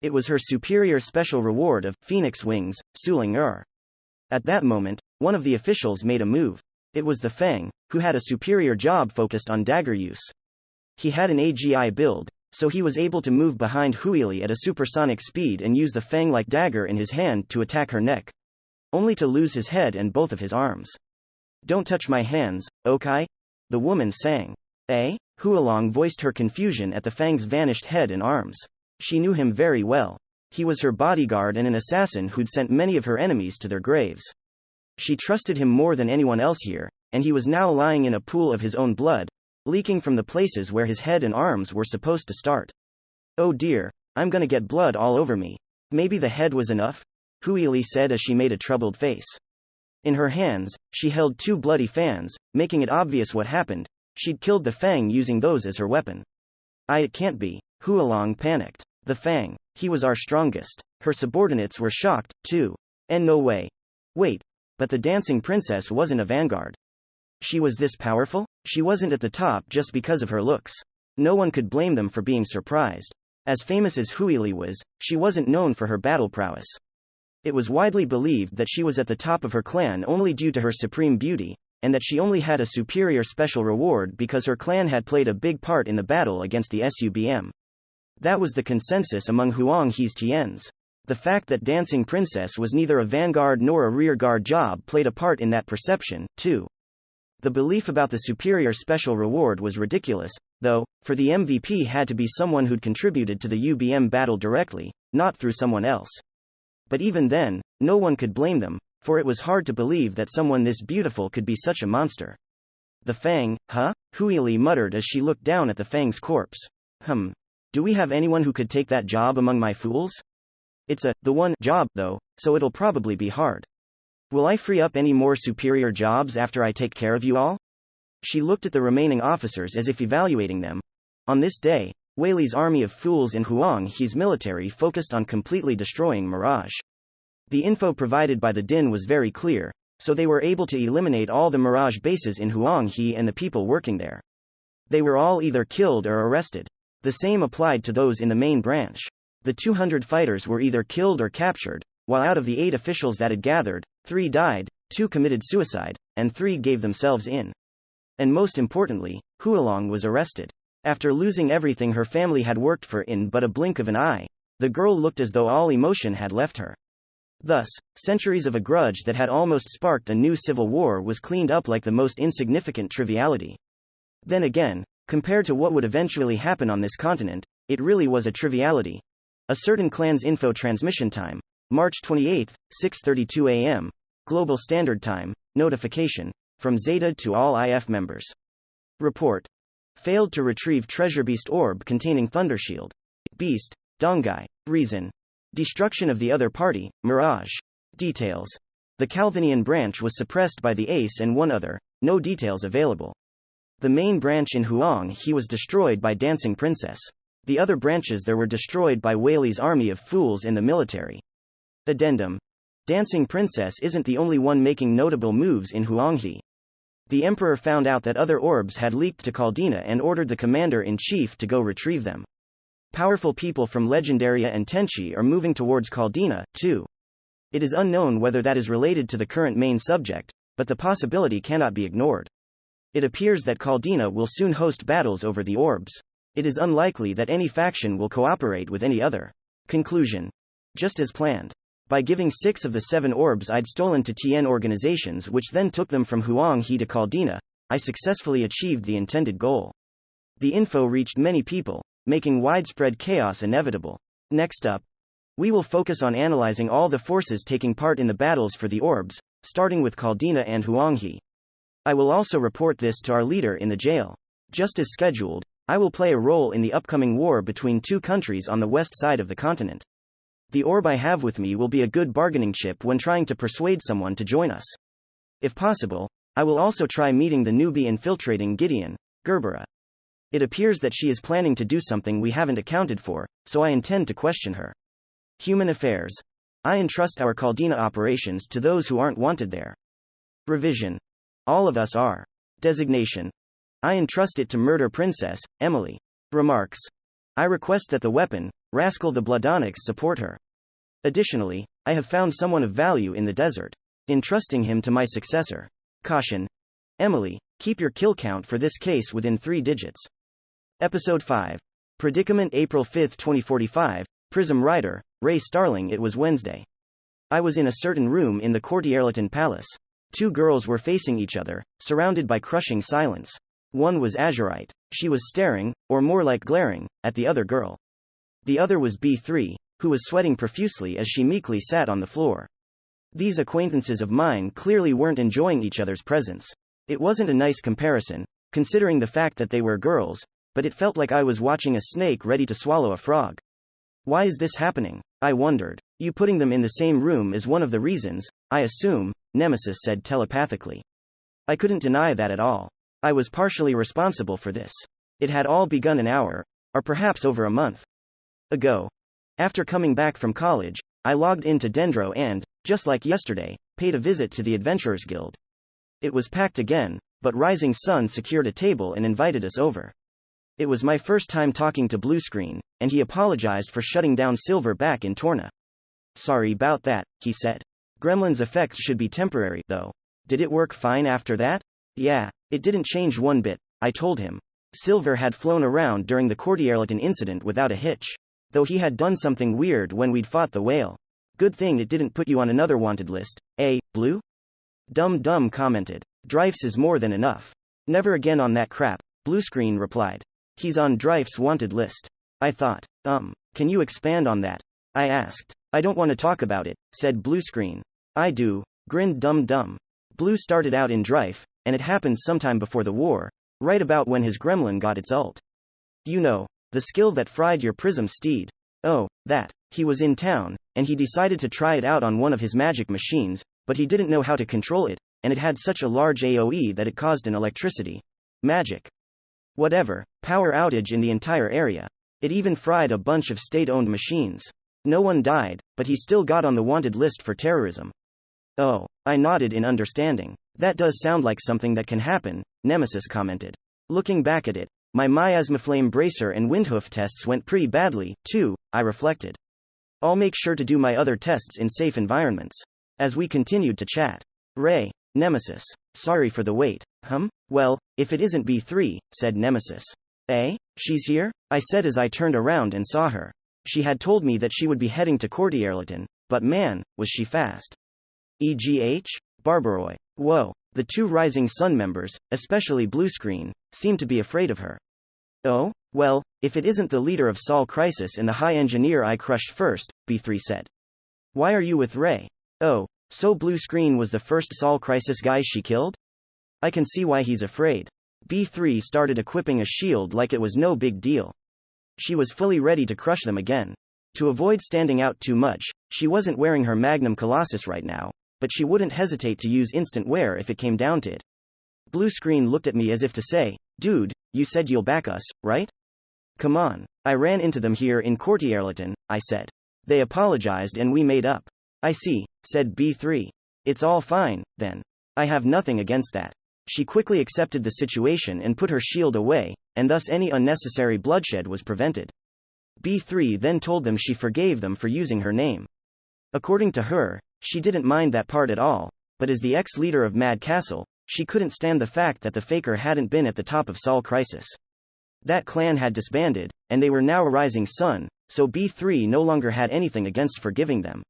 It was her superior special reward of Phoenix Wings, Suling At that moment, one of the officials made a move. It was the Fang, who had a superior job focused on dagger use. He had an AGI build, so he was able to move behind Huili at a supersonic speed and use the Fang-like dagger in his hand to attack her neck. Only to lose his head and both of his arms. Don't touch my hands, okay? The woman sang. Hualong voiced her confusion at the Fang's vanished head and arms. She knew him very well. He was her bodyguard and an assassin who'd sent many of her enemies to their graves. She trusted him more than anyone else here, and he was now lying in a pool of his own blood, leaking from the places where his head and arms were supposed to start. Oh dear, I'm gonna get blood all over me. Maybe the head was enough? Huili said as she made a troubled face. In her hands, she held 2 bloody fans, making it obvious what happened. She'd killed the Fang using those as her weapon. It can't be. Hualong panicked. The Fang, he was our strongest. Her subordinates were shocked, too. And no way. Wait, but the dancing princess wasn't a vanguard. She was this powerful? She wasn't at the top just because of her looks. No one could blame them for being surprised. As famous as Huili was, she wasn't known for her battle prowess. It was widely believed that she was at the top of her clan only due to her supreme beauty, and that she only had a superior special reward because her clan had played a big part in the battle against the SUBM. That was the consensus among Huanghe's Tiens. The fact that Dancing Princess was neither a vanguard nor a rearguard job played a part in that perception, too. The belief about the superior special reward was ridiculous, though, for the MVP had to be someone who'd contributed to the UBM battle directly, not through someone else. But even then, no one could blame them, for it was hard to believe that someone this beautiful could be such a monster. The Fang, huh? Huili muttered as she looked down at the Fang's corpse. Do we have anyone who could take that job among my fools? It's the one job, though, so it'll probably be hard. Will I free up any more superior jobs after I take care of you all? She looked at the remaining officers as if evaluating them. On this day, Weili's army of fools and Huanghe's military focused on completely destroying Mirage. The info provided by the Din was very clear, so they were able to eliminate all the Mirage bases in Huanghe and the people working there. They were all either killed or arrested. The same applied to those in the main branch. The 200 fighters were either killed or captured, while out of the 8 officials that had gathered, 3 died, 2 committed suicide, and 3 gave themselves in. And most importantly, Hualong was arrested. After losing everything her family had worked for in but a blink of an eye, the girl looked as though all emotion had left her. Thus, centuries of a grudge that had almost sparked a new civil war was cleaned up like the most insignificant triviality. Then again, compared to what would eventually happen on this continent, it really was a triviality. A certain clan's info transmission time, March 28, 6:32 a.m., Global Standard Time, notification, from Zeta to all IF members. Report. Failed to retrieve Treasure Beast Orb containing Thundershield. Beast, Dongai. Reason. Destruction of the other party, Mirage. Details. The Calvinian branch was suppressed by the Ace and one other, no details available. The main branch in Huanghe was destroyed by Dancing Princess. The other branches there were destroyed by Weili's army of fools and the military. Addendum. Dancing Princess isn't the only one making notable moves in Huanghe. The Emperor found out that other orbs had leaked to Caldina and ordered the commander-in-chief to go retrieve them. Powerful people from Legendaria and Tenchi are moving towards Caldina, too. It is unknown whether that is related to the current main subject, but the possibility cannot be ignored. It appears that Caldina will soon host battles over the orbs. It is unlikely that any faction will cooperate with any other. Conclusion. Just as planned. By giving 6 of the 7 orbs I'd stolen to Tien organizations which then took them from Huang He to Caldina, I successfully achieved the intended goal. The info reached many people, making widespread chaos inevitable. Next up, we will focus on analyzing all the forces taking part in the battles for the orbs, starting with Caldina and Huang He. I will also report this to our leader in the jail. Just as scheduled, I will play a role in the upcoming war between 2 countries on the west side of the continent. The orb I have with me will be a good bargaining chip when trying to persuade someone to join us. If possible, I will also try meeting the newbie infiltrating Gideon, Gerbera. It appears that she is planning to do something we haven't accounted for, so I intend to question her. Human affairs. I entrust our Caldina operations to those who aren't wanted there. Revision. All of us are. Designation. I entrust it to Murder Princess, Emily. Remarks. I request that the weapon, Rascal the Bloodonics support her. Additionally, I have found someone of value in the desert. Entrusting him to my successor. Caution. Emily, keep your kill count for this case within 3 digits. Episode 5. Predicament April 5, 2045, Prism Rider, Ray Starling. It was Wednesday. I was in a certain room in the Courtierleton Palace. 2 girls were facing each other, surrounded by crushing silence. One was Azurite. She was staring, or more like glaring, at the other girl. The other was B3, who was sweating profusely as she meekly sat on the floor. These acquaintances of mine clearly weren't enjoying each other's presence. It wasn't a nice comparison, considering the fact that they were girls, but it felt like I was watching a snake ready to swallow a frog. Why is this happening? I wondered. You putting them in the same room is one of the reasons, I assume, Nemesis said telepathically. I couldn't deny that at all. I was partially responsible for this. It had all begun an hour, or perhaps over a month ago. After coming back from college, I logged into Dendro and, just like yesterday, paid a visit to the Adventurers Guild. It was packed again, but Rising Sun secured a table and invited us over. It was my first time talking to Bluescreen, and he apologized for shutting down Silver back in Torna. Sorry about that, he said. Gremlin's effects should be temporary, though. Did it work fine after that? Yeah, it didn't change one bit, I told him. Silver had flown around during the Courtierleton incident without a hitch. Though he had done something weird when we'd fought the whale. Good thing it didn't put you on another wanted list, eh, Blue? Dum commented. Drife's is more than enough. Never again on that crap, Bluescreen replied. He's on Drife's wanted list. I thought, can you expand on that? I asked. I don't want to talk about it, said Bluescreen. I do, grinned Dum. Blue started out in Drife, and it happened sometime before the war, right about when his gremlin got its ult. You know, the skill that fried your prism steed. Oh, that. He was in town, and he decided to try it out on one of his magic machines, but he didn't know how to control it, and it had such a large AoE that it caused an electricity. Magic. Whatever, power outage in the entire area. It even fried a bunch of state-owned machines. No one died, but he still got on the wanted list for terrorism. Oh, I nodded in understanding. That does sound like something that can happen, Nemesis commented. Looking back at it, my Miasmaflame Bracer and Windhoof tests went pretty badly, too, I reflected. I'll make sure to do my other tests in safe environments. As we continued to chat. Ray, Nemesis. Sorry for the wait. Well, if it isn't B3, said Nemesis. Eh? She's here? I said as I turned around and saw her. She had told me that she would be heading to Courtierleton, but man, was she fast. EGH? Barbaroi. Whoa. The 2 Rising Sun members, especially Bluescreen, seemed to be afraid of her. Oh? Well, if it isn't the leader of Sol Crisis and the high engineer I crushed first, B3 said. Why are you with Ray? Oh, so Bluescreen was the first Sol Crisis guy she killed? I can see why he's afraid. B3 started equipping a shield like it was no big deal. She was fully ready to crush them again. To avoid standing out too much, she wasn't wearing her Magnum Colossus right now, but she wouldn't hesitate to use instant wear if it came down to it. Bluescreen looked at me as if to say, dude, you said you'll back us, right? Come on. I ran into them here in Courtierleton, I said. They apologized and we made up. I see, said B3. It's all fine, then. I have nothing against that. She quickly accepted the situation and put her shield away, and thus any unnecessary bloodshed was prevented. B3 then told them she forgave them for using her name. According to her, she didn't mind that part at all, but as the ex-leader of Mad Castle, she couldn't stand the fact that the Faker hadn't been at the top of Sol Crisis. That clan had disbanded, and they were now a rising sun, so B3 no longer had anything against forgiving them.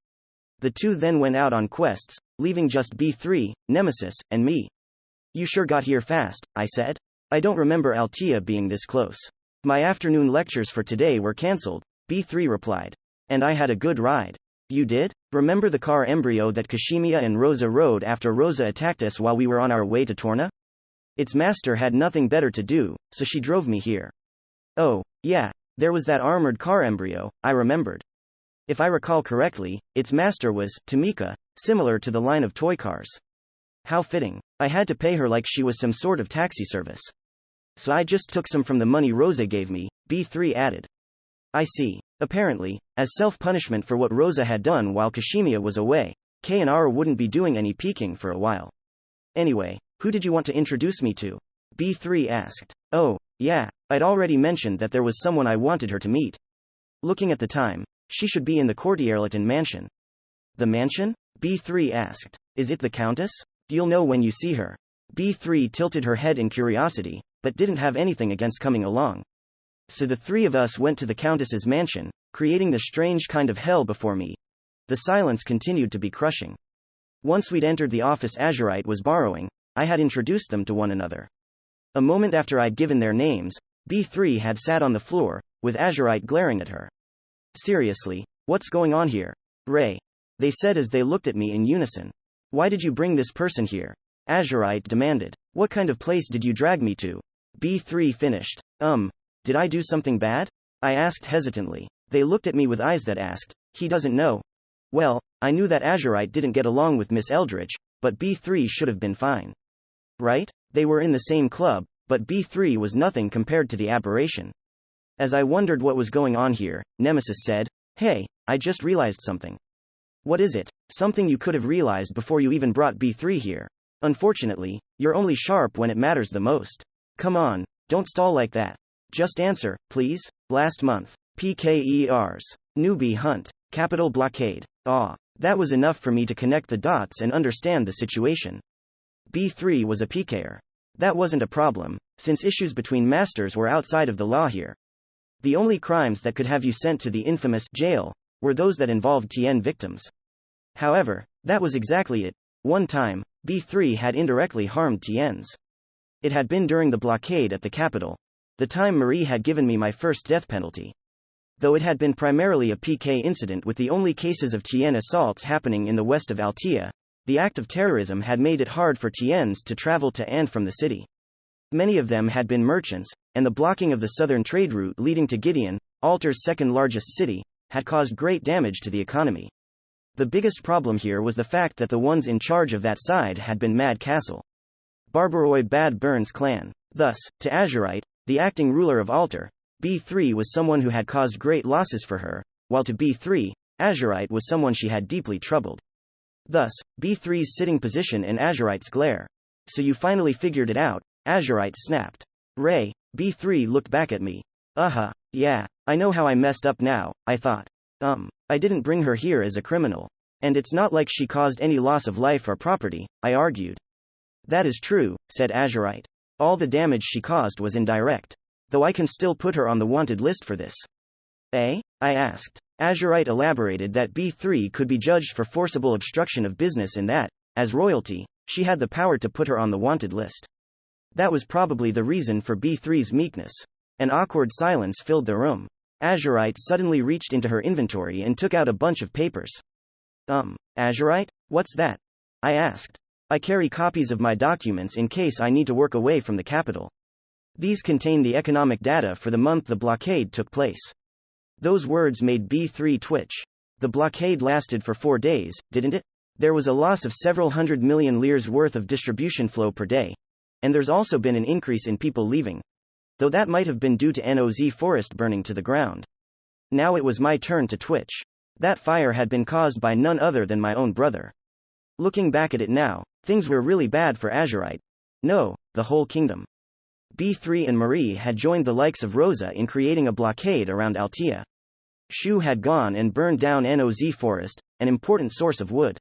The two then went out on quests, leaving just B3, Nemesis, and me. You sure got here fast, I said. I don't remember Altea being this close. My afternoon lectures for today were cancelled, B3 replied. And I had a good ride. You did? Remember the car embryo that Kashimiya and Rosa rode after Rosa attacked us while we were on our way to Torna? Its master had nothing better to do, so she drove me here. Oh, yeah, there was that armored car embryo, I remembered. If I recall correctly, its master was Tamika, similar to the line of toy cars. How fitting. I had to pay her like she was some sort of taxi service. So I just took some from the money Rosa gave me, B3 added. I see. Apparently, as self-punishment for what Rosa had done while Kashimiya was away, K&R wouldn't be doing any peeking for a while. Anyway, who did you want to introduce me to? B3 asked. Oh, yeah, I'd already mentioned that there was someone I wanted her to meet. Looking at the time, she should be in the Courtierleton mansion. The mansion? B3 asked. Is it the Countess? You'll know when you see her. B3 tilted her head in curiosity, but didn't have anything against coming along. So the three of us went to the Countess's mansion, creating the strange kind of hell before me. The silence continued to be crushing. Once we'd entered the office Azurite was borrowing, I had introduced them to one another. A moment after I'd given their names, B3 had sat on the floor, with Azurite glaring at her. Seriously, what's going on here? Ray. They said as they looked at me in unison. Why did you bring this person here? Azurite demanded. What kind of place did you drag me to? B3 finished. Did I do something bad? I asked hesitantly. They looked at me with eyes that asked, he doesn't know. Well, I knew that Azurite didn't get along with Miss Eldridge, but B3 should have been fine. Right? They were in the same club, but B3 was nothing compared to the aberration. As I wondered what was going on here, Nemesis said, Hey, I just realized something. What is it? Something you could have realized before you even brought B3 here. Unfortunately, you're only sharp when it matters the most. Come on, don't stall like that. Just answer, please. Last month. PKERs. Newbie hunt. Capital blockade. That was enough for me to connect the dots and understand the situation. B3 was a PKer. That wasn't a problem, since issues between masters were outside of the law here. The only crimes that could have you sent to the infamous jail were those that involved TN victims. However, that was exactly it. One time, B3 had indirectly harmed TNs. It had been during the blockade at the capital. The time Marie had given me my first death penalty. Though it had been primarily a PK incident with the only cases of TN assaults happening in the west of Altea, the act of terrorism had made it hard for TNs to travel to and from the city. Many of them had been merchants, and the blocking of the southern trade route leading to Gideon, Alter's second largest city, had caused great damage to the economy. The biggest problem here was the fact that the ones in charge of that side had been Mad Castle. Barbaroi Bad Burns clan. Thus, to Azurite, the acting ruler of Alter, B3 was someone who had caused great losses for her, while to B3, Azurite was someone she had deeply troubled. Thus, B3's sitting position and Azurite's glare. So you finally figured it out, Azurite snapped. Ray, B3 looked back at me. Yeah, I know how I messed up now, I thought. I didn't bring her here as a criminal. And it's not like she caused any loss of life or property, I argued. That is true, said Azurite. All the damage she caused was indirect. Though I can still put her on the wanted list for this. Eh? I asked. Azurite elaborated that B3 could be judged for forcible obstruction of business and that, as royalty, she had the power to put her on the wanted list. That was probably the reason for B3's meekness. An awkward silence filled the room. Azurite suddenly reached into her inventory and took out a bunch of papers. Azurite? What's that? I asked. I carry copies of my documents in case I need to work away from the capital. These contain the economic data for the month the blockade took place. Those words made B3 twitch. The blockade lasted for 4 days, didn't it? There was a loss of several 100 million lirs worth of distribution flow per day. And there's also been an increase in people leaving. Though that might have been due to NOZ forest burning to the ground. Now it was my turn to twitch. That fire had been caused by none other than my own brother. Looking back at it now, things were really bad for Azurite. No, the whole kingdom. B3 and Marie had joined the likes of Rosa in creating a blockade around Altea. Shu had gone and burned down Noz Forest, an important source of wood.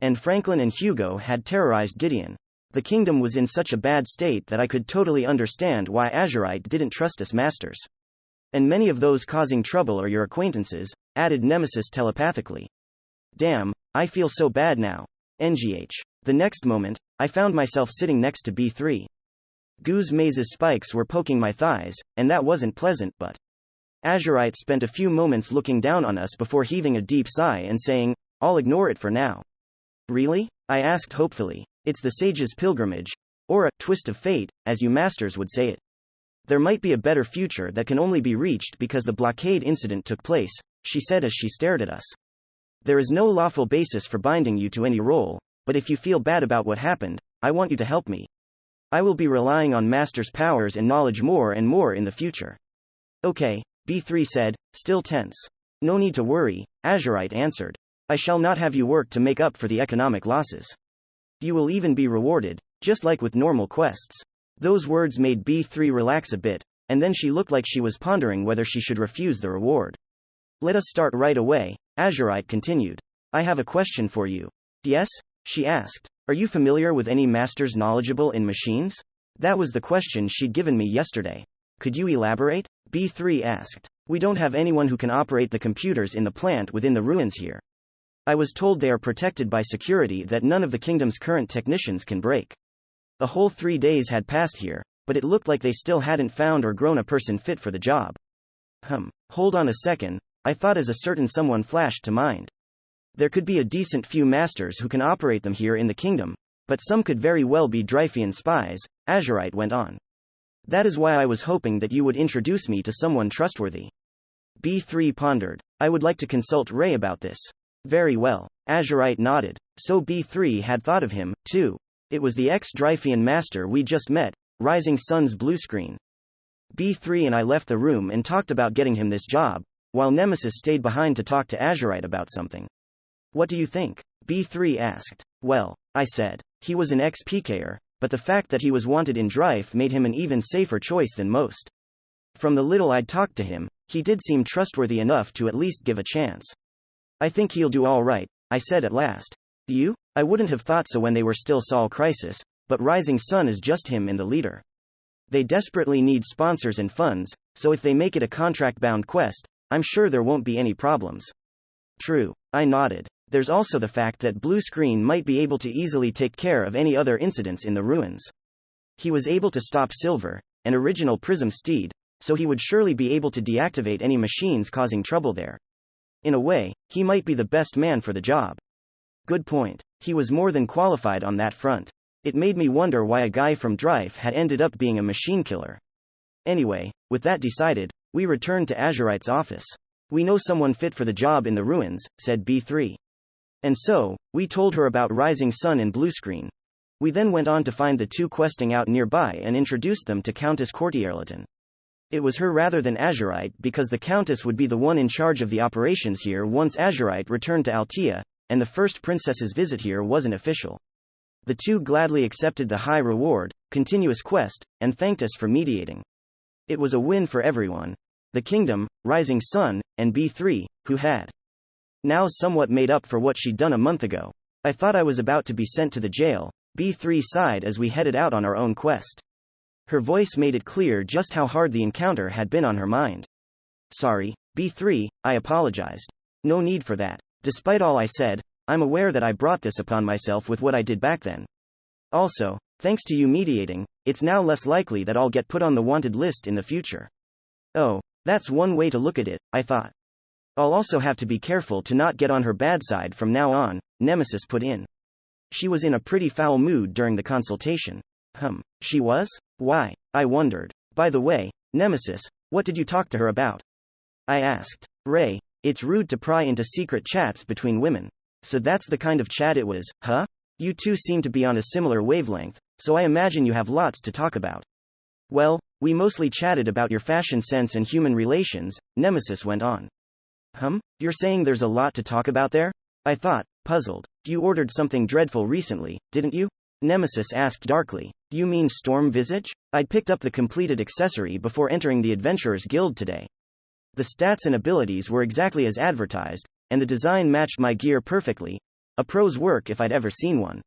And Franklin and Hugo had terrorized Gideon. The kingdom was in such a bad state that I could totally understand why Azurite didn't trust us masters. And many of those causing trouble are your acquaintances, added Nemesis telepathically. Damn, I feel so bad now. NGH. The next moment, I found myself sitting next to B3. Goose Maze's spikes were poking my thighs, and that wasn't pleasant, but Azurite spent a few moments looking down on us before heaving a deep sigh and saying, I'll ignore it for now. Really? I asked hopefully. It's the sage's pilgrimage, or a twist of fate, as you masters would say it. There might be a better future that can only be reached because the blockade incident took place, she said as she stared at us. There is no lawful basis for binding you to any role, but if you feel bad about what happened, I want you to help me. I will be relying on Master's powers and knowledge more and more in the future. Okay, B3 said, still tense. No need to worry, Azurite answered. I shall not have you work to make up for the economic losses. You will even be rewarded, just like with normal quests. Those words made B3 relax a bit, and then she looked like she was pondering whether she should refuse the reward. Let us start right away, Azurite continued. I have a question for you. Yes? She asked. Are you familiar with any masters knowledgeable in machines? That was the question she'd given me yesterday. Could you elaborate? B3 asked. We don't have anyone who can operate the computers in the plant within the ruins here. I was told they are protected by security that none of the kingdom's current technicians can break. A whole 3 days had passed here, but it looked like they still hadn't found or grown a person fit for the job. Hold on a second, I thought as a certain someone flashed to mind. There could be a decent few masters who can operate them here in the kingdom, but some could very well be Dryphian spies, Azurite went on. That is why I was hoping that you would introduce me to someone trustworthy. B3 pondered. I would like to consult Ray about this. Very well. Azurite nodded. So B3 had thought of him, too. It was the ex-Dryphian master we just met, Rising Sun's blue screen. B3 and I left the room and talked about getting him this job, while Nemesis stayed behind to talk to Azurite about something. What do you think? B3 asked. Well, I said. He was an ex-PKer, but the fact that he was wanted in Strife made him an even safer choice than most. From the little I'd talked to him, he did seem trustworthy enough to at least give a chance. I think he'll do all right, I said at last. You? I wouldn't have thought so when they were still Sol Crisis, but Rising Sun is just him and the leader. They desperately need sponsors and funds, so if they make it a contract-bound quest, I'm sure there won't be any problems. True, I nodded. There's also the fact that Blue Screen might be able to easily take care of any other incidents in the ruins. He was able to stop Silver, an original Prism Steed, so he would surely be able to deactivate any machines causing trouble there. In a way, he might be the best man for the job. Good point. He was more than qualified on that front. It made me wonder why a guy from Strife had ended up being a machine killer. Anyway, with that decided, we returned to Azurite's office. We know someone fit for the job in the ruins, said B3. And so, we told her about Rising Sun and Blue Screen. We then went on to find the two questing out nearby and introduced them to Countess Courtierleton. It was her rather than Azurite because the Countess would be the one in charge of the operations here once Azurite returned to Altea, and the first princess's visit here wasn't official. The two gladly accepted the high reward, continuous quest, and thanked us for mediating. It was a win for everyone. The kingdom, Rising Sun, and B3, who had now somewhat made up for what she'd done a month ago. I thought I was about to be sent to the jail, B3 sighed as we headed out on our own quest. Her voice made it clear just how hard the encounter had been on her mind. Sorry, B3, I apologized. No need for that. Despite all I said, I'm aware that I brought this upon myself with what I did back then. Also, thanks to you mediating, it's now less likely that I'll get put on the wanted list in the future. Oh, that's one way to look at it, I thought. I'll also have to be careful to not get on her bad side from now on, Nemesis put in. She was in a pretty foul mood during the consultation. She was? Why? I wondered. By the way, Nemesis, what did you talk to her about? I asked. Ray, it's rude to pry into secret chats between women. So that's the kind of chat it was, huh? You two seem to be on a similar wavelength, so I imagine you have lots to talk about. Well, we mostly chatted about your fashion sense and human relations, Nemesis went on. You're saying there's a lot to talk about there? I thought, puzzled. You ordered something dreadful recently, didn't you? Nemesis asked darkly. You mean Storm Visage? I'd picked up the completed accessory before entering the Adventurers Guild today. The stats and abilities were exactly as advertised, and the design matched my gear perfectly. A pro's work if I'd ever seen one.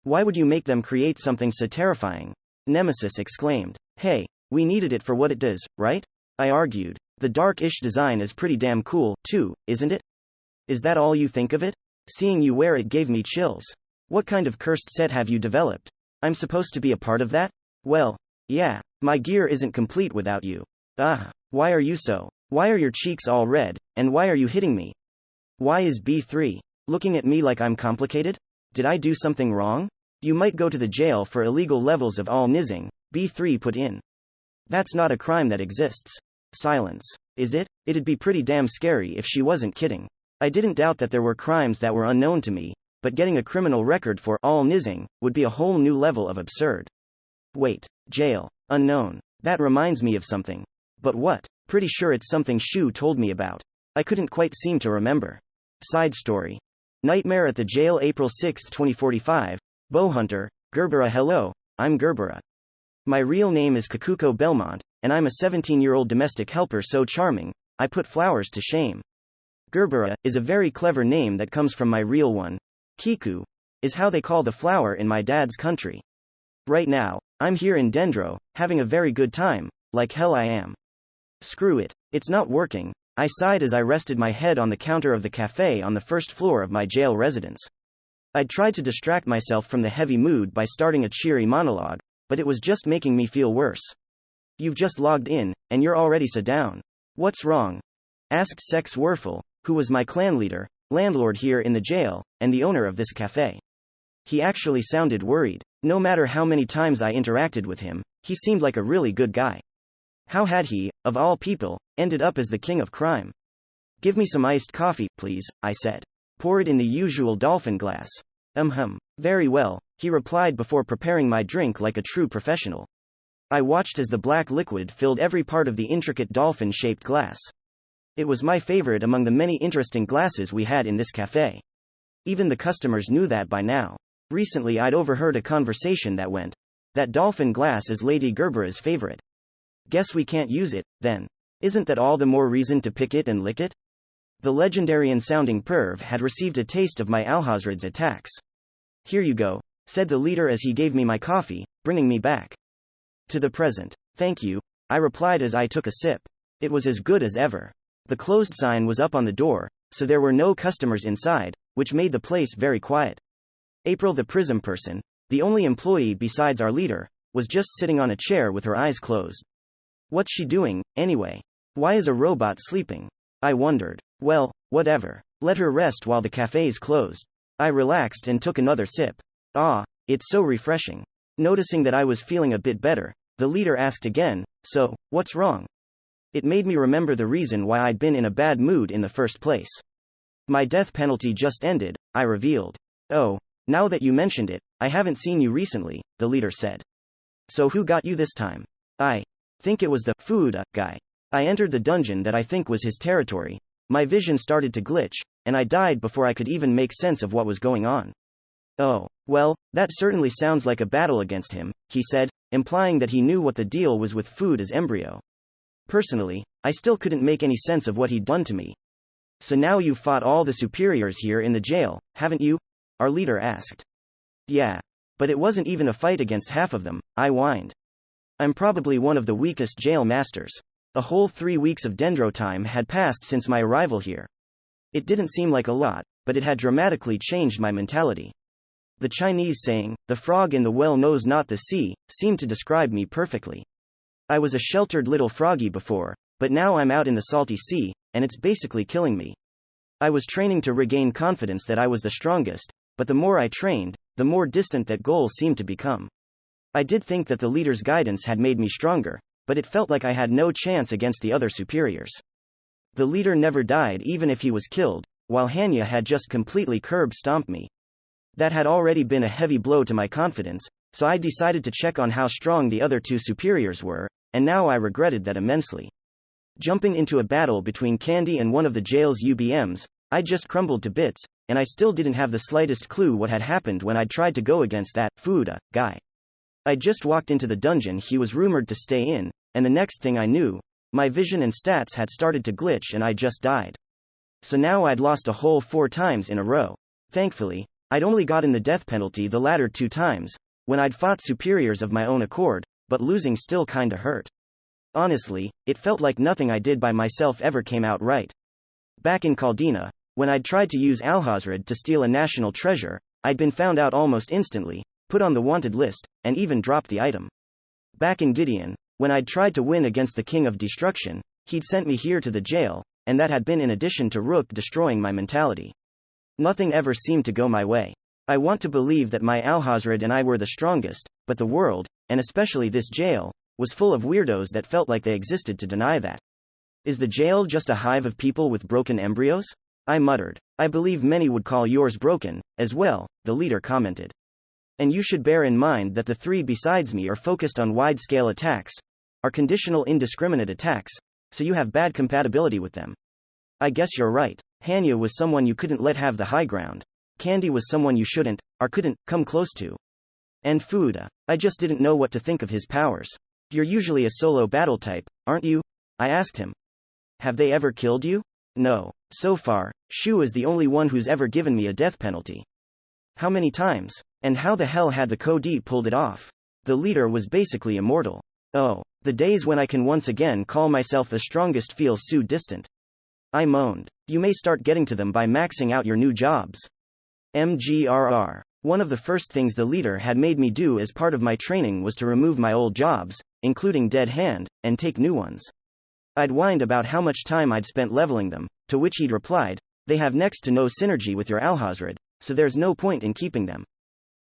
Why would you make them create something so terrifying? Nemesis exclaimed. Hey, we needed it for what it does, right? I argued. The dark-ish design is pretty damn cool, too, isn't it? Is that all you think of it? Seeing you wear it gave me chills. What kind of cursed set have you developed? I'm supposed to be a part of that? Well, yeah, my gear isn't complete without you. Why are you so? Why are your cheeks all red, and why are you hitting me? Why is B3 looking at me like I'm complicated? Did I do something wrong? You might go to the jail for illegal levels of all-nizing, B3 put in. That's not a crime that exists. Silence. Is it? It'd be pretty damn scary if she wasn't kidding. I didn't doubt that there were crimes that were unknown to me, but getting a criminal record for all-nizing would be a whole new level of absurd. Wait, jail, unknown. That reminds me of something. But what? Pretty sure it's something Shu told me about. I couldn't quite seem to remember. Side story. Nightmare at the Jail, April 6, 2045. Bowhunter, Gerbera. Hello, I'm Gerbera. My real name is Kakuko Belmont, and I'm a 17-year-old domestic helper so charming, I put flowers to shame. Gerbera is a very clever name that comes from my real one. Kiku is how they call the flower in my dad's country. Right now, I'm here in Dendro, having a very good time, like hell I am. Screw it, it's not working, I sighed as I rested my head on the counter of the cafe on the first floor of my jail residence. I'd tried to distract myself from the heavy mood by starting a cheery monologue, but it was just making me feel worse. You've just logged in, and you're already so down. What's wrong? Asked Sex Werfel, who was my clan leader, landlord here in the jail, and the owner of this cafe. He actually sounded worried. No matter how many times I interacted with him, he seemed like a really good guy. How had he, of all people, ended up as the king of crime? Give me some iced coffee, please, I said. Pour it in the usual dolphin glass. Very well, he replied before preparing my drink like a true professional. I watched as the black liquid filled every part of the intricate dolphin-shaped glass. It was my favorite among the many interesting glasses we had in this cafe. Even the customers knew that by now. Recently I'd overheard a conversation that went, that dolphin glass is Lady Gerbera's favorite. Guess we can't use it, then. Isn't that all the more reason to pick it and lick it? The legendarian-sounding perv had received a taste of my Alhazred's attacks. Here you go, said the leader as he gave me my coffee, bringing me back to the present. Thank you, I replied as I took a sip. It was as good as ever. The closed sign was up on the door, so there were no customers inside, which made the place very quiet. April the prism person, the only employee besides our leader, was just sitting on a chair with her eyes closed. What's she doing, anyway? Why is a robot sleeping? I wondered. Well, whatever. Let her rest while the cafe's closed. I relaxed and took another sip. It's so refreshing. Noticing that I was feeling a bit better, the leader asked again, so, what's wrong? It made me remember the reason why I'd been in a bad mood in the first place. My death penalty just ended, I revealed. Oh, now that you mentioned it, I haven't seen you recently, the leader said. So who got you this time? I think it was the food guy. I entered the dungeon that I think was his territory. My vision started to glitch, and I died before I could even make sense of what was going on. Oh, well, that certainly sounds like a battle against him, he said, implying that he knew what the deal was with food as embryo. Personally, I still couldn't make any sense of what he'd done to me. So now you've fought all the superiors here in the jail, haven't you? Our leader asked. Yeah. But it wasn't even a fight against half of them, I whined. I'm probably one of the weakest jail masters. A whole 3 weeks of Dendro time had passed since my arrival here. It didn't seem like a lot, but it had dramatically changed my mentality. The Chinese saying, the frog in the well knows not the sea, seemed to describe me perfectly. I was a sheltered little froggy before, but now I'm out in the salty sea, and it's basically killing me. I was training to regain confidence that I was the strongest, but the more I trained, the more distant that goal seemed to become. I did think that the leader's guidance had made me stronger, but it felt like I had no chance against the other superiors. The leader never died even if he was killed, while Hanya had just completely curb-stomped me. That had already been a heavy blow to my confidence, so I decided to check on how strong the other two superiors were, and now I regretted that immensely. Jumping into a battle between Candy and one of the jail's UBMs, I just crumbled to bits, and I still didn't have the slightest clue what had happened when I'd tried to go against that food guy. I just walked into the dungeon he was rumored to stay in, and the next thing I knew, my vision and stats had started to glitch and I just died. So now I'd lost a whole 4 times in a row. Thankfully, I'd only gotten the death penalty the latter 2 times, when I'd fought superiors of my own accord, but losing still kinda hurt. Honestly, it felt like nothing I did by myself ever came out right. Back in Caldina, when I'd tried to use Alhazred to steal a national treasure, I'd been found out almost instantly, put on the wanted list, and even dropped the item. Back in Gideon, when I'd tried to win against the King of Destruction, he'd sent me here to the jail, and that had been in addition to Rook destroying my mentality. Nothing ever seemed to go my way. I want to believe that my Alhazred and I were the strongest, but the world, and especially this jail, was full of weirdos that felt like they existed to deny that. Is the jail just a hive of people with broken embryos? I muttered. I believe many would call yours broken, as well, the leader commented. And you should bear in mind that the 3 besides me are focused on wide-scale attacks, are conditional indiscriminate attacks, so you have bad compatibility with them. I guess you're right. Hanya was someone you couldn't let have the high ground. Candy was someone you shouldn't, or couldn't, come close to. And Fuda. I just didn't know what to think of his powers. You're usually a solo battle type, aren't you? I asked him. Have they ever killed you? No. So far, Shu is the only one who's ever given me a death penalty. How many times? And how the hell had the Cody pulled it off? The leader was basically immortal. Oh, the days when I can once again call myself the strongest feel so distant. I moaned. You may start getting to them by maxing out your new jobs. MGRR. One of the first things the leader had made me do as part of my training was to remove my old jobs, including Dead Hand, and take new ones. I'd whined about how much time I'd spent leveling them, to which he'd replied, they have next to no synergy with your Alhazred, so there's no point in keeping them.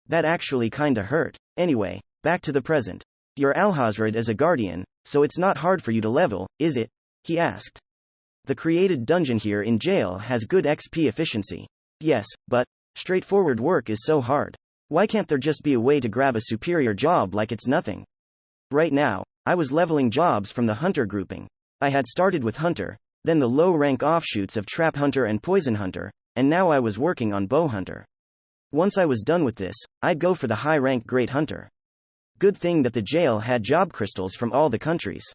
That actually kinda hurt. Anyway, back to the present. Your Alhazred is a guardian, so it's not hard for you to level, is it? He asked. The created dungeon here in jail has good XP efficiency. Yes, but straightforward work is so hard. Why can't there just be a way to grab a superior job like it's nothing? Right now, I was leveling jobs from the Hunter grouping. I had started with Hunter, then the low-rank offshoots of Trap Hunter and Poison Hunter, and now I was working on Bow Hunter. Once I was done with this, I'd go for the high-rank Great Hunter. Good thing that the jail had job crystals from all the countries.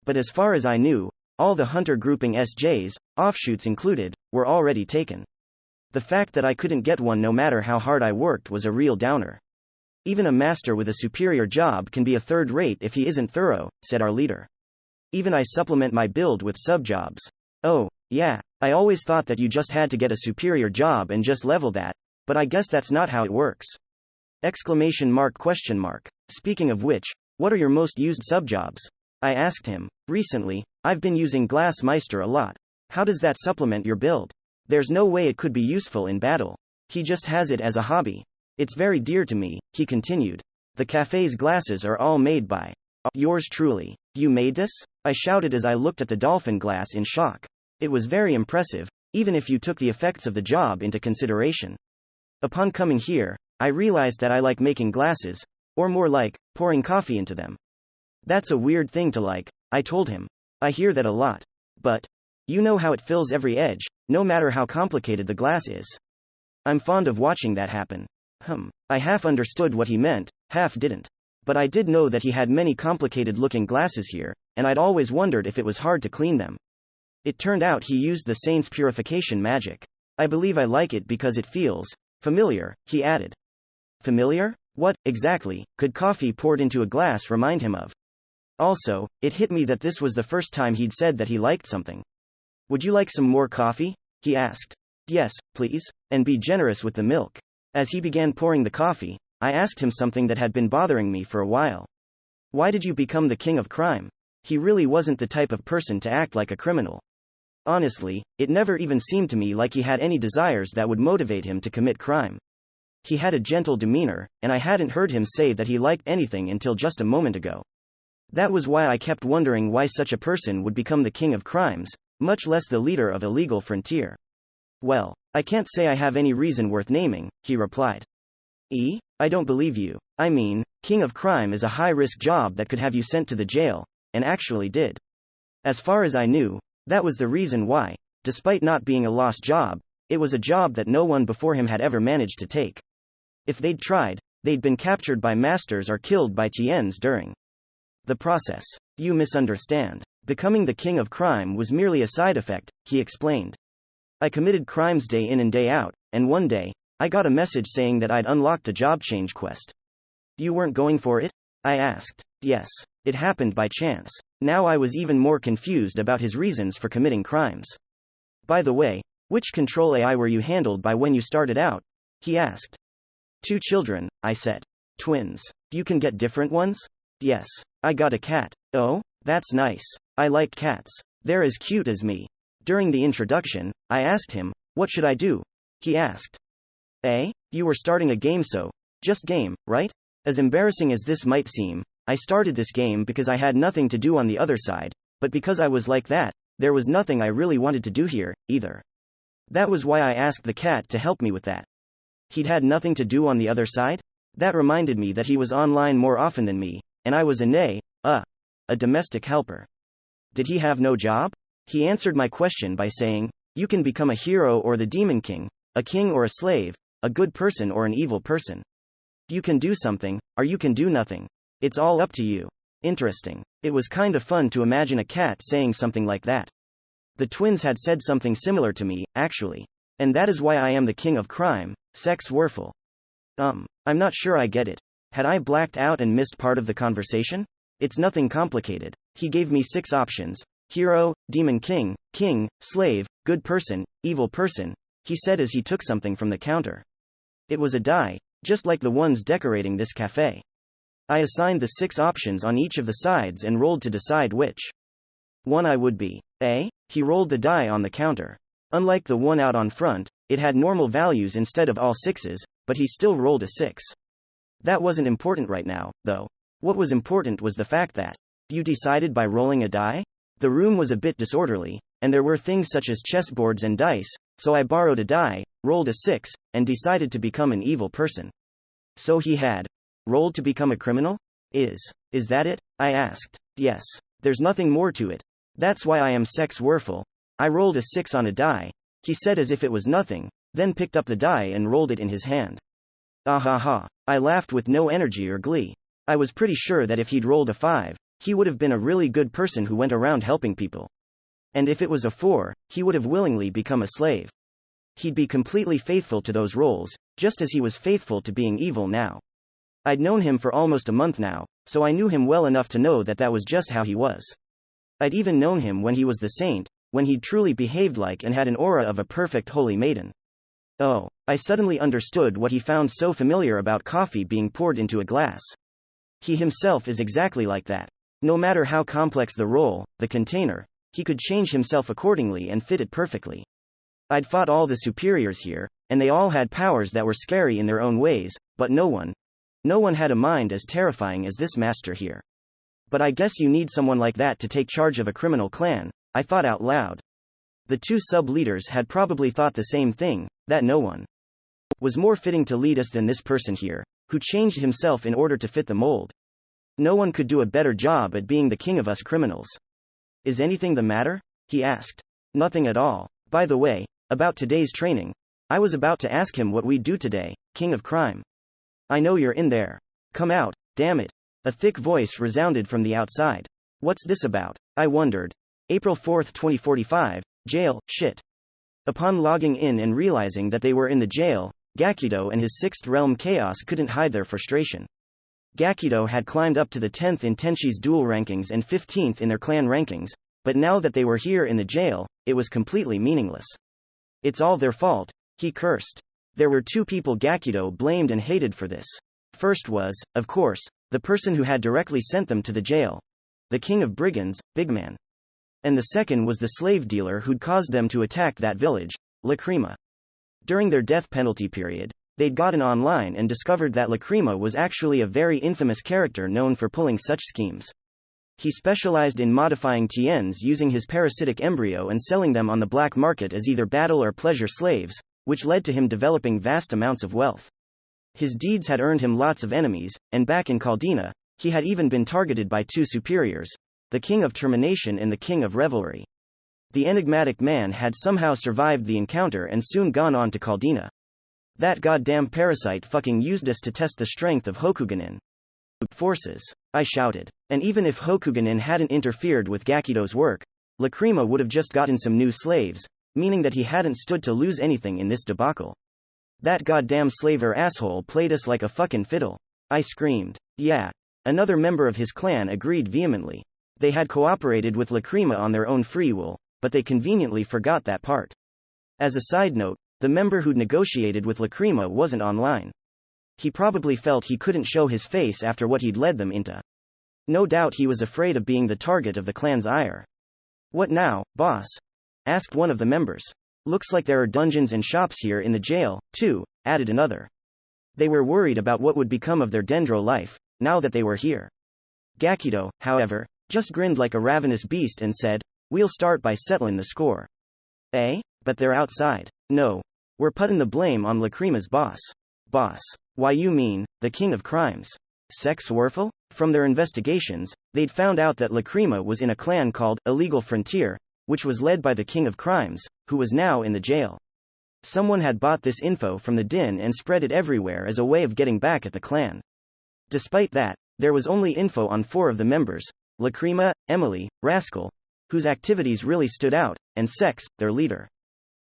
But as far as I knew, all the Hunter grouping SJs, offshoots included, were already taken. The fact that I couldn't get one no matter how hard I worked was a real downer. Even a master with a superior job can be a third rate if he isn't thorough, said our leader. Even I supplement my build with sub-jobs. Oh, yeah, I always thought that you just had to get a superior job and just level that, but I guess that's not how it works. ! Speaking of which, what are your most used sub-jobs? I asked him. Recently, I've been using Glass Meister a lot. How does that supplement your build? There's no way it could be useful in battle. He just has it as a hobby. It's very dear to me, he continued. The cafe's glasses are all made by yours truly. You made this? I shouted as I looked at the dolphin glass in shock. It was very impressive, even if you took the effects of the job into consideration. Upon coming here, I realized that I like making glasses, or more like, pouring coffee into them. That's a weird thing to like, I told him. I hear that a lot. But you know how it fills every edge, no matter how complicated the glass is. I'm fond of watching that happen. I half understood what he meant, half didn't. But I did know that he had many complicated-looking glasses here, and I'd always wondered if it was hard to clean them. It turned out he used the Saint's purification magic. I believe I like it because it feels familiar, he added. Familiar? What, exactly, could coffee poured into a glass remind him of? Also, it hit me that this was the first time he'd said that he liked something. Would you like some more coffee? He asked. Yes, please, and be generous with the milk. As he began pouring the coffee, I asked him something that had been bothering me for a while. Why did you become the king of crime? He really wasn't the type of person to act like a criminal. Honestly, it never even seemed to me like he had any desires that would motivate him to commit crime. He had a gentle demeanor, and I hadn't heard him say that he liked anything until just a moment ago. That was why I kept wondering why such a person would become the king of crimes, much less the leader of a legal frontier. Well, I can't say I have any reason worth naming, he replied. I don't believe you. I mean, king of crime is a high-risk job that could have you sent to the jail, and actually did. As far as I knew, that was the reason why, despite not being a lost job, it was a job that no one before him had ever managed to take. If they'd tried, they'd been captured by masters or killed by tiens during the process. You misunderstand. Becoming the king of crime was merely a side effect, he explained. I committed crimes day in and day out, and one day, I got a message saying that I'd unlocked a job change quest. You weren't going for it? I asked. Yes. It happened by chance. Now I was even more confused about his reasons for committing crimes. By the way, which control AI were you handled by when you started out? He asked. 2 children, I said. Twins. You can get different ones? Yes. I got a cat. Oh, that's nice. I like cats. They're as cute as me. During the introduction, I asked him, what should I do? He asked. You were starting a game, so just game, right? As embarrassing as this might seem, I started this game because I had nothing to do on the other side, but because I was like that, there was nothing I really wanted to do here, either. That was why I asked the cat to help me with that. He'd had nothing to do on the other side? That reminded me that he was online more often than me, and I was a domestic helper. Did he have no job? He answered my question by saying, you can become a hero or the demon king, a king or a slave, a good person or an evil person. You can do something, or you can do nothing. It's all up to you. Interesting. It was kind of fun to imagine a cat saying something like that. The twins had said something similar to me, actually. And that is why I am the king of crime, sex werfel. I'm not sure I get it. Had I blacked out and missed part of the conversation? It's nothing complicated. He gave me 6 options. Hero, demon king, king, slave, good person, evil person, he said as he took something from the counter. It was a die, just like the ones decorating this cafe. I assigned the 6 options on each of the sides and rolled to decide which one I would be. He rolled the die on the counter. Unlike the one out on front, it had normal values instead of all 6s, but he still rolled a 6. That wasn't important right now, though. What was important was the fact that you decided by rolling a die? The room was a bit disorderly, and there were things such as chessboards and dice, so I borrowed a die, rolled a 6, and decided to become an evil person. So he had rolled to become a criminal? Is that it? I asked. Yes. There's nothing more to it. That's why I am sex werfel. I rolled a 6 on a die, he said as if it was nothing, then picked up the die and rolled it in his hand. Ah ha ha. I laughed with no energy or glee. I was pretty sure that if he'd rolled a 5, he would have been a really good person who went around helping people. And if it was a 4, he would have willingly become a slave. He'd be completely faithful to those roles, just as he was faithful to being evil now. I'd known him for almost a month now, so I knew him well enough to know that that was just how he was. I'd even known him when he was the saint, when he'd truly behaved like and had an aura of a perfect holy maiden. Oh, I suddenly understood what he found so familiar about coffee being poured into a glass. He himself is exactly like that. No matter how complex the role, the container, he could change himself accordingly and fit it perfectly. I'd fought all the superiors here, and they all had powers that were scary in their own ways, but no one had a mind as terrifying as this master here. But I guess you need someone like that to take charge of a criminal clan, I thought out loud. The 2 sub-leaders had probably thought the same thing, that no one was more fitting to lead us than this person here, who changed himself in order to fit the mold. No one could do a better job at being the king of us criminals. Is anything the matter? He asked. Nothing at all. By the way, about today's training, I was about to ask him what we'd do today, king of crime. I know you're in there. Come out, damn it. A thick voice resounded from the outside. What's this about? I wondered. April 4, 2045, jail, shit. Upon logging in and realizing that they were in the jail, Gakido and his 6th realm chaos couldn't hide their frustration. Gakido had climbed up to the 10th in Tenchi's duel rankings and 15th in their clan rankings, but now that they were here in the jail, it was completely meaningless. It's all their fault, he cursed. There were 2 people Gakido blamed and hated for this. First was, of course, the person who had directly sent them to the jail. The king of brigands, Big Man. And the second was the slave dealer who'd caused them to attack that village, Lacrima. During their death penalty period, they'd gotten online and discovered that Lacrima was actually a very infamous character known for pulling such schemes. He specialized in modifying tiens using his parasitic embryo and selling them on the black market as either battle or pleasure slaves, which led to him developing vast amounts of wealth. His deeds had earned him lots of enemies, and back in Caldina, he had even been targeted by 2 superiors, the King of Termination and the King of Revelry. The enigmatic man had somehow survived the encounter and soon gone on to Caldina. That goddamn parasite fucking used us to test the strength of Hokugenin forces, I shouted. And even if Hokugenin hadn't interfered with Gakido's work, Lacrima would have just gotten some new slaves, meaning that he hadn't stood to lose anything in this debacle. That goddamn slaver asshole played us like a fucking fiddle, I screamed. Yeah. Another member of his clan agreed vehemently. They had cooperated with Lacrima on their own free will, but they conveniently forgot that part. As a side note, the member who'd negotiated with Lacrima wasn't online. He probably felt he couldn't show his face after what he'd led them into. No doubt he was afraid of being the target of the clan's ire. What now, boss? Asked one of the members. Looks like there are dungeons and shops here in the jail, too, added another. They were worried about what would become of their Dendro life, now that they were here. Gakido, however, just grinned like a ravenous beast and said, "We'll start by settling the score." Eh? But they're outside. No. We're putting the blame on Lacrima's boss. Boss. Why you mean, the king of crimes? Sex Werfel? From their investigations, they'd found out that Lacrima was in a clan called Illegal Frontier, which was led by the king of crimes, who was now in the jail. Someone had bought this info from the Din and spread it everywhere as a way of getting back at the clan. Despite that, there was only info on 4 of the members, Lacrima, Emily, Rascal, whose activities really stood out, and Sex, their leader.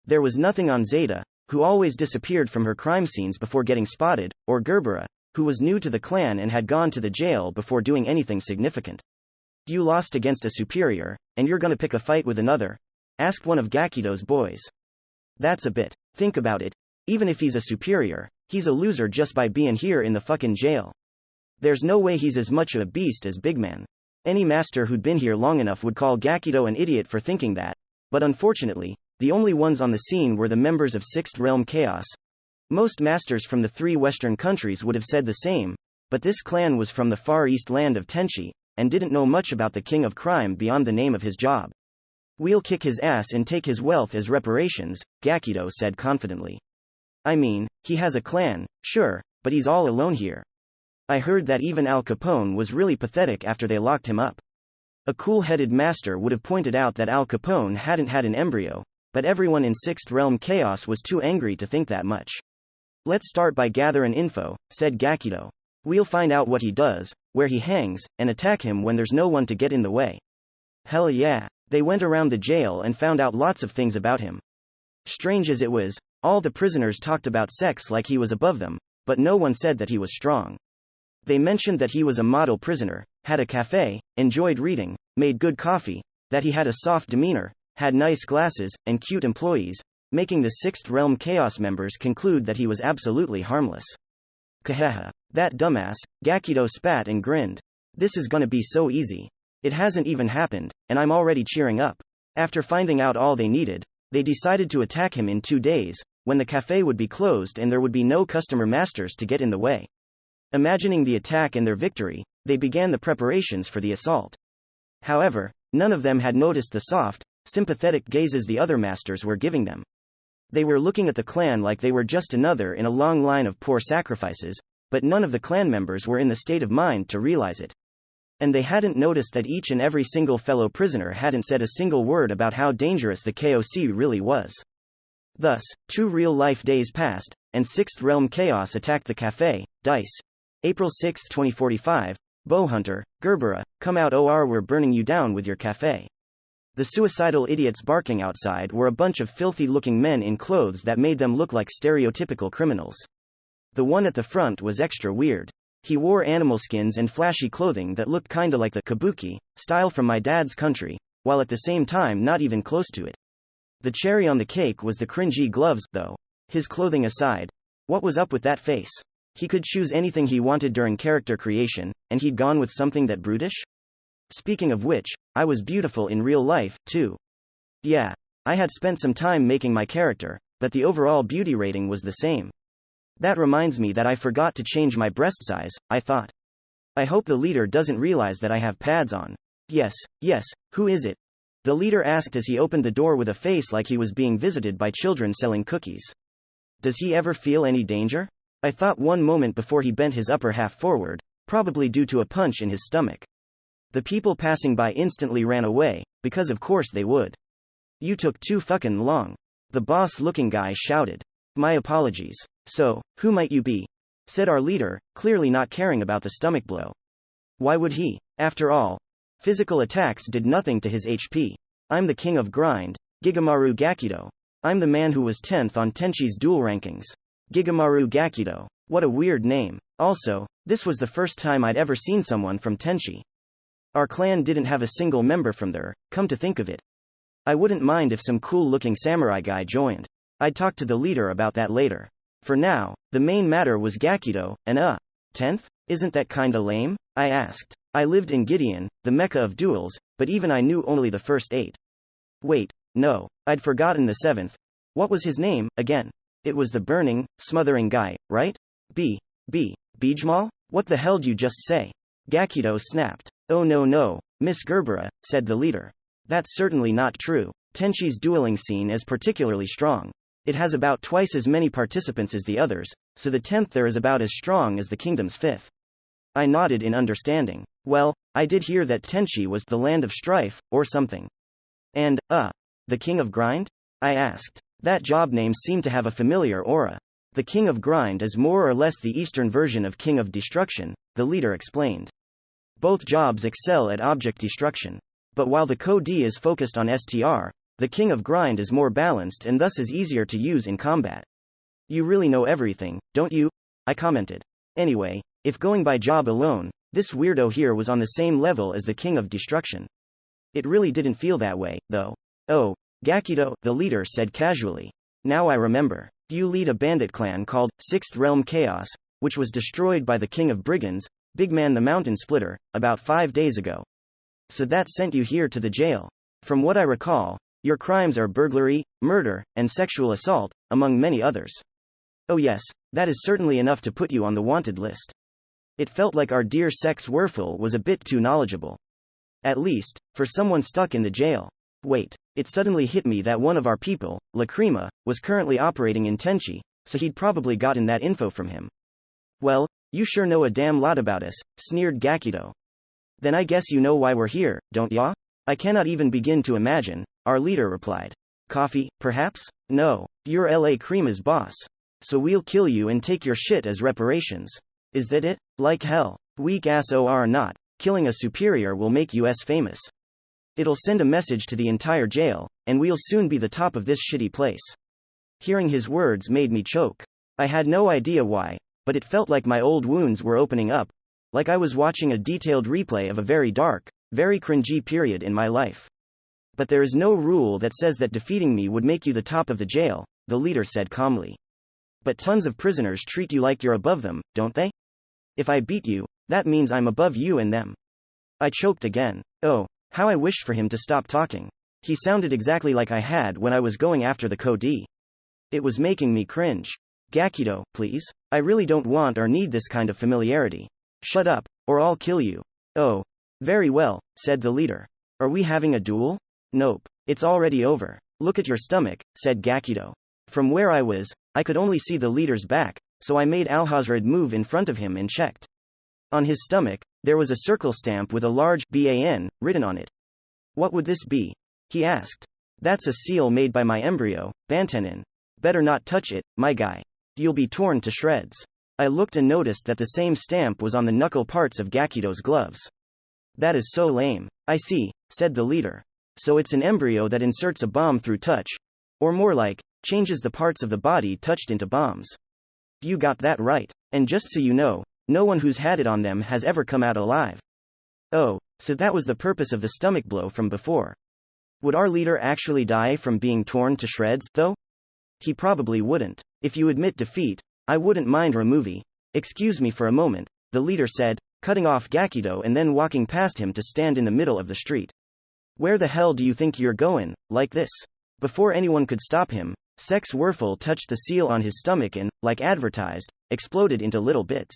There was nothing on Zeta, who always disappeared from her crime scenes before getting spotted, or Gerbera, who was new to the clan and had gone to the jail before doing anything significant. You lost against a superior, and you're gonna pick a fight with another? Asked one of Gakido's boys. That's a bit. Think about it. Even if he's a superior, he's a loser just by being here in the fucking jail. There's no way he's as much of a beast as Big Man. Any master who'd been here long enough would call Gakido an idiot for thinking that, but unfortunately, the only ones on the scene were the members of Sixth Realm Chaos. Most masters from the 3 Western countries would have said the same, but this clan was from the far east land of Tenchi, and didn't know much about the king of crime beyond the name of his job. We'll kick his ass and take his wealth as reparations, Gakido said confidently. I mean, he has a clan, sure, but he's all alone here. I heard that even Al Capone was really pathetic after they locked him up. A cool-headed master would have pointed out that Al Capone hadn't had an embryo, but everyone in Sixth Realm Chaos was too angry to think that much. Let's start by gathering info, said Gakido. We'll find out what he does, where he hangs, and attack him when there's no one to get in the way. Hell yeah. They went around the jail and found out lots of things about him. Strange as it was, all the prisoners talked about Sex like he was above them, but no one said that he was strong. They mentioned that he was a model prisoner, had a cafe, enjoyed reading, made good coffee, that he had a soft demeanor, had nice glasses, and cute employees, making the Sixth Realm Chaos members conclude that he was absolutely harmless. Kahaha. That dumbass, Gakido spat and grinned. This is gonna be so easy. It hasn't even happened, and I'm already cheering up. After finding out all they needed, they decided to attack him in 2 days, when the cafe would be closed and there would be no customer masters to get in the way. Imagining the attack and their victory, they began the preparations for the assault. However, none of them had noticed the soft, sympathetic gazes the other masters were giving them. They were looking at the clan like they were just another in a long line of poor sacrifices, but none of the clan members were in the state of mind to realize it. And they hadn't noticed that each and every single fellow prisoner hadn't said a single word about how dangerous the KOC really was. Thus, 2 real-life days passed, and Sixth Realm Chaos attacked the cafe. Dice. April 6, 2045, Bowhunter, Gerbera, come out or we're burning you down with your cafe. The suicidal idiots barking outside were a bunch of filthy-looking men in clothes that made them look like stereotypical criminals. The one at the front was extra weird. He wore animal skins and flashy clothing that looked kinda like the kabuki style from my dad's country, while at the same time not even close to it. The cherry on the cake was the cringy gloves, though. His clothing aside, what was up with that face? He could choose anything he wanted during character creation, and he'd gone with something that brutish? Speaking of which, I was beautiful in real life, too. Yeah, I had spent some time making my character, but the overall beauty rating was the same. That reminds me that I forgot to change my breast size, I thought. I hope the leader doesn't realize that I have pads on. Yes, who is it? The leader asked as he opened the door with a face like he was being visited by children selling cookies. Does he ever feel any danger? I thought one moment before he bent his upper half forward, probably due to a punch in his stomach. The people passing by instantly ran away, because of course they would. You took too fucking long. The boss-looking guy shouted. My apologies. So, who might you be? Said our leader, clearly not caring about the stomach blow. Why would he? After all, physical attacks did nothing to his HP. I'm the king of grind, Gigamaru Gakido. I'm the man who was 10th on Tenchi's duel rankings. Gigamaru Gakido. What a weird name. Also, this was the first time I'd ever seen someone from Tenchi. Our clan didn't have a single member from there, come to think of it. I wouldn't mind if some cool-looking samurai guy joined. I'd talk to the leader about that later. For now, the main matter was Gakido, and 10th? Isn't that kinda lame? I asked. I lived in Gideon, the mecca of duels, but even I knew only the first 8. Wait, no, I'd forgotten the 7th. What was his name, again? It was the burning, smothering guy, right? Bijmal? What the hell'd you just say? Gakido snapped. Oh no, Miss Gerbera, said the leader. That's certainly not true. Tenchi's dueling scene is particularly strong. It has about twice as many participants as the others, so the 10th there is about as strong as the kingdom's 5th. I nodded in understanding. Well, I did hear that Tenchi was the land of strife, or something. And, the king of grind? I asked. That job name seemed to have a familiar aura. The king of grind is more or less the eastern version of king of destruction, the leader explained. Both jobs excel at object destruction. But while the Code is focused on STR, the king of grind is more balanced and thus is easier to use in combat. You really know everything, don't you? I commented. Anyway, if going by job alone, this weirdo here was on the same level as the king of destruction. It really didn't feel that way, though. Oh, Gakido, the leader said casually. Now I remember. You lead a bandit clan called 6th Realm Chaos, which was destroyed by the king of brigands, Big Man the Mountain Splitter, about 5 days ago. So that sent you here to the jail. From what I recall, your crimes are burglary, murder, and sexual assault, among many others. Oh yes, that is certainly enough to put you on the wanted list. It felt like our dear Sex Werfel was a bit too knowledgeable. At least, for someone stuck in the jail. Wait, it suddenly hit me that one of our people, Lacrima, was currently operating in Tenchi, so he'd probably gotten that info from him. Well, you sure know a damn lot about us, sneered Gakido. Then I guess you know why we're here, don't ya? I cannot even begin to imagine, our leader replied. Coffee, perhaps? No, you're LA Creama's boss. So we'll kill you and take your shit as reparations. Is that it? Like hell. Weak ass or not, killing a superior will make us famous. It'll send a message to the entire jail, and we'll soon be the top of this shitty place. Hearing his words made me choke. I had no idea why, but it felt like my old wounds were opening up, like I was watching a detailed replay of a very dark, very cringy period in my life. But there is no rule that says that defeating me would make you the top of the jail, the leader said calmly. But tons of prisoners treat you like you're above them, don't they? If I beat you, that means I'm above you and them. I choked again. Oh, how I wished for him to stop talking. He sounded exactly like I had when I was going after the Code. It was making me cringe. Gakido, please? I really don't want or need this kind of familiarity. Shut up, or I'll kill you. Oh. Very well, said the leader. Are we having a duel? Nope. It's already over. Look at your stomach, said Gakido. From where I was, I could only see the leader's back, so I made Alhazred move in front of him and checked. On his stomach, there was a circle stamp with a large BAN written on it. What would this be? He asked. That's a seal made by my embryo, Bantenin. Better not touch it, my guy. You'll be torn to shreds. I looked and noticed that the same stamp was on the knuckle parts of Gakido's gloves. That is so lame. I see, said the leader. So it's an embryo that inserts a bomb through touch. Or more like, changes the parts of the body touched into bombs. You got that right. And just so you know, no one who's had it on them has ever come out alive. Oh, so that was the purpose of the stomach blow from before. Would our leader actually die from being torn to shreds, though? He probably wouldn't. If you admit defeat, I wouldn't mind removing. Excuse me for a moment, the leader said, cutting off Gakido and then walking past him to stand in the middle of the street. Where the hell do you think you're going, like this? Before anyone could stop him, Sex Werfel touched the seal on his stomach and, like advertised, exploded into little bits.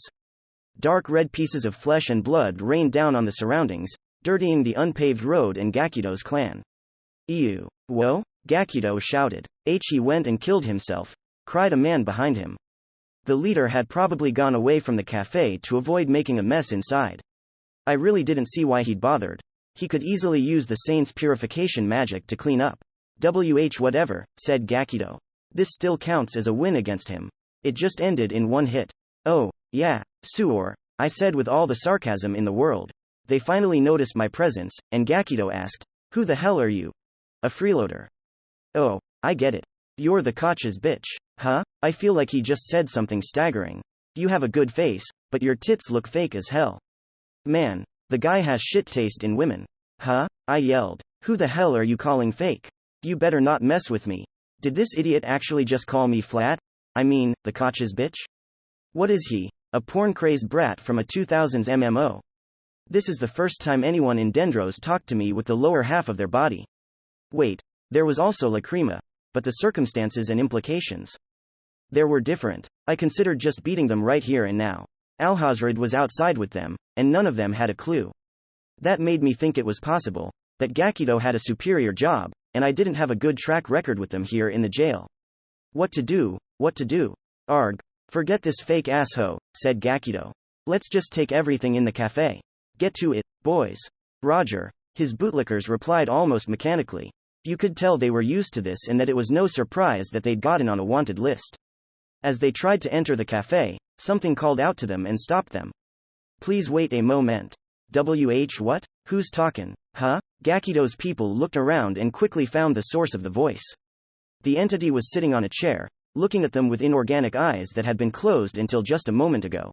Dark red pieces of flesh and blood rained down on the surroundings, dirtying the unpaved road and Gakido's clan. Ew. Whoa? Gakido shouted. He went and killed himself, cried a man behind him. The leader had probably gone away from the cafe to avoid making a mess inside. I really didn't see why he'd bothered. He could easily use the saint's purification magic to clean up. Whatever, said Gakido. This still counts as a win against him. It just ended in one hit. Oh, yeah, Suor, I said with all the sarcasm in the world. They finally noticed my presence, and Gakido asked, "Who the hell are you?" "A freeloader." "Oh, I get it. You're the Koch's bitch." "Huh?" I feel like he just said something staggering. "You have a good face, but your tits look fake as hell." Man, the guy has shit taste in women. "Huh?" I yelled. "Who the hell are you calling fake? You better not mess with me." Did this idiot actually just call me flat? I mean, the Koch's bitch? What is he? A porn-crazed brat from a 2000s MMO? This is the first time anyone in Dendros talked to me with the lower half of their body. Wait, there was also Lacrima, but the circumstances and implications there were different. I considered just beating them right here and now. Alhazred was outside with them, and none of them had a clue. That made me think it was possible that Gakido had a superior job, and I didn't have a good track record with them here in the jail. What to do? What to do? Arg. Forget this fake asshole, said Gakido. Let's just take everything in the cafe. Get to it, boys. Roger. His bootlickers replied almost mechanically. You could tell they were used to this and that it was no surprise that they'd gotten on a wanted list. As they tried to enter the cafe, something called out to them and stopped them. Please wait a moment. What? Who's talkin'? Huh? Gakido's people looked around and quickly found the source of the voice. The entity was sitting on a chair, looking at them with inorganic eyes that had been closed until just a moment ago.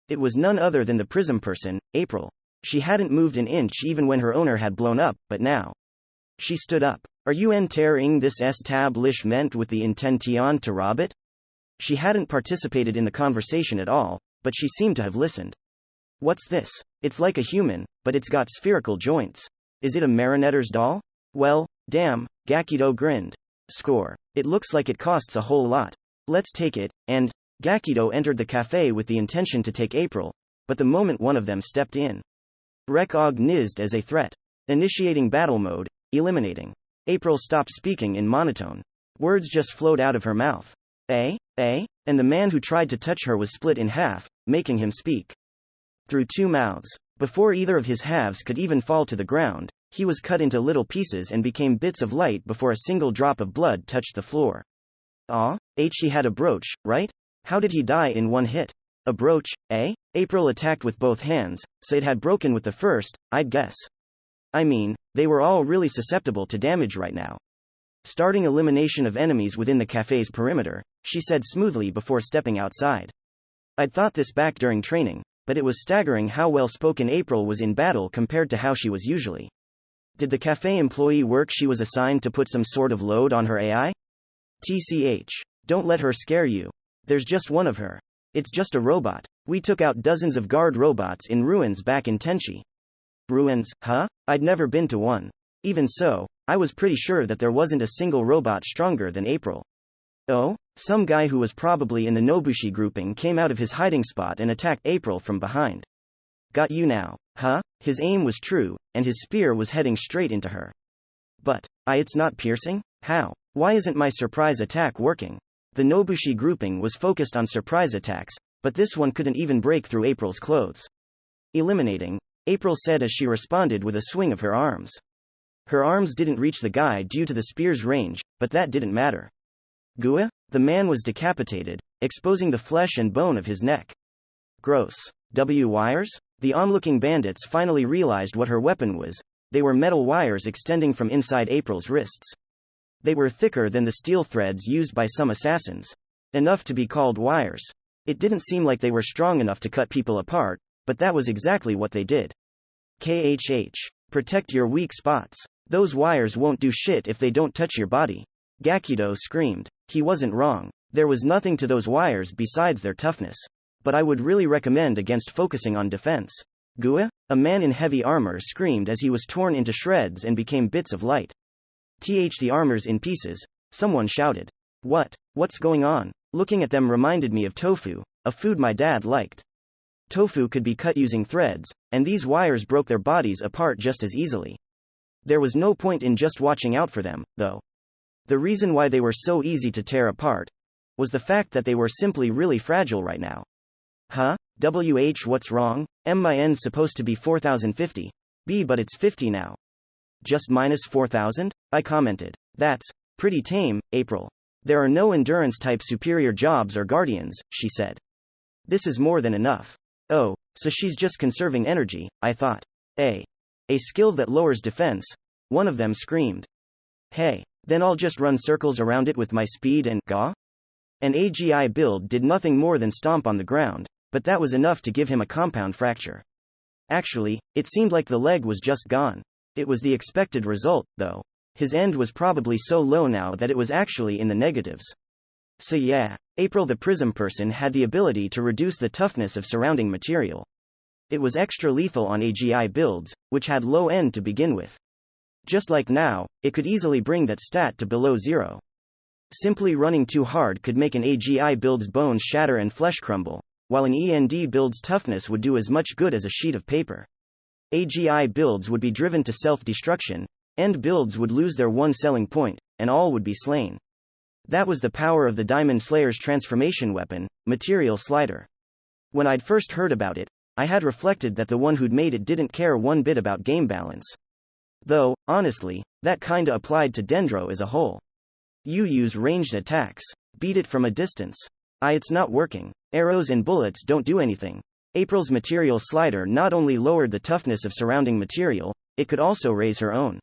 It was none other than the prism person, April. She hadn't moved an inch even when her owner had blown up, but now she stood up. Are you entering this establishment with the intention to rob it? She hadn't participated in the conversation at all, but she seemed to have listened. What's this? It's like a human, but it's got spherical joints. Is it a marionette's doll? Well, damn, Gakido grinned. Score. It looks like it costs a whole lot. Let's take it, and Gakido entered the cafe with the intention to take April, but the moment one of them stepped in, recognized as a threat. Initiating battle mode, eliminating. April stopped speaking in monotone. Words just flowed out of her mouth. Eh? And the man who tried to touch her was split in half, making him speak through two mouths. Before either of his halves could even fall to the ground, he was cut into little pieces and became bits of light before a single drop of blood touched the floor. He had a brooch, right? How did he die in one hit? A brooch, eh? April attacked with both hands, so it had broken with the first, I'd guess. I mean, they were all really susceptible to damage right now. Starting elimination of enemies within the cafe's perimeter, she said smoothly before stepping outside. I'd thought this back during training, but it was staggering how well-spoken April was in battle compared to how she was usually. Did the cafe employee work she was assigned to put some sort of load on her AI? TCH. Don't let her scare you. There's just one of her. It's just a robot. We took out dozens of guard robots in ruins back in Tenchi. Ruins, huh? I'd never been to one. Even so, I was pretty sure that there wasn't a single robot stronger than April. Oh? Some guy who was probably in the Nobushi grouping came out of his hiding spot and attacked April from behind. Got you now, huh? His aim was true, and his spear was heading straight into her. But, it's not piercing? How? Why isn't my surprise attack working? The Nobushi grouping was focused on surprise attacks, but this one couldn't even break through April's clothes. Eliminating, April said as she responded with a swing of her arms. Her arms didn't reach the guy due to the spear's range, but that didn't matter. Gua? The man was decapitated, exposing the flesh and bone of his neck. Gross. Wires? The onlooking bandits finally realized what her weapon was. They were metal wires extending from inside April's wrists. They were thicker than the steel threads used by some assassins. Enough to be called wires. It didn't seem like they were strong enough to cut people apart, but that was exactly what they did. Protect your weak spots. Those wires won't do shit if they don't touch your body. Gakido screamed. He wasn't wrong. There was nothing to those wires besides their toughness. But I would really recommend against focusing on defense. Gua? A man in heavy armor screamed as he was torn into shreds and became bits of light. The armor's in pieces, someone shouted. What's going on? Looking at them reminded me of tofu, a food my dad liked. Tofu could be cut using threads, and these wires broke their bodies apart just as easily. There was no point in just watching out for them, though. The reason why they were so easy to tear apart was the fact that they were simply really fragile right now. Huh? What's wrong? My N's supposed to be 4050. But it's 50 now. Just minus 4000? I commented. That's pretty tame, April. There are no endurance-type superior jobs or guardians, she said. This is more than enough. Oh, so she's just conserving energy, I thought. A skill that lowers defense, one of them screamed. Hey, then I'll just run circles around it with my speed and ga? An AGI build did nothing more than stomp on the ground, but that was enough to give him a compound fracture. Actually, it seemed like the leg was just gone. It was the expected result, though. His end was probably so low now that it was actually in the negatives. So yeah, April the Prism person had the ability to reduce the toughness of surrounding material. It was extra lethal on AGI builds, which had low end to begin with. Just like now, it could easily bring that stat to below 0. Simply running too hard could make an AGI build's bones shatter and flesh crumble, while an END build's toughness would do as much good as a sheet of paper. AGI builds would be driven to self-destruction, end builds would lose their one selling point, and all would be slain. That was the power of the Diamond Slayer's transformation weapon, Material Slider. When I'd first heard about it, I had reflected that the one who'd made it didn't care one bit about game balance. Though, honestly, that kinda applied to Dendro as a whole. You use ranged attacks. Beat it from a distance. It's not working. Arrows and bullets don't do anything. April's Material Slider not only lowered the toughness of surrounding material, it could also raise her own.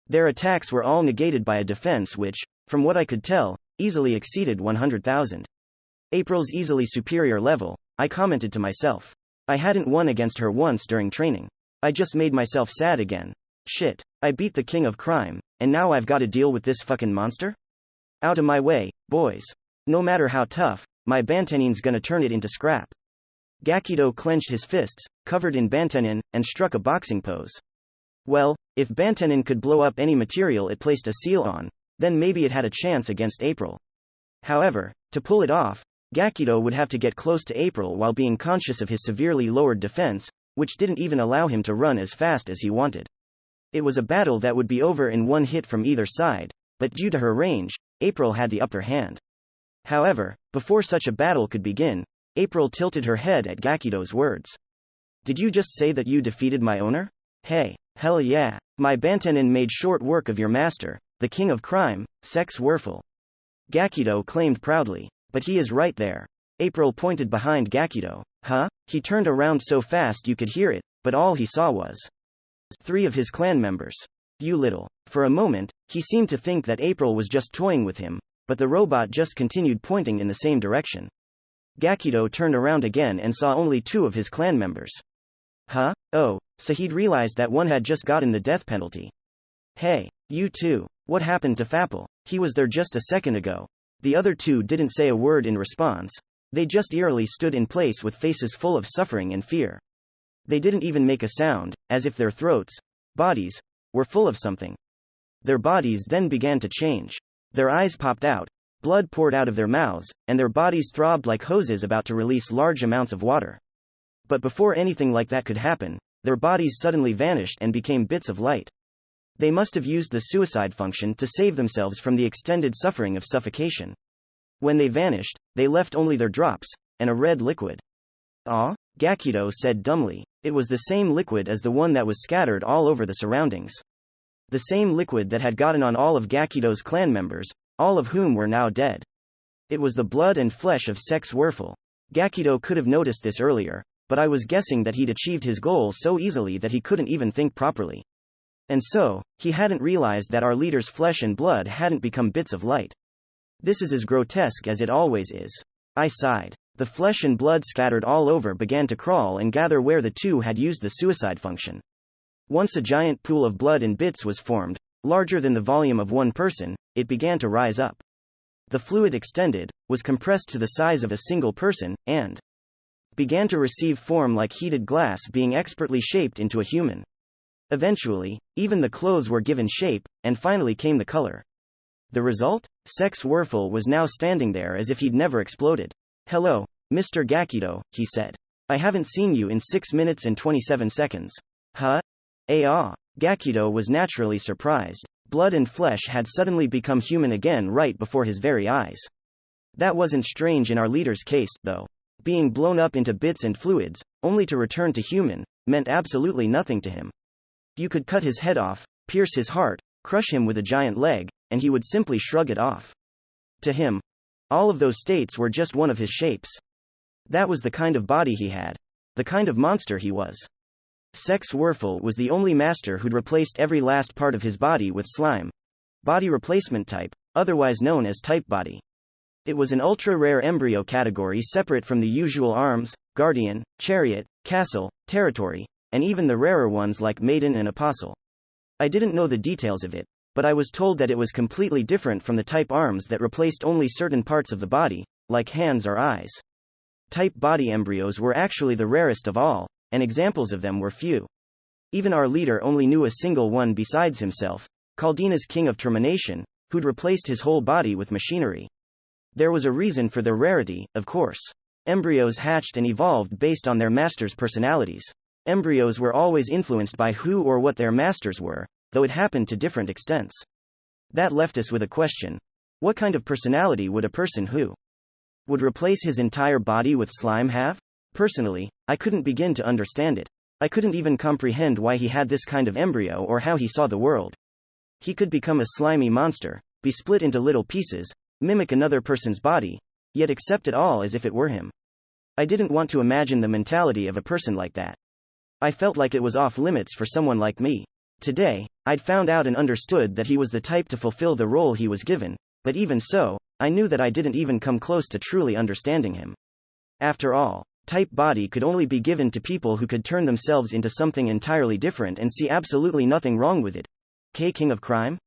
Their attacks were all negated by a defense which, from what I could tell, easily exceeded 100,000. April's easily superior level, I commented to myself. I hadn't won against her once during training. I just made myself sad again. Shit, I beat the king of crime, and now I've got to deal with this fucking monster? Out of my way, boys. No matter how tough, my Bantenin's gonna turn it into scrap. Gakido clenched his fists, covered in Bantenin, and struck a boxing pose. Well, if Bantenin could blow up any material it placed a seal on, then maybe it had a chance against April. However, to pull it off, Gakido would have to get close to April while being conscious of his severely lowered defense, which didn't even allow him to run as fast as he wanted. It was a battle that would be over in one hit from either side, but due to her range, April had the upper hand. However, before such a battle could begin, April tilted her head at Gakido's words. Did you just say that you defeated my owner? Hey, hell yeah. My Bantenin made short work of your master, the king of crime, Sex Werfel. Gakido claimed proudly. But he is right there. April pointed behind Gakido. Huh? He turned around so fast you could hear it, but all he saw was 3 of his clan members. You little. For a moment, he seemed to think that April was just toying with him, but the robot just continued pointing in the same direction. Gakido turned around again and saw only 2 of his clan members. Huh? Oh, so he'd realized that one had just gotten the death penalty. Hey, you two, what happened to Fapple? He was there just a second ago. The other 2 didn't say a word in response. They just eerily stood in place with faces full of suffering and fear. They didn't even make a sound, as if their throats, bodies, were full of something. Their bodies then began to change. Their eyes popped out, blood poured out of their mouths, and their bodies throbbed like hoses about to release large amounts of water. But before anything like that could happen, their bodies suddenly vanished and became bits of light. They must have used the suicide function to save themselves from the extended suffering of suffocation. When they vanished, they left only their drops, and a red liquid. Ah? Gakido said dumbly. It was the same liquid as the one that was scattered all over the surroundings. The same liquid that had gotten on all of Gakido's clan members, all of whom were now dead. It was the blood and flesh of Sex Werfel. Gakido could have noticed this earlier, but I was guessing that he'd achieved his goal so easily that he couldn't even think properly. And so, he hadn't realized that our leader's flesh and blood hadn't become bits of light. This is as grotesque as it always is. I sighed. The flesh and blood scattered all over began to crawl and gather where the 2 had used the suicide function. Once a giant pool of blood and bits was formed, larger than the volume of one person, it began to rise up. The fluid extended, was compressed to the size of a single person, and began to receive form like heated glass being expertly shaped into a human. Eventually, even the clothes were given shape, and finally came the color. The result? Sex Werfel was now standing there as if he'd never exploded. Hello, Mr. Gakido, he said. I haven't seen you in 6 minutes and 27 seconds. Huh? Gakido was naturally surprised. Blood and flesh had suddenly become human again right before his very eyes. That wasn't strange in our leader's case, though. Being blown up into bits and fluids, only to return to human, meant absolutely nothing to him. You could cut his head off, pierce his heart, crush him with a giant leg, and he would simply shrug it off. To him, all of those states were just one of his shapes. That was the kind of body he had. The kind of monster he was. Sex Werfel was the only master who'd replaced every last part of his body with slime. Body replacement type, otherwise known as type body. It was an ultra-rare embryo category separate from the usual arms, guardian, chariot, castle, territory, and even the rarer ones like maiden and apostle. I didn't know the details of it, but I was told that it was completely different from the type arms that replaced only certain parts of the body, like hands or eyes. Type body embryos were actually the rarest of all, and examples of them were few. Even our leader only knew a single one besides himself, Kaldina's King of Termination, who'd replaced his whole body with machinery. There was a reason for their rarity, of course. Embryos hatched and evolved based on their masters' personalities. Embryos were always influenced by who or what their masters were, though it happened to different extents. That left us with a question. What kind of personality would a person who would replace his entire body with slime have? Personally, I couldn't begin to understand it. I couldn't even comprehend why he had this kind of embryo or how he saw the world. He could become a slimy monster, be split into little pieces, mimic another person's body, yet accept it all as if it were him. I didn't want to imagine the mentality of a person like that. I felt like it was off limits for someone like me. Today, I'd found out and understood that he was the type to fulfill the role he was given, but even so, I knew that I didn't even come close to truly understanding him. After all, type body could only be given to people who could turn themselves into something entirely different and see absolutely nothing wrong with it. King of crime?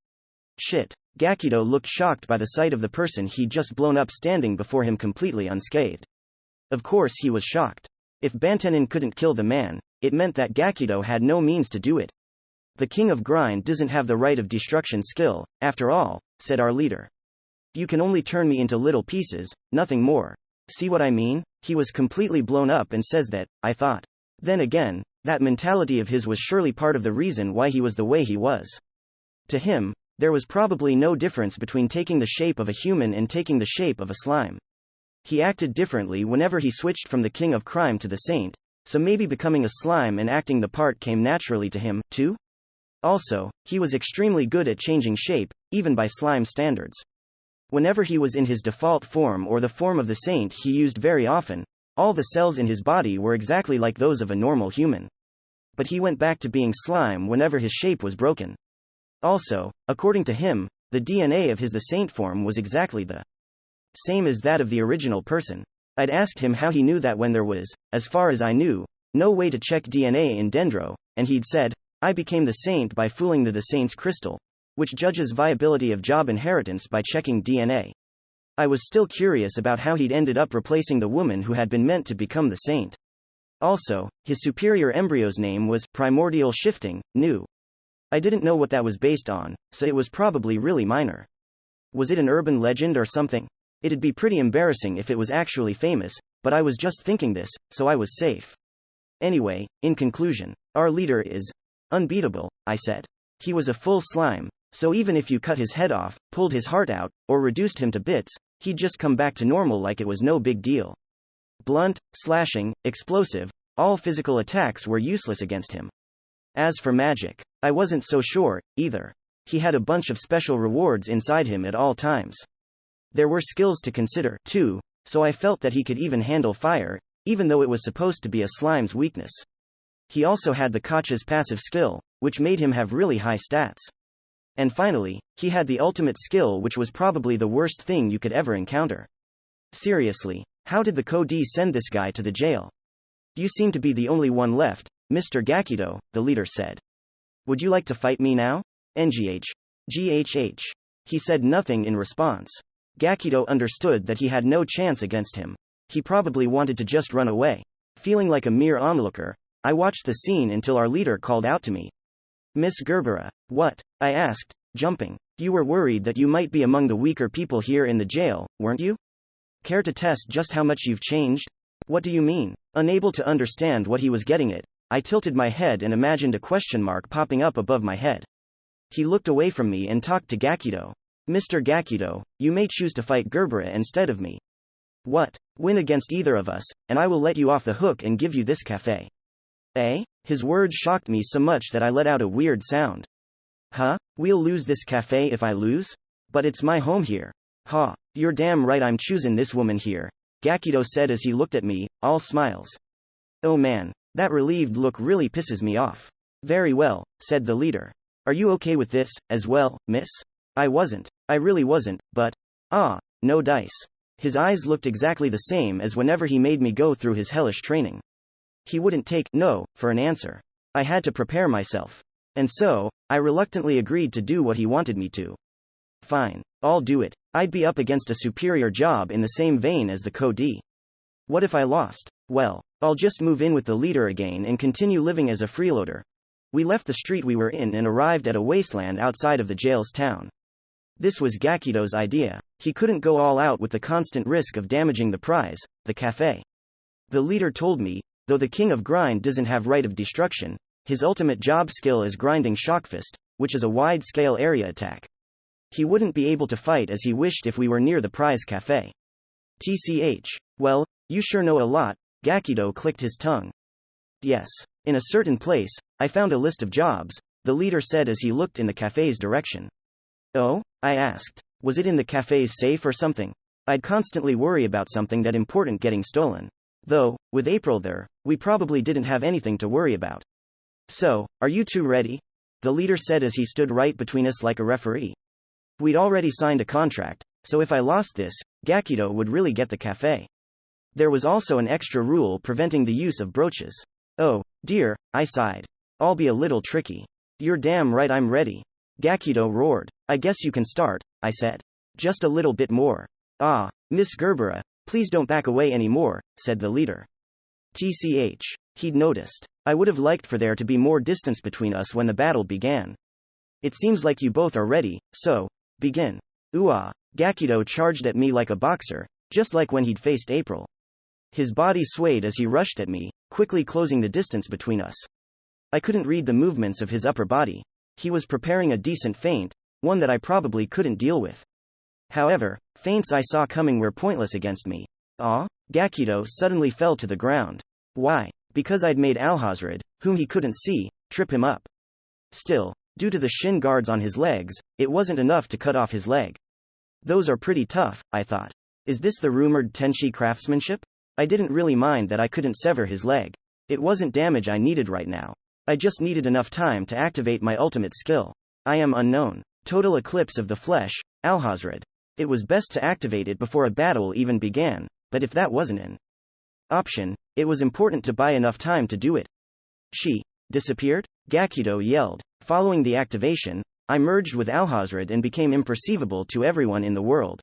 Shit. Gakido looked shocked by the sight of the person he'd just blown up standing before him completely unscathed. Of course he was shocked. If Bantenin couldn't kill the man, it meant that Gakido had no means to do it. The King of Grind doesn't have the right of destruction skill, after all, said our leader. You can only turn me into little pieces, nothing more. See what I mean? He was completely blown up and says that, I thought. Then again, that mentality of his was surely part of the reason why he was the way he was. To him, there was probably no difference between taking the shape of a human and taking the shape of a slime. He acted differently whenever he switched from the King of Crime to the Saint, so maybe becoming a slime and acting the part came naturally to him, too? Also, he was extremely good at changing shape, even by slime standards. Whenever he was in his default form or the form of the Saint he used very often, all the cells in his body were exactly like those of a normal human. But he went back to being slime whenever his shape was broken. Also, according to him, the DNA of his the Saint form was exactly the same as that of the original person. I'd asked him how he knew that when there was, as far as I knew, no way to check DNA in Dendro, and he'd said, I became the Saint by fooling the Saint's crystal, which judges viability of job inheritance by checking DNA. I was still curious about how he'd ended up replacing the woman who had been meant to become the Saint. Also, his superior embryo's name was Primordial Shifting, New. I didn't know what that was based on, so it was probably really minor. Was it an urban legend or something? It'd be pretty embarrassing if it was actually famous, but I was just thinking this, so I was safe. Anyway, in conclusion, our leader is unbeatable, I said. He was a full slime, so even if you cut his head off, pulled his heart out, or reduced him to bits, he'd just come back to normal like it was no big deal. Blunt, slashing, explosive, all physical attacks were useless against him. As for magic, I wasn't so sure, either. He had a bunch of special rewards inside him at all times. There were skills to consider, too, so I felt that he could even handle fire, even though it was supposed to be a slime's weakness. He also had the Kacha's passive skill, which made him have really high stats. And finally, he had the ultimate skill, which was probably the worst thing you could ever encounter. Seriously, how did the Code send this guy to the jail? You seem to be the only one left, Mr. Gakido, the leader said. Would you like to fight me now? NGH. GHH. He said nothing in response. Gakido understood that he had no chance against him. He probably wanted to just run away. Feeling like a mere onlooker, I watched the scene until our leader called out to me. Miss Gerbera. What? I asked, jumping. You were worried that you might be among the weaker people here in the jail, weren't you? Care to test just how much you've changed? What do you mean? Unable to understand what he was getting at, I tilted my head and imagined a question mark popping up above my head. He looked away from me and talked to Gakido. Mr. Gakido, you may choose to fight Gerbera instead of me. What? Win against either of us, and I will let you off the hook and give you this cafe. Eh? His words shocked me so much that I let out a weird sound. Huh? We'll lose this cafe if I lose? But it's my home here. Ha, you're damn right I'm choosing this woman here, Gakido said as he looked at me, all smiles. Oh man, that relieved look really pisses me off. Very well, said the leader. Are you okay with this, as well, miss? I wasn't. I really wasn't, but. No dice. His eyes looked exactly the same as whenever he made me go through his hellish training. He wouldn't take no for an answer. I had to prepare myself. And so, I reluctantly agreed to do what he wanted me to. Fine. I'll do it. I'd be up against a superior job in the same vein as the Co-D. What if I lost? Well, I'll just move in with the leader again and continue living as a freeloader. We left the street we were in and arrived at a wasteland outside of the jail's town. This was Gakido's idea. He couldn't go all out with the constant risk of damaging the prize, the cafe. The leader told me, though the king of grind doesn't have right of destruction, his ultimate job skill is grinding shockfist, which is a wide-scale area attack. He wouldn't be able to fight as he wished if we were near the prize cafe. TCH. Well, you sure know a lot, Gakido clicked his tongue. Yes. In a certain place, I found a list of jobs, the leader said as he looked in the cafe's direction. Oh? I asked. Was it in the cafe's safe or something? I'd constantly worry about something that important getting stolen. Though, with April there, we probably didn't have anything to worry about. So, are you two ready? The leader said as he stood right between us like a referee. We'd already signed a contract, so if I lost this, Gakido would really get the cafe. There was also an extra rule preventing the use of brooches. Oh, dear, I sighed. I'll be a little tricky. You're damn right I'm ready. Gakido roared. I guess you can start, I said. Just a little bit more. Miss Gerbera, please don't back away anymore, said the leader. TCH. He'd noticed. I would have liked for there to be more distance between us when the battle began. It seems like you both are ready, so, begin. Gakido charged at me like a boxer, just like when he'd faced April. His body swayed as he rushed at me, quickly closing the distance between us. I couldn't read the movements of his upper body. He was preparing a decent feint, one that I probably couldn't deal with. However, feints I saw coming were pointless against me. Gakido suddenly fell to the ground. Why? Because I'd made Alhazred, whom he couldn't see, trip him up. Still, due to the shin guards on his legs, it wasn't enough to cut off his leg. Those are pretty tough, I thought. Is this the rumored Tenchi craftsmanship? I didn't really mind that I couldn't sever his leg. It wasn't damage I needed right now. I just needed enough time to activate my ultimate skill. I am unknown. Total eclipse of the flesh, Alhazred. It was best to activate it before a battle even began, but if that wasn't an option, it was important to buy enough time to do it. She disappeared? Gakido yelled. Following the activation, I merged with Alhazred and became imperceivable to everyone in the world.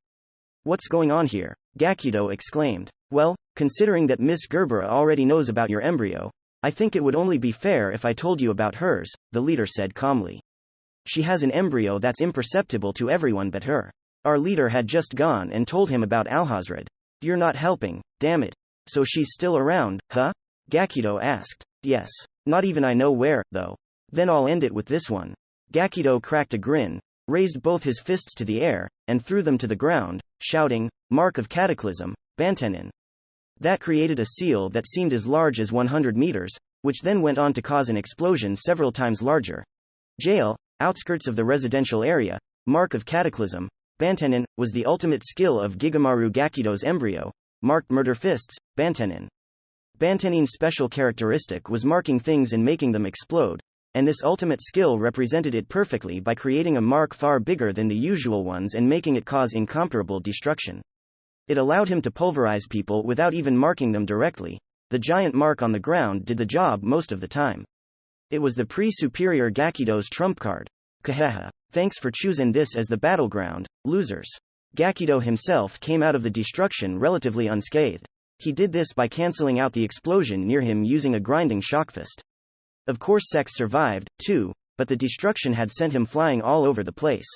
What's going on here? Gakido exclaimed. Well, considering that Miss Gerbera already knows about your embryo, I think it would only be fair if I told you about hers, the leader said calmly. She has an embryo that's imperceptible to everyone but her. Our leader had just gone and told him about Alhazred. You're not helping, damn it. So she's still around, huh? Gakido asked. Yes. Not even I know where, though. Then I'll end it with this one. Gakido cracked a grin, raised both his fists to the air, and threw them to the ground, shouting, Mark of Cataclysm, Bantenin. That created a seal that seemed as large as 100 meters, which then went on to cause an explosion several times larger. Jail, outskirts of the residential area, Mark of Cataclysm, Bantenin, was the ultimate skill of Gigamaru Gakido's embryo, marked murder fists, Bantenin. Bantenin's special characteristic was marking things and making them explode, and this ultimate skill represented it perfectly by creating a mark far bigger than the usual ones and making it cause incomparable destruction. It allowed him to pulverize people without even marking them directly. The giant mark on the ground did the job most of the time. It was the pre-superior Gakido's trump card. Kahaha. Thanks for choosing this as the battleground, losers. Gakido himself came out of the destruction relatively unscathed. He did this by canceling out the explosion near him using a grinding shockfist. Of course Sex survived, too, but the destruction had sent him flying all over the place.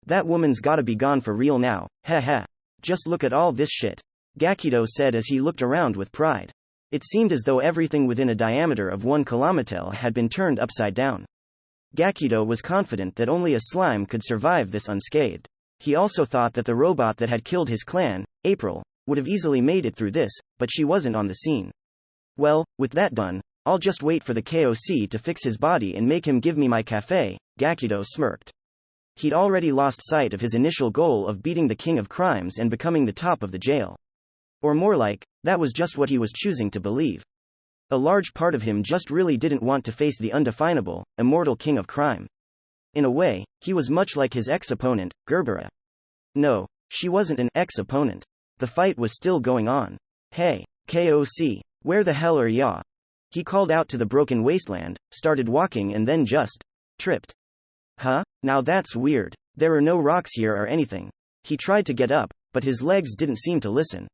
That woman's gotta be gone for real now, ha. Just look at all this shit. Gakido said as he looked around with pride. It seemed as though everything within a diameter of 1 kilometer had been turned upside down. Gakido was confident that only a slime could survive this unscathed. He also thought that the robot that had killed his clan, April, would have easily made it through this, but she wasn't on the scene. Well, with that done, I'll just wait for the KOC to fix his body and make him give me my cafe, Gakido smirked. He'd already lost sight of his initial goal of beating the king of crimes and becoming the top of the jail. Or more like, that was just what he was choosing to believe. A large part of him just really didn't want to face the undefinable, immortal king of crime. In a way, he was much like his ex-opponent, Gerbera. No, she wasn't an ex-opponent. The fight was still going on. Hey, KOC, where the hell are ya? He called out to the broken wasteland, started walking and then just tripped. Huh? Now that's weird. There are no rocks here or anything. He tried to get up, but his legs didn't seem to listen.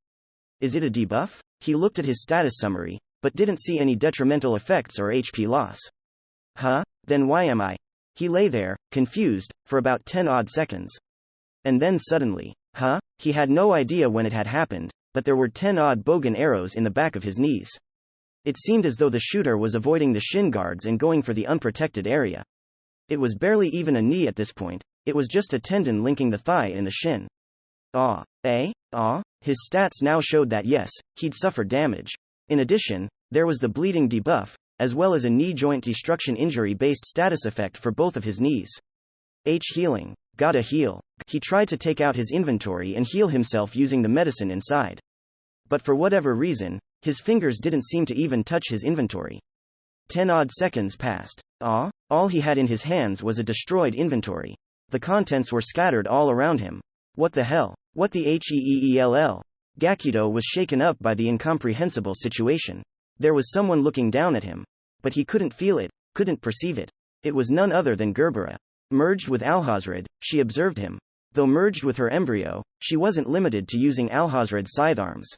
Is it a debuff? He looked at his status summary, but didn't see any detrimental effects or HP loss. Huh? Then why am I? He lay there, confused, for about 10 odd seconds. And then suddenly, he had no idea when it had happened, but there were 10 odd bogan arrows in the back of his knees. It seemed as though the shooter was avoiding the shin guards and going for the unprotected area. It was barely even a knee at this point, it was just a tendon linking the thigh and the shin. His stats now showed that yes, he'd suffered damage. In addition, there was the bleeding debuff, as well as a knee joint destruction injury-based status effect for both of his knees. Healing. Gotta heal. He tried to take out his inventory and heal himself using the medicine inside. But for whatever reason, his fingers didn't seem to even touch his inventory. 10 odd seconds passed. All he had in his hands was a destroyed inventory. The contents were scattered all around him. What the hell? What the heell? Gakido was shaken up by the incomprehensible situation. There was someone looking down at him. But he couldn't feel it, couldn't perceive it. It was none other than Gerbera. Merged with Alhazred, she observed him. Though merged with her embryo, she wasn't limited to using Alhazred's scythe arms.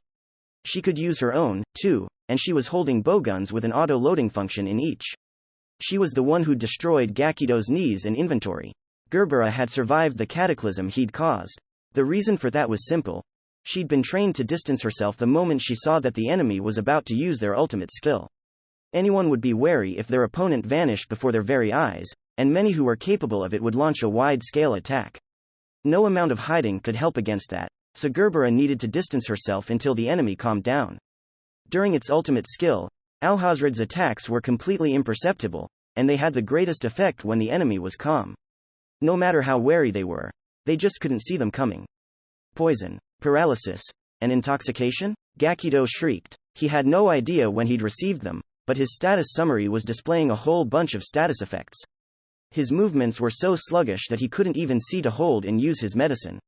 She could use her own, too, and she was holding bowguns with an auto-loading function in each. She was the one who destroyed Gakido's knees and inventory. Gerbera had survived the cataclysm he'd caused. The reason for that was simple. She'd been trained to distance herself the moment she saw that the enemy was about to use their ultimate skill. Anyone would be wary if their opponent vanished before their very eyes, and many who were capable of it would launch a wide-scale attack. No amount of hiding could help against that, so Gerbera needed to distance herself until the enemy calmed down. During its ultimate skill, Alhazred's attacks were completely imperceptible, and they had the greatest effect when the enemy was calm. No matter how wary they were, they just couldn't see them coming. Poison, paralysis, and intoxication? Gakido shrieked. He had no idea when he'd received them, but his status summary was displaying a whole bunch of status effects. His movements were so sluggish that he couldn't even see to hold and use his medicine.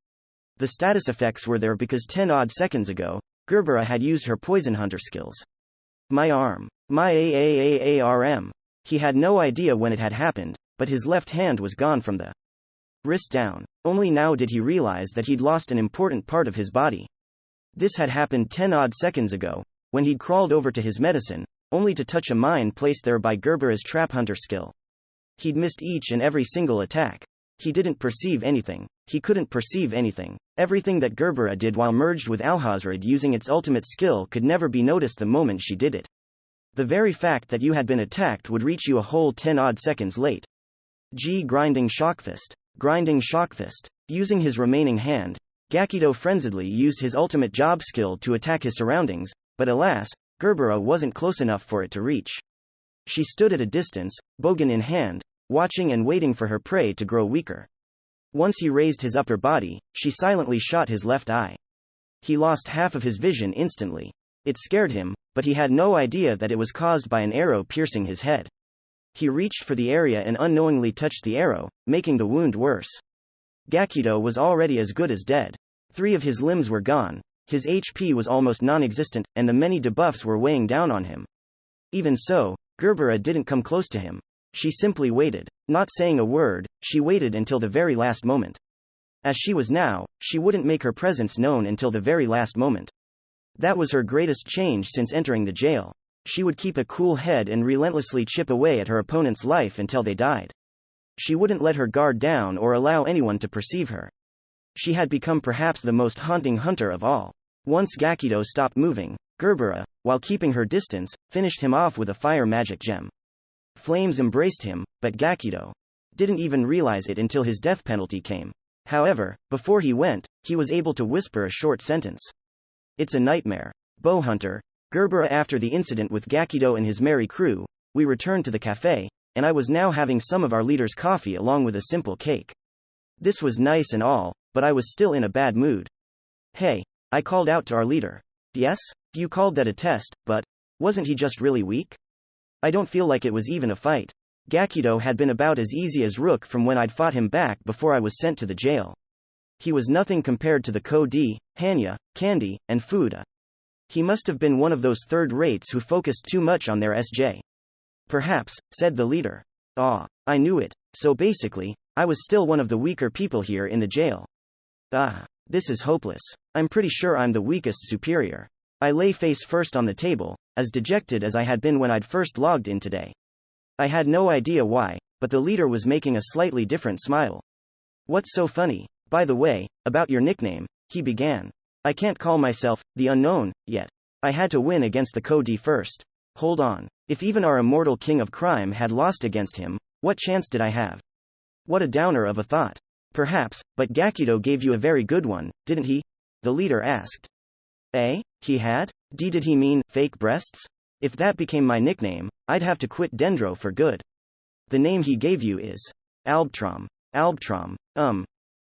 The status effects were there because 10 odd seconds ago, Gerbera had used her poison hunter skills. My arm. My AAAARM. He had no idea when it had happened, but his left hand was gone from the wrist down. Only now did he realize that he'd lost an important part of his body. This had happened 10 odd seconds ago, when he'd crawled over to his medicine, only to touch a mine placed there by Gerbera's trap hunter skill. He'd missed each and every single attack. He didn't perceive anything. He couldn't perceive anything. Everything that Gerbera did while merged with Alhazred using its ultimate skill could never be noticed the moment she did it. The very fact that you had been attacked would reach you a whole 10 odd seconds late. Grinding shockfist. Grinding shockfist. Using his remaining hand, Gakido frenziedly used his ultimate job skill to attack his surroundings, but alas, Gerbera wasn't close enough for it to reach. She stood at a distance, bogan in hand, watching and waiting for her prey to grow weaker. Once he raised his upper body, she silently shot his left eye. He lost half of his vision instantly. It scared him, but he had no idea that it was caused by an arrow piercing his head. He reached for the area and unknowingly touched the arrow, making the wound worse. Gakido was already as good as dead. 3 of his limbs were gone, his HP was almost non-existent, and the many debuffs were weighing down on him. Even so, Gerbera didn't come close to him. She simply waited. Not saying a word, she waited until the very last moment. As she was now, she wouldn't make her presence known until the very last moment. That was her greatest change since entering the jail. She would keep a cool head and relentlessly chip away at her opponent's life until they died. She wouldn't let her guard down or allow anyone to perceive her. She had become perhaps the most haunting hunter of all. Once Gakido stopped moving, Gerbera, while keeping her distance, finished him off with a fire magic gem. Flames embraced him, but Gakido didn't even realize it until his death penalty came. However, before he went, he was able to whisper a short sentence. It's a nightmare. Bowhunter, Gerbera. After the incident with Gakido and his merry crew, we returned to the cafe, and I was now having some of our leader's coffee along with a simple cake. This was nice and all, but I was still in a bad mood. Hey, I called out to our leader. Yes? You called that a test, but wasn't he just really weak? I don't feel like it was even a fight. Gakido had been about as easy as Rook from when I'd fought him back before I was sent to the jail. He was nothing compared to the Ko-D, Hanya, Candy, and Fuda. He must have been one of those third-rates who focused too much on their SJ. Perhaps, said the leader. Ah, I knew it. So basically, I was still one of the weaker people here in the jail. Ah, this is hopeless. I'm pretty sure I'm the weakest superior. I lay face first on the table, as dejected as I had been when I'd first logged in today. I had no idea why, but the leader was making a slightly different smile. What's so funny? By the way, about your nickname, he began. I can't call myself the Unknown yet. I had to win against the Ko-D first. Hold on. If even our immortal king of crime had lost against him, what chance did I have? What a downer of a thought. Perhaps, but Gakido gave you a very good one, didn't he? The leader asked. Eh? He had? Did he mean fake breasts? If that became my nickname, I'd have to quit Dendro for good. The name he gave you is Albtraum. Albtraum.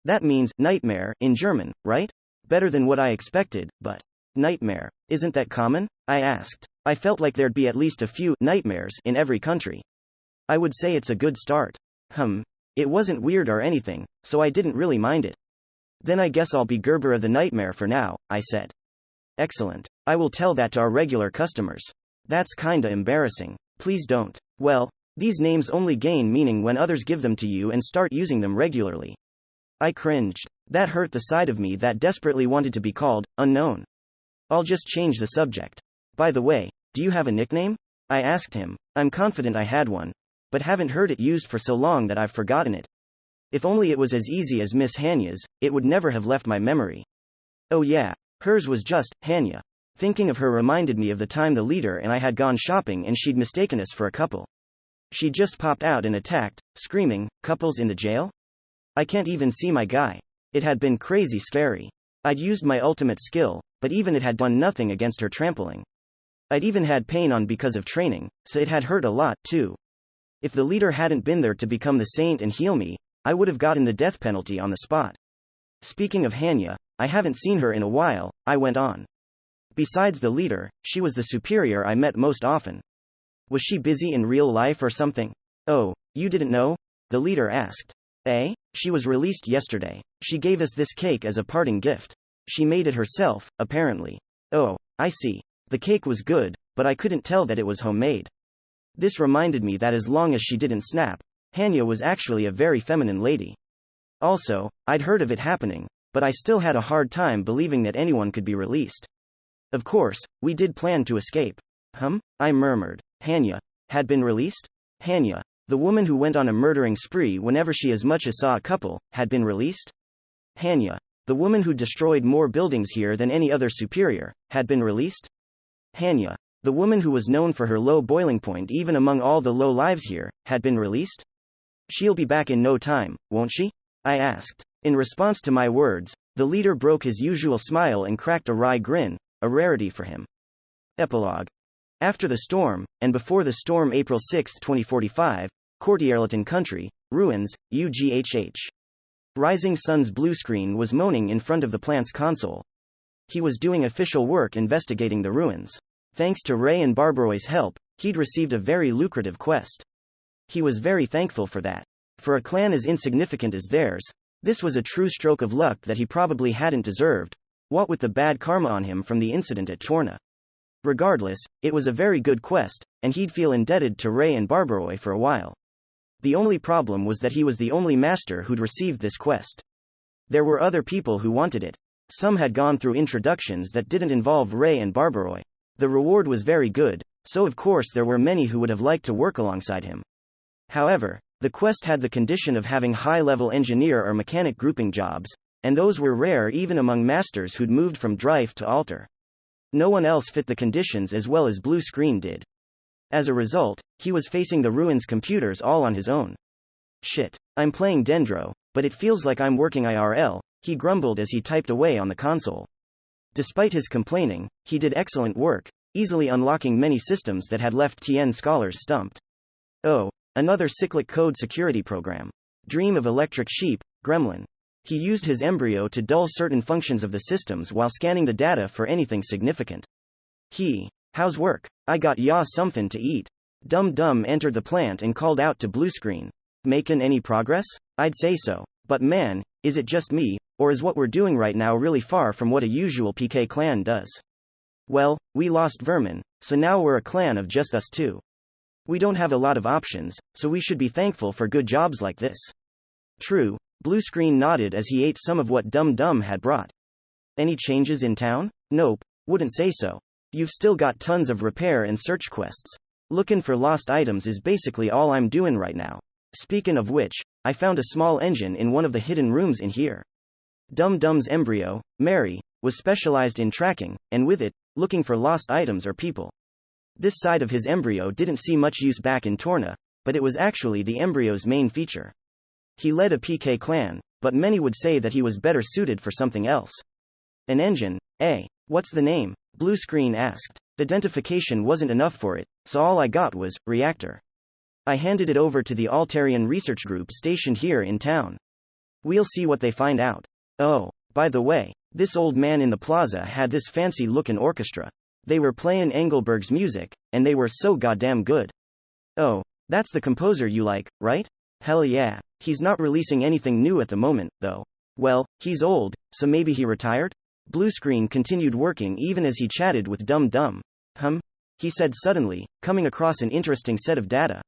That means nightmare in German, right? Better than what I expected, but nightmare, isn't that common? I asked. I felt like there'd be at least a few nightmares in every country. I would say it's a good start. It wasn't weird or anything, so I didn't really mind it. Then I guess I'll be Gerbera the Nightmare for now, I said. Excellent. I will tell that to our regular customers. That's kinda embarrassing. Please don't. Well, these names only gain meaning when others give them to you and start using them regularly. I cringed. That hurt the side of me that desperately wanted to be called Unknown. I'll just change the subject. By the way, do you have a nickname? I asked him. I'm confident I had one, but haven't heard it used for so long that I've forgotten it. If only it was as easy as Miss Hanya's, it would never have left my memory. Oh yeah, hers was just Hanya. Thinking of her reminded me of the time the leader and I had gone shopping and she'd mistaken us for a couple. She just popped out and attacked, screaming, "Couples in the jail?" I can't even see my guy. It had been crazy scary. I'd used my ultimate skill, but even it had done nothing against her trampling. I'd even had pain on because of training, so it had hurt a lot, too. If the leader hadn't been there to become the saint and heal me, I would have gotten the death penalty on the spot. Speaking of Hanya, I haven't seen her in a while, I went on. Besides the leader, she was the superior I met most often. Was she busy in real life or something? Oh, you didn't know? The leader asked. Eh? She was released yesterday. She gave us this cake as a parting gift. She made it herself, apparently. Oh, I see. The cake was good, but I couldn't tell that it was homemade. This reminded me that as long as she didn't snap, Hanya was actually a very feminine lady. Also, I'd heard of it happening, but I still had a hard time believing that anyone could be released. Of course, we did plan to escape. I murmured. Hanya had been released? Hanya, the woman who went on a murdering spree whenever she as much as saw a couple, had been released? Hanya, the woman who destroyed more buildings here than any other superior, had been released? Hanya, the woman who was known for her low boiling point even among all the low lives here, had been released? She'll be back in no time, won't she? I asked. In response to my words, the leader broke his usual smile and cracked a wry grin, a rarity for him. Epilogue. After the storm, and before the storm, April 6, 2045, Courtierleton Country, Ruins, UGHH. Rising Sun's blue screen was moaning in front of the plant's console. He was doing official work investigating the ruins. Thanks to Ray and Barbaroy's help, he'd received a very lucrative quest. He was very thankful for that. For a clan as insignificant as theirs, this was a true stroke of luck that he probably hadn't deserved, what with the bad karma on him from the incident at Torna. Regardless, it was a very good quest, and he'd feel indebted to Ray and Barbaroy for a while. The only problem was that he was the only master who'd received this quest. There were other people who wanted it. Some had gone through introductions that didn't involve Ray and Barbaroy. The reward was very good, so of course there were many who would have liked to work alongside him. However, the quest had the condition of having high-level engineer or mechanic grouping jobs, and those were rare even among masters who'd moved from Drive to Alter. No one else fit the conditions as well as Blue Screen did. As a result, he was facing the ruins computers all on his own. Shit, I'm playing Dendro, but it feels like I'm working IRL, he grumbled as he typed away on the console. Despite his complaining, he did excellent work, easily unlocking many systems that had left TN scholars stumped. Oh, another cyclic code security program. Dream of Electric Sheep, gremlin. He used his embryo to dull certain functions of the systems while scanning the data for anything significant. How's work? I got ya something to eat. Dum Dum entered the plant and called out to blue screen. Making any progress? I'd say so. But man, is it just me, or is what we're doing right now really far from what a usual PK clan does? Well, we lost Vermin, so now we're a clan of just us two. We don't have a lot of options, so we should be thankful for good jobs like this. True, blue screen nodded as he ate some of what Dum Dum had brought. Any changes in town? Nope, wouldn't say so. You've still got tons of repair and search quests. Looking for lost items is basically all I'm doing right now. Speaking of which, I found a small engine in one of the hidden rooms in here. Dum Dum's embryo, Mary, was specialized in tracking, and with it, looking for lost items or people. This side of his embryo didn't see much use back in Torna, but it was actually the embryo's main feature. He led a PK clan, but many would say that he was better suited for something else. An engine, eh? What's the name? Blue screen asked. Identification wasn't enough for it, so all I got was reactor. I handed it over to the Altarian research group stationed here in town. We'll see what they find out. Oh, by the way, this old man in the plaza had this fancy-looking orchestra. They were playing Engelberg's music, and they were so goddamn good. Oh, that's the composer you like, right? Hell yeah. He's not releasing anything new at the moment, though. Well, he's old, so maybe he retired? Blue screen continued working even as he chatted with Dum Dum. He said suddenly, coming across an interesting set of data.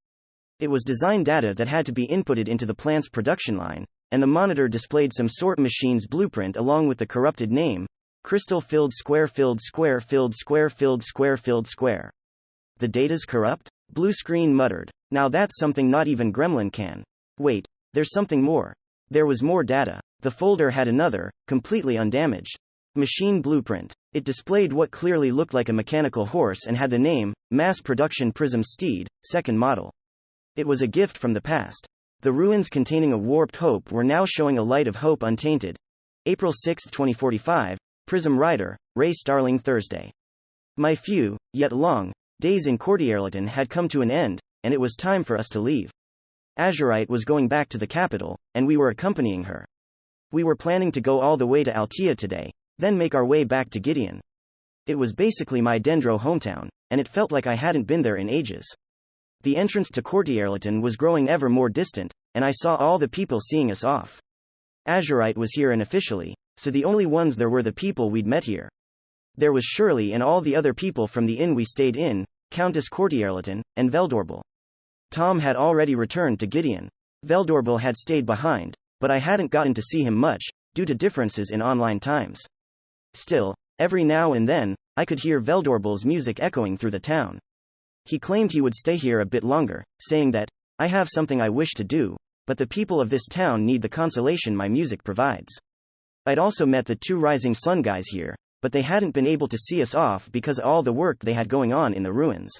It was design data that had to be inputted into the plant's production line, and the monitor displayed some sort machine's blueprint along with the corrupted name, crystal filled square filled square filled square filled square filled square. The data's corrupt? Blue screen muttered. Now that's something not even Gremlin can. Wait, there's something more. There was more data. The folder had another, completely undamaged. Machine blueprint. It displayed what clearly looked like a mechanical horse and had the name, Mass Production Prism Steed, second model. It was a gift from the past. The ruins containing a warped hope were now showing a light of hope untainted. April 6, 2045, Prism Rider, Ray Starling Thursday. My few, yet long, days in Courtierleton had come to an end, and it was time for us to leave. Azurite was going back to the capital, and we were accompanying her. We were planning to go all the way to Altea today, then make our way back to Gideon. It was basically my Dendro hometown, and it felt like I hadn't been there in ages. The entrance to Courtierleton was growing ever more distant, and I saw all the people seeing us off. Azurite was here unofficially, so the only ones there were the people we'd met here. There was Shirley and all the other people from the inn we stayed in, Countess Courtierleton, and Veldorbal. Tom had already returned to Gideon. Veldorbal had stayed behind, but I hadn't gotten to see him much, due to differences in online times. Still, every now and then, I could hear Veldorbal's music echoing through the town. He claimed he would stay here a bit longer, saying that, I have something I wish to do, but the people of this town need the consolation my music provides. I'd also met the two Rising Sun guys here, but they hadn't been able to see us off because of all the work they had going on in the ruins.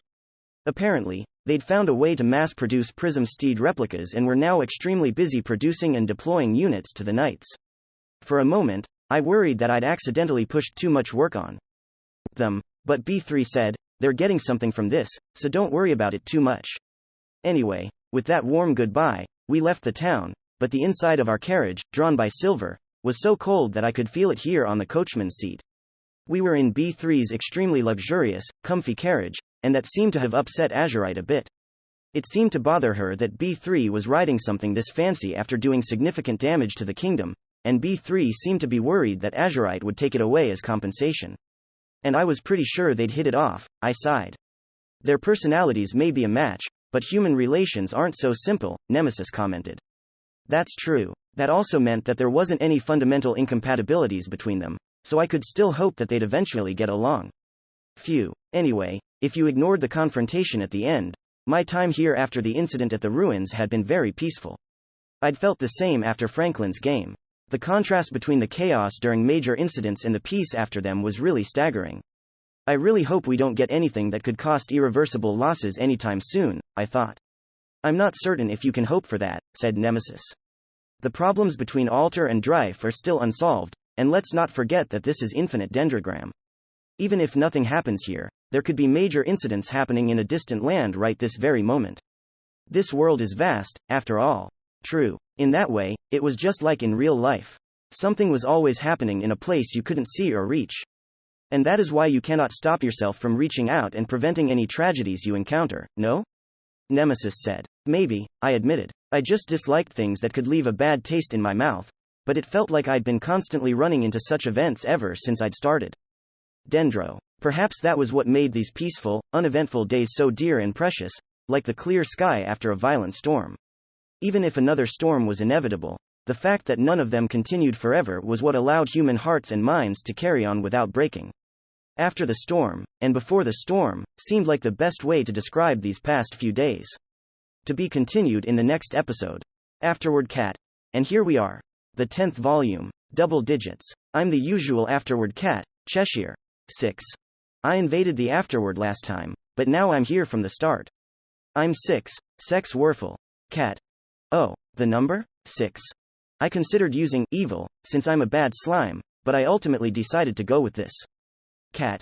Apparently, they'd found a way to mass-produce Prism Steed replicas and were now extremely busy producing and deploying units to the Knights. For a moment, I worried that I'd accidentally pushed too much work on them, but B3 said, they're getting something from this, so don't worry about it too much. Anyway, with that warm goodbye, we left the town, but the inside of our carriage, drawn by Silver, was so cold that I could feel it here on the coachman's seat. We were in B3's extremely luxurious, comfy carriage, and that seemed to have upset Azurite a bit. It seemed to bother her that B3 was riding something this fancy after doing significant damage to the kingdom, and B3 seemed to be worried that Azurite would take it away as compensation. And I was pretty sure they'd hit it off, I sighed. Their personalities may be a match, but human relations aren't so simple, Nemesis commented. That's true. That also meant that there wasn't any fundamental incompatibilities between them, so I could still hope that they'd eventually get along. Phew. Anyway, if you ignored the confrontation at the end, my time here after the incident at the ruins had been very peaceful. I'd felt the same after Franklin's game. The contrast between the chaos during major incidents and the peace after them was really staggering. I really hope we don't get anything that could cost irreversible losses anytime soon, I thought. I'm not certain if you can hope for that, said Nemesis. The problems between Alter and Strife are still unsolved, and let's not forget that this is infinite Dendrogram. Even if nothing happens here, there could be major incidents happening in a distant land right this very moment. This world is vast, after all. True. In that way, it was just like in real life. Something was always happening in a place you couldn't see or reach. And that is why you cannot stop yourself from reaching out and preventing any tragedies you encounter, no? Nemesis said. Maybe, I admitted. I just disliked things that could leave a bad taste in my mouth, but it felt like I'd been constantly running into such events ever since I'd started. Dendro. Perhaps that was what made these peaceful, uneventful days so dear and precious, like the clear sky after a violent storm. Even if another storm was inevitable, the fact that none of them continued forever was what allowed human hearts and minds to carry on without breaking. After the storm, and before the storm, seemed like the best way to describe these past few days. To be continued in the next episode. Afterward Cat. And here we are. The 10th volume. Double digits. I'm the usual Afterward Cat, Cheshire. 6. I invaded the Afterward last time, but now I'm here from the start. I'm 6. Sex Werfel. Cat. Oh, the number? 6. I considered using evil, since I'm a bad slime, but I ultimately decided to go with this. Cat.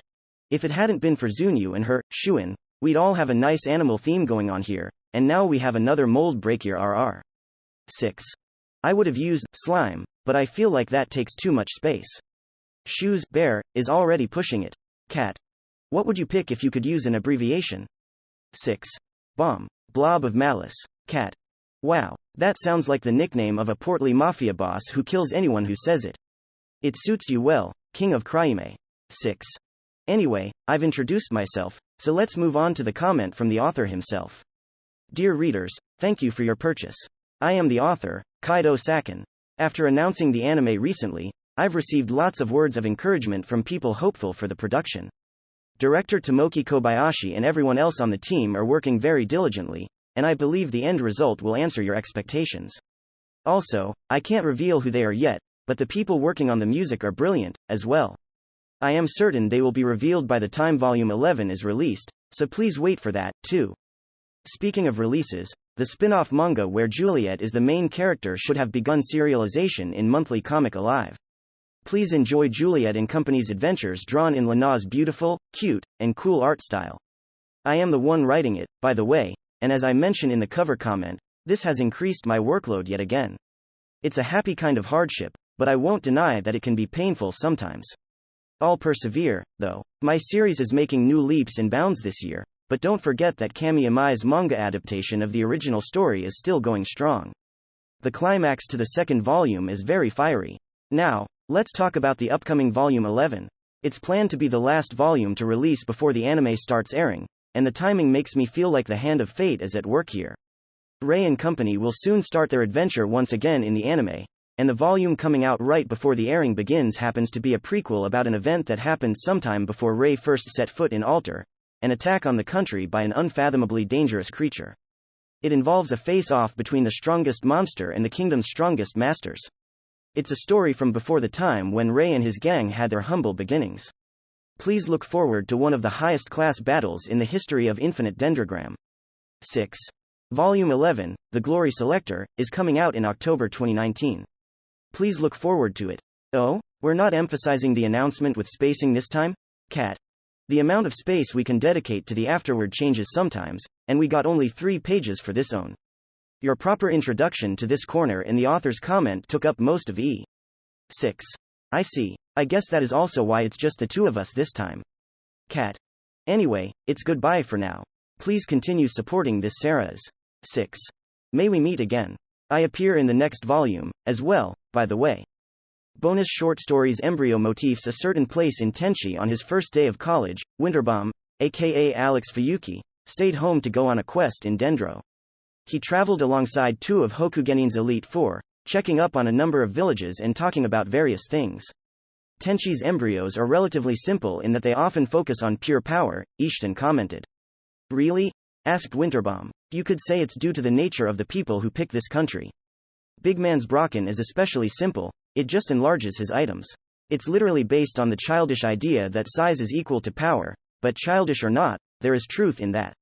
If it hadn't been for Zunyu and her, Shuin, we'd all have a nice animal theme going on here, and now we have another mold breakier RR. 6. I would have used slime, but I feel like that takes too much space. Shoes, bear, is already pushing it. Cat. What would you pick if you could use an abbreviation? 6. Bomb. Blob of malice. Cat. Wow, that sounds like the nickname of a portly mafia boss who kills anyone who says it. It suits you well, King of Cryme. 6. Anyway, I've introduced myself, so let's move on to the comment from the author himself. Dear readers, thank you for your purchase. I am the author, Kaido Sakin. After announcing the anime recently, I've received lots of words of encouragement from people hopeful for the production. Director Tomoki Kobayashi and everyone else on the team are working very diligently, and I believe the end result will answer your expectations. Also, I can't reveal who they are yet, but the people working on the music are brilliant, as well. I am certain they will be revealed by the time Volume 11 is released, so please wait for that, too. Speaking of releases, the spin-off manga where Juliet is the main character should have begun serialization in Monthly Comic Alive. Please enjoy Juliet and Company's adventures drawn in Lana's beautiful, cute, and cool art style. I am the one writing it, by the way, and as I mentioned in the cover comment, this has increased my workload yet again. It's a happy kind of hardship, but I won't deny that it can be painful sometimes. I'll persevere, though. My series is making new leaps and bounds this year, but don't forget that Kami Imai's manga adaptation of the original story is still going strong. The climax to the second volume is very fiery. Now, let's talk about the upcoming Volume 11. It's planned to be the last volume to release before the anime starts airing, and the timing makes me feel like the hand of fate is at work here. Ray and company will soon start their adventure once again in the anime, and the volume coming out right before the airing begins happens to be a prequel about an event that happened sometime before Ray first set foot in Alter, an attack on the country by an unfathomably dangerous creature. It involves a face-off between the strongest monster and the kingdom's strongest masters. It's a story from before the time when Ray and his gang had their humble beginnings. Please look forward to one of the highest class battles in the history of Infinite Dendrogram. 6. Volume 11, The Glory Selector, is coming out in October 2019. Please look forward to it. Oh, we're not emphasizing the announcement with spacing this time? Cat. The amount of space we can dedicate to the afterward changes sometimes, and we got only 3 pages for this own. Your proper introduction to this corner in the author's comment took up most of E. 6. I see. I guess that is also why it's just the two of us this time. Cat. Anyway, it's goodbye for now. Please continue supporting this Sarah's. 6. May we meet again. I appear in the next volume, as well, by the way. Bonus short stories. Embryo motifs. A certain place in Tenchi on his first day of college, Winterbomb, aka Alex Fuyuki, stayed home to go on a quest in Dendro. He traveled alongside 2 of Hokugenin's Elite 4, checking up on a number of villages and talking about various things. Tenchi's embryos are relatively simple in that they often focus on pure power, Ishton commented. Really? Asked Winterbomb. You could say it's due to the nature of the people who pick this country. Big Man's Brocken is especially simple, it just enlarges his items. It's literally based on the childish idea that size is equal to power, but childish or not, there is truth in that.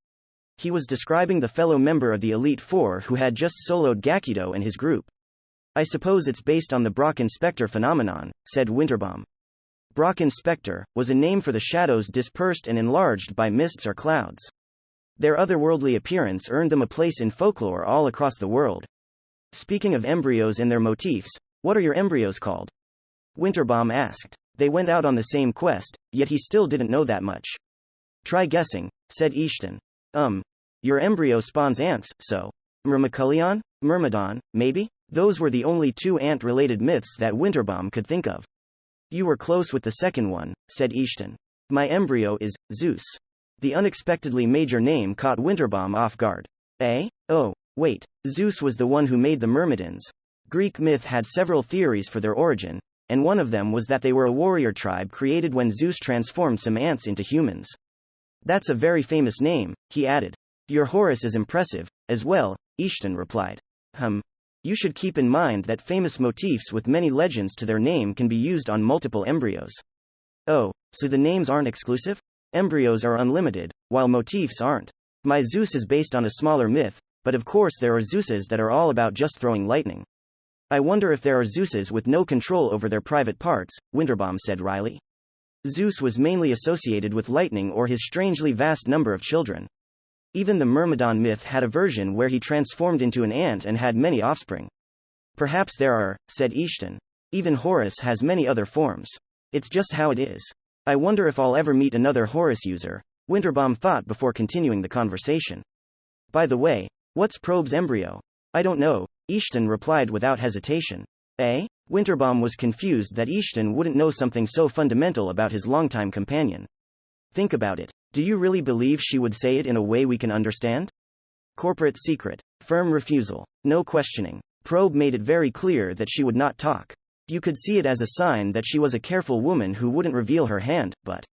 He was describing the fellow member of the Elite Four who had just soloed Gakido and his group. I suppose it's based on the Brocken Spectre phenomenon, said Winterbomb. Brocken Spectre was a name for the shadows dispersed and enlarged by mists or clouds. Their otherworldly appearance earned them a place in folklore all across the world. Speaking of embryos and their motifs, what are your embryos called? Winterbaum asked. They went out on the same quest, yet he still didn't know that much. Try guessing, said Ishton. Your embryo spawns ants, so. Myrmecolion? Myrmidon, maybe? Those were the only two ant-related myths that Winterbaum could think of. You were close with the second one, said Ishton. My embryo is Zeus. The unexpectedly major name caught Winterbaum off guard. Eh? Oh, wait, Zeus was the one who made the Myrmidons. Greek myth had several theories for their origin, and one of them was that they were a warrior tribe created when Zeus transformed some ants into humans. That's a very famous name, he added. Your Horus is impressive, as well, Ishton replied. You should keep in mind that famous motifs with many legends to their name can be used on multiple embryos. Oh, so the names aren't exclusive? Embryos are unlimited, while motifs aren't. My Zeus is based on a smaller myth, but of course there are Zeuses that are all about just throwing lightning. I wonder if there are Zeuses with no control over their private parts, Winterbaum said wryly. Zeus was mainly associated with lightning or his strangely vast number of children. Even the Myrmidon myth had a version where he transformed into an ant and had many offspring. Perhaps there are, said Ishton. Even Horus has many other forms. It's just how it is. I wonder if I'll ever meet another Horus user, Winterbaum thought before continuing the conversation. By the way, what's Probe's embryo? I don't know, Ishton replied without hesitation. Eh? Winterbaum was confused that Ishton wouldn't know something so fundamental about his longtime companion. Think about it. Do you really believe she would say it in a way we can understand? Corporate secret. Firm refusal. No questioning. Probe made it very clear that she would not talk. You could see it as a sign that she was a careful woman who wouldn't reveal her hand, but...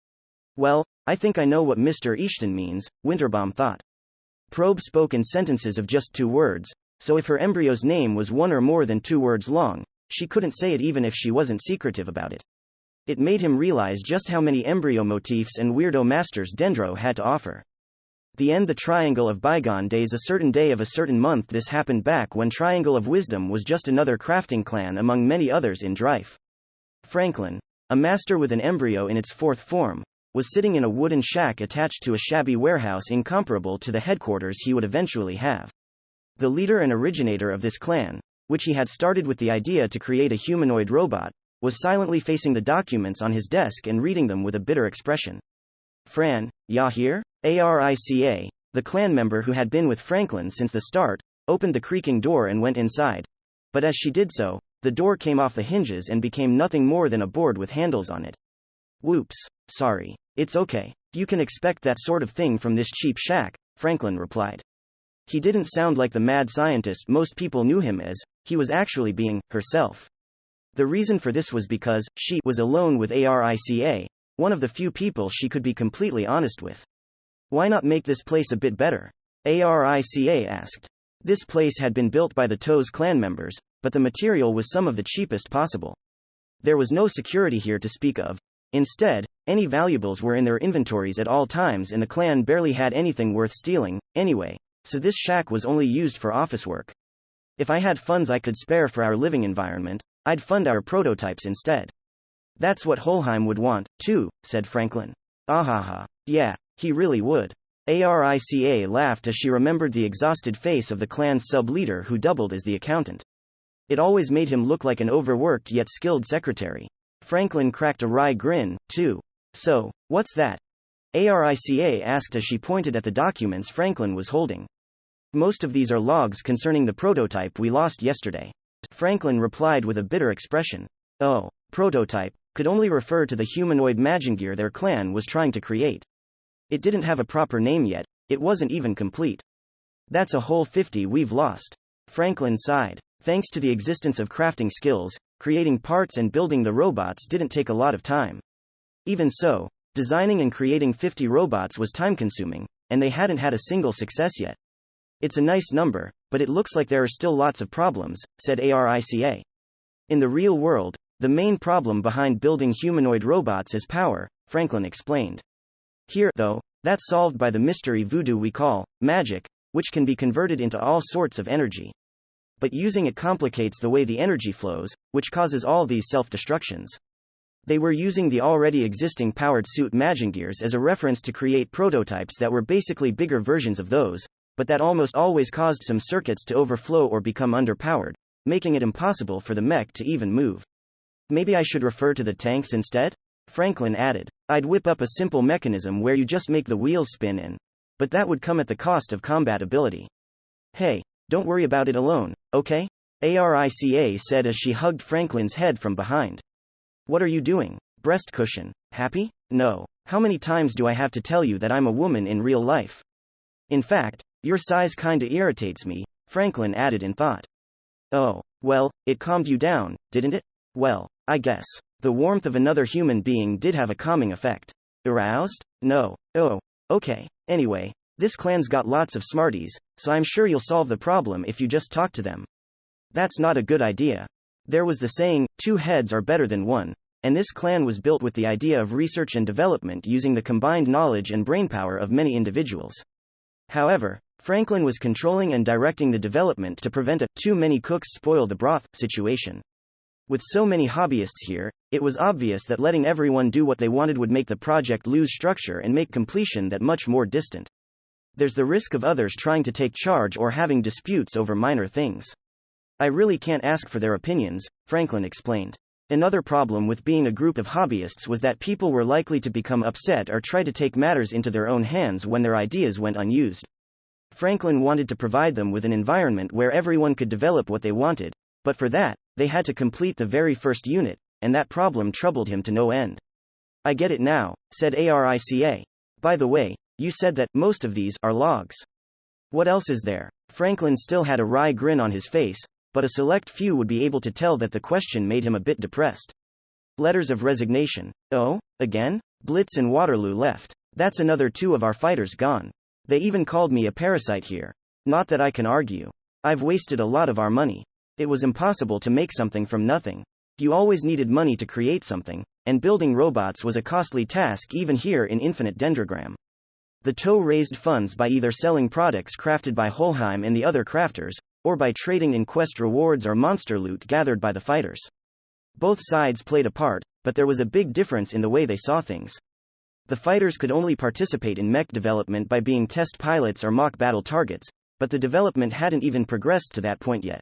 Well, I think I know what Mr. Ishton means, Winterbaum thought. Probe spoke in sentences of just 2 words, so if her embryo's name was 1 or more than 2 words long, she couldn't say it even if she wasn't secretive about it. It made him realize just how many embryo motifs and weirdo masters Dendro had to offer. The Triangle of Bygone Days, a certain day of a certain month. This happened back when Triangle of Wisdom was just another crafting clan among many others in Strife. Franklin, a master with an embryo in its 4th form, was sitting in a wooden shack attached to a shabby warehouse incomparable to the headquarters he would eventually have. The leader and originator of this clan, which he had started with the idea to create a humanoid robot, was silently facing the documents on his desk and reading them with a bitter expression. Fran, ya here? Arica, the clan member who had been with Franklin since the start, opened the creaking door and went inside. But as she did so, the door came off the hinges and became nothing more than a board with handles on it. Whoops, sorry. It's okay. You can expect that sort of thing from this cheap shack, Franklin replied. He didn't sound like the mad scientist most people knew him as. He was actually being herself. The reason for this was because she was alone with Arica, one of the few people she could be completely honest with. Why not make this place a bit better? Arica asked. This place had been built by the Toes clan members, but the material was some of the cheapest possible. There was no security here to speak of. Instead, any valuables were in their inventories at all times and the clan barely had anything worth stealing, anyway, so this shack was only used for office work. If I had funds I could spare for our living environment, I'd fund our prototypes instead. That's what Holheim would want, too, said Franklin. Ahaha. Yeah, he really would. Arica laughed as she remembered the exhausted face of the clan's sub-leader who doubled as the accountant. It always made him look like an overworked yet skilled secretary. Franklin cracked a wry grin, too. So, what's that? Arica asked as she pointed at the documents Franklin was holding. Most of these are logs concerning the prototype we lost yesterday. Franklin replied with a bitter expression. Oh, prototype, could only refer to the humanoid Magingear their clan was trying to create. It didn't have a proper name yet, it wasn't even complete. That's a whole 50 we've lost. Franklin sighed. Thanks to the existence of crafting skills, creating parts and building the robots didn't take a lot of time. Even so, designing and creating 50 robots was time-consuming, and they hadn't had a single success yet. It's a nice number, but it looks like there are still lots of problems, said Arica. In the real world, the main problem behind building humanoid robots is power, Franklin explained. Here, though, that's solved by the mystery voodoo we call magic, which can be converted into all sorts of energy. But using it complicates the way the energy flows, which causes all these self-destructions. They were using the already existing powered suit Magingears as a reference to create prototypes that were basically bigger versions of those, but that almost always caused some circuits to overflow or become underpowered, making it impossible for the mech to even move. Maybe I should refer to the tanks instead? Franklin added. I'd whip up a simple mechanism where you just make the wheels spin in. But that would come at the cost of combat ability. Hey, don't worry about it alone, okay? Arica said as she hugged Franklin's head from behind. What are you doing? Breast cushion. Happy? No. How many times do I have to tell you that I'm a woman in real life? In fact, your size kinda irritates me, Franklin added in thought. Oh, well, it calmed you down, didn't it? Well, I guess. The warmth of another human being did have a calming effect. Aroused? No. Oh, okay. Anyway, this clan's got lots of smarties, so I'm sure you'll solve the problem if you just talk to them. That's not a good idea. There was the saying, 2 heads are better than 1, and this clan was built with the idea of research and development using the combined knowledge and brainpower of many individuals. However, Franklin was controlling and directing the development to prevent a too many cooks spoil the broth situation. With so many hobbyists here, it was obvious that letting everyone do what they wanted would make the project lose structure and make completion that much more distant. There's the risk of others trying to take charge or having disputes over minor things. I really can't ask for their opinions, Franklin explained. Another problem with being a group of hobbyists was that people were likely to become upset or try to take matters into their own hands when their ideas went unused. Franklin wanted to provide them with an environment where everyone could develop what they wanted, but for that, they had to complete the very first unit, and that problem troubled him to no end. I get it now, said Arica. By the way, you said that most of these are logs. What else is there? Franklin still had a wry grin on his face, but a select few would be able to tell that the question made him a bit depressed. Letters of resignation. Oh, again? Blitz and Waterloo left. That's another 2 of our fighters gone. They even called me a parasite here. Not that I can argue. I've wasted a lot of our money. It was impossible to make something from nothing. You always needed money to create something, and building robots was a costly task even here in Infinite Dendrogram. The TOE raised funds by either selling products crafted by Holheim and the other crafters, or by trading in quest rewards or monster loot gathered by the fighters. Both sides played a part, but there was a big difference in the way they saw things. The fighters could only participate in mech development by being test pilots or mock battle targets, but the development hadn't even progressed to that point yet.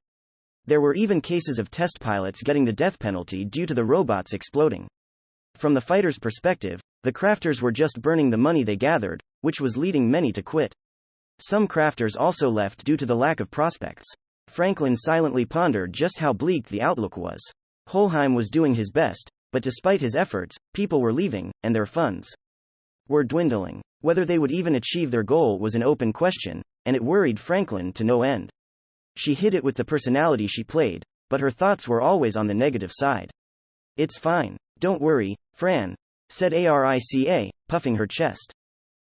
There were even cases of test pilots getting the death penalty due to the robots exploding. From the fighters' perspective, the crafters were just burning the money they gathered, which was leading many to quit. Some crafters also left due to the lack of prospects. Franklin silently pondered just how bleak the outlook was. Holheim was doing his best, but despite his efforts, people were leaving, and their funds were dwindling. Whether they would even achieve their goal was an open question, and it worried Franklin to no end. She hid it with the personality she played, but her thoughts were always on the negative side. It's fine. Don't worry, Fran, said Arica, puffing her chest.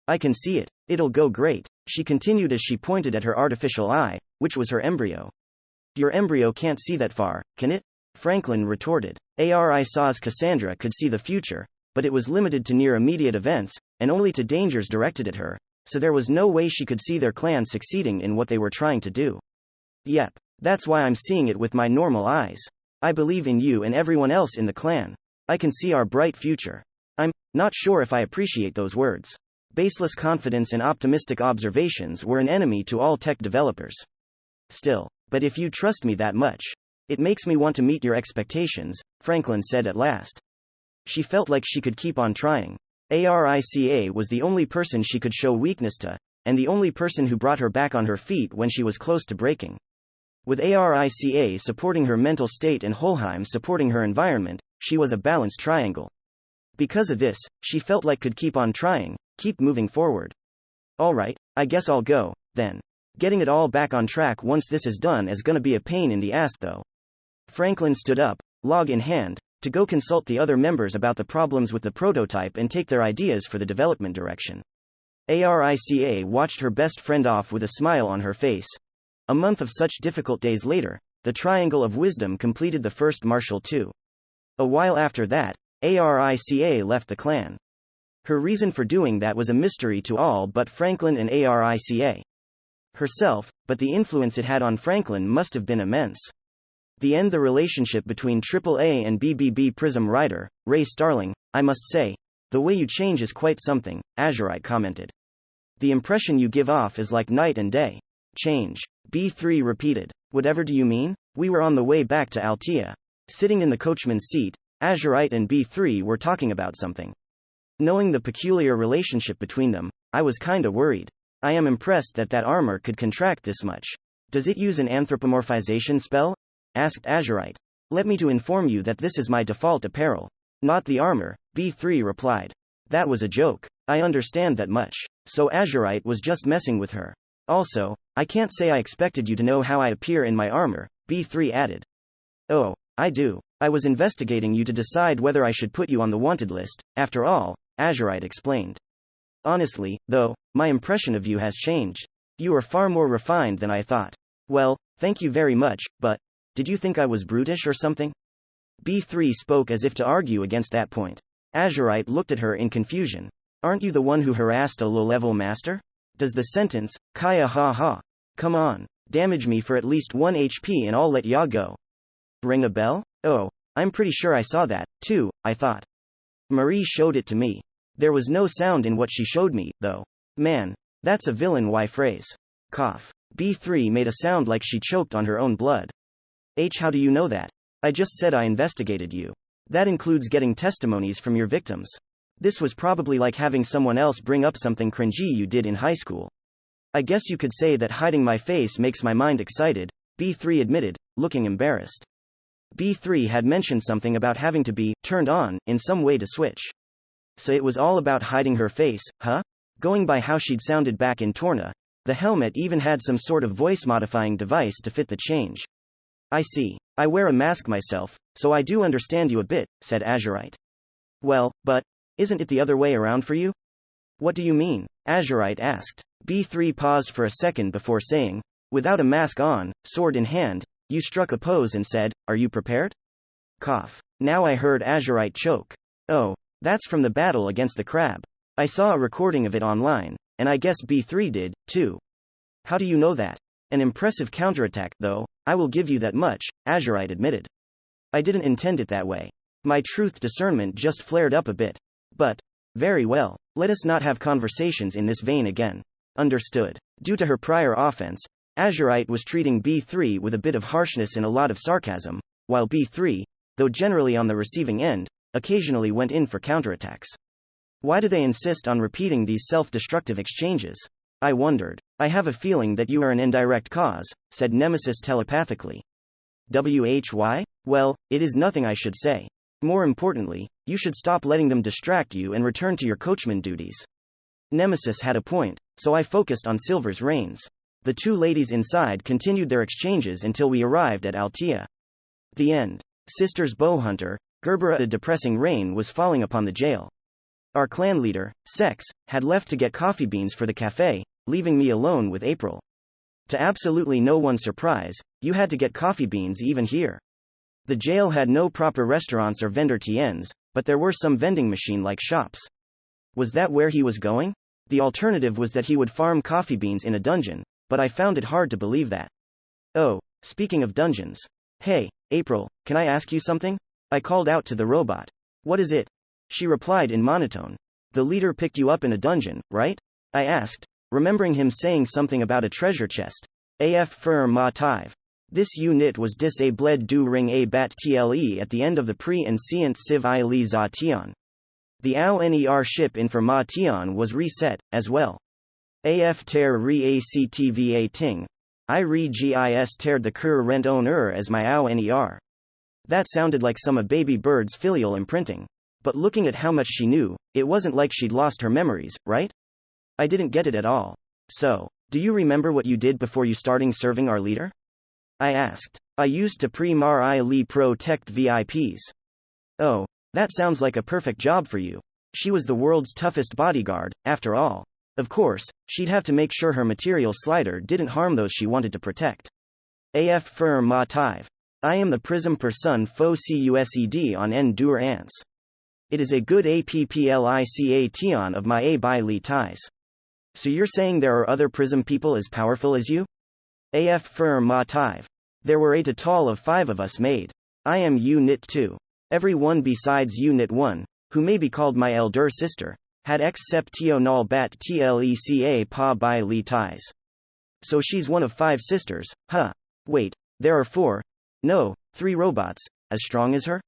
I can see it. It'll go great, she continued as she pointed at her artificial eye, which was her embryo. Your embryo can't see that far, can it? Franklin retorted. Arica's Cassandra could see the future, but it was limited to near immediate events, and only to dangers directed at her, so there was no way she could see their clan succeeding in what they were trying to do. Yep, that's why I'm seeing it with my normal eyes. I believe in you and everyone else in the clan. I can see our bright future. I'm not sure if I appreciate those words. Baseless confidence and optimistic observations were an enemy to all tech developers. Still, but if you trust me that much, it makes me want to meet your expectations, Franklin said at last. She felt like she could keep on trying. Arica was the only person she could show weakness to, and the only person who brought her back on her feet when she was close to breaking. With Arica supporting her mental state and Holheim supporting her environment, she was a balanced triangle. Because of this, she felt like could keep on trying, keep moving forward. Alright, I guess I'll go, then. Getting it all back on track once this is done is gonna be a pain in the ass though. Franklin stood up, log in hand, to go consult the other members about the problems with the prototype and take their ideas for the development direction. Arica watched her best friend off with a smile on her face. A month of such difficult days later, the Triangle of Wisdom completed the first Martial II. A while after that, Arica left the clan. Her reason for doing that was a mystery to all but Franklin and Arica herself, but the influence it had on Franklin must have been immense. The relationship between AAA and BBB Prism writer, Ray Starling, I must say, the way you change is quite something, Azurite commented. The impression you give off is like night and day. Change. B3 repeated. Whatever do you mean? We were on the way back to Altea. Sitting in the coachman's seat, Azurite and B3 were talking about something. Knowing the peculiar relationship between them, I was kinda worried. I am impressed that armor could contract this much. Does it use an anthropomorphization spell? Asked Azurite. Let me to inform you that this is my default apparel. Not the armor, B3 replied. That was a joke. I understand that much. So Azurite was just messing with her. Also, I can't say I expected you to know how I appear in my armor, B3 added. Oh, I do. I was investigating you to decide whether I should put you on the wanted list, after all, Azurite explained. Honestly, though, my impression of you has changed. You are far more refined than I thought. Well, thank you very much, but did you think I was brutish or something? B3 spoke as if to argue against that point. Azurite looked at her in confusion. Aren't you the one who harassed a low-level master? Does the sentence, Kaya ha ha. Come on, damage me for at least 1 HP and I'll let ya go. Ring a bell? Oh, I'm pretty sure I saw that, too, I thought. Marie showed it to me. There was no sound in what she showed me, though. Man, that's a villain phrase. Cough. B3 made a sound like she choked on her own blood. How do you know that? I just said I investigated you. That includes getting testimonies from your victims. This was probably like having someone else bring up something cringy you did in high school. I guess you could say that hiding my face makes my mind excited, B3 admitted, looking embarrassed. B3 had mentioned something about having to be turned on in some way to switch. So it was all about hiding her face, huh? Going by how she'd sounded back in Torna, the helmet even had some sort of voice-modifying device to fit the change. I see. I wear a mask myself, so I do understand you a bit, said Azurite. Well, but isn't it the other way around for you? What do you mean? Azurite asked. B3 paused for a second before saying, without a mask on, sword in hand, you struck a pose and said, are you prepared? Cough. Now I heard Azurite choke. Oh, that's from the battle against the crab. I saw a recording of it online, and I guess B3 did, too. How do you know that? An impressive counterattack, though, I will give you that much, Azurite admitted. I didn't intend it that way. My truth discernment just flared up a bit. But, very well, let us not have conversations in this vein again. Understood. Due to her prior offense, Azurite was treating B3 with a bit of harshness and a lot of sarcasm, while B3, though generally on the receiving end, occasionally went in for counterattacks. Why do they insist on repeating these self-destructive exchanges? I wondered. I have a feeling that you are an indirect cause, said Nemesis telepathically. Why? Well, it is nothing I should say. More importantly, you should stop letting them distract you and return to your coachman duties. Nemesis had a point, so I focused on Silver's reins. The two ladies inside continued their exchanges until we arrived at Altea. The end. Sisters Bowhunter, Gerbera. A depressing rain was falling upon the jail. Our clan leader, Sex, had left to get coffee beans for the cafe, leaving me alone with April. To absolutely no one's surprise, you had to get coffee beans even here. The jail had no proper restaurants or vendor tiens, but there were some vending machine-like shops. Was that where he was going? The alternative was that he would farm coffee beans in a dungeon, but I found it hard to believe that. Oh, speaking of dungeons. Hey, April, can I ask you something? I called out to the robot. What is it? She replied in monotone. The leader picked you up in a dungeon, right? I asked, remembering him saying something about a treasure chest. Af fur ma tive. This unit was disabled du ring a bat tle at the end of the pre-ancient civ I li za tion. The AUNER ship information was reset, as well. AF ter re actva ting. I re gis ter the cur rent owner as my AUNER. That sounded like some of Baby Bird's filial imprinting. But looking at how much she knew, it wasn't like she'd lost her memories, right? I didn't get it at all. So, do you remember what you did before you starting serving our leader? I asked. I used to pre-mar I li protect VIPs. Oh, that sounds like a perfect job for you. She was the world's toughest bodyguard, after all. Of course, she'd have to make sure her material slider didn't harm those she wanted to protect. AF firm ma tive. I am the prism per sun fo cused on en dur ants. It is a good application of my a by li ties. So you're saying there are other prism people as powerful as you? AF firm ma tive. There were a total of 5 of us made. I am unit 2. Every one besides unit 1, who may be called my elder sister, Had exceptio nol bat tleca pa by li ties. So she's one of 5 sisters, huh? Wait, there are 4. No, 3 robots, as strong as her?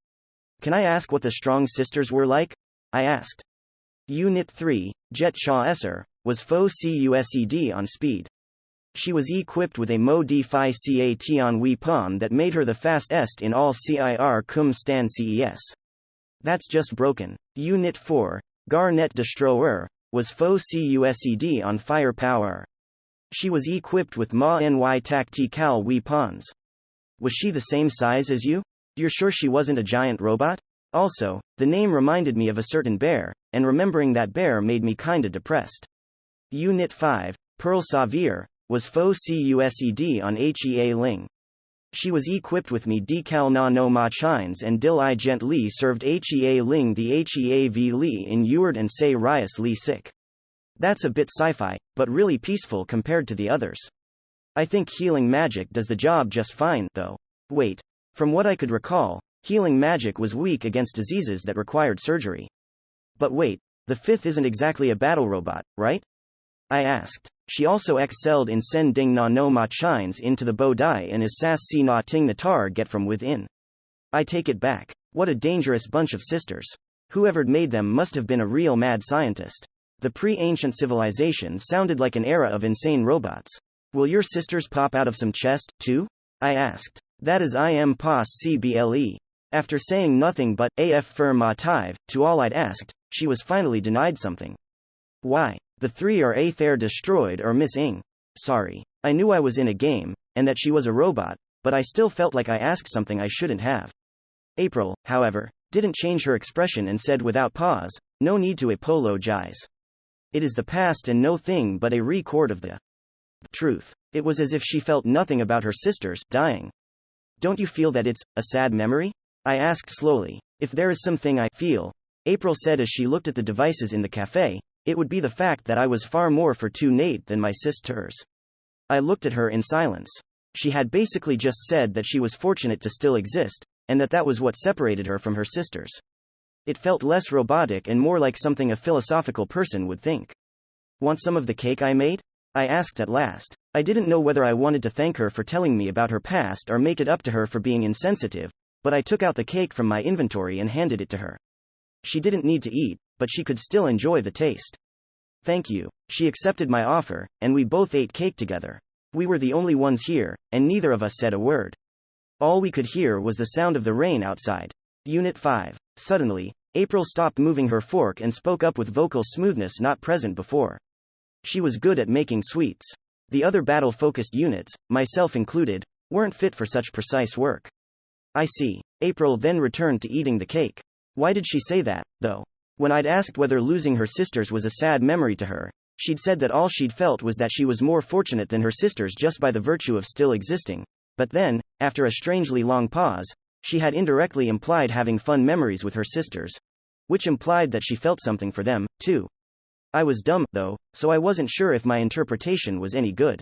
Can I ask what the strong sisters were like? I asked. Unit 3, Jet Shaw Esser, was fo cused on speed. She was equipped with a mo d-fi cat on weapon that made her the fastest in all CIR cum stan CES. That's just broken. Unit 4, Garnet Destroyer, was fo cused on firepower. She was equipped with ma ny tactical weapons. Was she the same size as you? You're sure she wasn't a giant robot? Also, the name reminded me of a certain bear, and remembering that bear made me kinda depressed. Unit 5, Pearl Savir, was fo cused on HEA Ling. She was equipped with me decal na no ma chines and dil I gent li served HEA Ling the HEA v li in Eward and say Rias li sick. That's a bit sci-fi, but really peaceful compared to the others. I think healing magic does the job just fine, though. Wait. From what I could recall, healing magic was weak against diseases that required surgery. But wait, the 5th isn't exactly a battle robot, right? I asked. She also excelled in sen ding na no ma chines into the bo dai and is sas si na ting the tar get from within. I take it back. What a dangerous bunch of sisters. Whoever made them must have been a real mad scientist. The pre-ancient civilization sounded like an era of insane robots. Will your sisters pop out of some chest, too? I asked. That is I am pos cble. After saying nothing but af fir ma tive to all I'd asked, she was finally denied something. Why? The 3 are either destroyed or missing. Sorry. I knew I was in a game, and that she was a robot, but I still felt like I asked something I shouldn't have. April, however, didn't change her expression and said without pause, no need to apologize. It is the past and no thing but a record of the truth. It was as if she felt nothing about her sisters dying. Don't you feel that it's a sad memory? I asked slowly. If there is something I feel, April said as she looked at the devices in the cafe, it would be the fact that I was far more for to Nate than my sisters. I looked at her in silence. She had basically just said that she was fortunate to still exist, and that was what separated her from her sisters. It felt less robotic and more like something a philosophical person would think. Want some of the cake I made? I asked at last. I didn't know whether I wanted to thank her for telling me about her past or make it up to her for being insensitive, but I took out the cake from my inventory and handed it to her. She didn't need to eat, but she could still enjoy the taste. Thank you. She accepted my offer, and we both ate cake together. We were the only ones here, and neither of us said a word. All we could hear was the sound of the rain outside. Unit 5. Suddenly, April stopped moving her fork and spoke up with vocal smoothness not present before. She was good at making sweets. The other battle-focused units, myself included, weren't fit for such precise work. I see. April then returned to eating the cake. Why did she say that, though? When I'd asked whether losing her sisters was a sad memory to her, she'd said that all she'd felt was that she was more fortunate than her sisters just by the virtue of still existing. But then, after a strangely long pause, she had indirectly implied having fun memories with her sisters. Which implied that she felt something for them, too. I was dumb, though, so I wasn't sure if my interpretation was any good.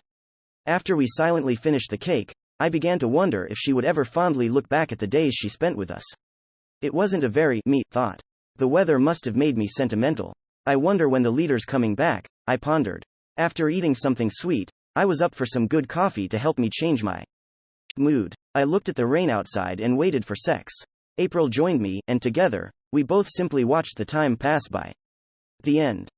After we silently finished the cake, I began to wonder if she would ever fondly look back at the days she spent with us. It wasn't a very me thought. The weather must have made me sentimental. I wonder when the leader's coming back, I pondered. After eating something sweet, I was up for some good coffee to help me change my mood. I looked at the rain outside and waited for sex. April joined me, and together, we both simply watched the time pass by. The end.